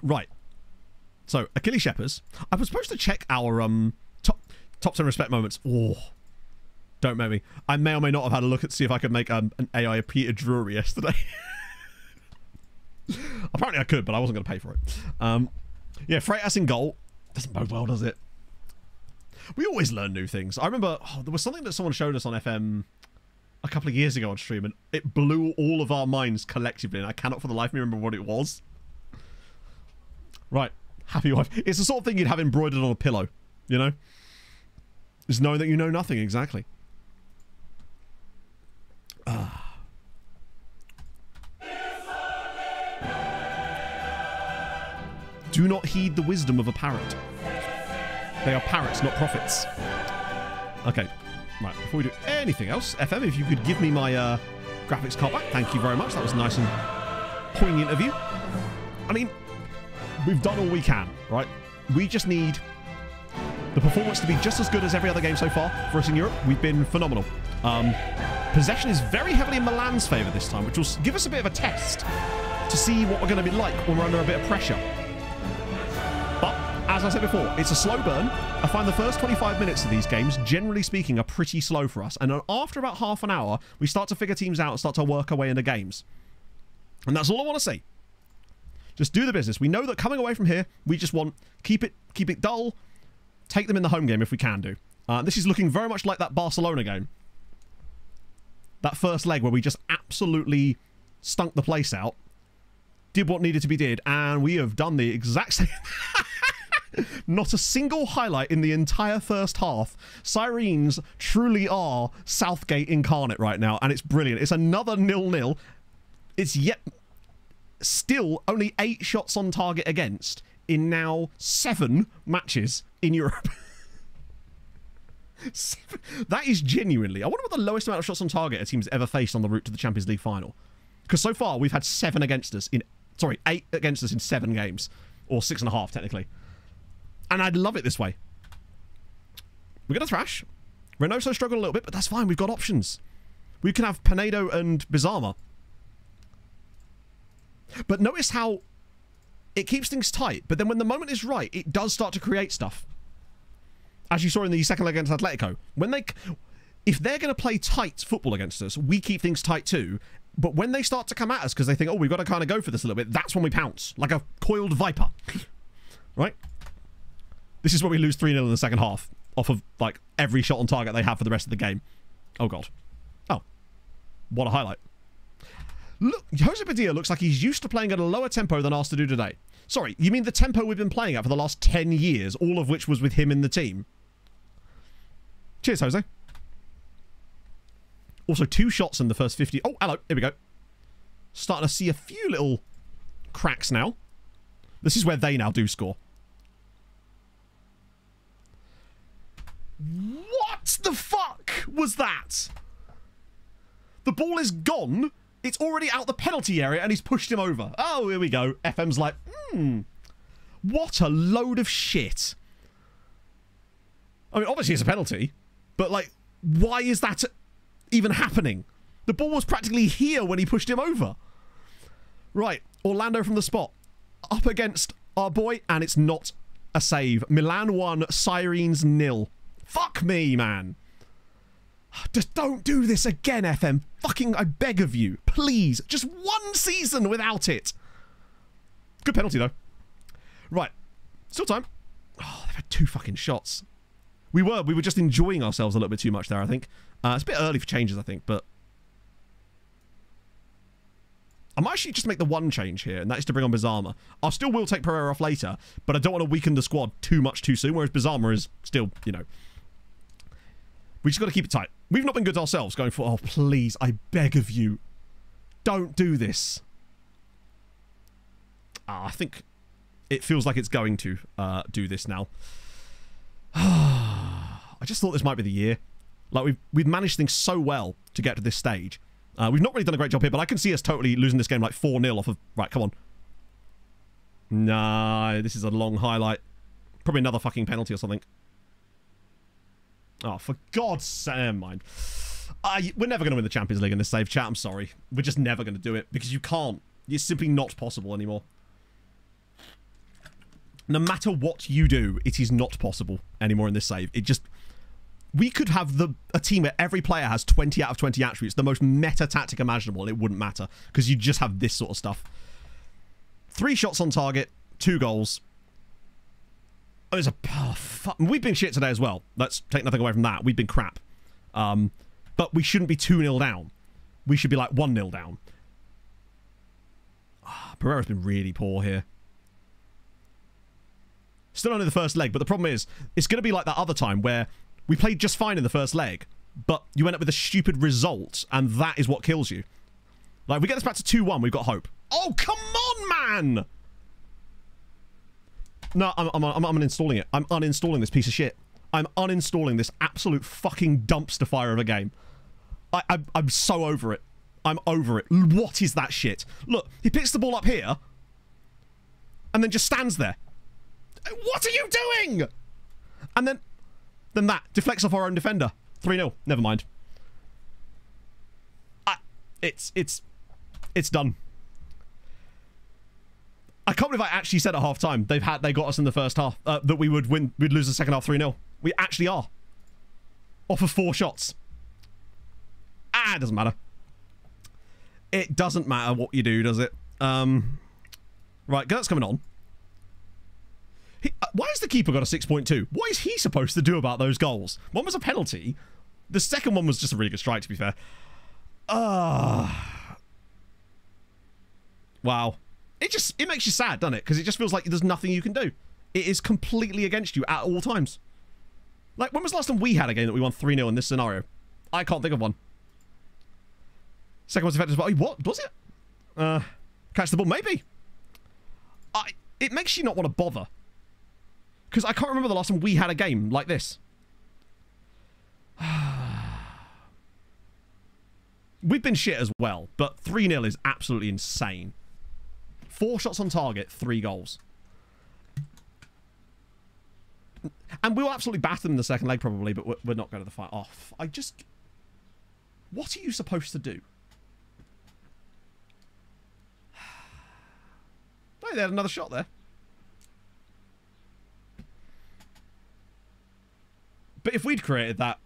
Right. So, Achilles Shepherds. I was supposed to check our top 10 respect moments. Oh, don't make me. I may or may not have had a look at see if I could make an AI Peter Drury yesterday. I'll Apparently I could, but I wasn't going to pay for it. Yeah, Freitas in goal. Doesn't bode well, does it? We always learn new things. I remember there was something that someone showed us on FM a couple of years ago on stream, and it blew all of our minds collectively, and I cannot for the life of me remember what it was. Right. Happy wife. It's the sort of thing you'd have embroidered on a pillow, you know? Just knowing that you know nothing, exactly. Do not heed the wisdom of a parrot. They are parrots, not prophets. Okay. Right, before we do anything else, FM, if you could give me my graphics card back. Thank you very much. That was nice and poignant of you. I mean, we've done all we can, right? We just need the performance to be just as good as every other game so far for us in Europe. We've been phenomenal. Possession is very heavily in Milan's favour this time, which will give us a bit of a test to see what we're going to be like when we're under a bit of pressure. But, as I said before, it's a slow burn. I find the first 25 minutes of these games, generally speaking, are pretty slow for us. And after about half an hour, we start to figure teams out and start to work our way into games. And that's all I want to see. Just do the business. We know that coming away from here, we just want keep it dull, take them in the home game if we can do. This is looking very much like that Barcelona game. That first leg where we just absolutely stunk the place out, did what needed to be did, and we have done the exact same. Not a single highlight in the entire first half. Sirens truly are Southgate incarnate right now, and it's brilliant. It's another 0-0. It's yet still only 8 shots on target against in now 7 matches in Europe. That is genuinely... I wonder what the lowest amount of shots on target a team's ever faced on the route to the Champions League final. Because so far, we've had 7 against us in... Sorry, 8 against us in 7 games. Or 6.5, technically. And I'd love it this way. We're going to thrash. Reynoso struggled a little bit, but that's fine. We've got options. We can have Pinedo and Bizarma. But notice how it keeps things tight, but then when the moment is right, it does start to create stuff. As you saw in the second leg against Atletico. If they're going to play tight football against us, we keep things tight too. But when they start to come at us because they think, oh, we've got to kind of go for this a little bit, that's when we pounce. Like a coiled viper. Right? This is where we lose 3-0 in the second half. Off of, like, every shot on target they have for the rest of the game. Oh, God. Oh. What a highlight. Look, Jose Padilla looks like he's used to playing at a lower tempo than asked to do today. Sorry, you mean the tempo we've been playing at for the last 10 years, all of which was with him in the team? Cheers, Jose. Also, 2 shots in the first 50. Oh, hello. Here we go. Starting to see a few little cracks now. This is where they now do score. What the fuck was that? The ball is gone. It's already out the penalty area and he's pushed him over. Oh, here we go. FM's like, what a load of shit. I mean, obviously it's a penalty, but like, why is that even happening? The ball was practically here when he pushed him over. Right, Orlando from the spot. Up against our boy, and it's not a save. Milan 1, Sirens 0. Fuck me, man. Just don't do this again, FM. Fucking, I beg of you. Please. Just 1 season without it. Good penalty, though. Right. Still time. Oh, they've had 2 fucking shots. We were just enjoying ourselves a little bit too much there, I think. It's a bit early for changes, I think, but... I might actually just make the 1 change here, and that is to bring on Bizarma. I still will take Pereira off later, but I don't want to weaken the squad too much too soon, whereas Bizarma is still, you know... We just got to keep it tight. We've not been good ourselves going for... Oh, please, I beg of you. Don't do this. I think it feels like it's going to do this now. I just thought this might be the year. Like, we've managed things so well to get to this stage. We've not really done a great job here, but I can see us totally losing this game like 4-0 off of... Right, come on. No, this is a long highlight. Probably another fucking penalty or something. Oh, for God's sake, never mind. We're never going to win the Champions League in this save, chat. I'm sorry. We're just never going to do it because you can't. It's simply not possible anymore. No matter what you do, it is not possible anymore in this save. It just... We could have a team where every player has 20 out of 20 attributes, the most meta tactic imaginable, and it wouldn't matter because you just have this sort of stuff. 3 shots on target, 2 goals. Oh, it's a... Oh, fuck. We've been shit today as well. Let's take nothing away from that. We've been crap. But we shouldn't be 2-0 down. We should be like 1-0 down. Pereira's been really poor here. Still only the first leg, but the problem is, it's going to be like that other time where we played just fine in the first leg, but you end up with a stupid result, and that is what kills you. Like, if we get this back to 2-1, we've got hope. Oh, come on, man! No, I'm uninstalling it. I'm uninstalling this piece of shit. I'm uninstalling this absolute fucking dumpster fire of a game. I'm so over it. I'm over it. What is that shit? Look, he picks the ball up here, and then just stands there. What are you doing? And then that deflects off our own defender. 3-0. Never mind. It's done. I can't believe I actually said at half time they got us in the first half that we would win. We'd lose the second half 3-0. We actually are. Off of 4 shots. It doesn't matter. It doesn't matter what you do, does it? Right, Gert's coming on. Why has the keeper got a 6.2? What is he supposed to do about those goals? One was a penalty. The second one was just a really good strike, to be fair. Wow. It makes you sad, doesn't it? Because it just feels like there's nothing you can do. It is completely against you at all times. Like, when was the last time we had a game that we won 3-0 in this scenario? I can't think of one. Second one's effective. What? Was it? Catch the ball? Maybe. It makes you not want to bother. Because I can't remember the last time we had a game like this. We've been shit as well, but 3-0 is absolutely insane. 4 shots on target, 3 goals. And we'll absolutely batter them in the second leg probably, but we're not going to the fight off. What are you supposed to do? Oh, they had another shot there. But if we'd created that...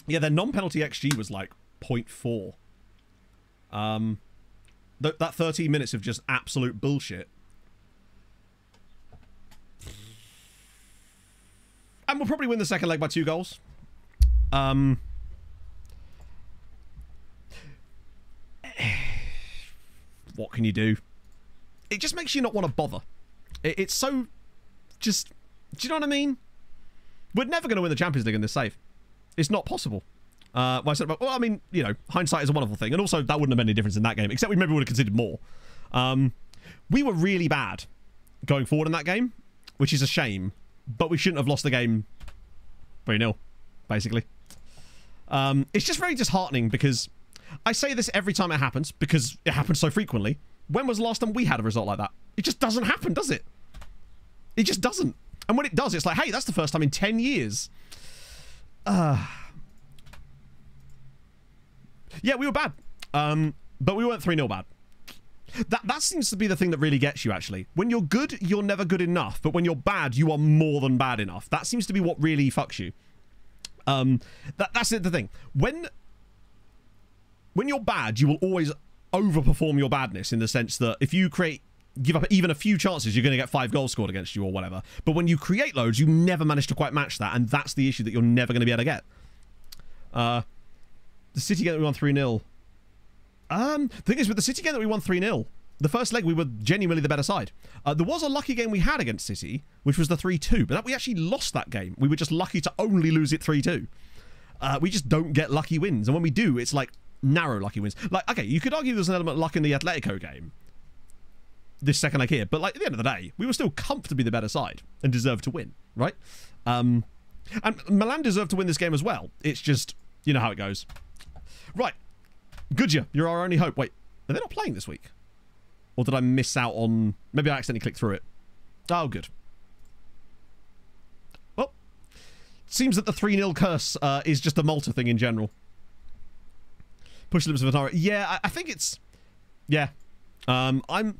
yeah, their non-penalty XG was like 0.4. That 13 minutes of just absolute bullshit. And we'll probably win the second leg by 2 goals. What can you do? It just makes you not want to bother. It's so... just... do you know what I mean? We're never going to win the Champions League in this save. It's not possible. Well, I mean, you know, hindsight is a wonderful thing. And also, that wouldn't have made any difference in that game. Except we maybe would have considered more. We were really bad going forward in that game, which is a shame. But we shouldn't have lost the game 3-0, basically. It's just very disheartening because... I say this every time it happens because it happens so frequently. When was the last time we had a result like that? It just doesn't happen, does it? It just doesn't. And when it does, it's like, hey, that's the first time in 10 years. Yeah, we were bad. But we weren't 3-0 bad. That seems to be the thing that really gets you, actually. When you're good, you're never good enough. But when you're bad, you are more than bad enough. That seems to be what really fucks you. That's the thing. When you're bad, you will always overperform your badness in the sense that if you give up even a few chances, you're going to get 5 goals scored against you or whatever. But when you create loads, you never manage to quite match that, and that's the issue that you're never going to be able to get. The City game that we won 3-0. The thing is, with the City game that we won 3-0, the first leg we were genuinely the better side. There was a lucky game we had against City, which was the 3-2, but we actually lost that game. We were just lucky to only lose it 3-2. We just don't get lucky wins, and when we do, it's like narrow lucky wins. Like, okay, you could argue there's an element of luck in the Atletico game, this second leg here, but like at the end of the day, we were still comfortably the better side and deserved to win, right? And Milan deserved to win this game as well. It's just, you know how it goes. Right, Goodyear, you're our only hope. Wait, are they not playing this week? Or did I miss out on... maybe I accidentally clicked through it. Oh, good. Well, seems that the 3-0 curse is just a Malta thing in general. Push the lips of Atara. Yeah, I think it's... yeah. I'm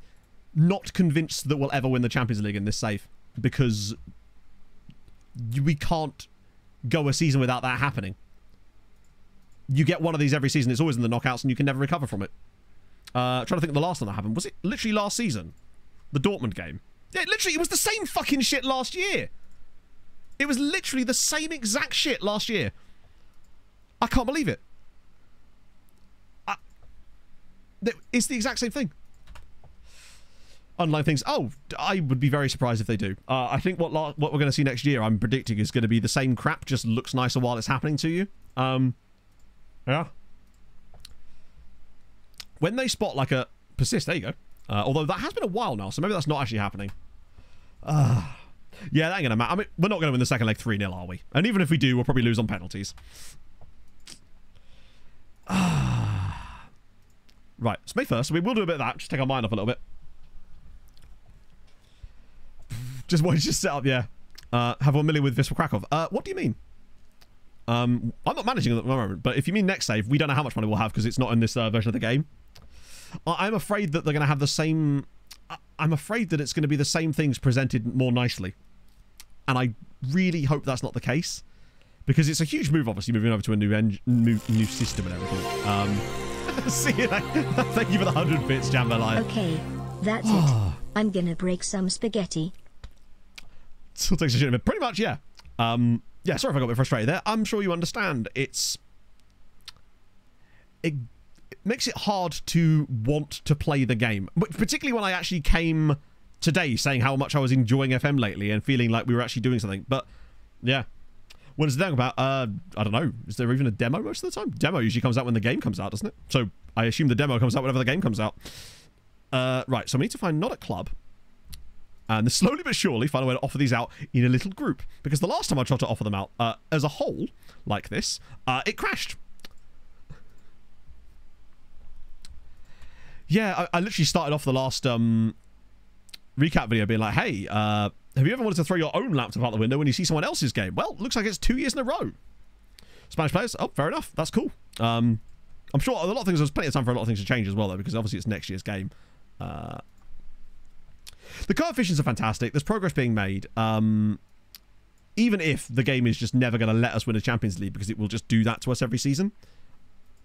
not convinced that we'll ever win the Champions League in this save. Because we can't go a season without that happening. you get one of these every season. It's always in the knockouts, and you can never recover from it. Trying to think of the last time that happened. Was it literally last season? The Dortmund game. Yeah, literally, it was the same fucking shit last year. It was literally the same exact shit last year. I can't believe it. It's the exact same thing. Online things. Oh, I would be very surprised if they do. I think what we're going to see next year, I'm predicting, is going to be the same crap, just looks nicer while it's happening to you. Yeah. When they spot like a persist, there you go. Although that has been a while now, so maybe that's not actually happening. Yeah, that ain't gonna matter. I mean, we're not gonna win the second leg 3-0, are we? And even if we do, we'll probably lose on penalties. Right, it's May 1st, so we will do a bit of that. Just take our mind off a little bit. Just set up, yeah. Have 1 million with Wisła Krakow. What do you mean? I'm not managing at the moment, but if you mean next save, we don't know how much money we'll have because it's not in this version of the game. I'm afraid that they're going to have the same... I'm afraid that it's going to be the same things presented more nicely. And I really hope that's not the case. Because it's a huge move, obviously, moving over to a new system and everything. See you later. Thank you for the 100 bits, Jambo Live. Okay, that's it. I'm going to break some spaghetti. Still takes a shit a bit. Pretty much, yeah. Yeah, sorry if I got a bit frustrated there. I'm sure you understand. It makes it hard to want to play the game. But particularly when I actually came today saying how much I was enjoying FM lately and feeling like we were actually doing something. But, yeah. When is the demo about? I don't know. Is there even a demo most of the time? Demo usually comes out when the game comes out, doesn't it? So, I assume the demo comes out whenever the game comes out. Right, so we need to find not a club. And slowly but surely find a way to offer these out in a little group. Because the last time I tried to offer them out as a whole, like this, it crashed. Yeah, I literally started off the last recap video being like, hey, have you ever wanted to throw your own laptop out the window when you see someone else's game? Well, looks like it's 2 years in a row. Spanish players? Oh, fair enough. That's cool. I'm sure a lot of things, there's plenty of time for a lot of things to change as well, though, because obviously it's next year's game. The coefficients are fantastic. There's progress being made. Even if the game is just never going to let us win a Champions League because it will just do that to us every season,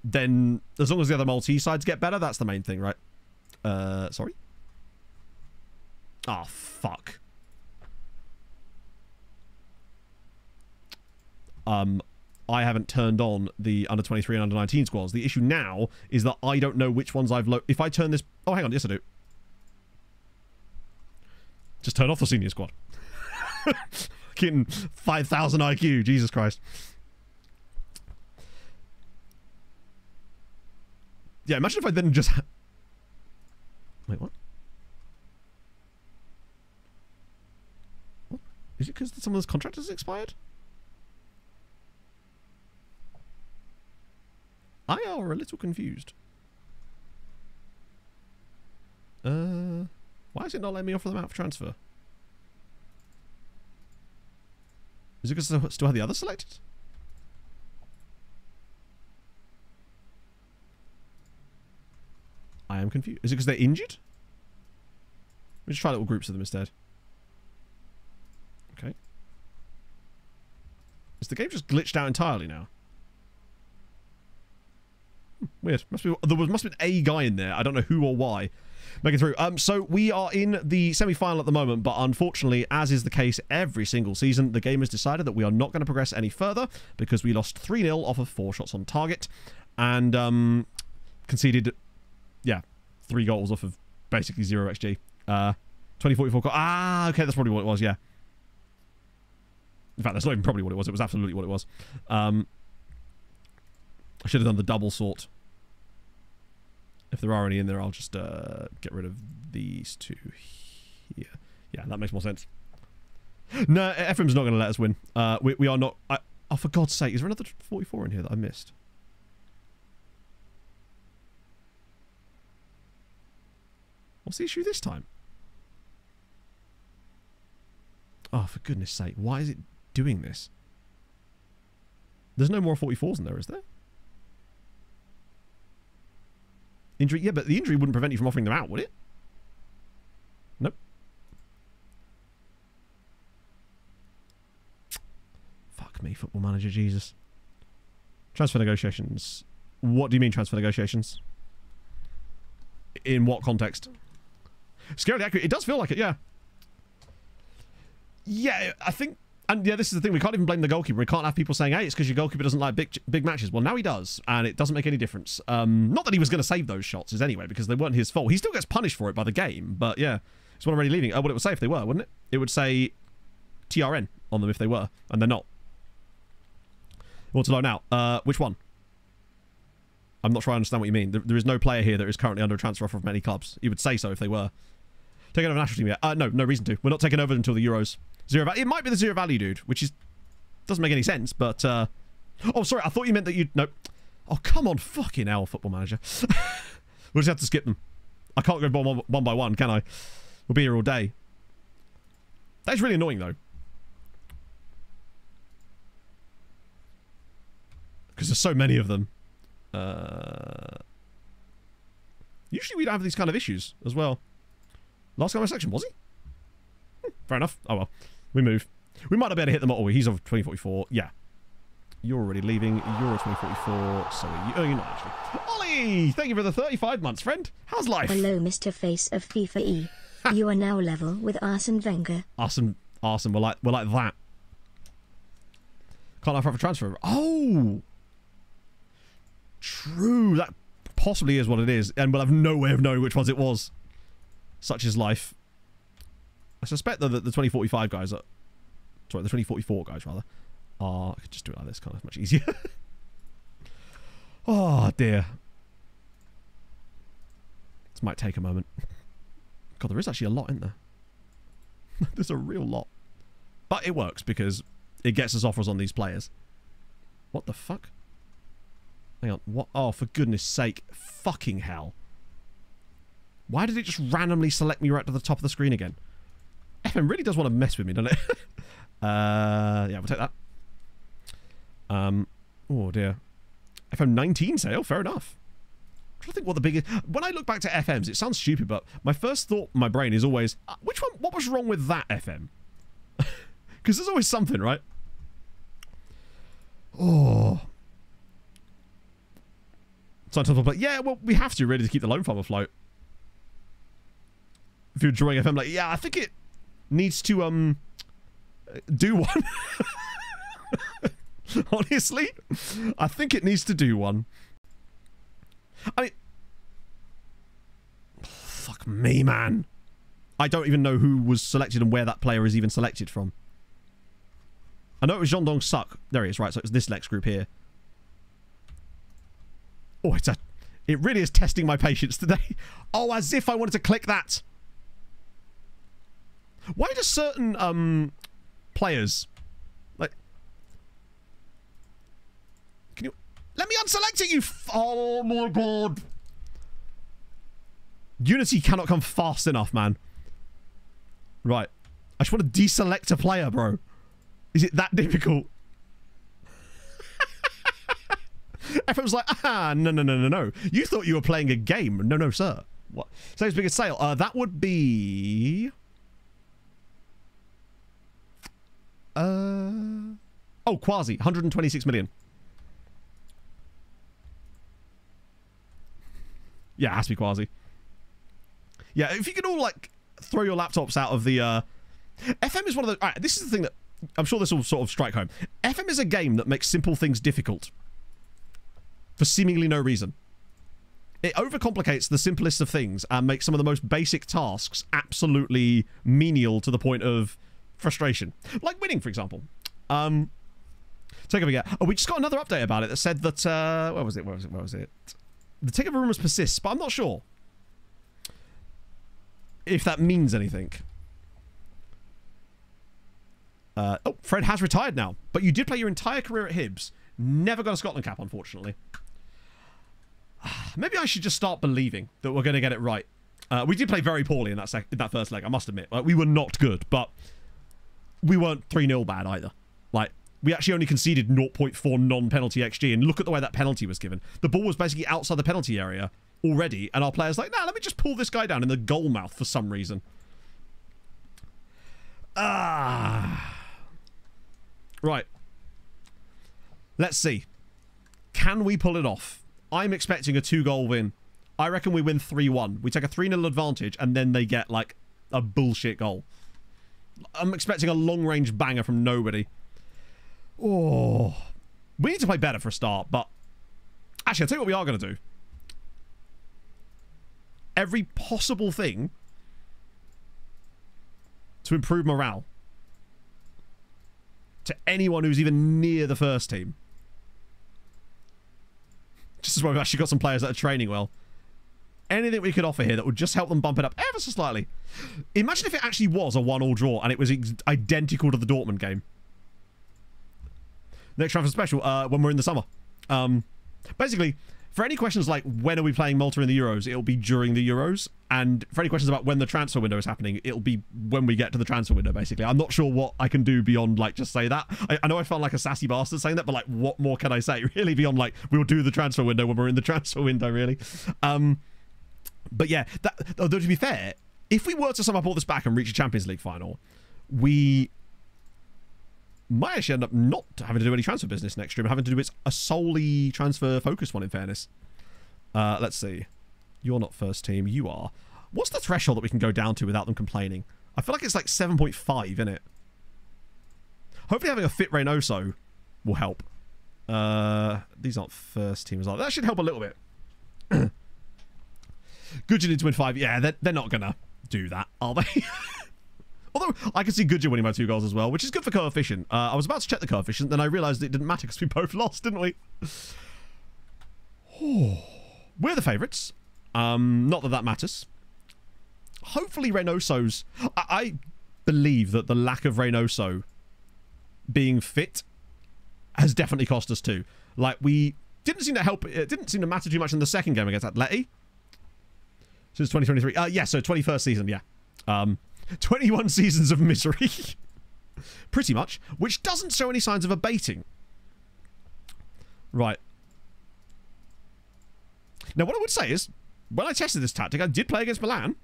then as long as the other Maltese sides get better, that's the main thing, right? Sorry? Oh, fuck. I haven't turned on the under-23 and under-19 squads. The issue now is that I don't know which ones I've... If I turn this... Oh, hang on. Yes, I do. Just turn off the senior squad. Fucking 5,000 IQ. Jesus Christ. Yeah, imagine if I then just... Wait, what? What? Is it because someone's contract has expired? I are a little confused. Why is it not letting me offer them out for transfer? Is it because I still have the other selected? I am confused. Is it because they're injured? Let me just try little groups of them instead. Okay. Is the game just glitched out entirely now? Weird. Must have been a guy in there. I don't know who or why. Making through. So we are in the semi-final at the moment, but unfortunately, as is the case every single season, the game has decided that we are not going to progress any further because we lost 3-0 off of 4 shots on target and conceded, yeah, 3 goals off of basically 0 XG. 2044 goal. Ah, okay, that's probably what it was, yeah. In fact, that's not even probably what it was. It was absolutely what it was. I should have done the double sort. If there are any in there, I'll just get rid of these 2 here. Yeah, that makes more sense. No, FM's not going to let us win. We are not... oh, for God's sake, is there another 44 in here that I missed? What's the issue this time? Oh, for goodness sake, why is it doing this? There's no more 44s in there, is there? Injury? Yeah, but the injury wouldn't prevent you from offering them out, would it? Nope. Fuck me, Football Manager, Jesus. Transfer negotiations. What do you mean transfer negotiations? In what context? Scarily accurate. It does feel like it, yeah. Yeah, I think... And yeah, this is the thing. We can't even blame the goalkeeper. We can't have people saying, hey, it's because your goalkeeper doesn't like big matches. Well, now he does, and it doesn't make any difference. Not that he was going to save those shots, is anyway, because they weren't his fault. He still gets punished for it by the game, but yeah. It's one already leaving. Oh, what it would say if they were, wouldn't it? It would say TRN on them if they were, and they're not. What's low now? Which one? I'm not sure I understand what you mean. There is no player here that is currently under a transfer offer from any clubs. You would say so if they were. Taking over a national team yet? No reason to. We're not taking over until the Euros. Zero value. It might be the zero value dude, which is doesn't make any sense, but oh, sorry, I thought you meant that you'd... No. Oh, come on, fucking hell, Football Manager. We'll just have to skip them. I can't go one by one, can I? We'll be here all day. That's really annoying, though. Because there's so many of them. Usually we don't have these kind of issues as well. Last guy in my section, was he? Fair enough. Oh, well. We move. We might not be able to hit them all. He's of 2044. Yeah. You're already leaving. You're of 2044. So you're not actually. Ollie! Thank you for the 35 months, friend. How's life? Hello, Mr. Face of FIFA E. You are now level with Arsene Wenger. Arsene. We're like that. Can't have a transfer. Oh! True. That possibly is what it is. And we'll have no way of knowing which ones it was. Such is life. I suspect that the 2045 guys are... Sorry, the 2044 guys, rather. I could just do it like this, kind of much easier. Oh, dear. This might take a moment. God, there is actually a lot in there. There's a real lot. But it works because it gets us offers on these players. What the fuck? Hang on. What? Oh, for goodness sake. Fucking hell. Why did it just randomly select me right to the top of the screen again? FM really does want to mess with me, doesn't it? Yeah, we'll take that. Oh, dear. FM 19 sale? Fair enough. I'm trying to think what the biggest... When I look back to FMs, it sounds stupid, but my first thought in my brain is always, which one... What was wrong with that FM? Because there's always something, right? Oh... But yeah, well, we have to really to keep the loan farm afloat. If you're drawing FM, like, yeah, I think it needs to do one. Honestly, I think it needs to do one. I mean, fuck me, man. I don't even know who was selected and where that player is even selected from. I know it was Jean Dong Suck. There he is, right? So it's this next group here. Oh, it really is testing my patience today. Oh, as if I wanted to click that. Why do certain players like? Can you let me unselect it? You. Oh my god. Unity cannot come fast enough, man. Right. I just want to deselect a player, bro. Is it that difficult? FM's like, no. You thought you were playing a game. No, sir. What? So his biggest sale. That would be... Oh, Quasi. 126 million. Yeah, it has to be Quasi. Yeah, if you could all, like, throw your laptops out of the... FM is one of the... Alright, this is the thing that... I'm sure this will sort of strike home. FM is a game that makes simple things difficult. For seemingly no reason. It overcomplicates the simplest of things and makes some of the most basic tasks absolutely menial to the point of frustration. Like winning, for example. Takeover, yeah. Oh, we just got another update about it that said that... Where was it? The takeover rumors persist, but I'm not sure if that means anything. Oh, Fred has retired now. But you did play your entire career at Hibs. Never got a Scotland cap, unfortunately. Maybe I should just start believing that we're going to get it right. We did play very poorly in that first leg, I must admit. Like, we were not good, but we weren't 3-0 bad either. Like, we actually only conceded 0.4 non-penalty XG, and look at the way that penalty was given. The ball was basically outside the penalty area already, and our players like, nah, let me just pull this guy down in the goal mouth for some reason. Right. Let's see. Can we pull it off? I'm expecting a 2-goal win. I reckon we win 3-1. We take a 3-0 advantage, and then they get, like, a bullshit goal. I'm expecting a long-range banger from nobody. Oh. We need to play better for a start, but... Actually, I'll tell you what we are going to do. Every possible thing to improve morale to anyone who's even near the first team. Just as well, we've actually got some players that are training well. Anything we could offer here that would just help them bump it up ever so slightly. Imagine if it actually was a 1-1 draw and it was identical to the Dortmund game. Next transfer special, when we're in the summer. Basically, for any questions like when are we playing Malta in the Euros, it'll be during the Euros. And for any questions about when the transfer window is happening, it'll be when we get to the transfer window, basically. I'm not sure what I can do beyond, like, just say that. I know I felt like a sassy bastard saying that, but, like, what more can I say? Really, beyond, like, we'll do the transfer window when we're in the transfer window, really. But yeah, although to be fair, if we were to sum up all this back and reach a Champions League final, we might actually end up not having to do any transfer business next year, and having to do a solely transfer-focused one, in fairness. Let's see. You're not first team. You are. What's the threshold that we can go down to without them complaining? I feel like it's like 7.5, isn't it? Hopefully having a fit Reynoso will help. These aren't first team as well. That should help a little bit. Gudja needs to win 5. Yeah, they're not going to do that, are they? Although, I can see Gudja winning by 2 goals as well, which is good for coefficient. I was about to check the coefficient, then I realised it didn't matter because we both lost, didn't we? We're the favourites. Not that that matters. Hopefully Reynoso's... I believe that the lack of Reynoso being fit has definitely cost us too. Like, we didn't seem to help... It didn't seem to matter too much in the second game against Atleti. Since 2023. Yeah, so 21st season, yeah. 21 seasons of misery. Pretty much. Which doesn't show any signs of abating. Right. Now, what I would say is, when I tested this tactic, I did play against Milan,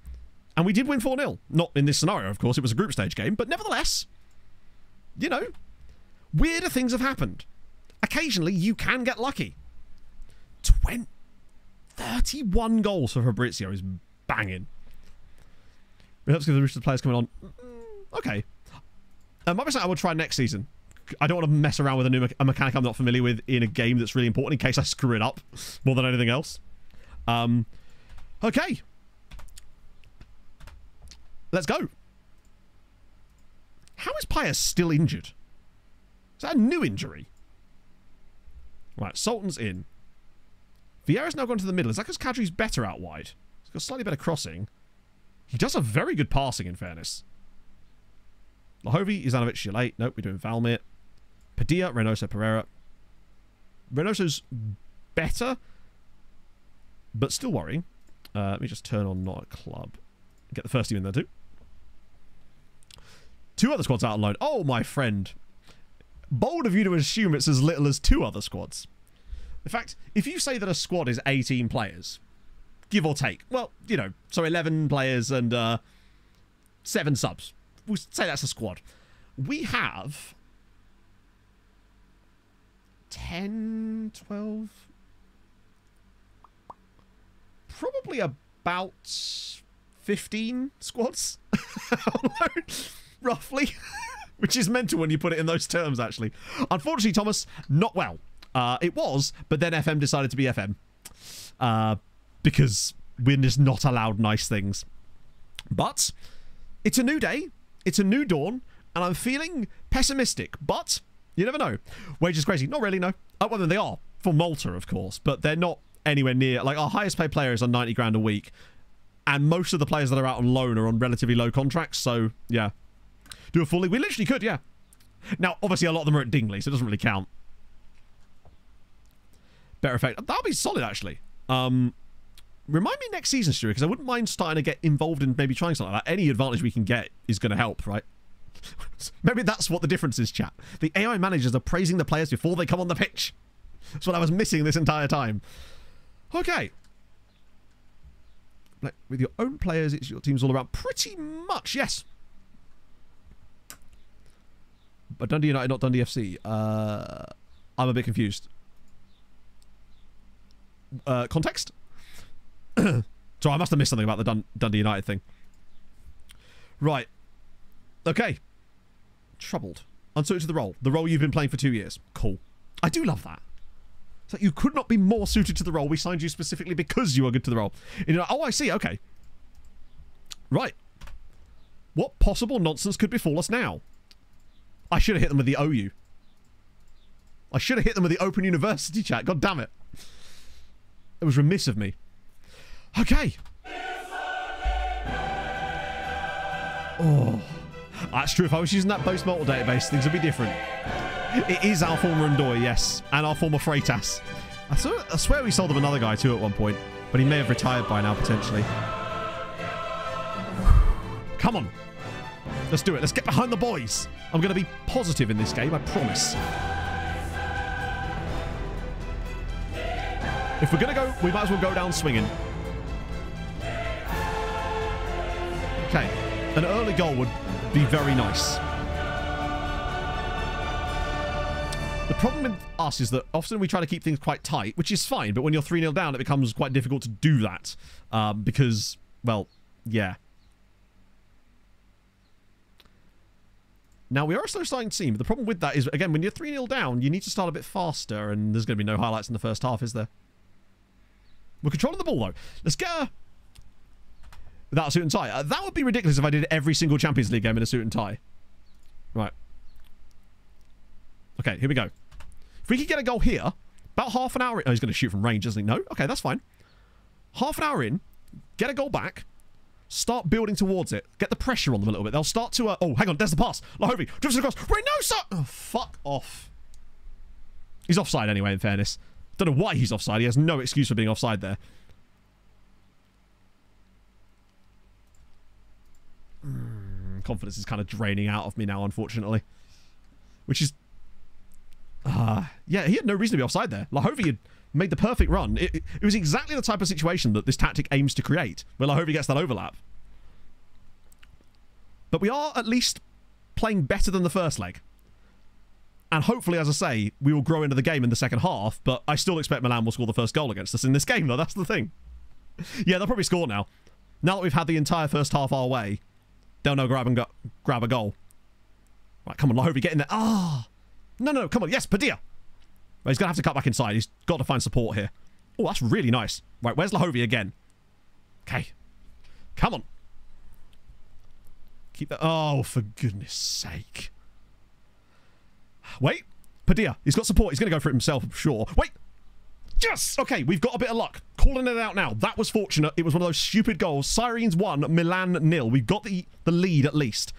and we did win 4-0. Not in this scenario, of course. It was a group stage game, but nevertheless, you know, weirder things have happened. Occasionally, you can get lucky. 31 goals for Fabrizio is banging. It helps give the rest of the players coming on. Okay. Might be something I will try next season. I don't want to mess around with a mechanic I'm not familiar with in a game that's really important in case I screw it up more than anything else. Okay. Let's go. How is Pius still injured? Is that a new injury? Right, Sultan's in. Vieira's now gone to the middle. Is that because Kadri's better out wide? He's got slightly better crossing. He does have very good passing, in fairness. Lahovi, Izanovic, Shilate. Nope, we're doing Valmir. Padilla, Reynoso, Pereira. Reynoso's better, but still worrying. Let me just turn on not a club. Get the first team in there too. 2 other squads out on loan. Oh, my friend. Bold of you to assume it's as little as 2 other squads. In fact, if you say that a squad is 18 players, give or take, well, you know, so 11 players and 7 subs. We'll say that's a squad. We have 10, 12, probably about 15 squads, roughly, which is mental when you put it in those terms, actually. Unfortunately, Thomas, not well. It was, but then FM decided to be FM. Because we're just not allowed nice things. But it's a new day. It's a new dawn. And I'm feeling pessimistic. But you never know. Wages crazy. Not really, no. Oh, well, they are. For Malta, of course. But they're not anywhere near. Like, our highest paid player is on 90 grand a week. And most of the players that are out on loan are on relatively low contracts. So, yeah. Do a full league. We literally could, yeah. Now, obviously, a lot of them are at Dingley. So it doesn't really count. Better effect. That'll be solid, actually. Remind me next season, Stuart, because I wouldn't mind starting to get involved in maybe trying something like that. Any advantage we can get is going to help, right? Maybe that's what the difference is, chat. The AI managers are praising the players before they come on the pitch. That's what I was missing this entire time. Okay. Like, with your own players, it's your team's all around. Pretty much, yes. But Dundee United, not Dundee FC. I'm a bit confused. context. So I must have missed something about the Dundee United thing. Right. Okay. Troubled. Unsuited to the role. The role you've been playing for 2 years. Cool. I do love that. It's like you could not be more suited to the role. We signed you specifically because you are good to the role. And you're like, oh, I see. Okay. Right. What possible nonsense could befall us now? I should have hit them with the OU. I should have hit them with the Open University chat. God damn it. It was remiss of me. Okay. Oh. That's true. If I was using that post-mortal database, things would be different. It is our former Ndoye, yes. And our former Freitas. I swear we sold them another guy too at one point. But he may have retired by now, potentially. Come on. Let's do it. Let's get behind the boys. I'm going to be positive in this game, I promise. If we're going to go, we might as well go down swinging. Okay. An early goal would be very nice. The problem with us is that often we try to keep things quite tight, which is fine, but when you're 3-0 down, it becomes quite difficult to do that. Because, well, yeah. Now, we are still starting to see, but the problem with that is, again, when you're 3-0 down, you need to start a bit faster, and there's going to be no highlights in the first half, is there? We're controlling the ball, though. Let's get a... Without a suit and tie. That would be ridiculous if I did every single Champions League game in a suit and tie. Right. Okay, here we go. If we could get a goal here, about half an hour in... Oh, he's going to shoot from range, doesn't he? No? Okay, that's fine. Half an hour in, get a goal back, start building towards it, get the pressure on them a little bit. They'll start to... oh, hang on, there's the pass. Lahovi drifts across. Reynoso! Oh, fuck off. He's offside anyway, in fairness. Don't know why he's offside. He has no excuse for being offside there. Confidence is kind of draining out of me now, unfortunately. Which is... yeah, he had no reason to be offside there. Lahovi had made the perfect run. It was exactly the type of situation that this tactic aims to create, where Lahovi gets that overlap. But we are at least playing better than the first leg. And hopefully, as I say, we will grow into the game in the second half, but I still expect Milan will score the first goal against us in this game, though. That's the thing. Yeah, they'll probably score now. Now that we've had the entire first half our way, they'll know grab a goal. Right, come on, Lahovi, get in there. Ah! No, come on. Yes, Padilla. Well, he's going to have to cut back inside. He's got to find support here. Oh, that's really nice. Right, where's Lahovi again? Okay. Come on. Keep that. Oh, for goodness sake. Wait. Padilla. He's got support. He's going to go for it himself, I'm sure. Wait. Yes! Okay, we've got a bit of luck. Calling it out now. That was fortunate. It was one of those stupid goals. Sirens 1, Milan 0. We've got the lead at least.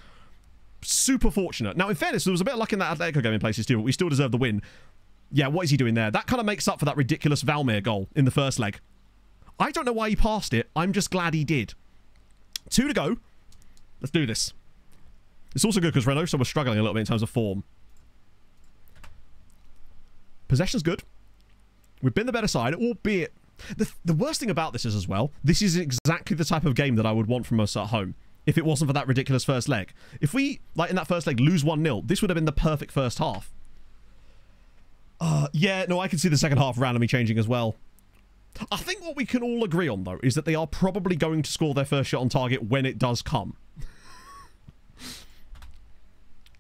Super fortunate. Now, in fairness, there was a bit of luck in that Atletico game in places too, but we still deserve the win. Yeah, what is he doing there? That kind of makes up for that ridiculous Valmir goal in the first leg. I don't know why he passed it. I'm just glad he did. 2 to go. Let's do this. It's also good because Reynoso was struggling a little bit in terms of form. Possession's good. We've been the better side, albeit... The worst thing about this is as well, this is exactly the type of game that I would want from us at home, if it wasn't for that ridiculous first leg. If we, like in that first leg, lose 1-0, this would have been the perfect first half. Yeah, no, I can see the second half randomly changing as well. I think what we can all agree on, though, is that they are probably going to score their first shot on target when it does come.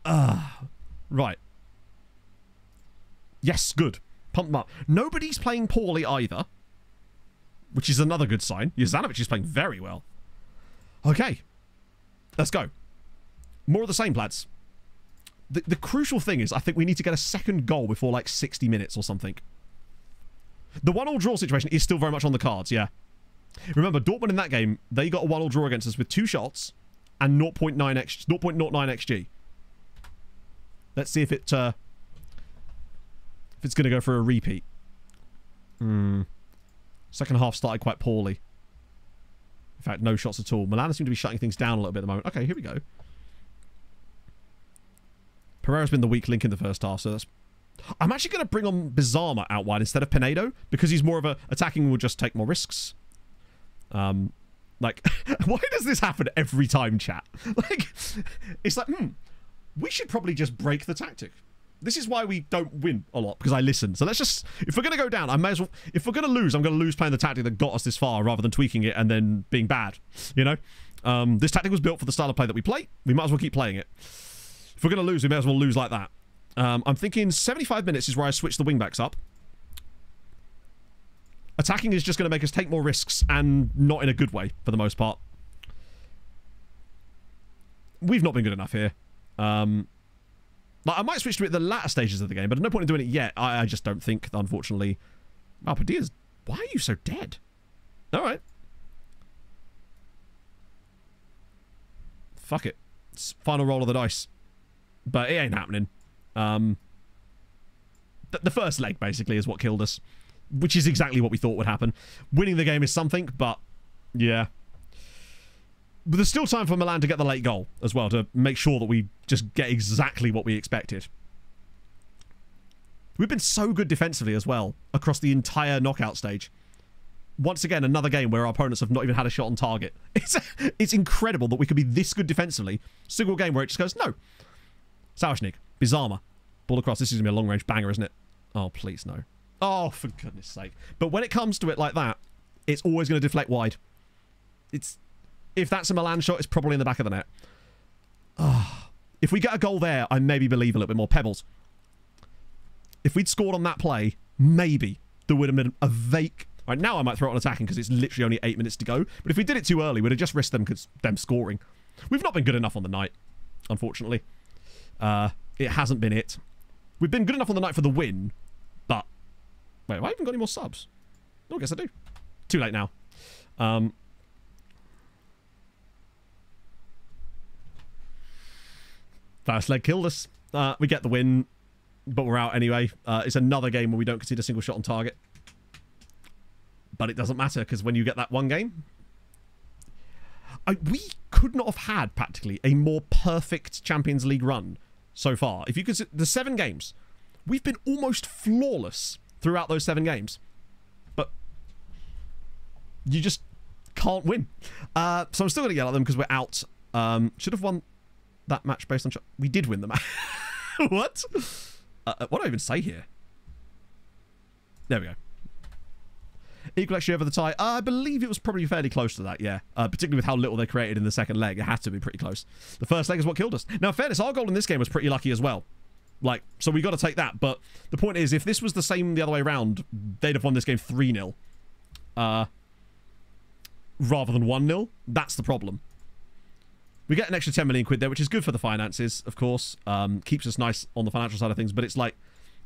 Right. Yes, good. Pump them up. Nobody's playing poorly either, which is another good sign. Jezanovic is playing very well. Okay. Let's go. More of the same, lads. The crucial thing is I think we need to get a second goal before like 60 minutes or something. The 1-1 draw situation is still very much on the cards, yeah. Remember, Dortmund in that game, they got a 1-1 draw against us with 2 shots and 0.09 XG. Let's see if it's going to go for a repeat. Second half started quite poorly. In fact, no shots at all. Milan seem to be shutting things down a little bit at the moment. Okay, here we go. Pereira's been the weak link in the first half, so that's... I'm actually going to bring on Bizarma out wide instead of Pinedo, because he's more of a attacking, will just take more risks. Like, why does this happen every time, chat? Like, it's like, we should probably just break the tactic. This is why we don't win a lot, because I listen. So let's just, if we're going to go down, I may as well, if we're going to lose, I'm going to lose playing the tactic that got us this far rather than tweaking it and then being bad, you know? This tactic was built for the style of play that we play. We might as well keep playing it. If we're going to lose, we may as well lose like that. I'm thinking 75 minutes is where I switch the wingbacks up. Attacking is just going to make us take more risks and not in a good way for the most part. We've not been good enough here. Like, I might switch to it at the latter stages of the game, but there's no point in doing it yet. I just don't think, unfortunately. Oh, Padilla's... Why are you so dead? All right. Fuck it. It's final roll of the dice. But it ain't happening. The first leg, basically, is what killed us. Which is exactly what we thought would happen. Winning the game is something, but... Yeah. But there's still time for Milan to get the late goal as well, to make sure that we just get exactly what we expected. We've been so good defensively as well across the entire knockout stage. Once again, another game where our opponents have not even had a shot on target. It's incredible that we could be this good defensively. Single game where it just goes, no. Sauerschnig, Bizarma. Ball across. This is going to be a long-range banger, isn't it? Oh, please, no. Oh, for goodness sake. But when it comes to it like that, it's always going to deflect wide. If that's a Milan shot, it's probably in the back of the net. Oh, if we get a goal there, I maybe believe a little bit more. Pebbles. If we'd scored on that play, maybe there would have been a vague... Right, now I might throw it on attacking because it's literally only 8 minutes to go. But if we did it too early, we'd have just risked them scoring. We've not been good enough on the night, unfortunately. It hasn't been it. We've been good enough on the night for the win, but... Wait, have I even got any more subs? Oh, I guess I do. Too late now. First leg killed us. We get the win, but we're out anyway. It's another game where we don't concede a single shot on target. But it doesn't matter, because when you get that one game... we could not have had, practically, a more perfect Champions League run so far. If you consider the 7 games, we've been almost flawless throughout those 7 games. But you just can't win. So I'm still going to yell at them because we're out. Should have won... that match based on... We did win the match. What? What do I even say here? There we go. Equal actually over the tie. I believe it was probably fairly close to that, yeah. Particularly with how little they created in the second leg. It had to be pretty close. The first leg is what killed us. Now, in fairness, our goal in this game was pretty lucky as well. Like, so we got to take that. But the point is, if this was the same the other way around, they'd have won this game 3-0. Rather than 1-0. That's the problem. We get an extra 10 million quid there, which is good for the finances, of course. Keeps us nice on the financial side of things, but it's like,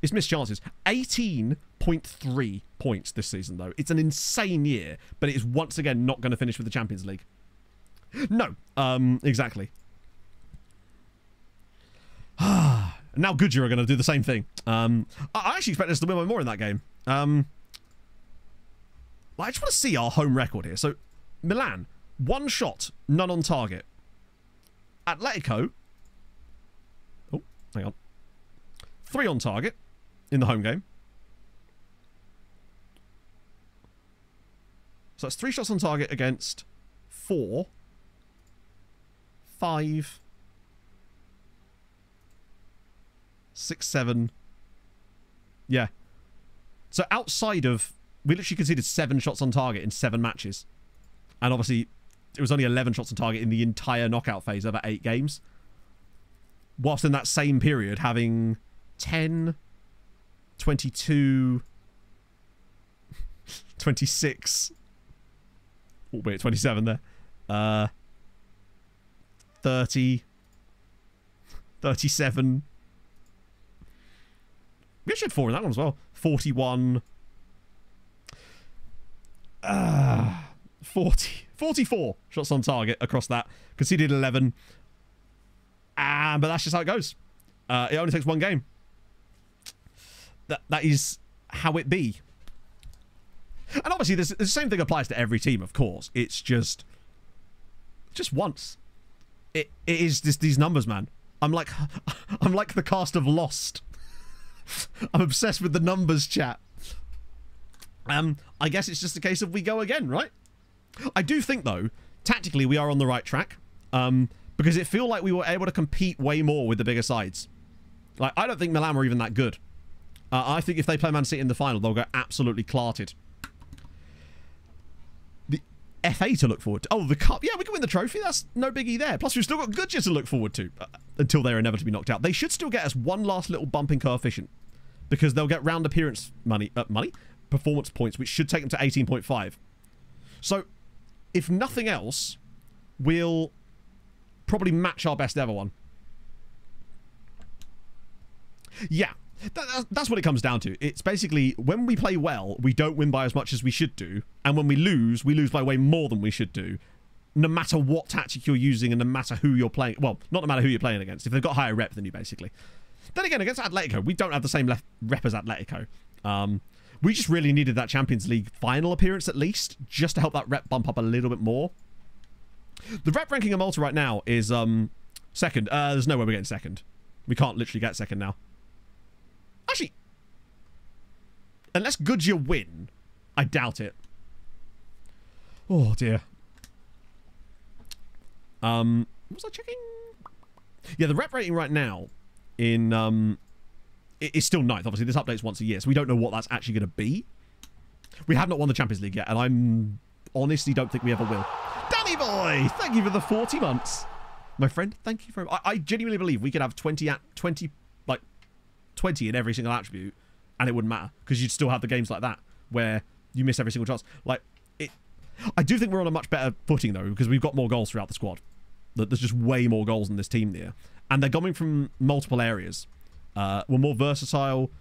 it's missed chances. 18.3 points this season, though. It's an insane year, but it is once again not going to finish with the Champions League. No, exactly. Now Goodyear are going to do the same thing. I actually expect us to win by more in that game. I just want to see our home record here. So, Milan, 1 shot, none on target. Atletico, oh, hang on, 3 on target in the home game. So that's 3 shots on target against 4, 5, 6, 7. Yeah. So outside of... We literally conceded 7 shots on target in 7 matches. And obviously... It was only 11 shots on target in the entire knockout phase over 8 games. Whilst in that same period having 10, 22, 26. Oh, wait, 27 there. 30, 37. We actually had 4 in that one as well. 41. 44 shots on target across that. Conceded 11. But that's just how it goes. It only takes 1 game. That is how it be. And obviously, the same thing applies to every team, of course. It's just once. It is just these numbers, man. I'm like the cast of Lost. I'm obsessed with the numbers, chat. I guess it's just a case of we go again, right? I do think, though, tactically we are on the right track. Because it feel like we were able to compete way more with the bigger sides. Like, I don't think Milan were even that good. I think if they play Man City in the final, they'll go absolutely clarted. The FA to look forward to. Oh, the Cup. Yeah, we can win the trophy. That's no biggie there. Plus, we've still got Goodyear to look forward to until they're inevitably knocked out. They should still get us one last little bump in coefficient because they'll get round appearance performance points, which should take them to 18.5. So, if nothing else, we'll probably match our best ever one. Yeah. That's what it comes down to. It's basically, when we play well, we don't win by as much as we should do. And when we lose by way more than we should do. No matter what tactic you're using and no matter who you're playing. Well, not no matter who you're playing against. If they've got higher rep than you, basically. Then again, against Atletico, we don't have the same rep as Atletico. We just really needed that Champions League final appearance, at least. Just to help that rep bump up a little bit more. The rep ranking of Malta right now is second. There's no way we're getting second. We can't literally get second now. Actually, unless Goodyear win, I doubt it. Oh, dear. What was I checking? Yeah, the rep rating right now in it's still 9th. Obviously, this updates once a year, so we don't know what that's actually going to be. We have not won the Champions League yet, and I'm honestly don't think we ever will. Danny boy, thank you for the 40 months. My friend, thank you for... I genuinely believe we could have 20 in every single attribute and it wouldn't matter because you'd still have the games like that where you miss every single chance. Like, I do think we're on a much better footing though because we've got more goals throughout the squad. There's just way more goals in this team there. And they're coming from multiple areas. We're more versatile.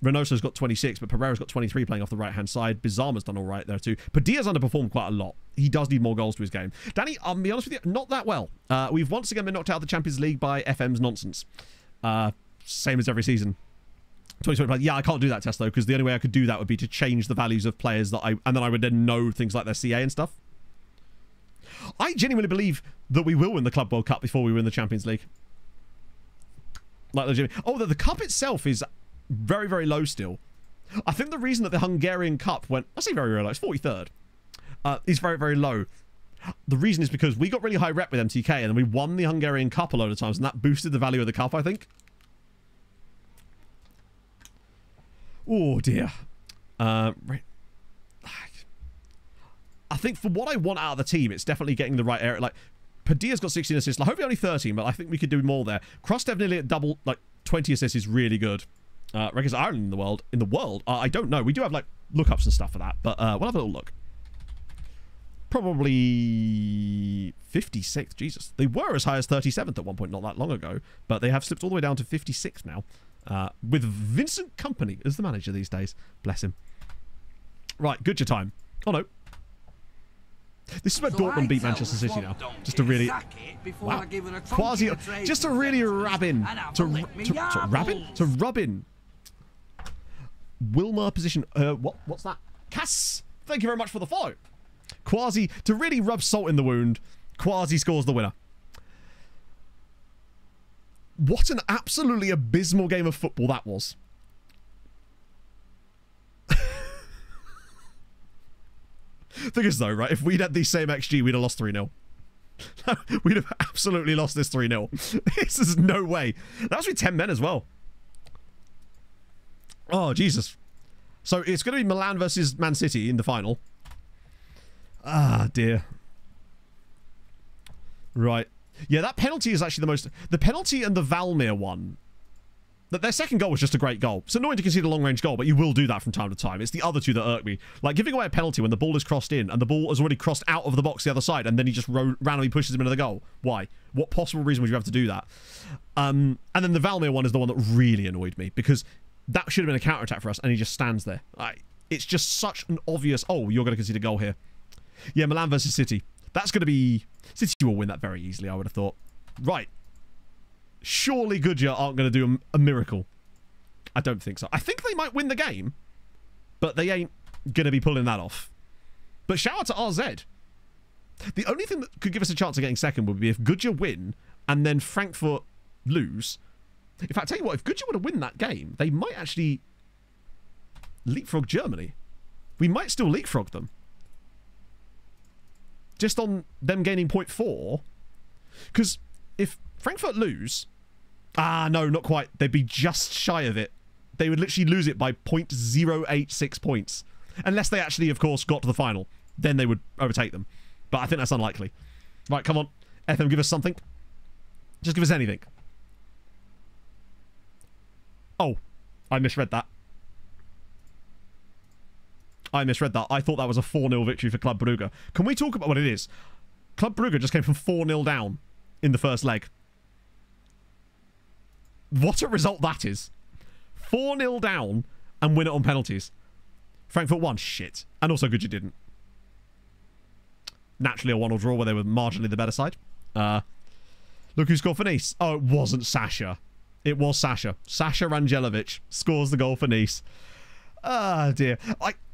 Reynoso's got 26, but Pereira's got 23 playing off the right-hand side. Bizarma's done all right there too. Padilla's underperformed quite a lot. He does need more goals to his game. Danny, I'll be honest with you, not that well. We've once again been knocked out of the Champions League by FM's nonsense. Same as every season. 2020. Yeah, I can't do that test though, because the only way I could do that would be to change the values of players that and then I would then know things like their CA and stuff. I genuinely believe that we will win the Club World Cup before we win the Champions League. Like legitimately. Oh, the cup itself is very, very low still. I think the reason that the Hungarian Cup went, I say very, very low, it's 43rd, is very, very low. The reason is because we got really high rep with MTK and then we won the Hungarian Cup a load of times and that boosted the value of the cup, I think. Oh, dear. Right. I think for what I want out of the team, it's definitely getting the right area. Like, Padilla's got 16 assists. Like, hopefully only 13, but I think we could do more there. Krostev nearly at double, like, 20 assists is really good. Reckons Ireland in the world. I don't know. We do have, like, lookups and stuff for that, but we'll have a little look. Probably 56th. Jesus. They were as high as 37th at one point not that long ago, but they have slipped all the way down to 56th now. With Vincent Kompany as the manager these days. Bless him. Right, Goodyear time. Oh, no. This is where Dortmund beat Manchester City now. Just to really... Wow. Quasi... Just to really rub in. To rub in. Wilmer position... what's that? Cass! Thank you very much for the follow. Quasi... To really rub salt in the wound, Quasi scores the winner. What an absolutely abysmal game of football that was. Thing is though, right, if we'd had the same XG, we'd have lost 3-0. We'd have absolutely lost this 3-0. This is no way. That was with 10 men as well. Oh, Jesus. So it's going to be Milan versus Man City in the final. Ah, dear. Right. Yeah, that penalty is actually the most... The penalty and the Valmir one... Their second goal was just a great goal. It's annoying to concede a long-range goal, but you will do that from time to time. It's the other two that irk me. Like, giving away a penalty when the ball is crossed in and the ball has already crossed out of the box the other side and then he just randomly pushes him into the goal. Why? What possible reason would you have to do that? And then the Valmir one is the one that really annoyed me because that should have been a counter-attack for us and he just stands there. It's just such an obvious... Oh, you're going to concede a goal here. Yeah, Milan versus City. That's going to be... City will win that very easily, I would have thought. Right. Surely Goodyear aren't going to do a miracle. I don't think so. I think they might win the game, but they ain't going to be pulling that off. But shout out to RZ. The only thing that could give us a chance of getting second would be if Goodyear win and then Frankfurt lose. In fact, tell you what, if Goodyear were to win that game, they might actually leapfrog Germany. We might still leapfrog them. Just on them gaining 0.4. Because if Frankfurt lose No, not quite. They'd be just shy of it. They would literally lose it by 0.086 points. Unless they actually, of course, got to the final. Then they would overtake them. But I think that's unlikely. Right, come on. FM, give us something. Just give us anything. Oh, I misread that. I thought that was a 4-0 victory for Club Brugge. Can we talk about what it is? Club Brugge just came from 4-0 down in the first leg. What a result that is. 4-0 down and win it on penalties. Frankfurt won. Shit. And also good you didn't. Naturally a 1-1 draw where they were marginally the better side. Look who scored for Nice. Oh, it wasn't Sasha. It was Sasha. Sasha Rangelovic scores the goal for Nice. Ah, dear.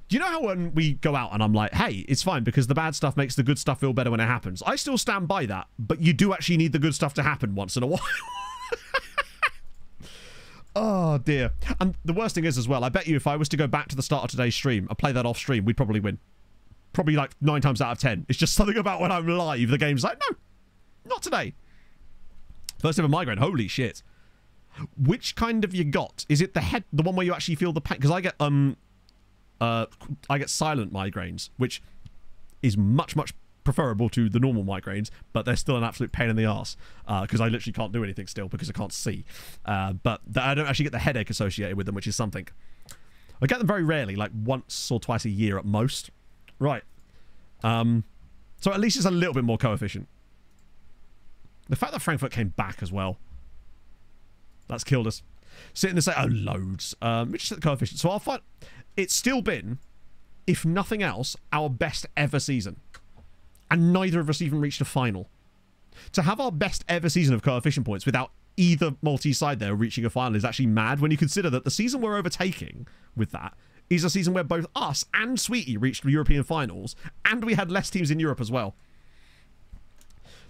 Do you know how when we go out and I'm like, hey, it's fine because the bad stuff makes the good stuff feel better when it happens? I still stand by that, but you do actually need the good stuff to happen once in a while. Oh, dear. And the worst thing is as well, I bet you if I was to go back to the start of today's stream and play that off stream, we'd probably win. Probably like 9 times out of 10. It's just something about when I'm live, the game's like, no, not today. First ever migraine. Holy shit. Which kind have you got? Is it the one where you actually feel the pain? Because I get silent migraines, which is much preferable to the normal migraines, but they're still an absolute pain in the arse because I literally can't do anything still because I can't see. But I don't actually get the headache associated with them, which is something. I get them very rarely, like once or twice a year at most. Right. So at least it's a little bit more coefficient. The fact that Frankfurt came back as well, that's killed us. Sitting there say, oh, loads. Let me just set the coefficient. So I'll find. It's still been, if nothing else, our best ever season. And neither of us even reached a final. To have our best ever season of coefficient points without either Maltese side there reaching a final is actually mad when you consider that the season we're overtaking with that is a season where both us and Sweetie reached European finals, and we had less teams in Europe as well.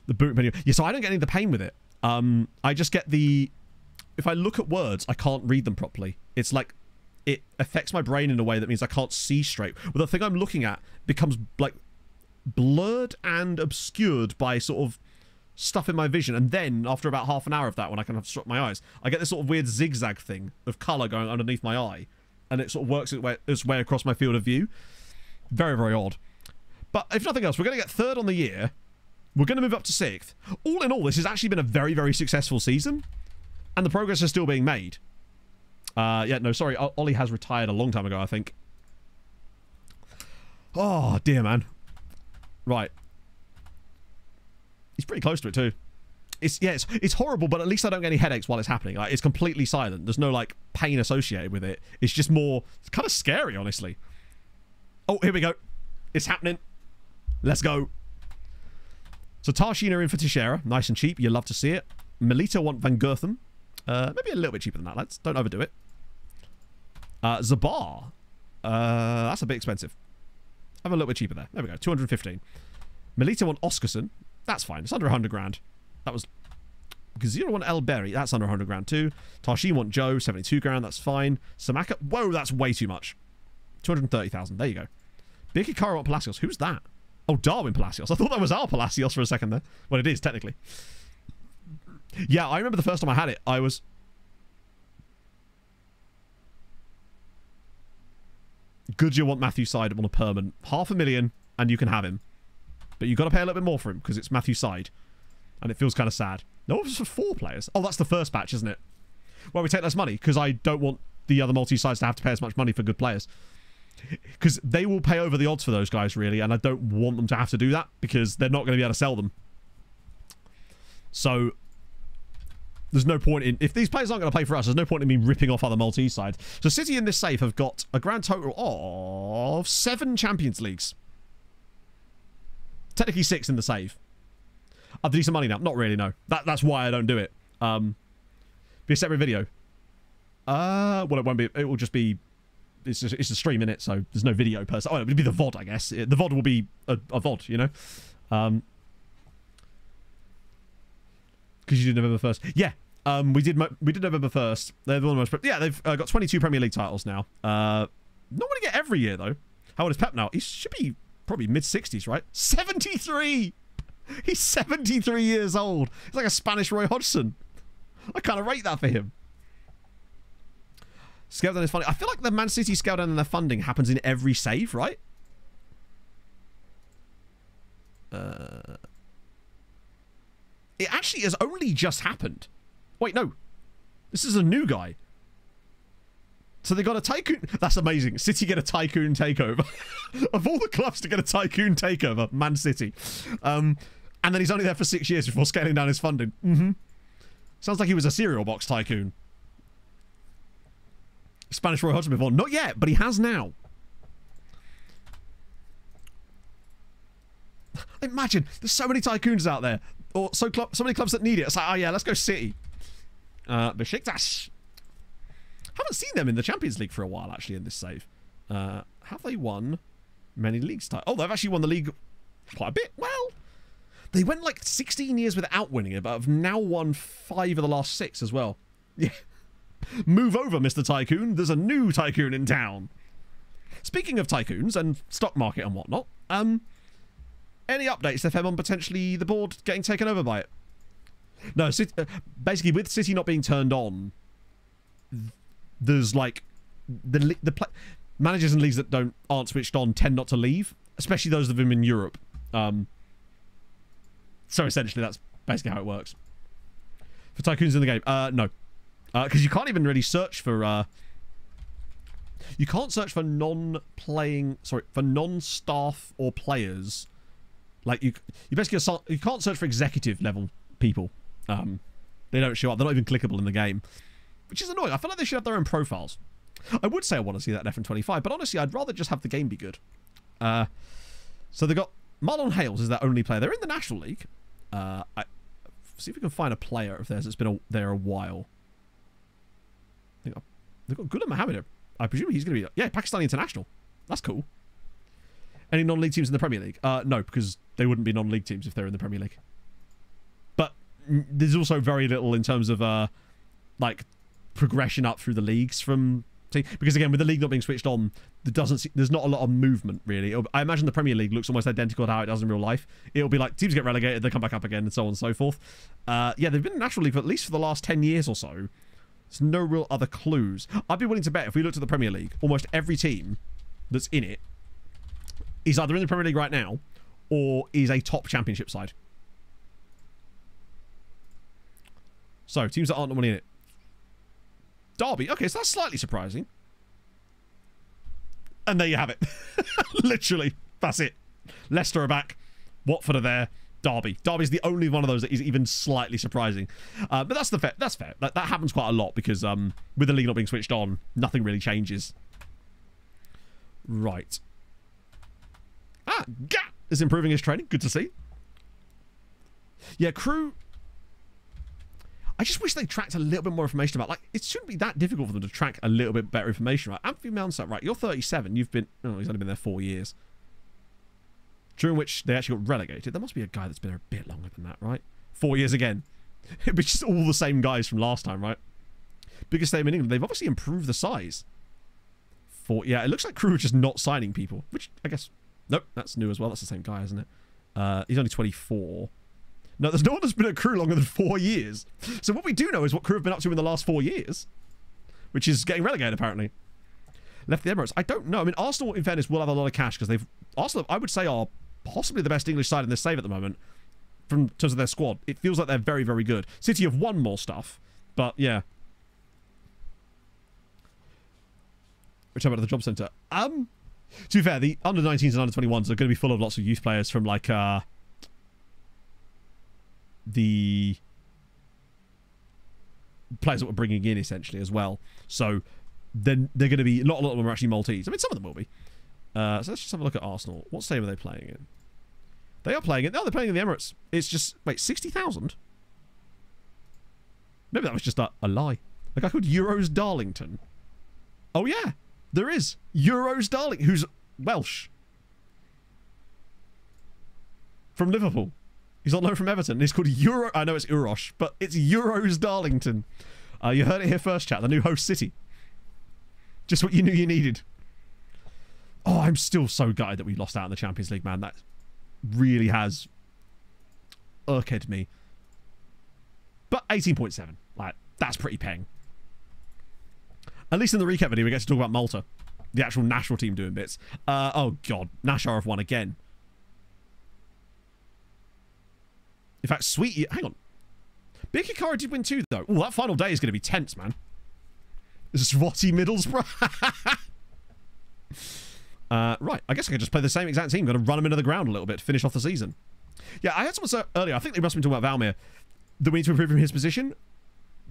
The boot menu. Yeah, so I don't get any of the pain with it. I just get the... If I look at words, I can't read them properly. It's like... It affects my brain in a way that means I can't see straight. Well, the thing I'm looking at becomes, like, blurred and obscured by sort of stuff in my vision. And then, after about half an hour of that, when I kind of struck my eyes, I get this sort of weird zigzag thing of colour going underneath my eye. And it sort of works its way across my field of view. Very, very odd. But if nothing else, we're going to get 3rd on the year. We're going to move up to 6th. All in all, this has actually been a very, very successful season. And the progress is still being made. Yeah, no, sorry. Ollie has retired a long time ago, I think. Oh, dear, man. Right. He's pretty close to it, too. It's horrible, but at least I don't get any headaches while it's happening. Like, it's completely silent. There's no, like, pain associated with it. It's just more... It's kind of scary, honestly. Oh, here we go. It's happening. Let's go. So, Tarshin are in for Teixeira. Nice and cheap. You love to see it. Melita want Van Gerthen. Maybe a little bit cheaper than that, lads. Don't overdo it. Zabar. That's a bit expensive. Have a little bit cheaper there. There we go. 215. Melita want Oscarson. That's fine. It's under 100 grand. That was... Gazira want El Berry. That's under 100 grand too. Tarshin want Joe. 72 grand. That's fine. Samaka. Whoa, that's way too much. 230,000. There you go. Bikikara want Palacios. Who's that? Oh, Darwin Palacios. I thought that was our Palacios for a second there. Well, it is, technically. Yeah, I remember the first time I had it, I was... Goodyear want Matthew Side on a permanent. 500,000 and you can have him. But you've got to pay a little bit more for him because it's Matthew Side. And it feels kind of sad. No, it was for 4 players. Oh, that's the first batch, isn't it? Well, we take less money because I don't want the other multi-sides to have to pay as much money for good players. Because they will pay over the odds for those guys, really, and I don't want them to have to do that because they're not going to be able to sell them. So... There's no point in... If these players aren't going to play for us, there's no point in me ripping off other Maltese sides. So City in this safe have got a grand total of 7 Champions Leagues. Technically 6 in the save. I'll do some money now. Not really, no. That's why I don't do it. Be a separate video. Well, it won't be... It will just be... It's a stream, innit? So there's no video per se. Oh, it would be the VOD, I guess. The VOD will be a VOD, you know? Because you did November 1st. Yeah. We did November 1st. They're the one most... Yeah, they've got 22 Premier League titles now. Not going to get every year, though. How old is Pep now? He should be probably mid-60s, right? 73! He's 73 years old. He's like a Spanish Roy Hodgson. I kind of rate that for him. Scale down his funding. I feel like the Man City scale down in their funding happens in every save, right? It actually has only just happened. Wait, no. This is a new guy. So they got a tycoon. That's amazing. City get a tycoon takeover. Of all the clubs to get a tycoon takeover, Man City. And then he's only there for 6 years before scaling down his funding. Sounds like he was a cereal box tycoon. Spanish Roy Hodgson before. Not yet, but he has now. Imagine, there's so many tycoons out there. Or so many clubs that need it. It's like, oh yeah, let's go City. Besiktas. Haven't seen them in the Champions League for a while, actually, in this save. Have they won many leagues? Oh, they've actually won the league quite a bit. Well, they went like 16 years without winning it, but have now won 5 of the last 6 as well. Yeah. Move over, Mr. Tycoon. There's a new tycoon in town. Speaking of tycoons and stock market and whatnot, any updates, FM, on potentially the board getting taken over by it? No, basically with City not being turned on, there's like the managers and leagues that aren't switched on tend not to leave, especially those of them in Europe. So essentially that's basically how it works. For tycoons in the game, no, because you can't even really search for you can't search for non-staff or players. Like you basically you can't search for executive level people. They don't show up. They're not even clickable in the game, which is annoying. I feel like they should have their own profiles. I would say I want to see that in FM25, but honestly, I'd rather just have the game be good. So they got Marlon Hales is their only player. They're in the National League. See if we can find a player of theirs that's been there a while. They've got Ghulam Mohammed. I presume he's going to be Pakistani international. That's cool. Any non-league teams in the Premier League? No, because they wouldn't be non-league teams if they're in the Premier League. But there's also very little in terms of like progression up through the leagues from because again with the league not being switched on, there's not a lot of movement really. I imagine the Premier League looks almost identical to how it does in real life. It'll be like teams get relegated, they come back up again, and so on and so forth. Yeah, they've been in the National League for at least for the last 10 years or so. There's no real other clues. I'd be willing to bet if we looked at the Premier League, almost every team that's in it is either in the Premier League right now or is a top championship side. So, teams that aren't normally in it. Derby. Okay, so that's slightly surprising. And there you have it. Literally. That's it. Leicester are back. Watford are there. Derby. Derby's the only one of those that is even slightly surprising. But that's fair. That happens quite a lot because with the league not being switched on, nothing really changes. Right. Gat is improving his training. Good to see. Yeah, Crew. I just wish they tracked a little bit more information about, like, it shouldn't be that difficult for them to track a little bit better information, right? Anthony Mounsat, right, you're 37, you've been, oh, he's only been there 4 years. During which they actually got relegated. There must be a guy that's been there a bit longer than that, right? 4 years again. Which is all the same guys from last time, right? Biggest stadium in England. They've obviously improved the size. Yeah, it looks like Crew are just not signing people, which I guess, nope, that's new as well. That's the same guy, isn't it? He's only 24. No, there's no one that's been at Crew longer than 4 years. So what we do know is what Crew have been up to in the last 4 years, which is getting relegated, apparently. Left the Emirates. I don't know. I mean, Arsenal, in fairness, will have a lot of cash because Arsenal, I would say, are possibly the best English side in this save at the moment from terms of their squad. It feels like they're very, very good. City have won more stuff, but yeah. Which about the job centre. To be fair, the under-19s and under-21s are going to be full of lots of youth players from like the players that we're bringing in essentially as well. So then they're going to be not a lot of them are actually Maltese. I mean, some of them will be. So let's just have a look at Arsenal. What stadium are they playing in? They are playing it. No, they're playing in the Emirates. It's just wait, 60,000. Maybe that was just a lie. A guy called Euros Darlington. Oh yeah, there is Euros Darlington, who's Welsh from Liverpool. He's on loan from Everton. He's called Euro. I know it's Urosh, but it's Euros Darlington. You heard it here first, chat. The new host city. Just what you knew you needed. Oh, I'm still so gutted that we lost out in the Champions League, man. That really has irked me. But 18.7. Like, That's pretty peng. At least in the recap video, we get to talk about Malta. The actual national team doing bits. Oh, God. Nashar have won again. In fact, Sweetie... Hang on. Birkikara did win too, though. Oh, that final day is going to be tense, man. This is Swati Middlesbrough. Right. I guess I could just play the same exact team. Going to run them into the ground a little bit to finish off the season. Yeah, I had someone say earlier, I think they must have been talking about Valmir, that we need to improve from his position.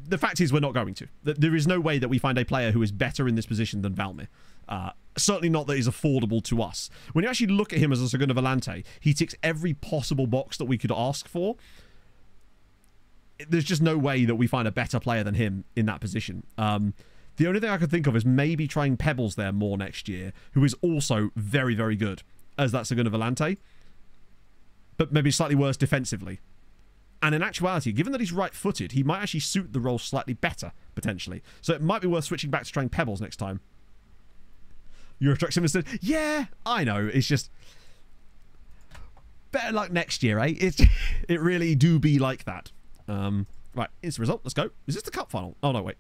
The fact is we're not going to. There is no way that we find a player who is better in this position than Valmir. Certainly not that he's affordable to us. When you actually look at him as a Segunda Volante, he ticks every possible box that we could ask for. There's just no way that we find a better player than him in that position. The only thing I could think of is maybe trying Pebbles there more next year, who is also very, very good as that Segunda Volante, but maybe slightly worse defensively. And in actuality, given that he's right-footed, he might actually suit the role slightly better, potentially. So it might be worth switching back to trying Pebbles next time. Eurotruck Sim instead. Yeah, I know. It's just... better luck next year, eh? It really do be like that. Right, here's the result. Let's go. Is this the cup final? Oh, no, wait.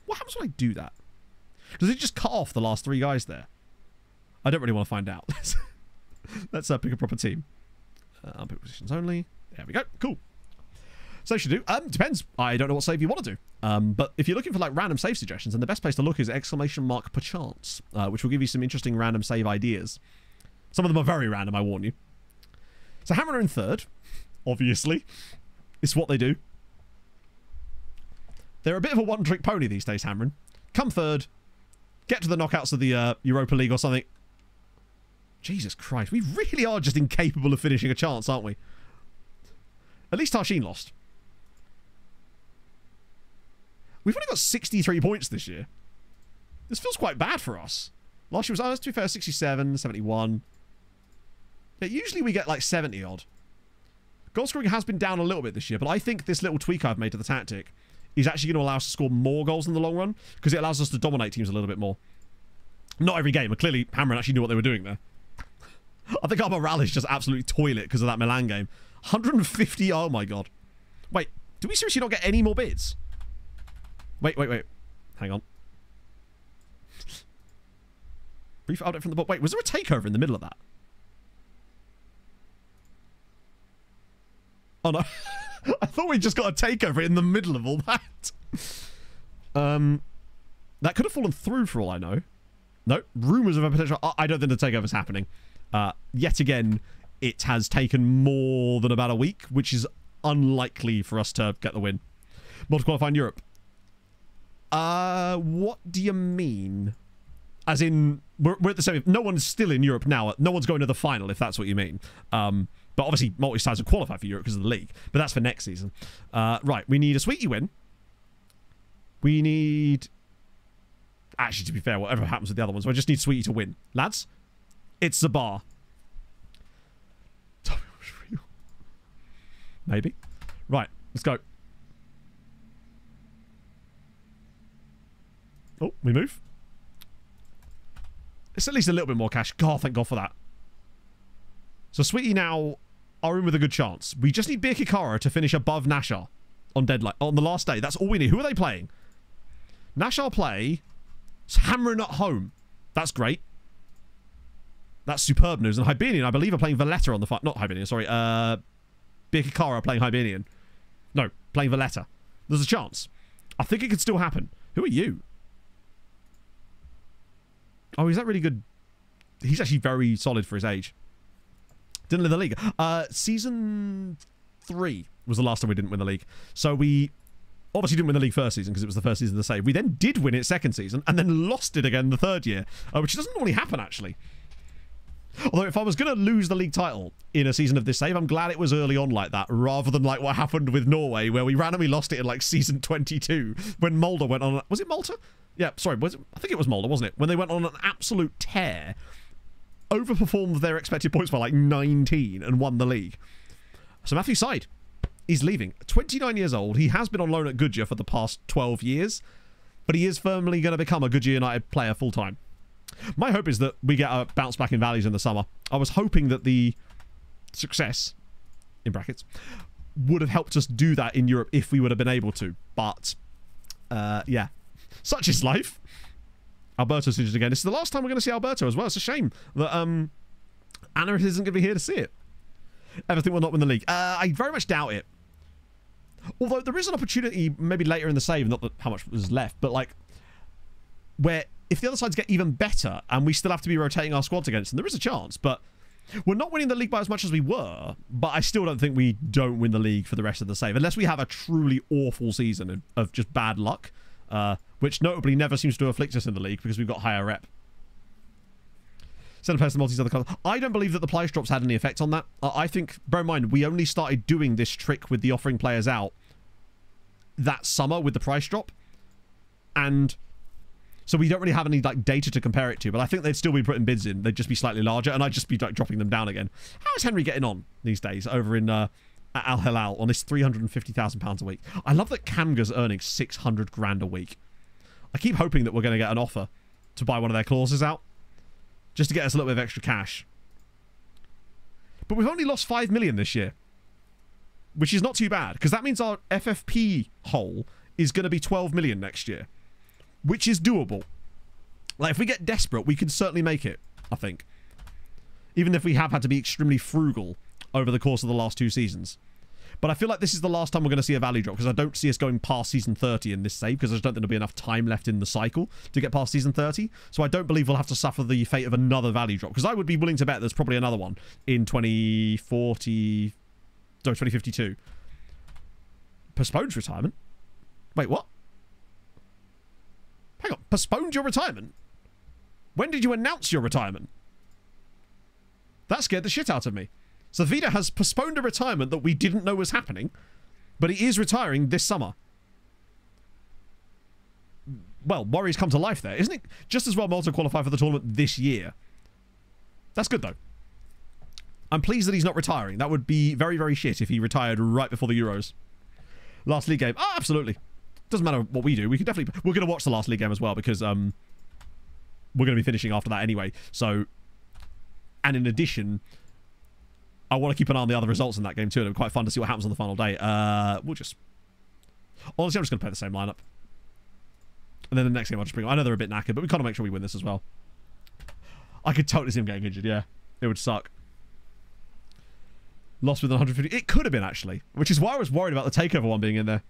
What happens when I do that? Does it just cut off the last 3 guys there? I don't really want to find out. Let's pick a proper team. I'll pick positions only. There we go. Cool. So should do. Depends. I don't know what save you want to do. But if you're looking for like random save suggestions, then the best place to look is !perchance, which will give you some interesting random save ideas. Some of them are very random, I warn you. So Hammer are in third, obviously. It's what they do. They're a bit of a one-trick pony these days, Hamron. Come third, get to the knockouts of the Europa League or something. Jesus Christ, we really are just incapable of finishing a chance, aren't we? At least Tarshin lost. We've only got 63 points this year. This feels quite bad for us. Last year was, to be fair, 67, 71. Yeah, usually we get like 70 odd. Goal scoring has been down a little bit this year, but I think this little tweak I've made to the tactic is actually going to allow us to score more goals in the long run, because it allows us to dominate teams a little bit more. Not every game, but clearly Hamron actually knew what they were doing there. I think our morale is just absolutely toilet because of that Milan game. 150, oh my god. Wait, do we seriously not get any more bids? Wait. Hang on. Brief update from the book. Wait, was there a takeover in the middle of that? Oh no. I thought we just got a takeover in the middle of all that. That could have fallen through for all I know. No, rumours of a potential... I don't think the takeover's happening. Yet again, it has taken more than about a week, which is unlikely for us to get the win. Multi-qualify in Europe. What do you mean? As in, we're at the same... No one's still in Europe now. No one's going to the final, if that's what you mean. But obviously, multi-sides will qualify for Europe because of the league. But that's for next season. Right, we need a Sweetie win. We need... Actually, to be fair, whatever happens with the other ones, I just need Sweetie to win. Lads, it's Zabar. Maybe. Right, let's go. Oh, we move. It's at least a little bit more cash. God, thank God for that. So Sweetie now are in with a good chance. We just need Birkikara to finish above Nashar on deadline on the last day. That's all we need. Who are they playing? Nashar play Hamron at home. That's great. That's superb news. And Hibernian, I believe, are playing Valletta on the not Hibernian, sorry. Birkikara are playing Hibernian. No, playing Valletta. There's a chance. I think it could still happen. Who are you? Oh, is that really good? He's actually very solid for his age. Didn't win the league. Season 3 was the last time we didn't win the league. So we obviously didn't win the league first season because it was the first season of the save. We then did win it second season and then lost it again the third year, which doesn't normally happen, actually. Although if I was going to lose the league title in a season of this save, I'm glad it was early on like that, rather than like what happened with Norway, where we randomly lost it in like season 22 when Malta went on... Was it Malta? Yeah, sorry. I think it was Malta, wasn't it? When they went on an absolute tear, overperformed their expected points by like 19 and won the league. So Matthew Side is leaving. 29 years old. He has been on loan at Goodyear for the past 12 years, but he is firmly going to become a Goodyear United player full-time. My hope is that we get a bounce back in values in the summer. I was hoping that the success, in brackets, would have helped us do that in Europe if we would have been able to, but Yeah. Such is life. Alberto's injured again. This is the last time we're going to see Alberto as well. It's a shame that Anna isn't going to be here to see it. Everything will not win the league. I very much doubt it. Although there is an opportunity maybe later in the save, not that how much was left, but like where if the other sides get even better and we still have to be rotating our squads against them, there is a chance. But we're not winning the league by as much as we were, but I still don't think we don't win the league for the rest of the save, unless we have a truly awful season of just bad luck, which notably never seems to afflict us in the league because we've got higher rep. Send a person multis other colours. I don't believe that the price drops had any effect on that. I think, bear in mind, we only started doing this trick with the offering players out that summer with the price drop, and so we don't really have any like data to compare it to. But I think they'd still be putting bids in. They'd just be slightly larger, and I'd just be like dropping them down again. How is Henry getting on these days over in at Al Hilal on this £350,000 a week? I love that Kamga's earning 600 grand a week. I keep hoping that we're going to get an offer to buy one of their clauses out, just to get us a little bit of extra cash. But we've only lost 5 million this year, which is not too bad, because that means our FFP hole is going to be 12 million next year, which is doable. Like, if we get desperate, we can certainly make it, I think. Even if we have had to be extremely frugal over the course of the last 2 seasons. But I feel like this is the last time we're going to see a value drop, because I don't see us going past season 30 in this save, because I just don't think there'll be enough time left in the cycle to get past season 30. So I don't believe we'll have to suffer the fate of another value drop, because I would be willing to bet there's probably another one in 2052. Postponed retirement? Wait, what? Hang on, postponed your retirement? When did you announce your retirement? That scared the shit out of me. So Vida has postponed a retirement that we didn't know was happening, but he is retiring this summer. Well, worries come to life there. Isn't it just as well Malta qualify for the tournament this year? That's good, though. I'm pleased that he's not retiring. That would be very, very shit if he retired right before the Euros. Last league game. Oh, absolutely. Doesn't matter what we do. We can definitely... We're going to watch the last league game as well, because we're going to be finishing after that anyway. So... And in addition... I want to keep an eye on the other results in that game too. It'll be quite fun to see what happens on the final day. We'll just... Honestly, I'm just going to play the same lineup. And then the next game I'll just bring... I know they're a bit knackered, but we kind of make sure we win this as well. I could totally see him getting injured, yeah. It would suck. Lost with 150... It could have been, actually. Which is why I was worried about the takeover one being in there.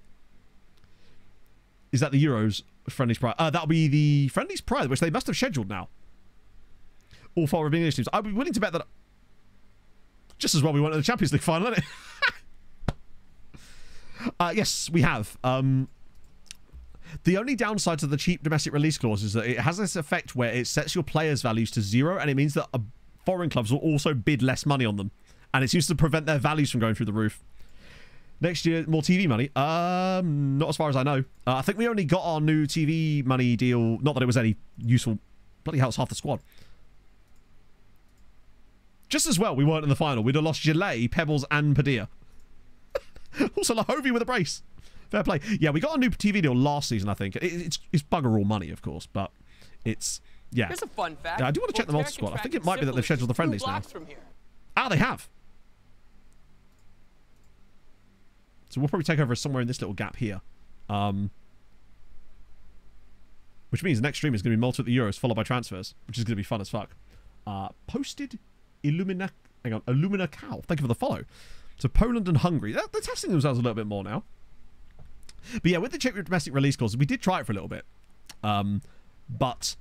Is that the Euros friendlies prior? That'll be the friendlies prior, which they must have scheduled now. All 4 of English teams. I'd be willing to bet that... Just as well we went to the Champions League final, isn't it? Yes, we have. The only downside to the cheap domestic release clause is that it has this effect where it sets your players' values to 0, and it means that foreign clubs will also bid less money on them. And it seems to prevent their values from going through the roof. Next year, more TV money? Not as far as I know. I think we only got our new TV money deal. Not that it was any useful. Bloody hell, it's half the squad. Just as well we weren't in the final. We'd have lost Gillet, Pebbles, and Padilla. Also, Lahovey with a brace. Fair play. Yeah, we got a new TV deal last season, I think. It's bugger all money, of course, but it's... Yeah. Here's a fun fact. Yeah, I do want to check the Malta squad. I think it might be that they've scheduled the friendlies now. Ah, they have. So we'll probably take over somewhere in this little gap here. Which means the next stream is going to be Malta at the Euros, followed by transfers, which is going to be fun as fuck. Posted Illumina Cow. Thank you for the follow. So Poland and Hungary. They're testing themselves a little bit more now. But yeah, with the Czech domestic release clause, we did try it for a little bit. But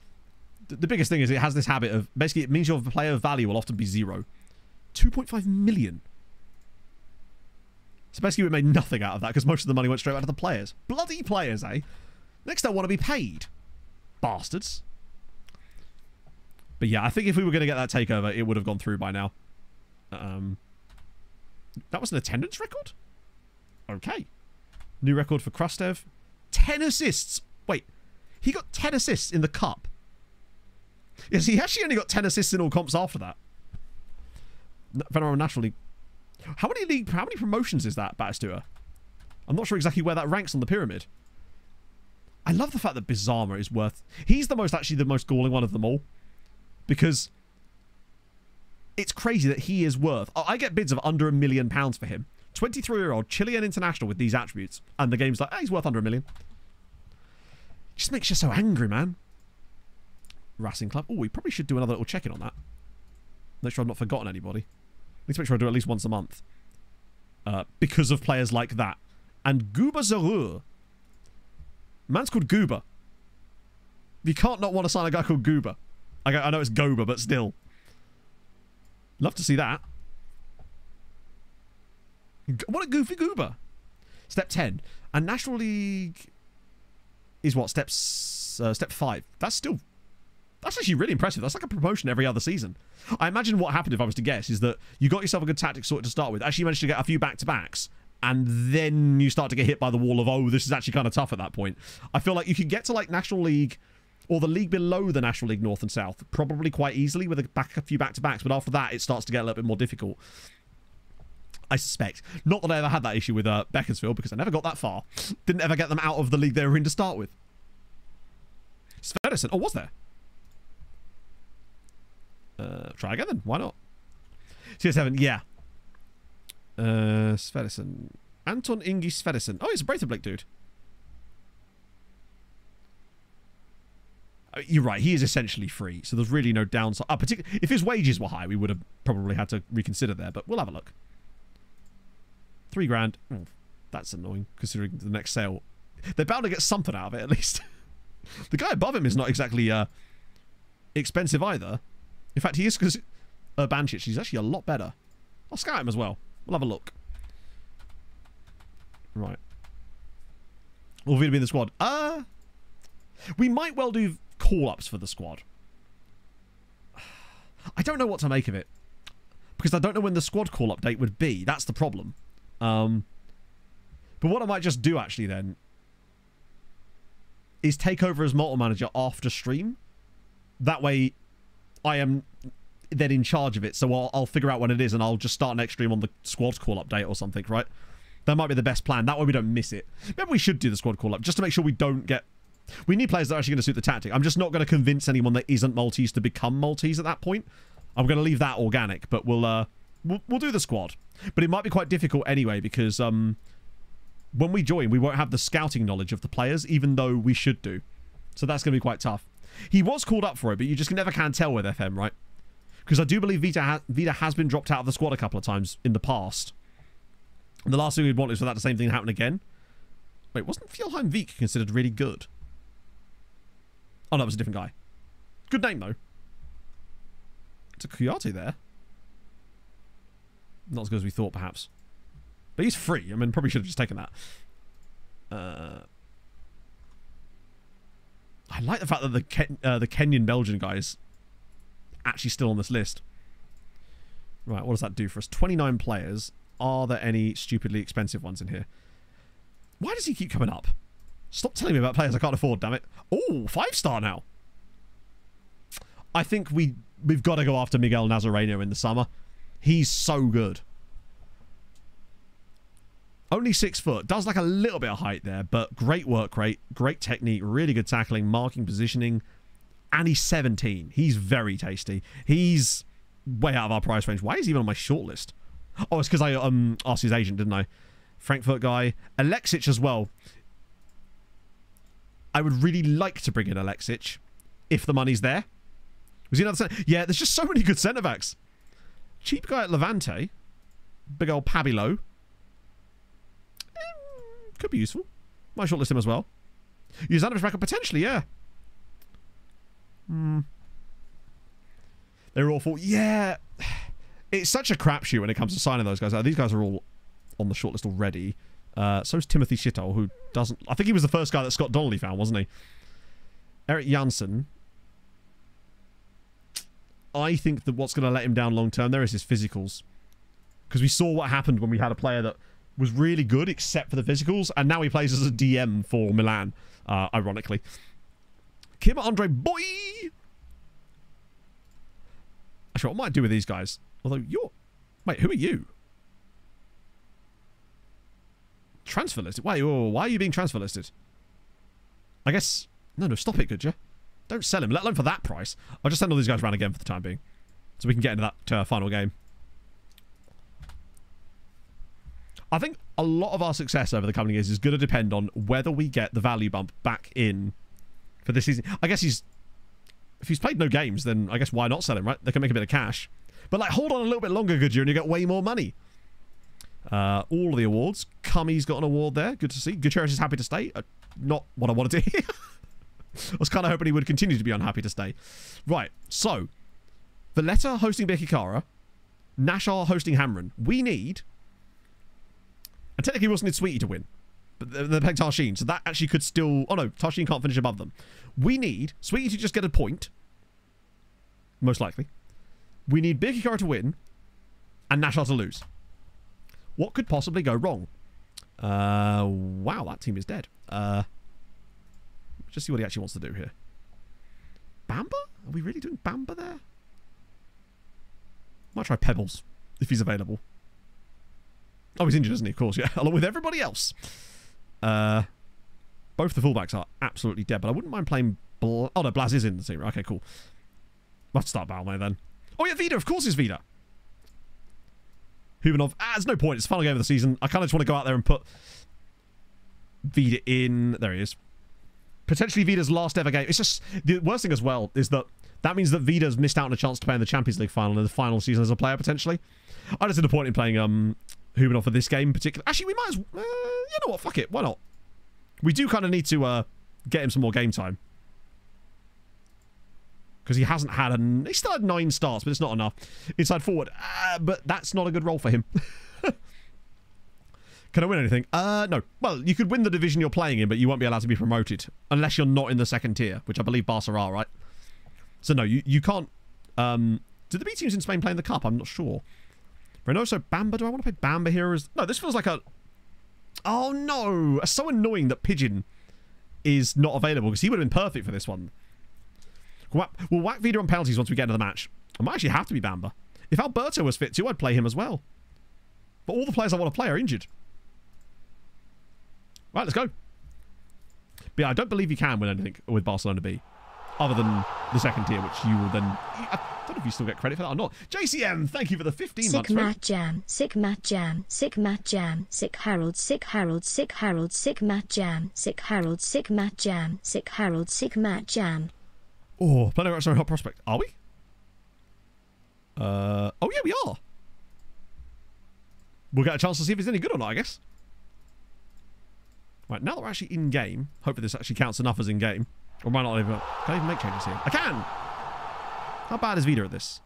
the biggest thing is it has this habit of... Basically, it means your player value will often be 0. 2.5 million. So basically, we made nothing out of that because most of the money went straight out to the players. Bloody players, eh? Next, I want to be paid. Bastards. But yeah, I think if we were going to get that takeover, it would have gone through by now. That was an attendance record? Okay. New record for Krastev. 10 assists. Wait, he got 10 assists in the cup. Yes, he actually only got 10 assists in all comps after that. Venerable National League. How many promotions is that, Batistua? I'm not sure exactly where that ranks on the pyramid. I love the fact that Bizarma is worth... He's the most galling one of them all. Because it's crazy that he is worth... I get bids of under £1 million for him. 23-year-old Chilean international with these attributes. And the game's like, he's worth under £1 million. Just makes you so angry, man. Racing Club. Oh, we probably should do another little check-in on that. Make sure I've not forgotten anybody. Let's make sure I do it at least once a month. Because of players like that. And Goober Zarur. Man's called Goober. You can't not want to sign a guy called Goober. I know it's Gober, but still. Love to see that. What a goofy Goober. Step 10. And National League is what? Step 5. That's actually really impressive. That's like a promotion every other season. I imagine what happened, if I was to guess, is that you got yourself a good tactic sorted to start with. Actually, you managed to get a few back-to-backs. And then you start to get hit by the wall of, oh, this is actually kind of tough at that point. I feel like you could get to like National League or the league below the National League North and South probably quite easily with a few back-to-backs. But after that, it starts to get a little bit more difficult. I suspect. Not that I ever had that issue with Beaconsfield because I never got that far. Didn't ever get them out of the league they were in to start with. Sverison. Oh, was there? Try again then. Why not? CS7. Yeah. Sverison. Anton Ingi Sverison. Oh, he's a Breidablik dude. You're right. He is essentially free, so there's really no downside. Particularly if his wages were high, we would have probably had to reconsider there. But we'll have a look. $3,000. Oh, that's annoying considering the next sale. They're bound to get something out of it at least. The guy above him is not exactly expensive either. In fact, he is because Urbancic. He's actually a lot better. I'll scout him as well. We'll have a look. Right. Will Vida be in the squad? We might well do call-ups for the squad. I don't know what to make of it. Because I don't know when the squad call-up date would be. That's the problem. But what I might just do actually then is take over as Malta manager after stream. That way I am then in charge of it. So I'll figure out when it is and I'll just start next stream on the squad call-up date or something, right? That might be the best plan. That way we don't miss it. Maybe we should do the squad call-up just to make sure we don't get... We need players that are actually going to suit the tactic. I'm just not going to convince anyone that isn't Maltese to become Maltese at that point. I'm going to leave that organic, but we'll do the squad. But it might be quite difficult anyway because when we join, we won't have the scouting knowledge of the players, even though we should do. So that's going to be quite tough. He was called up for it, but you just never can tell with FM, right? Because I do believe Vida has been dropped out of the squad a couple of times in the past. And the last thing we'd want is for that the same thing to happen again. Wait, wasn't Fjellheim Vik considered really good? Oh, no, it was a different guy. Good name, though. It's a Kuyate there. Not as good as we thought, perhaps. But he's free. I mean, probably should have just taken that. I like the fact that the Kenyan-Belgian guy is actually still on this list. Right, what does that do for us? 29 players. Are there any stupidly expensive ones in here? Why does he keep coming up? Stop telling me about players I can't afford, damn it. Oh, 5-star now. I think we've got to go after Miguel Nazareno in the summer. He's so good. Only 6 foot. Does like a little bit of height there, but great work rate, great technique, really good tackling, marking, positioning. And he's 17. He's very tasty. He's way out of our price range. Why is he even on my shortlist? Oh, it's because I asked his agent, didn't I? Frankfurt guy. Alexic as well. I would really like to bring in Alexic if the money's there. Was he another centre? Yeah, there's just so many good centre-backs. Cheap guy at Levante. Big old Pabilo. Could be useful. Might shortlist him as well. Uzanovic back up potentially, yeah. They're awful. Yeah. It's such a crapshoot when it comes to signing those guys. These guys are all on the shortlist already. So's Timothy Shittle, who doesn't... I think he was the first guy that Scott Donnelly found, wasn't he? Eric Janssen. I think that what's going to let him down long term there is his physicals. Because we saw what happened when we had a player that was really good except for the physicals, and now he plays as a DM for Milan, ironically. Kim Andre Boy! Actually, what might I do with these guys? Although you're... Wait, who are you? Transfer listed? Wait, why are you being transfer listed? I guess... No, stop it, could you? Don't sell him, let alone for that price. I'll just send all these guys around again for the time being. So we can get into that final game. I think a lot of our success over the coming years is going to depend on whether we get the value bump back in for this season. I guess if he's played no games, then I guess why not sell him, right? They can make a bit of cash. But like, hold on a little bit longer, Goodyear, and you get way more money. All of the awards. Cummy's got an award there. Good to see. Gutierrez is happy to stay. Not what I wanted to hear. I was kind of hoping he would continue to be unhappy to stay. Right, so Valletta hosting Birkirkara, Nashar hosting Hamrun. We need, and technically we also need Sweetie to win, but they're playing Tarshin, so that actually could still, oh no, Tarshin can't finish above them. We need Sweetie to just get a point, most likely. We need Birkirkara to win, and Nashar to lose. What could possibly go wrong? Wow, that team is dead. Just see what he actually wants to do here. Bamba? Are we really doing Bamba there? Might try Pebbles, if he's available. Oh, he's injured, isn't he? Of course, yeah. Along with everybody else. Both the fullbacks are absolutely dead, but I wouldn't mind playing... Oh, no, Blaz is in the team. Okay, cool. I'll have to start Balmain then. Oh, yeah, Vida. Of course it's Vida. Hubanov. There's no point. It's the final game of the season. I kind of just want to go out there and put Vida in. There he is. Potentially Vida's last ever game. It's just, the worst thing as well is that means that Vida's missed out on a chance to play in the Champions League final in the final season as a player, potentially. I just see the point in playing Hubanov for this game in particular. Actually, we might as well... you know what? Fuck it. Why not? We do kind of need to get him some more game time. Because he hasn't had he still had 9 starts, but it's not enough. Inside forward. But that's not a good role for him. Can I win anything? No. Well, you could win the division you're playing in, but you won't be allowed to be promoted. Unless you're not in the second tier, which I believe Barca are, right? So no, you can't... do the B teams in Spain play in the Cup? I'm not sure. Reynoso, Bamba. Do I want to play Bamba here? No, this feels like a... Oh, no. It's so annoying that Pigeon is not available, because he would have been perfect for this one. We'll whack Vida on penalties once we get into the match. I might actually have to be Bamba. If Alberto was fit too, I'd play him as well. But all the players I want to play are injured. Right, let's go. But yeah, I don't believe you can win anything with Barcelona B. Other than the second tier, which you will then... I don't know if you still get credit for that or not. JCM, thank you for the 15 months. Sick Matt Jam, Sick Matt Jam, Sick Matt Jam, Sick Harold, Sick Harold, Sick Harold, Sick Matt Jam, Sick Harold, Sick Matt Jam, Sick Harold, Sick Matt Jam. Oh, playing against a hot prospect. Are we? Oh yeah, we are. We'll get a chance to see if he's any good or not, I guess. Right, now that we're actually in game, hopefully this actually counts enough as in game. Or might not even... Can I even make changes here? I can! How bad is Vida at this?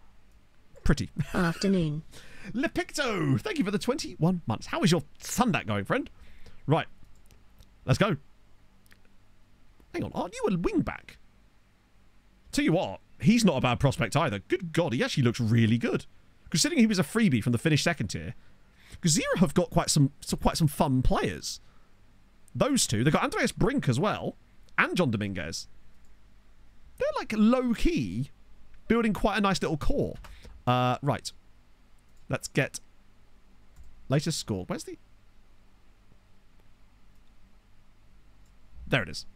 Pretty. Afternoon. Lepicto, thank you for the 21 months. How is your Sunday going, friend? Right. Let's go. Hang on, aren't you a wing-back? Tell you what, he's not a bad prospect either. Good God, he actually looks really good. Considering he was a freebie from the Finnish second tier. Because Zira have got quite some fun players. Those two. They've got Andreas Brink as well. And John Dominguez. They're like low-key building quite a nice little core. Right. Let's get latest score. Where's the... There it is.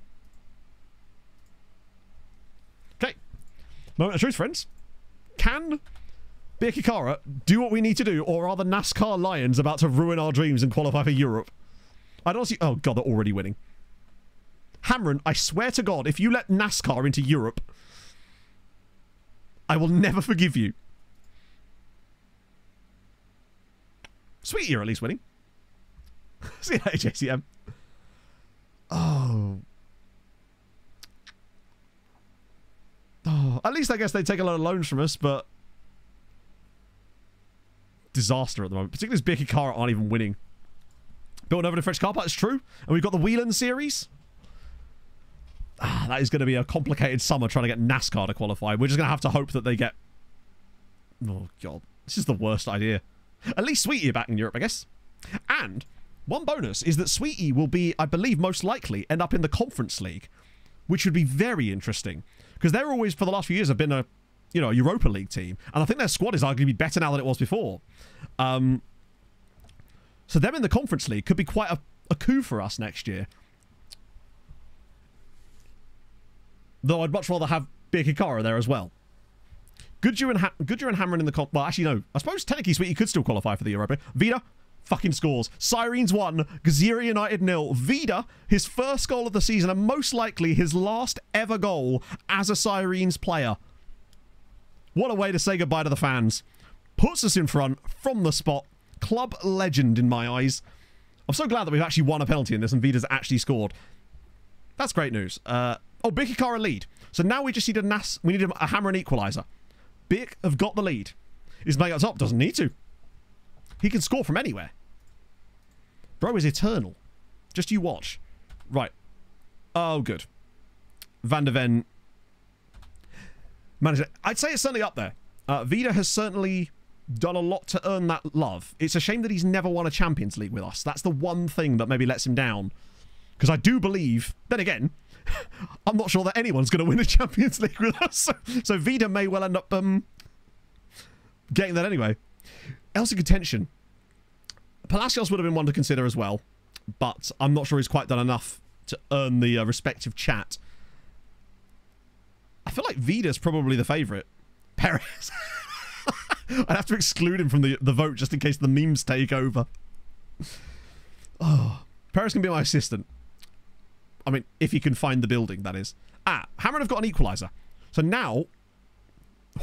Okay. Moment of truth, friends. Can Birkirkara do what we need to do, or are the NASCAR Lions about to ruin our dreams and qualify for Europe? I don't see... Oh, God, they're already winning. Hamrun, I swear to God, if you let NASCAR into Europe, I will never forgive you. Sweet, you're at least winning. See you later, JCM. Oh. Oh. At least I guess they take a lot of loans from us, but... Disaster at the moment. Particularly as Birkirkara aren't even winning. Built over the French car park, it's true. And we've got the Whelan series. That is going to be a complicated summer trying to get NASCAR to qualify. We're just going to have to hope that they get... Oh, God. This is the worst idea. At least Sweetie are back in Europe, I guess. And one bonus is that Sweetie will be, I believe, most likely end up in the Conference League, which would be very interesting. Because they're always, for the last few years, have been a Europa League team. And I think their squad is arguably better now than it was before. So them in the Conference League could be quite a coup for us next year. Though I'd much rather have Birkirkara there as well. Goodyear and Hamrun in the... Well, actually, no. I suppose technically Sweetie could still qualify for the Europa. Vida, fucking scores. Sirens 1, Gazira United 0. Vida, his first goal of the season and most likely his last ever goal as a Sirens player. What a way to say goodbye to the fans. Puts us in front from the spot. Club legend in my eyes. I'm so glad that we've actually won a penalty in this and Vida's actually scored. That's great news. Oh, Bikikara lead. So now we just need we need a hammer and equaliser. Bik have got the lead. Is Mate up top? Doesn't need to. He can score from anywhere. Bro is eternal. Just you watch. Right. Oh, good. Van der Ven. Manager. I'd say it's certainly up there. Vida has certainly done a lot to earn that love. It's a shame that he's never won a Champions League with us. That's the one thing that maybe lets him down. Because I do believe, then again, I'm not sure that anyone's going to win a Champions League with us. So Vida may well end up getting that anyway. Else in contention. Palacios would have been one to consider as well. But I'm not sure he's quite done enough to earn the respective chat. I feel like Vida's probably the favourite. Perez. I'd have to exclude him from the vote just in case the memes take over. Oh, Perez can be my assistant. I mean, if he can find the building, that is. Hammerin have got an equaliser. So now...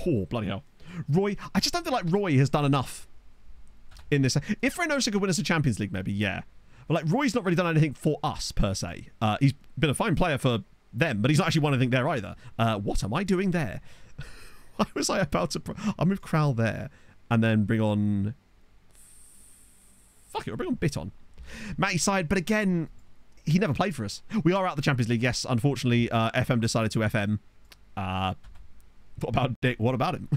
Oh, bloody hell. Roy... I just don't feel like Roy has done enough in this. If Reynosa could win us a Champions League, maybe, yeah. But, like, Roy's not really done anything for us, per se. He's been a fine player for them, but he's not actually won anything there either. What am I doing there? Why was I about to... I'll move Kral there and then bring on... Fuck it, we'll bring on Bit on. Matty side, but again, he never played for us. We are out of the Champions League, yes. Unfortunately, FM decided to FM. What about Dick? What about him?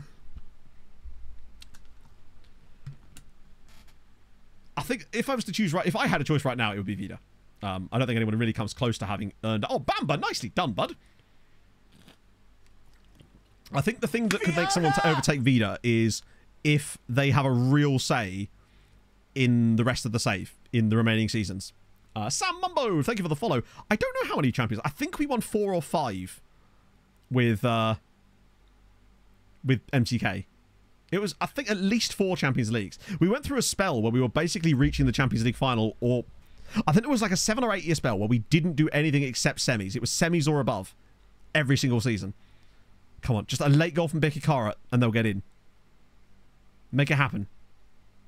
I think if I was to choose if I had a choice right now, it would be Vida. I don't think anyone really comes close to having earned... Oh, Bamba! Nicely done, bud. I think the thing that could make someone to overtake Vida is if they have a real say in the rest of the save in the remaining seasons. Sam Mumbo, thank you for the follow. I don't know how many champions. I think we won 4 or 5 with MTK. It was, I think, at least 4 Champions Leagues. We went through a spell where we were basically reaching the Champions League final, or I think it was like a 7 or 8 year spell where we didn't do anything except semis. It was semis or above every single season. Come on, just a late goal from Bikikara and they'll get in. Make it happen.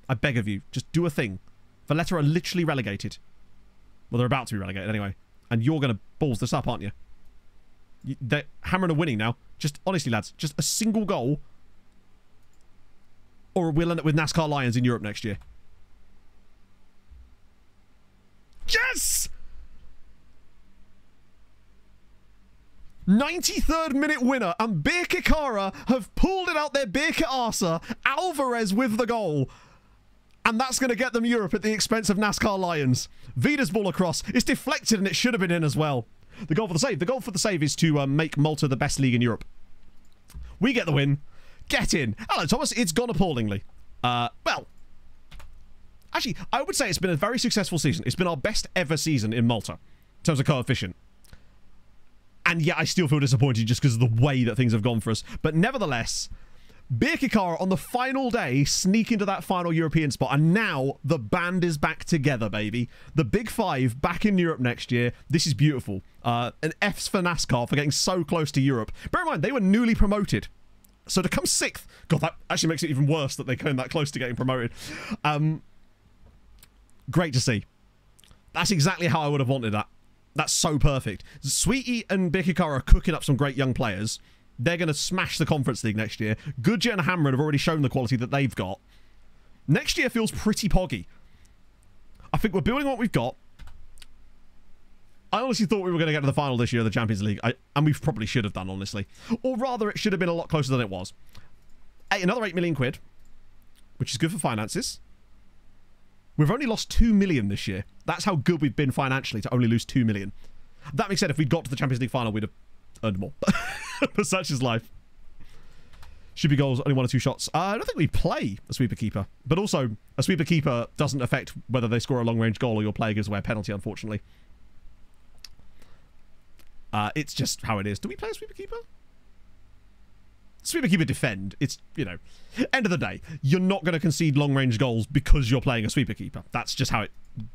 I beg of you, just do a thing. Valletta are literally relegated. Well, they're about to be relegated anyway. And you're going to balls this up, aren't you? They're hammering are winning now. Just, honestly, lads, just a single goal. Or we'll end up with NASCAR Lions in Europe next year. Yes! 93rd minute winner, and Bikikara have pulled it out their Birka arser. Alvarez with the goal. And that's going to get them Europe at the expense of NASCAR Lions. Vida's ball across. It's deflected and it should have been in as well. The goal for the save. The goal for the save is to make Malta the best league in Europe. We get the win. Get in. Hello, Thomas. It's gone appallingly. Well, actually, I would say it's been a very successful season. It's been our best ever season in Malta in terms of coefficient. And yet I still feel disappointed just because of the way that things have gone for us. But nevertheless, Bikikara on the final day sneak into that final European spot. And now the band is back together, baby. The Big Five back in Europe next year. This is beautiful. An F's for NASCAR for getting so close to Europe. Bear in mind, they were newly promoted. So to come 6th... God, that actually makes it even worse that they came that close to getting promoted. Great to see. That's exactly how I would have wanted that. That's so perfect. Sweetie and Bikikara are cooking up some great young players. They're going to smash the Conference League next year. Goodyear and Hammerin have already shown the quality that they've got. Next year feels pretty poggy. I think we're building what we've got. I honestly thought we were going to get to the final this year of the Champions League. And we probably should have done, honestly. Or rather, it should have been a lot closer than it was. Another 8 million quid, which is good for finances. We've only lost 2 million this year. That's how good we've been financially to only lose 2 million. That being said, if we'd got to the Champions League final, we'd have earned more. But such is life. Should be goals, only 1 or 2 shots. I don't think we play a sweeper keeper. But also, a sweeper keeper doesn't affect whether they score a long-range goal or your player gives away a penalty, unfortunately. It's just how it is. Do we play a sweeper keeper? sweeper keeper defend. It's, you know, end of the day, you're not going to concede long-range goals because you're playing a sweeper keeper. That's just how it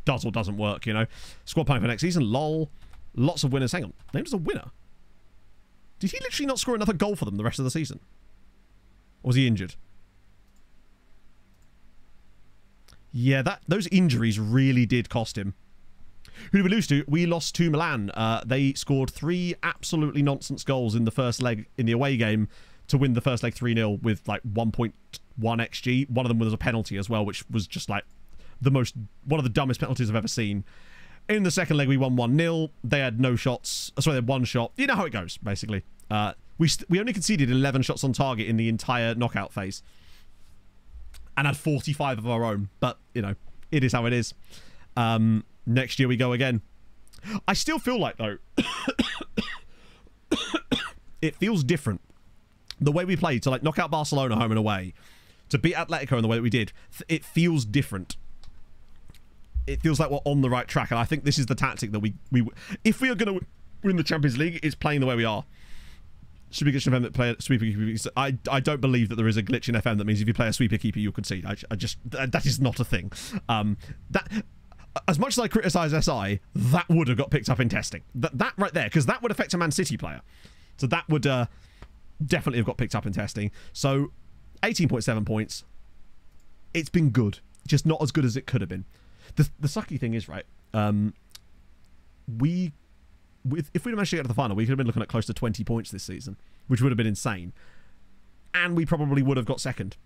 does or doesn't work, you know. Squad planning for next season, lol. Lots of winners. Hang on, named as a winner. Did he literally not score another goal for them the rest of the season? Or was he injured? Yeah, those injuries really did cost him. Who did we lose to? We lost to Milan. They scored 3 absolutely nonsense goals in the first leg in the away game to win the first leg 3-0 with like 1.1 XG. One of them was a penalty as well, which was just like one of the dumbest penalties I've ever seen. In the second leg, we won 1-0. They had no shots. Sorry, they had 1 shot. You know how it goes, basically. We only conceded 11 shots on target in the entire knockout phase. And had 45 of our own. But, you know, it is how it is. Next year we go again. I still feel like, though, it feels different. The way we played to, like, knock out Barcelona home and away, to beat Atletico in the way that we did, it feels different. It feels like we're on the right track. And I think this is the tactic that we if we are going to win the Champions League, it's playing the way we are. Should be glitch in FM that play a sweeper keeper. I don't believe that there is a glitch in FM that means if you play a sweeper keeper, you'll concede. That is not a thing. That, as much as I criticise SI, that would have got picked up in testing. That right there, because that would affect a Man City player. So that would definitely have got picked up in testing. So 18.7 points. It's been good, just not as good as it could have been. The sucky thing is, right, if we'd managed to get to the final, we could have been looking at close to 20 points this season, which would have been insane. And we probably would have got second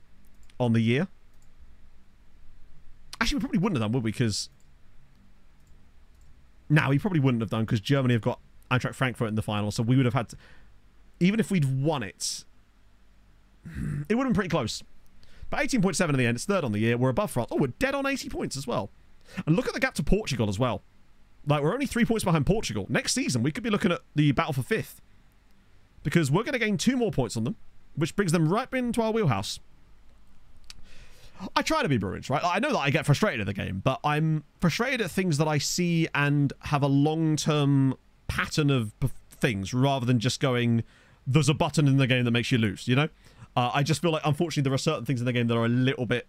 on the year. Actually, we probably wouldn't have done, would we? Because... No, we probably wouldn't have done, because Germany have got Eintracht Frankfurt in the final, so we would have had to... Even if we'd won it, it would have been pretty close. But 18.7 in the end, it's third on the year. We're above France. Oh, we're dead on 80 points as well. And look at the gap to Portugal as well. Like, we're only 3 points behind Portugal. Next season, we could be looking at the battle for 5th. Because we're going to gain 2 more points on them, which brings them right into our wheelhouse. I try to be Bruins, right? I know that I get frustrated at the game, but I'm frustrated at things that I see and have a long-term pattern of things, rather than just going, there's a button in the game that makes you lose, you know? I just feel like, unfortunately, there are certain things in the game that are a little bit...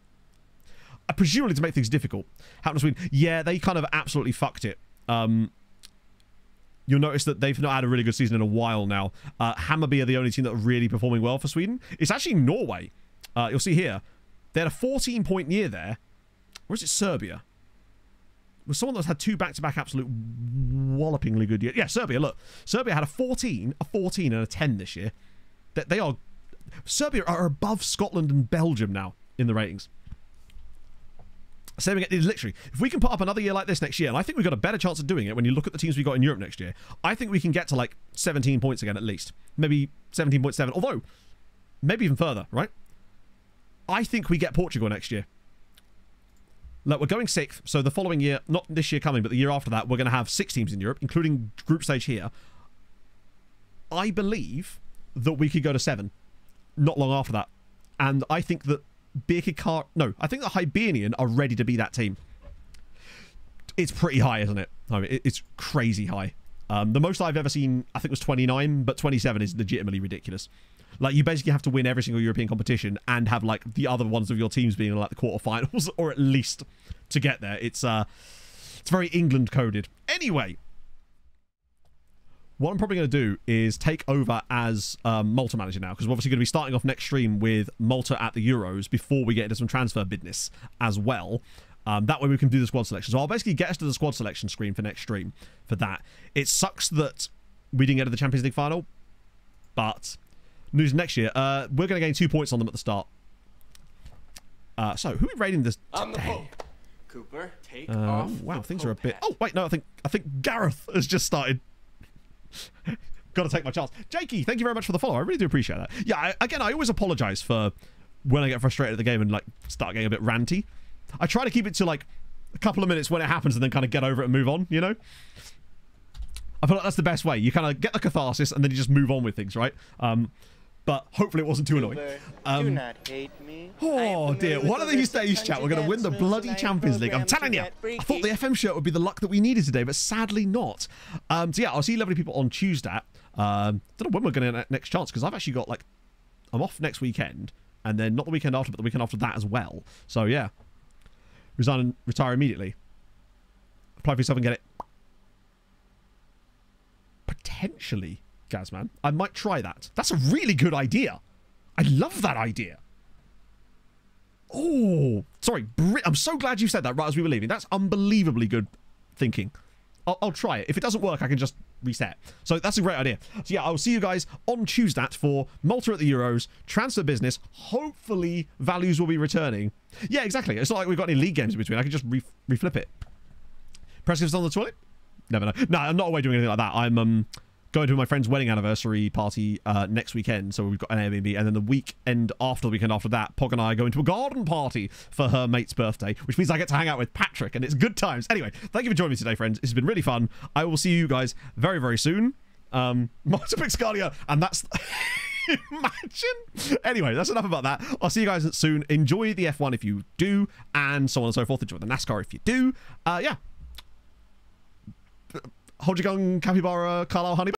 presumably to make things difficult. Happens when, yeah, they kind of absolutely fucked it. You'll notice that they've not had a really good season in a while now. Hammarby are the only team that are really performing well for Sweden. It's actually Norway. You'll see here. They had a 14-point year there. Or is it Serbia? It was someone that's had 2 back-to-back absolute wallopingly good years. Yeah, Serbia, look. Serbia had a 14, and a 10 this year. They are... Serbia are above Scotland and Belgium now in the ratings. Same again, literally, if we can put up another year like this next year, and I think we've got a better chance of doing it when you look at the teams we got in Europe next year, I think we can get to like 17 points again at least. Maybe 17.7, although, maybe even further, right? I think we get Portugal next year. Look, we're going 6th, so the following year, not this year coming, but the year after that, we're going to have 6 teams in Europe, including group stage here. I believe that we could go to 7, not long after that. And I think that I think the Hibernian are ready to be that team. It's pretty high, isn't it? I mean, it's crazy high. The most I've ever seen, I think, was 29, but 27 is legitimately ridiculous. Like, you basically have to win every single European competition and have, like, the other ones of your teams being in, like, the quarterfinals, or at least to get there. It's very England-coded. Anyway, what I'm probably going to do is take over as Malta manager now, because we're obviously going to be starting off next stream with Malta at the Euros before we get into some transfer business as well. That way we can do the squad selection. So I'll basically get us to the squad selection screen for next stream for that. It sucks that we didn't get to the Champions League final, but news next year. We're going to gain 2 points on them at the start. So who are we rating this today? Cooper, take off. Wow, things are a bit... Oh, wait, no, I think Gareth has just started. Got to take my chance. Jakey, thank you very much for the follow. I really do appreciate that. Yeah, again, I always apologize for when I get frustrated at the game and like start getting a bit ranty. I try to keep it to like a couple of minutes when it happens and then kind of get over it and move on, you know? I feel like that's the best way. You kind of get the catharsis and then you just move on with things, right? But hopefully it wasn't too annoying. Do not hate me. Oh dear, one of these days, chat, we're going to win the bloody Champions League. I'm telling you. I thought the FM shirt would be the luck that we needed today, but sadly not. So yeah, I'll see lovely people on Tuesday. Don't know when we're going to get next chance, because I've actually got like I'm off next weekend, and then not the weekend after, but the weekend after that as well. So yeah, resign and retire immediately. Apply for yourself and get it. Potentially, Gazman. I might try that. That's a really good idea. I love that idea. Oh, sorry. I'm so glad you said that right as we were leaving. That's unbelievably good thinking. I'll try it. If it doesn't work, I can just reset. So that's a great idea. So yeah, I'll see you guys on Tuesday for Malta at the Euros, transfer business. Hopefully, values will be returning. Yeah, exactly. It's not like we've got any league games in between. I can just reflip it. Press on the toilet? Never know. No, I'm not away doing anything like that. I'm going to my friend's wedding anniversary party next weekend. So we've got an Airbnb. And then the weekend after that, Pog and I are going to a garden party for her mate's birthday, which means I get to hang out with Patrick, and it's good times. Anyway, thank you for joining me today, friends. This has been really fun. I will see you guys very, very soon. Marta Pixcalia, and that's... Imagine. Anyway, that's enough about that. I'll see you guys soon. Enjoy the F1 if you do, and so on and so forth. Enjoy the NASCAR if you do. Yeah. Hold your gun, capybara, Carlisle honey.